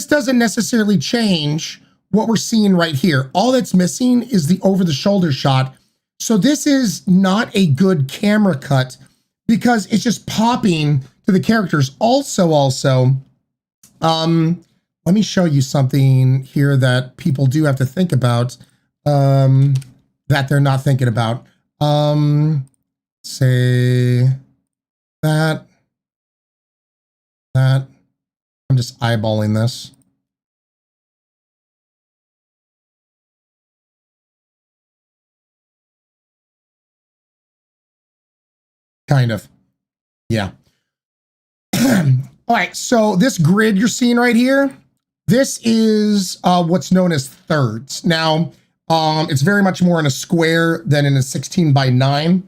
doesn't necessarily change what we're seeing right here. All that's missing is the over-the-shoulder shot. So this is not a good camera cut because it's just popping to the characters. Also, let me show you something here that people do have to think about, that they're not thinking about. Say that. I'm just eyeballing this. Kind of. Yeah. All right, so this grid you're seeing right here, this is what's known as thirds. Now, it's very much more in a square than in a 16:9.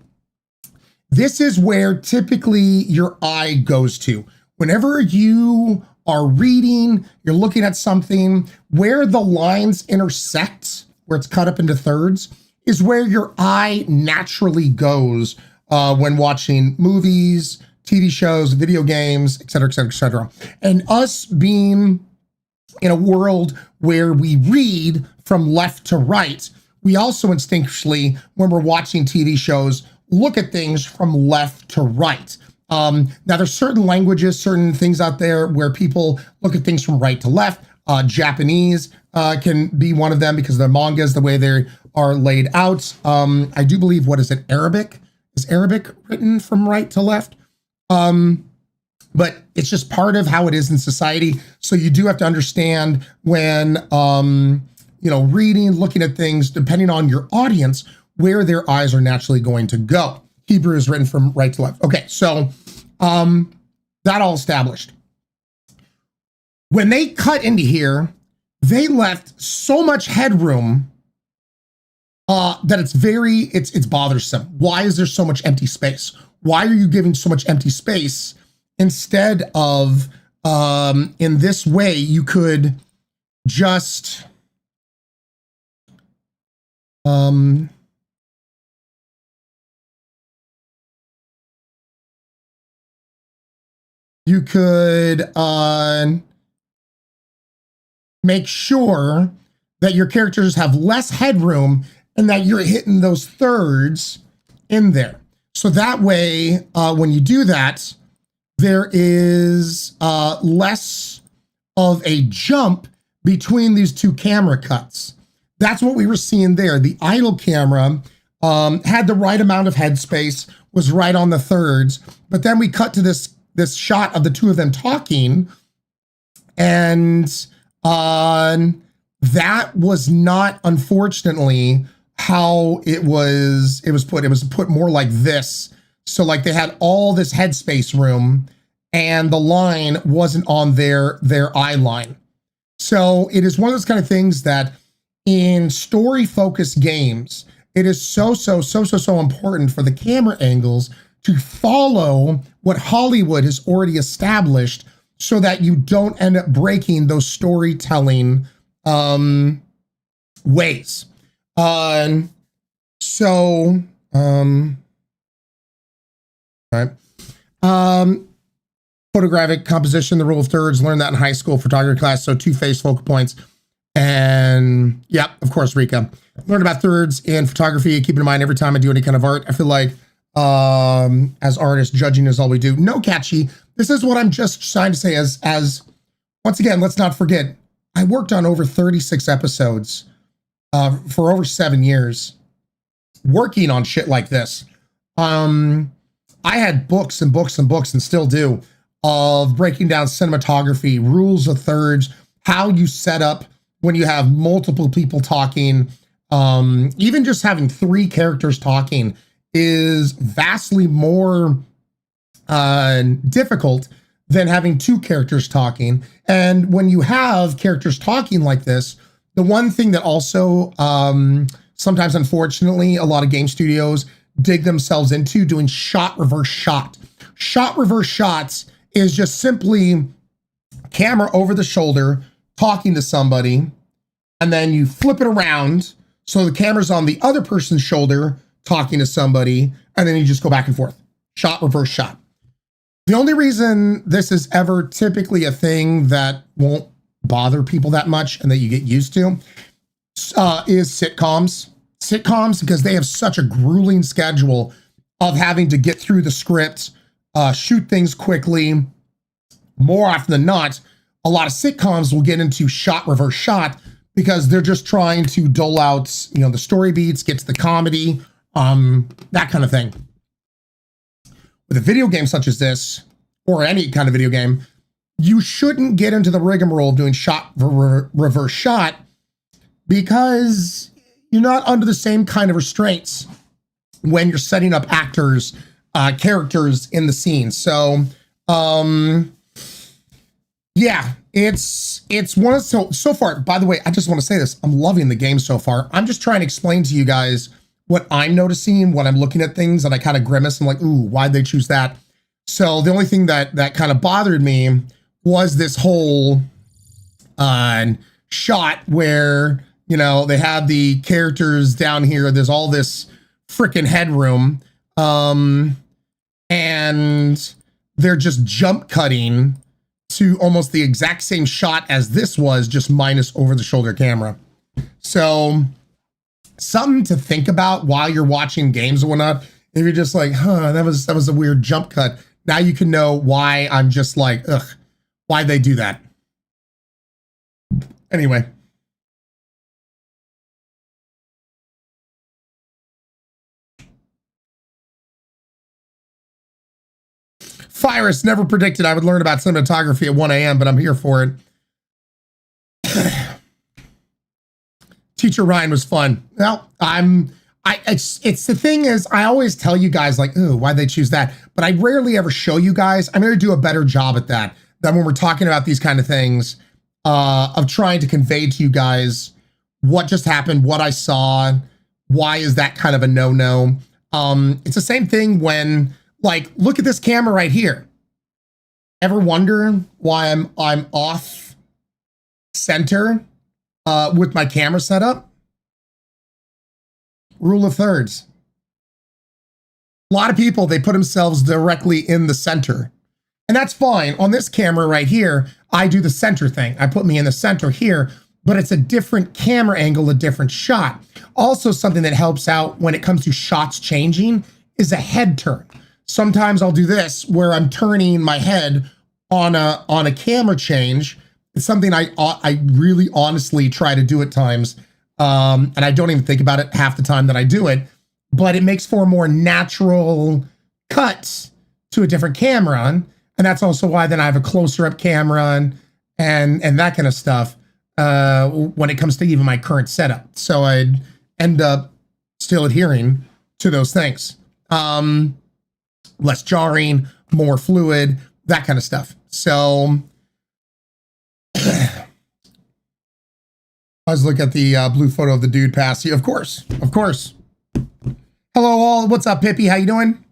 This is where typically your eye goes to. Whenever you are reading, you're looking at something, where the lines intersect, where it's cut up into thirds, is where your eye naturally goes when watching movies, TV shows, video games, et cetera, et cetera, et cetera. And us being in a world where we read from left to right, we also instinctually, when we're watching TV shows, look at things from left to right. Now, there's certain languages, certain things out there where people look at things from right to left. Japanese can be one of them because their mangas, the way they are laid out. I do believe, what is it, Arabic? Is Arabic written from right to left? But it's just part of how it is in society. So you do have to understand when, reading, looking at things, depending on your audience, where their eyes are naturally going to go. Hebrew is written from right to left. Okay, so that all established. When they cut into here, they left so much headroom that it's bothersome. Why is there so much empty space? Why are you giving so much empty space? Instead of, in this way, you could just, you could make sure that your characters have less headroom and that you're hitting those thirds in there. So that way, when you do that, there is less of a jump between these two camera cuts. That's what we were seeing there. The idle camera had the right amount of headspace, was right on the thirds, but then we cut to this shot of the two of them talking, and that was not, unfortunately, how it was put. It was put more like this. So like they had all this headspace room and the line wasn't on their eye line. So it is one of those kind of things that in story focused games, it is so important for the camera angles to follow what Hollywood has already established so that you don't end up breaking those storytelling ways. Photographic composition, the rule of thirds, learned that in high school photography class. So 2 phase focal points. And yeah, of course, Rika. Learned about thirds in photography. Keep in mind, every time I do any kind of art, I feel like as artists, judging is all we do. No, Catchy. This is what I'm just trying to say as once again, let's not forget, I worked on over 36 episodes for over 7 years working on shit like this. I had books and books and books, and still do, of breaking down cinematography, rules of thirds, how you set up when you have multiple people talking, even just having 3 characters talking is vastly more difficult than having 2 characters talking. And when you have characters talking like this, the one thing that also sometimes, unfortunately, a lot of game studios dig themselves into doing shot reverse shot. Shot reverse shots is just simply camera over the shoulder talking to somebody, and then you flip it around so the camera's on the other person's shoulder talking to somebody, and then you just go back and forth. Shot reverse shot. The only reason this is ever typically a thing that won't bother people that much and that you get used to is sitcoms. Sitcoms, because they have such a grueling schedule of having to get through the script, shoot things quickly. More often than not, a lot of sitcoms will get into shot reverse shot because they're just trying to dole out, you know, the story beats, get to the comedy, that kind of thing. With a video game such as this, or any kind of video game, you shouldn't get into the rigmarole of doing shot reverse shot because you're not under the same kind of restraints when you're setting up actors, characters in the scene. So, yeah, it's one of so far. By the way, I just want to say this: I'm loving the game so far. I'm just trying to explain to you guys what I'm noticing when I'm looking at things, and I kind of grimace. I'm like, ooh, why'd they choose that? So the only thing that kind of bothered me was this whole shot where, you know, they have the characters down here. There's all this freaking headroom, and they're just jump cutting to almost the exact same shot as this was, just minus over the shoulder camera. So something to think about while you're watching games or whatnot. If you're just like, that was a weird jump cut. Now you can know why I'm just like, ugh, why'd they do that? Anyway. Virus never predicted I would learn about cinematography at 1 a.m., but I'm here for it. Teacher Ryan was fun. Well, it's the thing is, I always tell you guys like, ooh, why'd they choose that? But I rarely ever show you guys. I'm going to do a better job at that. That when we're talking about these kind of things, of trying to convey to you guys what just happened, what I saw, why is that kind of a no-no? It's the same thing when, like, look at this camera right here. Ever wonder why I'm off center with my camera setup? Rule of thirds. A lot of people, they put themselves directly in the center. And that's fine. On this camera right here, I do the center thing. I put me in the center here, but it's a different camera angle, a different shot. Also, something that helps out when it comes to shots changing is a head turn. Sometimes I'll do this where I'm turning my head on a camera change. It's something I really honestly try to do at times. And I don't even think about it half the time that I do it, but it makes for a more natural cut to a different camera. And that's also why then I have a closer up camera and that kind of stuff when it comes to even my current setup. So I'd end up still adhering to those things. Less jarring, more fluid, that kind of stuff. So I was looking at the blue photo of the dude past you. Of course. Hello all. What's up, Pippi? How you doing?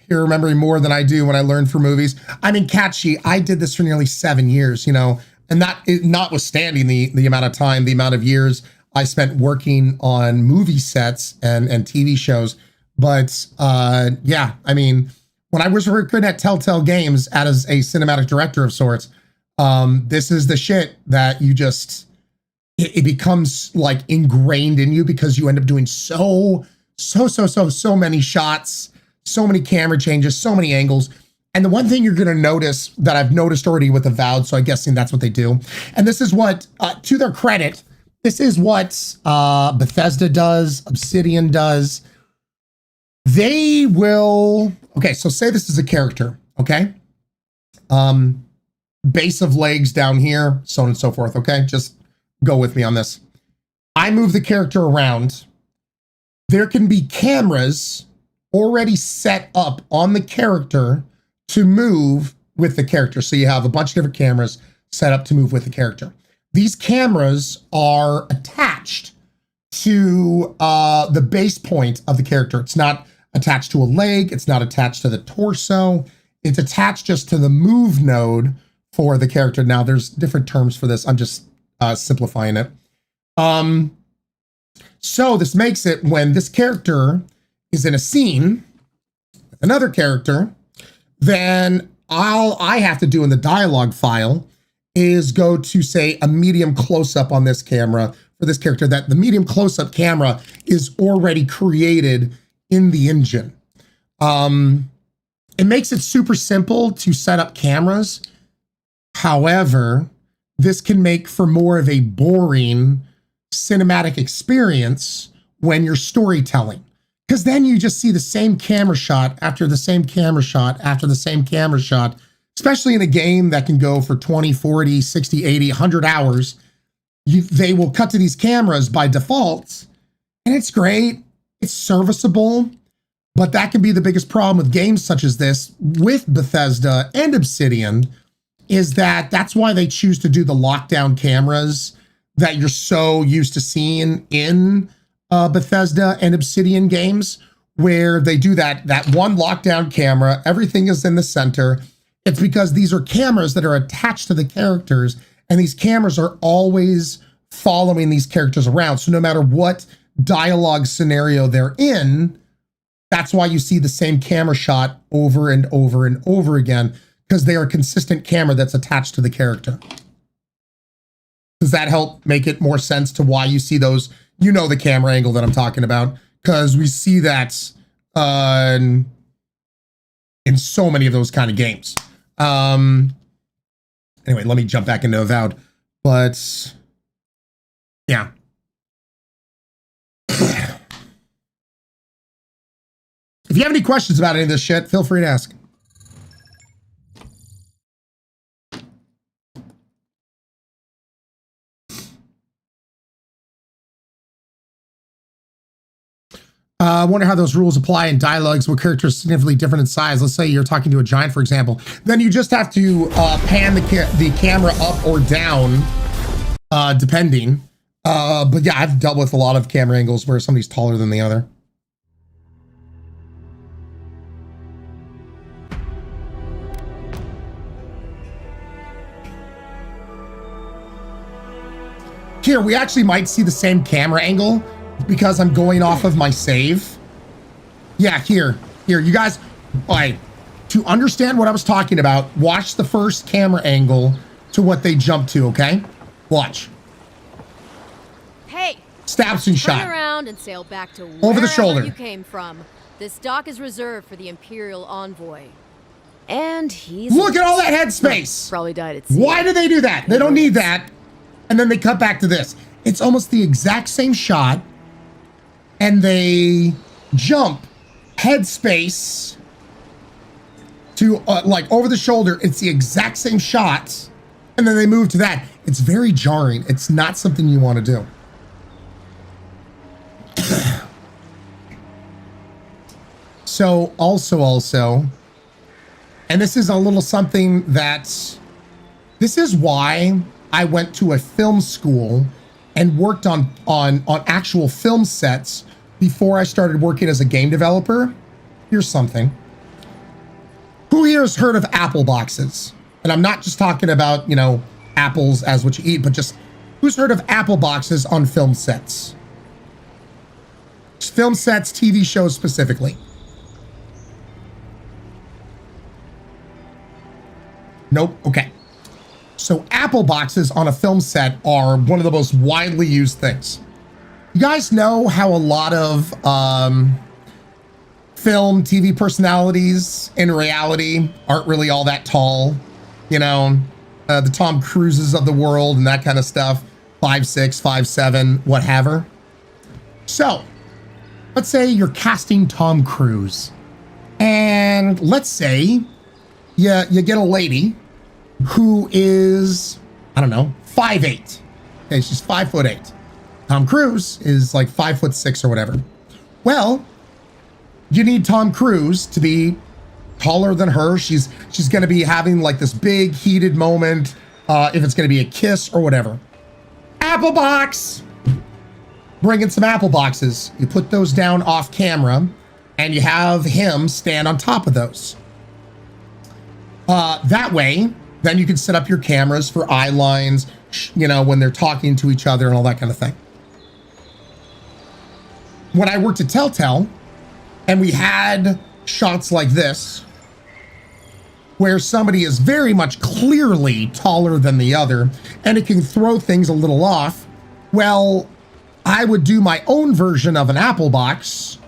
You're remembering more than I do when I learn for movies. I mean, Catchy, I did this for nearly 7 years, you know, and that notwithstanding the amount of time, the amount of years I spent working on movie sets and TV shows. But yeah, I mean, when I was working at Telltale Games as a cinematic director of sorts, this is the shit that you just, it becomes like ingrained in you because you end up doing so many shots, so many camera changes, so many angles. And the one thing you're going to notice that I've noticed already with AVOWED, so I'm guessing that's what they do. And this is what, to their credit, this is what Bethesda does, Obsidian does. They will, okay, so say this is a character, okay? base of legs down here, so on and so forth, okay? Just go with me on this. I move the character around. There can be cameras already set up on the character to move with the character. So you have a bunch of different cameras set up to move with the character. These cameras are attached to the base point of the character. It's not attached to a leg. It's not attached to the torso. It's attached just to the move node for the character. Now, there's different terms for this. I'm just simplifying it. So this makes it when this character is in a scene with another character, then all I have to do in the dialogue file is go to, say, a medium close-up on this camera for this character, that the medium close-up camera is already created in the engine. It makes it super simple to set up cameras. However, this can make for more of a boring cinematic experience when you're storytelling. Because then you just see the same camera shot after the same camera shot after the same camera shot, especially in a game that can go for 20, 40, 60, 80, 100 hours. They will cut to these cameras by default, and it's great. It's serviceable, but that can be the biggest problem with games such as this with Bethesda and Obsidian, is that that's why they choose to do the lockdown cameras that you're so used to seeing in Bethesda and Obsidian games, where they do that one lockdown camera, everything is in the center. It's because these are cameras that are attached to the characters, and these cameras are always following these characters around. So no matter what dialogue scenario they're in, that's why you see the same camera shot over and over and over again, because they are a consistent camera that's attached to the character. Does that help make it more sense to why you see those? You know the camera angle that I'm talking about, because we see that in so many of those kind of games. Anyway, let me jump back into Avowed. But yeah. If you have any questions about any of this shit, feel free to ask. I wonder how those rules apply in dialogues where characters are significantly different in size. Let's say you're talking to a giant, for example. Then you just have to pan the camera up or down, depending. But yeah, I've dealt with a lot of camera angles where somebody's taller than the other. Here, we actually might see the same camera angle because I'm going off of my save. Yeah, here, you guys, all right, to understand what I was talking about, watch the first camera angle to what they jump to, okay? Watch. Hey! Stabs and shot. Turn around and sail back to over the shoulder you came from. This dock is reserved for the Imperial Envoy. And he's... Look at all that headspace! Probably died at sea. Why do they do that? They don't need that. And then they cut back to this. It's almost the exact same shot, and they jump headspace to like over the shoulder. It's the exact same shot, and then they move to that. It's very jarring. It's not something you want to do. So also, and this is a little something that, this is why I went to a film school and worked on actual film sets before I started working as a game developer. Here's something. Who here has heard of apple boxes? And I'm not just talking about, you know, apples as what you eat, but just who's heard of apple boxes on film sets? Film sets, TV shows specifically. Nope. Okay. So apple boxes on a film set are one of the most widely used things. You guys know how a lot of film, TV personalities in reality aren't really all that tall. You know, the Tom Cruises of the world and that kind of stuff. 5'6", 5'7", whatever. So, let's say you're casting Tom Cruise. And let's say you get a lady who is, I don't know, 5'8". Okay, she's 5'8". Tom Cruise is like 5'6" or whatever. Well, you need Tom Cruise to be taller than her. She's going to be having like this big heated moment, if it's going to be a kiss or whatever. Apple box. Bring in some apple boxes. You put those down off camera, and you have him stand on top of those. That way, then you can set up your cameras for eye lines, you know, when they're talking to each other and all that kind of thing. When I worked at Telltale, and we had shots like this, where somebody is very much clearly taller than the other, and it can throw things a little off, well, I would do my own version of an apple box.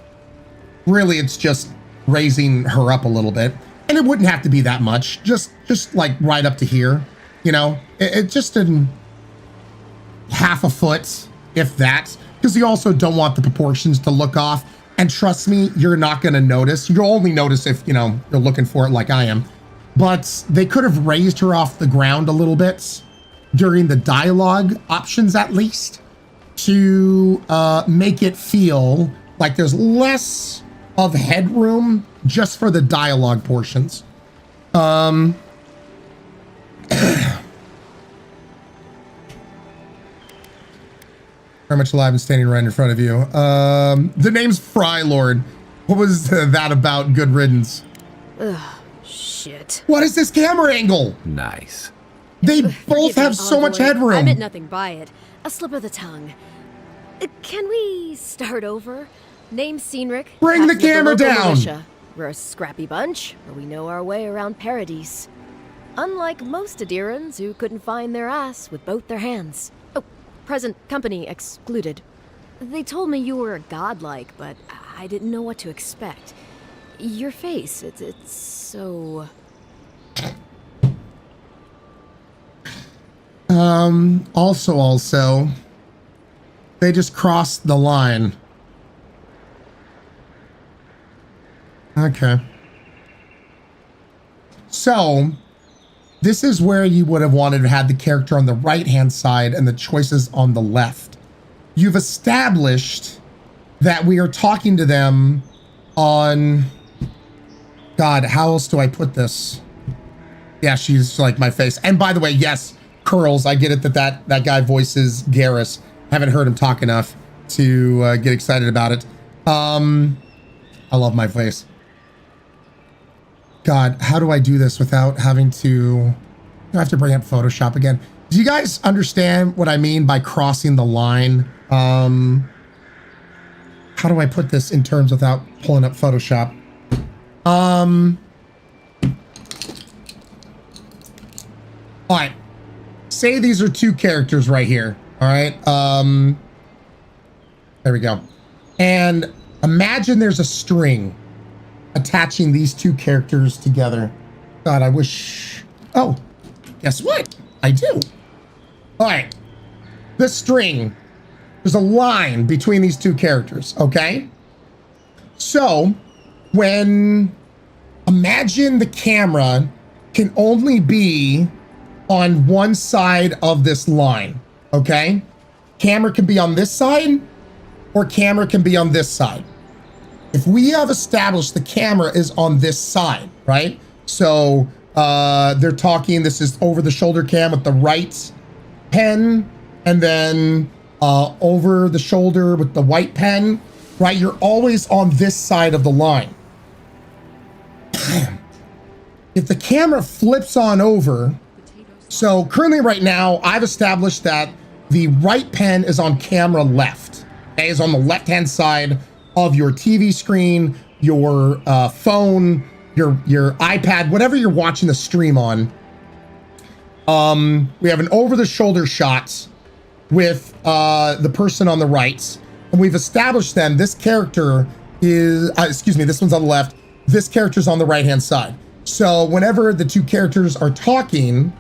Really, it's just raising her up a little bit. And it wouldn't have to be that much, just like right up to here, you know? It just in half a foot, if that, because you also don't want the proportions to look off. And trust me, you're not gonna notice. You'll only notice if, you know, you're looking for it like I am. But they could have raised her off the ground a little bit during the dialogue options, at least, to make it feel like there's less of headroom just for the dialogue portions. Very much alive and standing right in front of you. The name's Fry Lord. What was that about? Good riddance. Ugh, shit. What is this camera angle? Nice. They both have so much headroom. I meant nothing by it. A slip of the tongue. Can we start over? Name's Cynric. Bring the camera down. Militia. We're a scrappy bunch, but we know our way around Paradise. Unlike most Adirans who couldn't find their ass with both their hands. Oh, present company excluded. They told me you were godlike, but I didn't know what to expect. Your face, it's so... Also, they just crossed the line. Okay. So, this is where you would have wanted to have the character on the right-hand side and the choices on the left. You've established that we are talking to them on... God, how else do I put this? Yeah, she's like my face. And by the way, yes, curls. I get it that guy voices Garrus. Haven't heard him talk enough to get excited about it. I love my face. God, how do I do this without having to... I have to bring up Photoshop again. Do you guys understand what I mean by crossing the line? How do I put this in terms without pulling up Photoshop? All right. Say these are two characters right here. All right. There we go. And imagine there's a string attaching these two characters together. God, I wish... Oh, guess what? I do. All right. This string, there's a line between these two characters, okay? So, imagine the camera can only be on one side of this line, okay? Camera can be on this side, or camera can be on this side. If we have established the camera is on this side, right? So they're talking, this is over the shoulder cam with the right pen, and then over the shoulder with the white pen, right? You're always on this side of the line. If the camera flips on over, so currently right now, I've established that the right pen is on camera left. Okay, is on the left-hand side of your TV screen, your phone, your iPad, whatever you're watching the stream on. We have an over-the-shoulder shot with the person on the right, and we've established then this character is, this one's on the left, this character's on the right-hand side. So whenever the two characters are talking,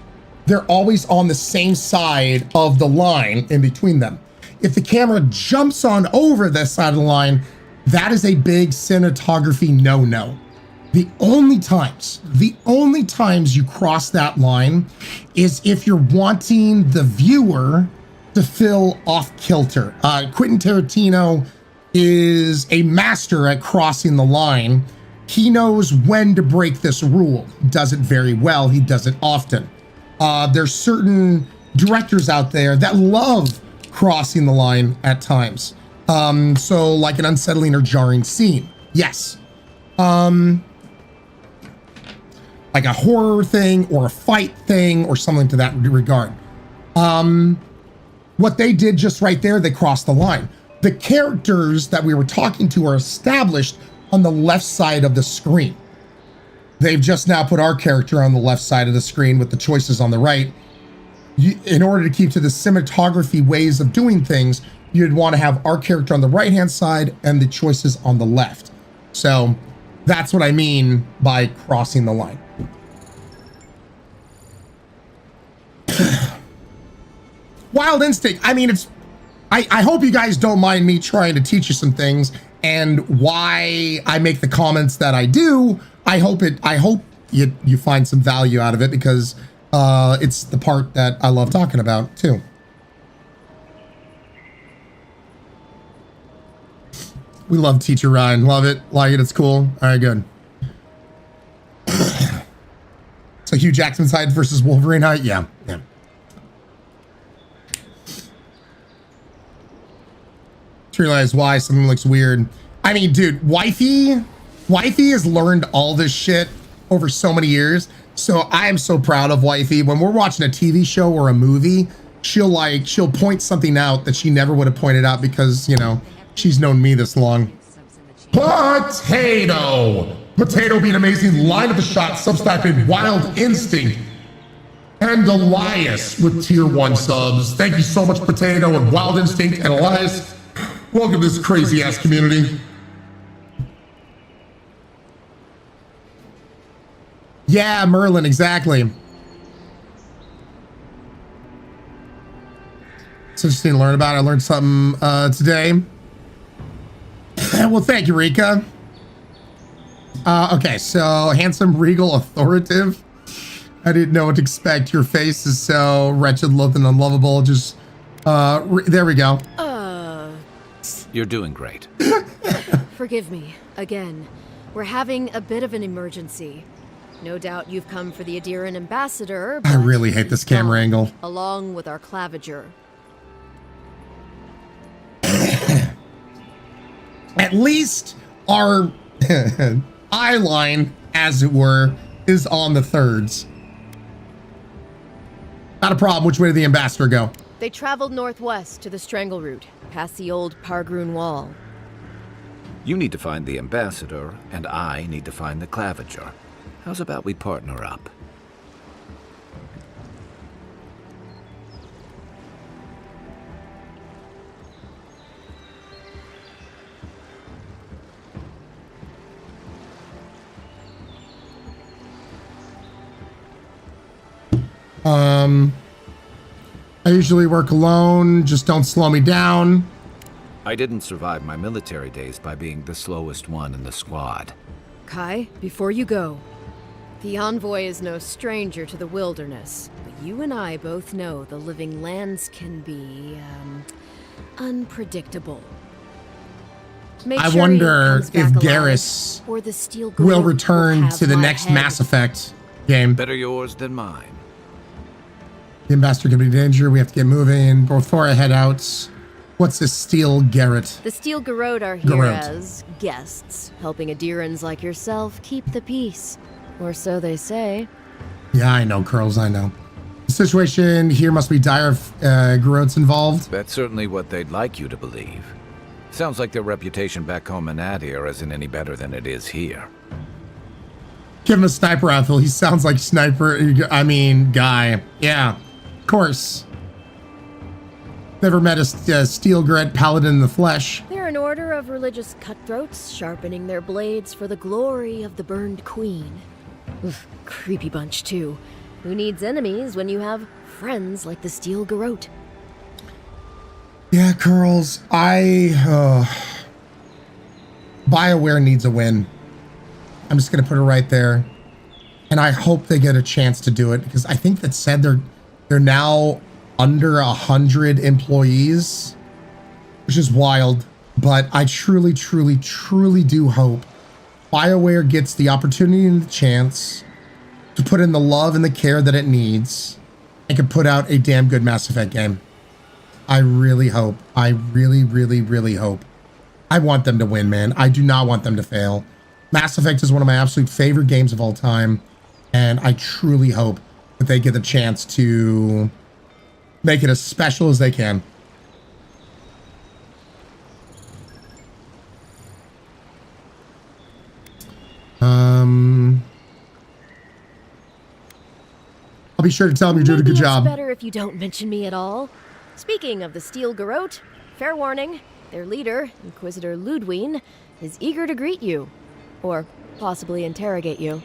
they're always on the same side of the line in between them. If the camera jumps on over this side of the line, that is a big cinematography no-no. The only times you cross that line is if you're wanting the viewer to feel off kilter. Quentin Tarantino is a master at crossing the line. He knows when to break this rule. He does it very well. He does it often. There's certain directors out there that love crossing the line at times. So like an unsettling or jarring scene. Yes. Like a horror thing or a fight thing or something to that regard. What they did just right there, they crossed the line. The characters that we were talking to are established on the left side of the screen. They've just now put our character on the left side of the screen with the choices on the right. In order to keep to the cinematography ways of doing things, you'd want to have our character on the right-hand side and the choices on the left. So that's what I mean by crossing the line. Wild Instinct. I mean, I hope you guys don't mind me trying to teach you some things and why I make the comments that I do. I hope you find some value out of it because it's the part that I love talking about too. We love Teacher Ryan. Love it. Like it. It's cool. All right, good. So Hugh Jackman's height versus Wolverine height. Yeah. Realize why something looks weird. I mean, dude, wifey has learned all this shit over so many years. So I am so proud of wifey. When we're watching a TV show or a movie, she'll point something out that she never would have pointed out because, you know, she's known me this long. Potato being amazing. Line of the shot, subtyping Wild Instinct. And Elias with tier 1 subs. Thank you so much, Potato and Wild Instinct and Elias. Welcome to this crazy ass community. Yeah, Merlin, exactly. It's interesting to learn about. I learned something today. Well, thank you, Rika. Okay, so handsome, regal, authoritative. I didn't know what to expect. Your face is so wretched, loath, and unlovable. Just, there we go. You're doing great. Forgive me, again. We're having a bit of an emergency. No doubt you've come for the Adiran ambassador, I really hate this camera angle. along with our claviger. At least our eye line, as it were, is on the thirds. Not a problem. Which way did the ambassador go? They traveled northwest to the Strangle Route, past the old Pargroon Wall. You need to find the ambassador, and I need to find the claviger. How's about we partner up? I usually work alone, just don't slow me down. I didn't survive my military days by being the slowest one in the squad. Kai, before you go, the envoy is no stranger to the wilderness, but you and I both know the living lands can be, unpredictable. Make I sure wonder he comes if back Garrus alive, or the steel will Garrote return have to the my next head. Mass Effect game. Better yours than mine. The ambassador could be in danger. We have to get moving. Before I head out, what's this Steel Garrot? The Steel Garrote are here Garrote. as guests, helping Adirans like yourself keep the peace. Or so they say. Yeah, I know, Curls, I know. The situation here must be dire if Garrote's involved. That's certainly what they'd like you to believe. Sounds like their reputation back home in Adir isn't any better than it is here. Give him a sniper rifle. He sounds like sniper. I mean, guy. Yeah, of course. Never met a Steel Garrote paladin in the flesh. They're an order of religious cutthroats, sharpening their blades for the glory of the burned queen. Oof, creepy bunch, too. Who needs enemies when you have friends like the Steel Garrote? Yeah, Curls. BioWare needs a win. I'm just gonna put it right there. And I hope they get a chance to do it because I think that said they're now under 100 employees, which is wild. But I truly, truly, truly do hope BioWare gets the opportunity and the chance to put in the love and the care that it needs and can put out a damn good Mass Effect game. I really hope. I really, really, really hope. I want them to win, man. I do not want them to fail. Mass Effect is one of my absolute favorite games of all time, and I truly hope that they get the chance to make it as special as they can. I'll be sure to tell them you're doing a good job. It's better if you don't mention me at all. Speaking of the Steel Garrote, fair warning, their leader, Inquisitor Ludwig, is eager to greet you. Or possibly interrogate you.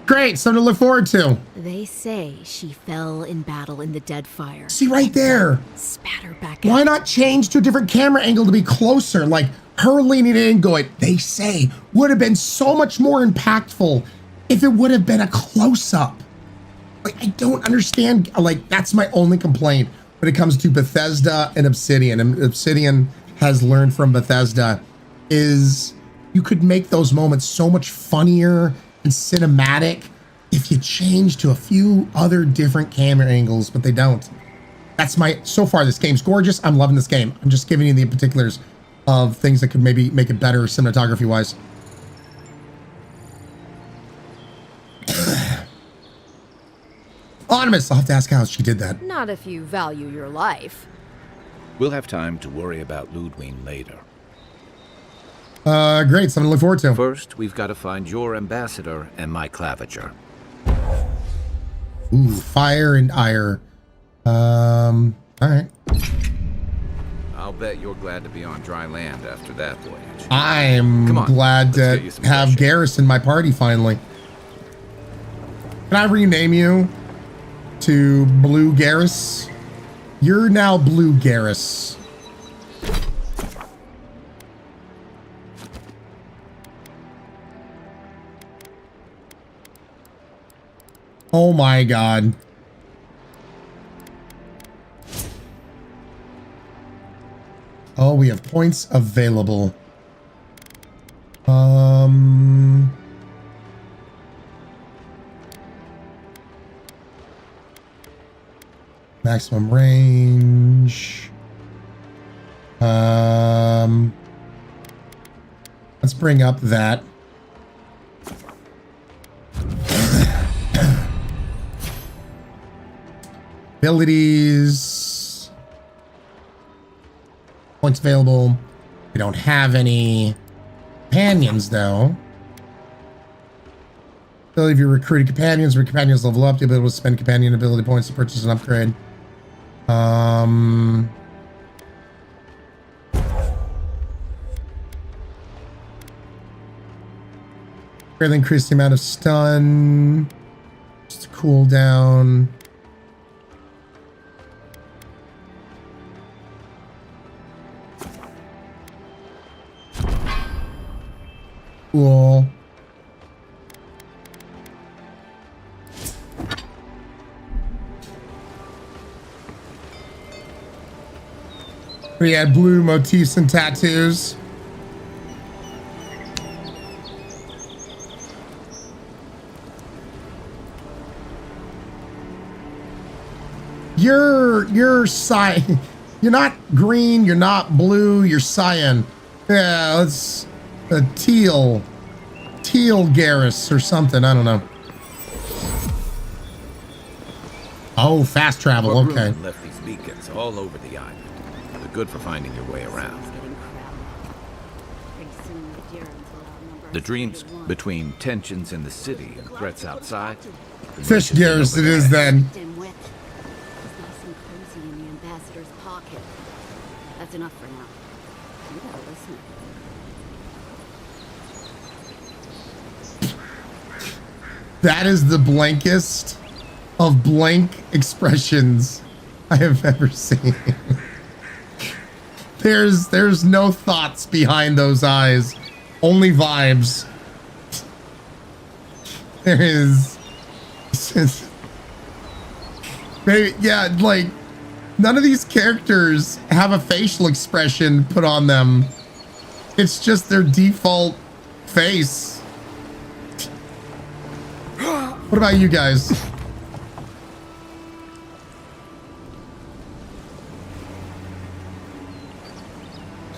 Great, something to look forward to. They say she fell in battle in the Deadfire. See right there. Spat her back Why out. not change to a different camera angle to be closer? Like her leaning in and going, they say, would have been so much more impactful if it would have been a close-up. Like, I don't understand. Like, that's my only complaint when it comes to Bethesda and Obsidian. And Obsidian has learned from Bethesda is you could make those moments so much funnier and cinematic if you change to a few other different camera angles, but they don't. That's so far this game's gorgeous. I'm loving this game. I'm just giving you the particulars of things that could maybe make it better cinematography wise. Anonymous, I'll have to ask how she did that. Not if you value your life. We'll have time to worry about Ludwig later. Great, something to look forward to. First, we've got to find your ambassador and my claviger. Ooh, fire and ire. All right. I'll bet you're glad to be on dry land after that voyage. I'm glad to have Garrus in my party finally. Can I rename you to Blue Garrus? You're now Blue Garrus. Oh my god. Oh, we have points available. Maximum range. Let's bring up that. Abilities. Points available. We don't have any companions though. Ability of your recruited companions. When companions level up, you'll be able to spend companion ability points to purchase an upgrade. Greatly increase the amount of stun. Just a cooldown. Cool. We had blue motifs and tattoos. You're cyan. You're not green, you're not blue, you're cyan. Yeah, let's a teal Garrus or something, I don't know. Oh, fast travel, okay. Left these beacons all over the island. They're good for finding your way around. The dreams between tensions in the city and threats outside. Fish Garrus it is then. That's enough for now. You gotta listen. That is the blankest of blank expressions I have ever seen. There's no thoughts behind those eyes, only vibes. There is. Maybe, yeah, like, none of these characters have a facial expression put on them. It's just their default face. What about you guys?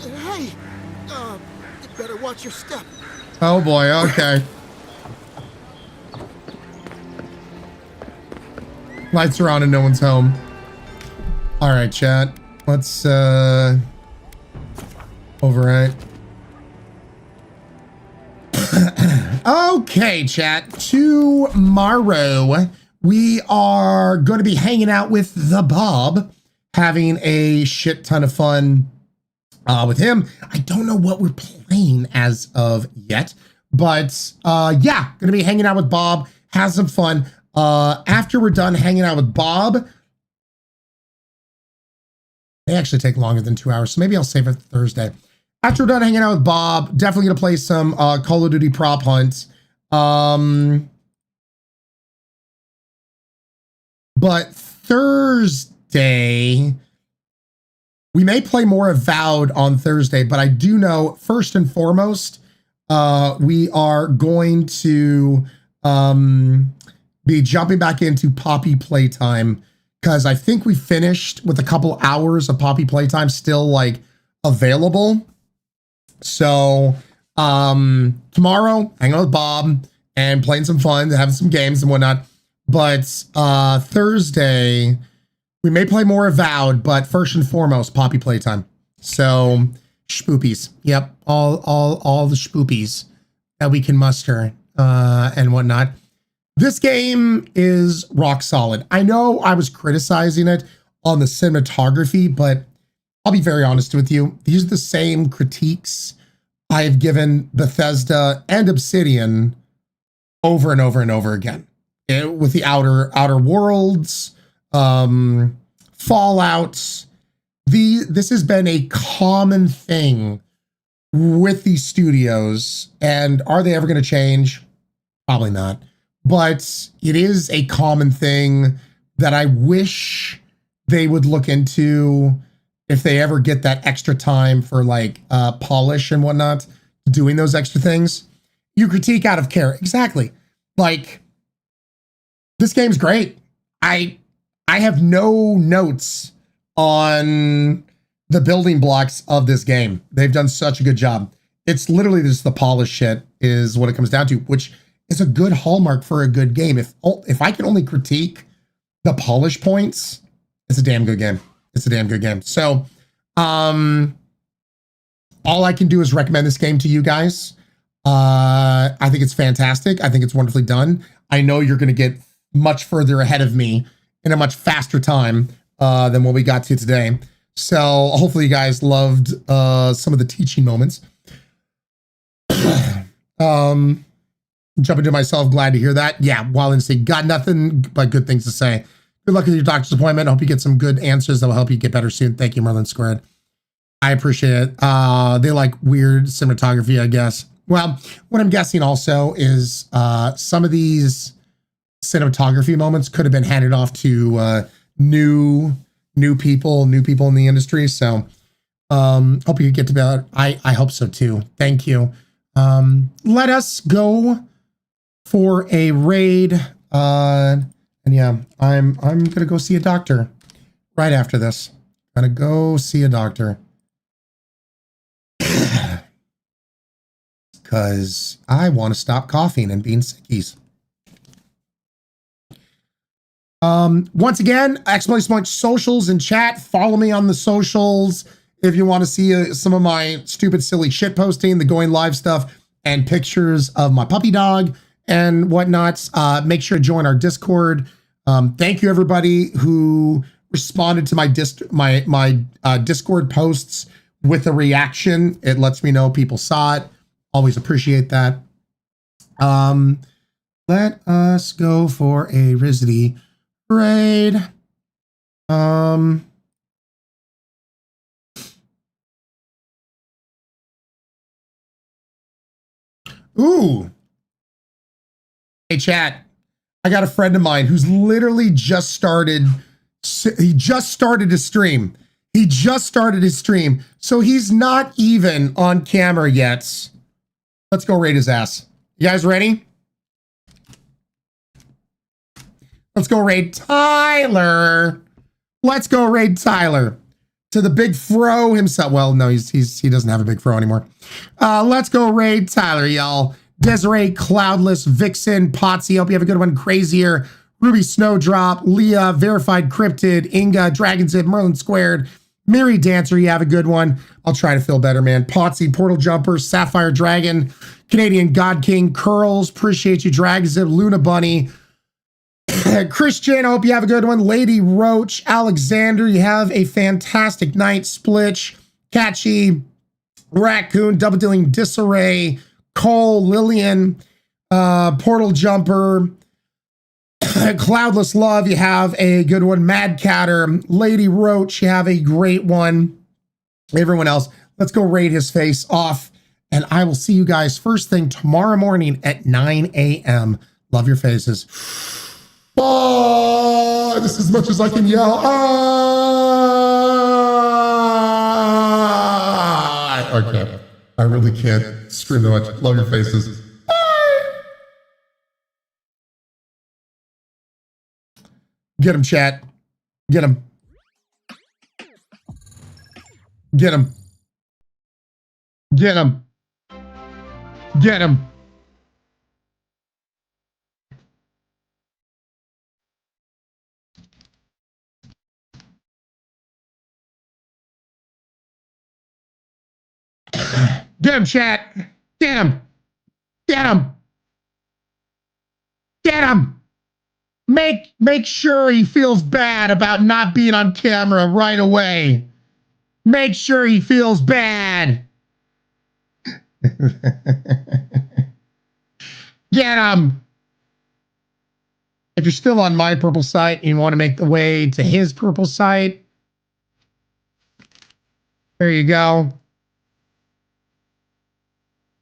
Hey, you better watch your step. Oh boy, okay. Lights are on and no one's home. All right, chat. Let's overwrite. Okay, chat. Tomorrow we are going to be hanging out with the Bob, having a shit ton of fun with him. I don't know what we're playing as of yet, but yeah, going to be hanging out with Bob, have some fun. After we're done hanging out with Bob, they actually take longer than 2 hours, so maybe I'll save it for Thursday. After we're done hanging out with Bob, definitely gonna play some Call of Duty prop hunt. But Thursday, we may play more Avowed on Thursday, but I do know, first and foremost, we are going to be jumping back into Poppy playtime, because I think we finished with a couple hours of Poppy playtime still like available. So tomorrow, hanging out with Bob and playing some fun, having some games and whatnot. But Thursday, we may play more Avowed, but first and foremost, Poppy playtime. So spoopies, yep, all the spoopies that we can muster and whatnot. This game is rock solid. I know I was criticizing it on the cinematography, but I'll be very honest with you. These are the same critiques I have given Bethesda and Obsidian over and over and over again. With the Outer Worlds, Fallout. This has been a common thing with these studios. And are they ever going to change? Probably not. But it is a common thing that I wish they would look into if they ever get that extra time for like polish and whatnot, doing those extra things. You critique out of care. Exactly. Like, this game's great. I have no notes on the building blocks of this game. They've done such a good job. It's literally just the polish shit is what it comes down to, which is a good hallmark for a good game. If I can only critique the polish points, it's a damn good game. It's a damn good game. So all I can do is recommend this game to you guys. I think it's fantastic. I think it's wonderfully done. I know you're going to get much further ahead of me in a much faster time than what we got to today. So hopefully you guys loved some of the teaching moments. Jumping to myself, glad to hear that. Yeah, Wallenstein, got nothing but good things to say. Good luck with your doctor's appointment. I hope you get some good answers that will help you get better soon. Thank you, Merlin Squared. I appreciate it. They like weird cinematography, I guess. Well, what I'm guessing also is some of these cinematography moments could have been handed off to new people in the industry. So hope you get to that. I hope so too. Thank you. Let us go for a raid. And yeah, I'm gonna go see a doctor right after this. Gonna go see a doctor. Because I want to stop coughing and being sickies. Once again, exclamation point socials in chat. Follow me on the socials if you want to see some of my stupid, silly shit posting, the going live stuff, and pictures of my puppy dog and whatnot. Make sure to join our Discord. Thank you everybody who responded to my Discord posts with a reaction. It lets me know people saw it. Always appreciate that. Let us go for a Rizzy raid. Ooh. Hey, chat. I got a friend of mine who's literally just started. He just started his stream. He just started his stream. So he's not even on camera yet. Let's go raid his ass. You guys ready? Let's go raid Tyler. Let's go raid Tyler. To the big fro himself. Well, no, he doesn't have a big fro anymore. Let's go raid Tyler, y'all. Desiree, Cloudless, Vixen, Potsy. Hope you have a good one. Crazier, Ruby Snowdrop, Leah, Verified Cryptid, Inga, Dragonzip, Merlin Squared, Mary Dancer. You have a good one. I'll try to feel better, man. Potsy, Portal Jumper, Sapphire Dragon, Canadian God King, Curls. Appreciate you, Dragonzip, Luna Bunny. Christian, I hope you have a good one. Lady Roach, Alexander, you have a fantastic night. Splitch, Catchy, Raccoon, Double Dealing Disarray, Cole, Lillian, Portal Jumper, Cloudless Love, you have a good one. Mad Catter, Lady Roach, you have a great one. Everyone else, let's go raid his face off. And I will see you guys first thing tomorrow morning at 9 a.m. Love your faces. Oh, this is as much as I can yell. Okay. I really can't scream that much. Love your faces. Bye. Get him, chat. Get him. Get him. Get him. Get him. Get him, chat. Get him. Get him. Get him. Make sure he feels bad about not being on camera right away. Make sure he feels bad. Get him. If you're still on my purple site and you want to make the way to his purple site, there you go.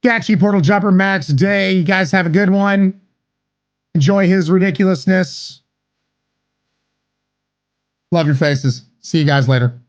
Catchy, Portal Jumper, Max Day. You guys have a good one. Enjoy his ridiculousness. Love your faces. See you guys later.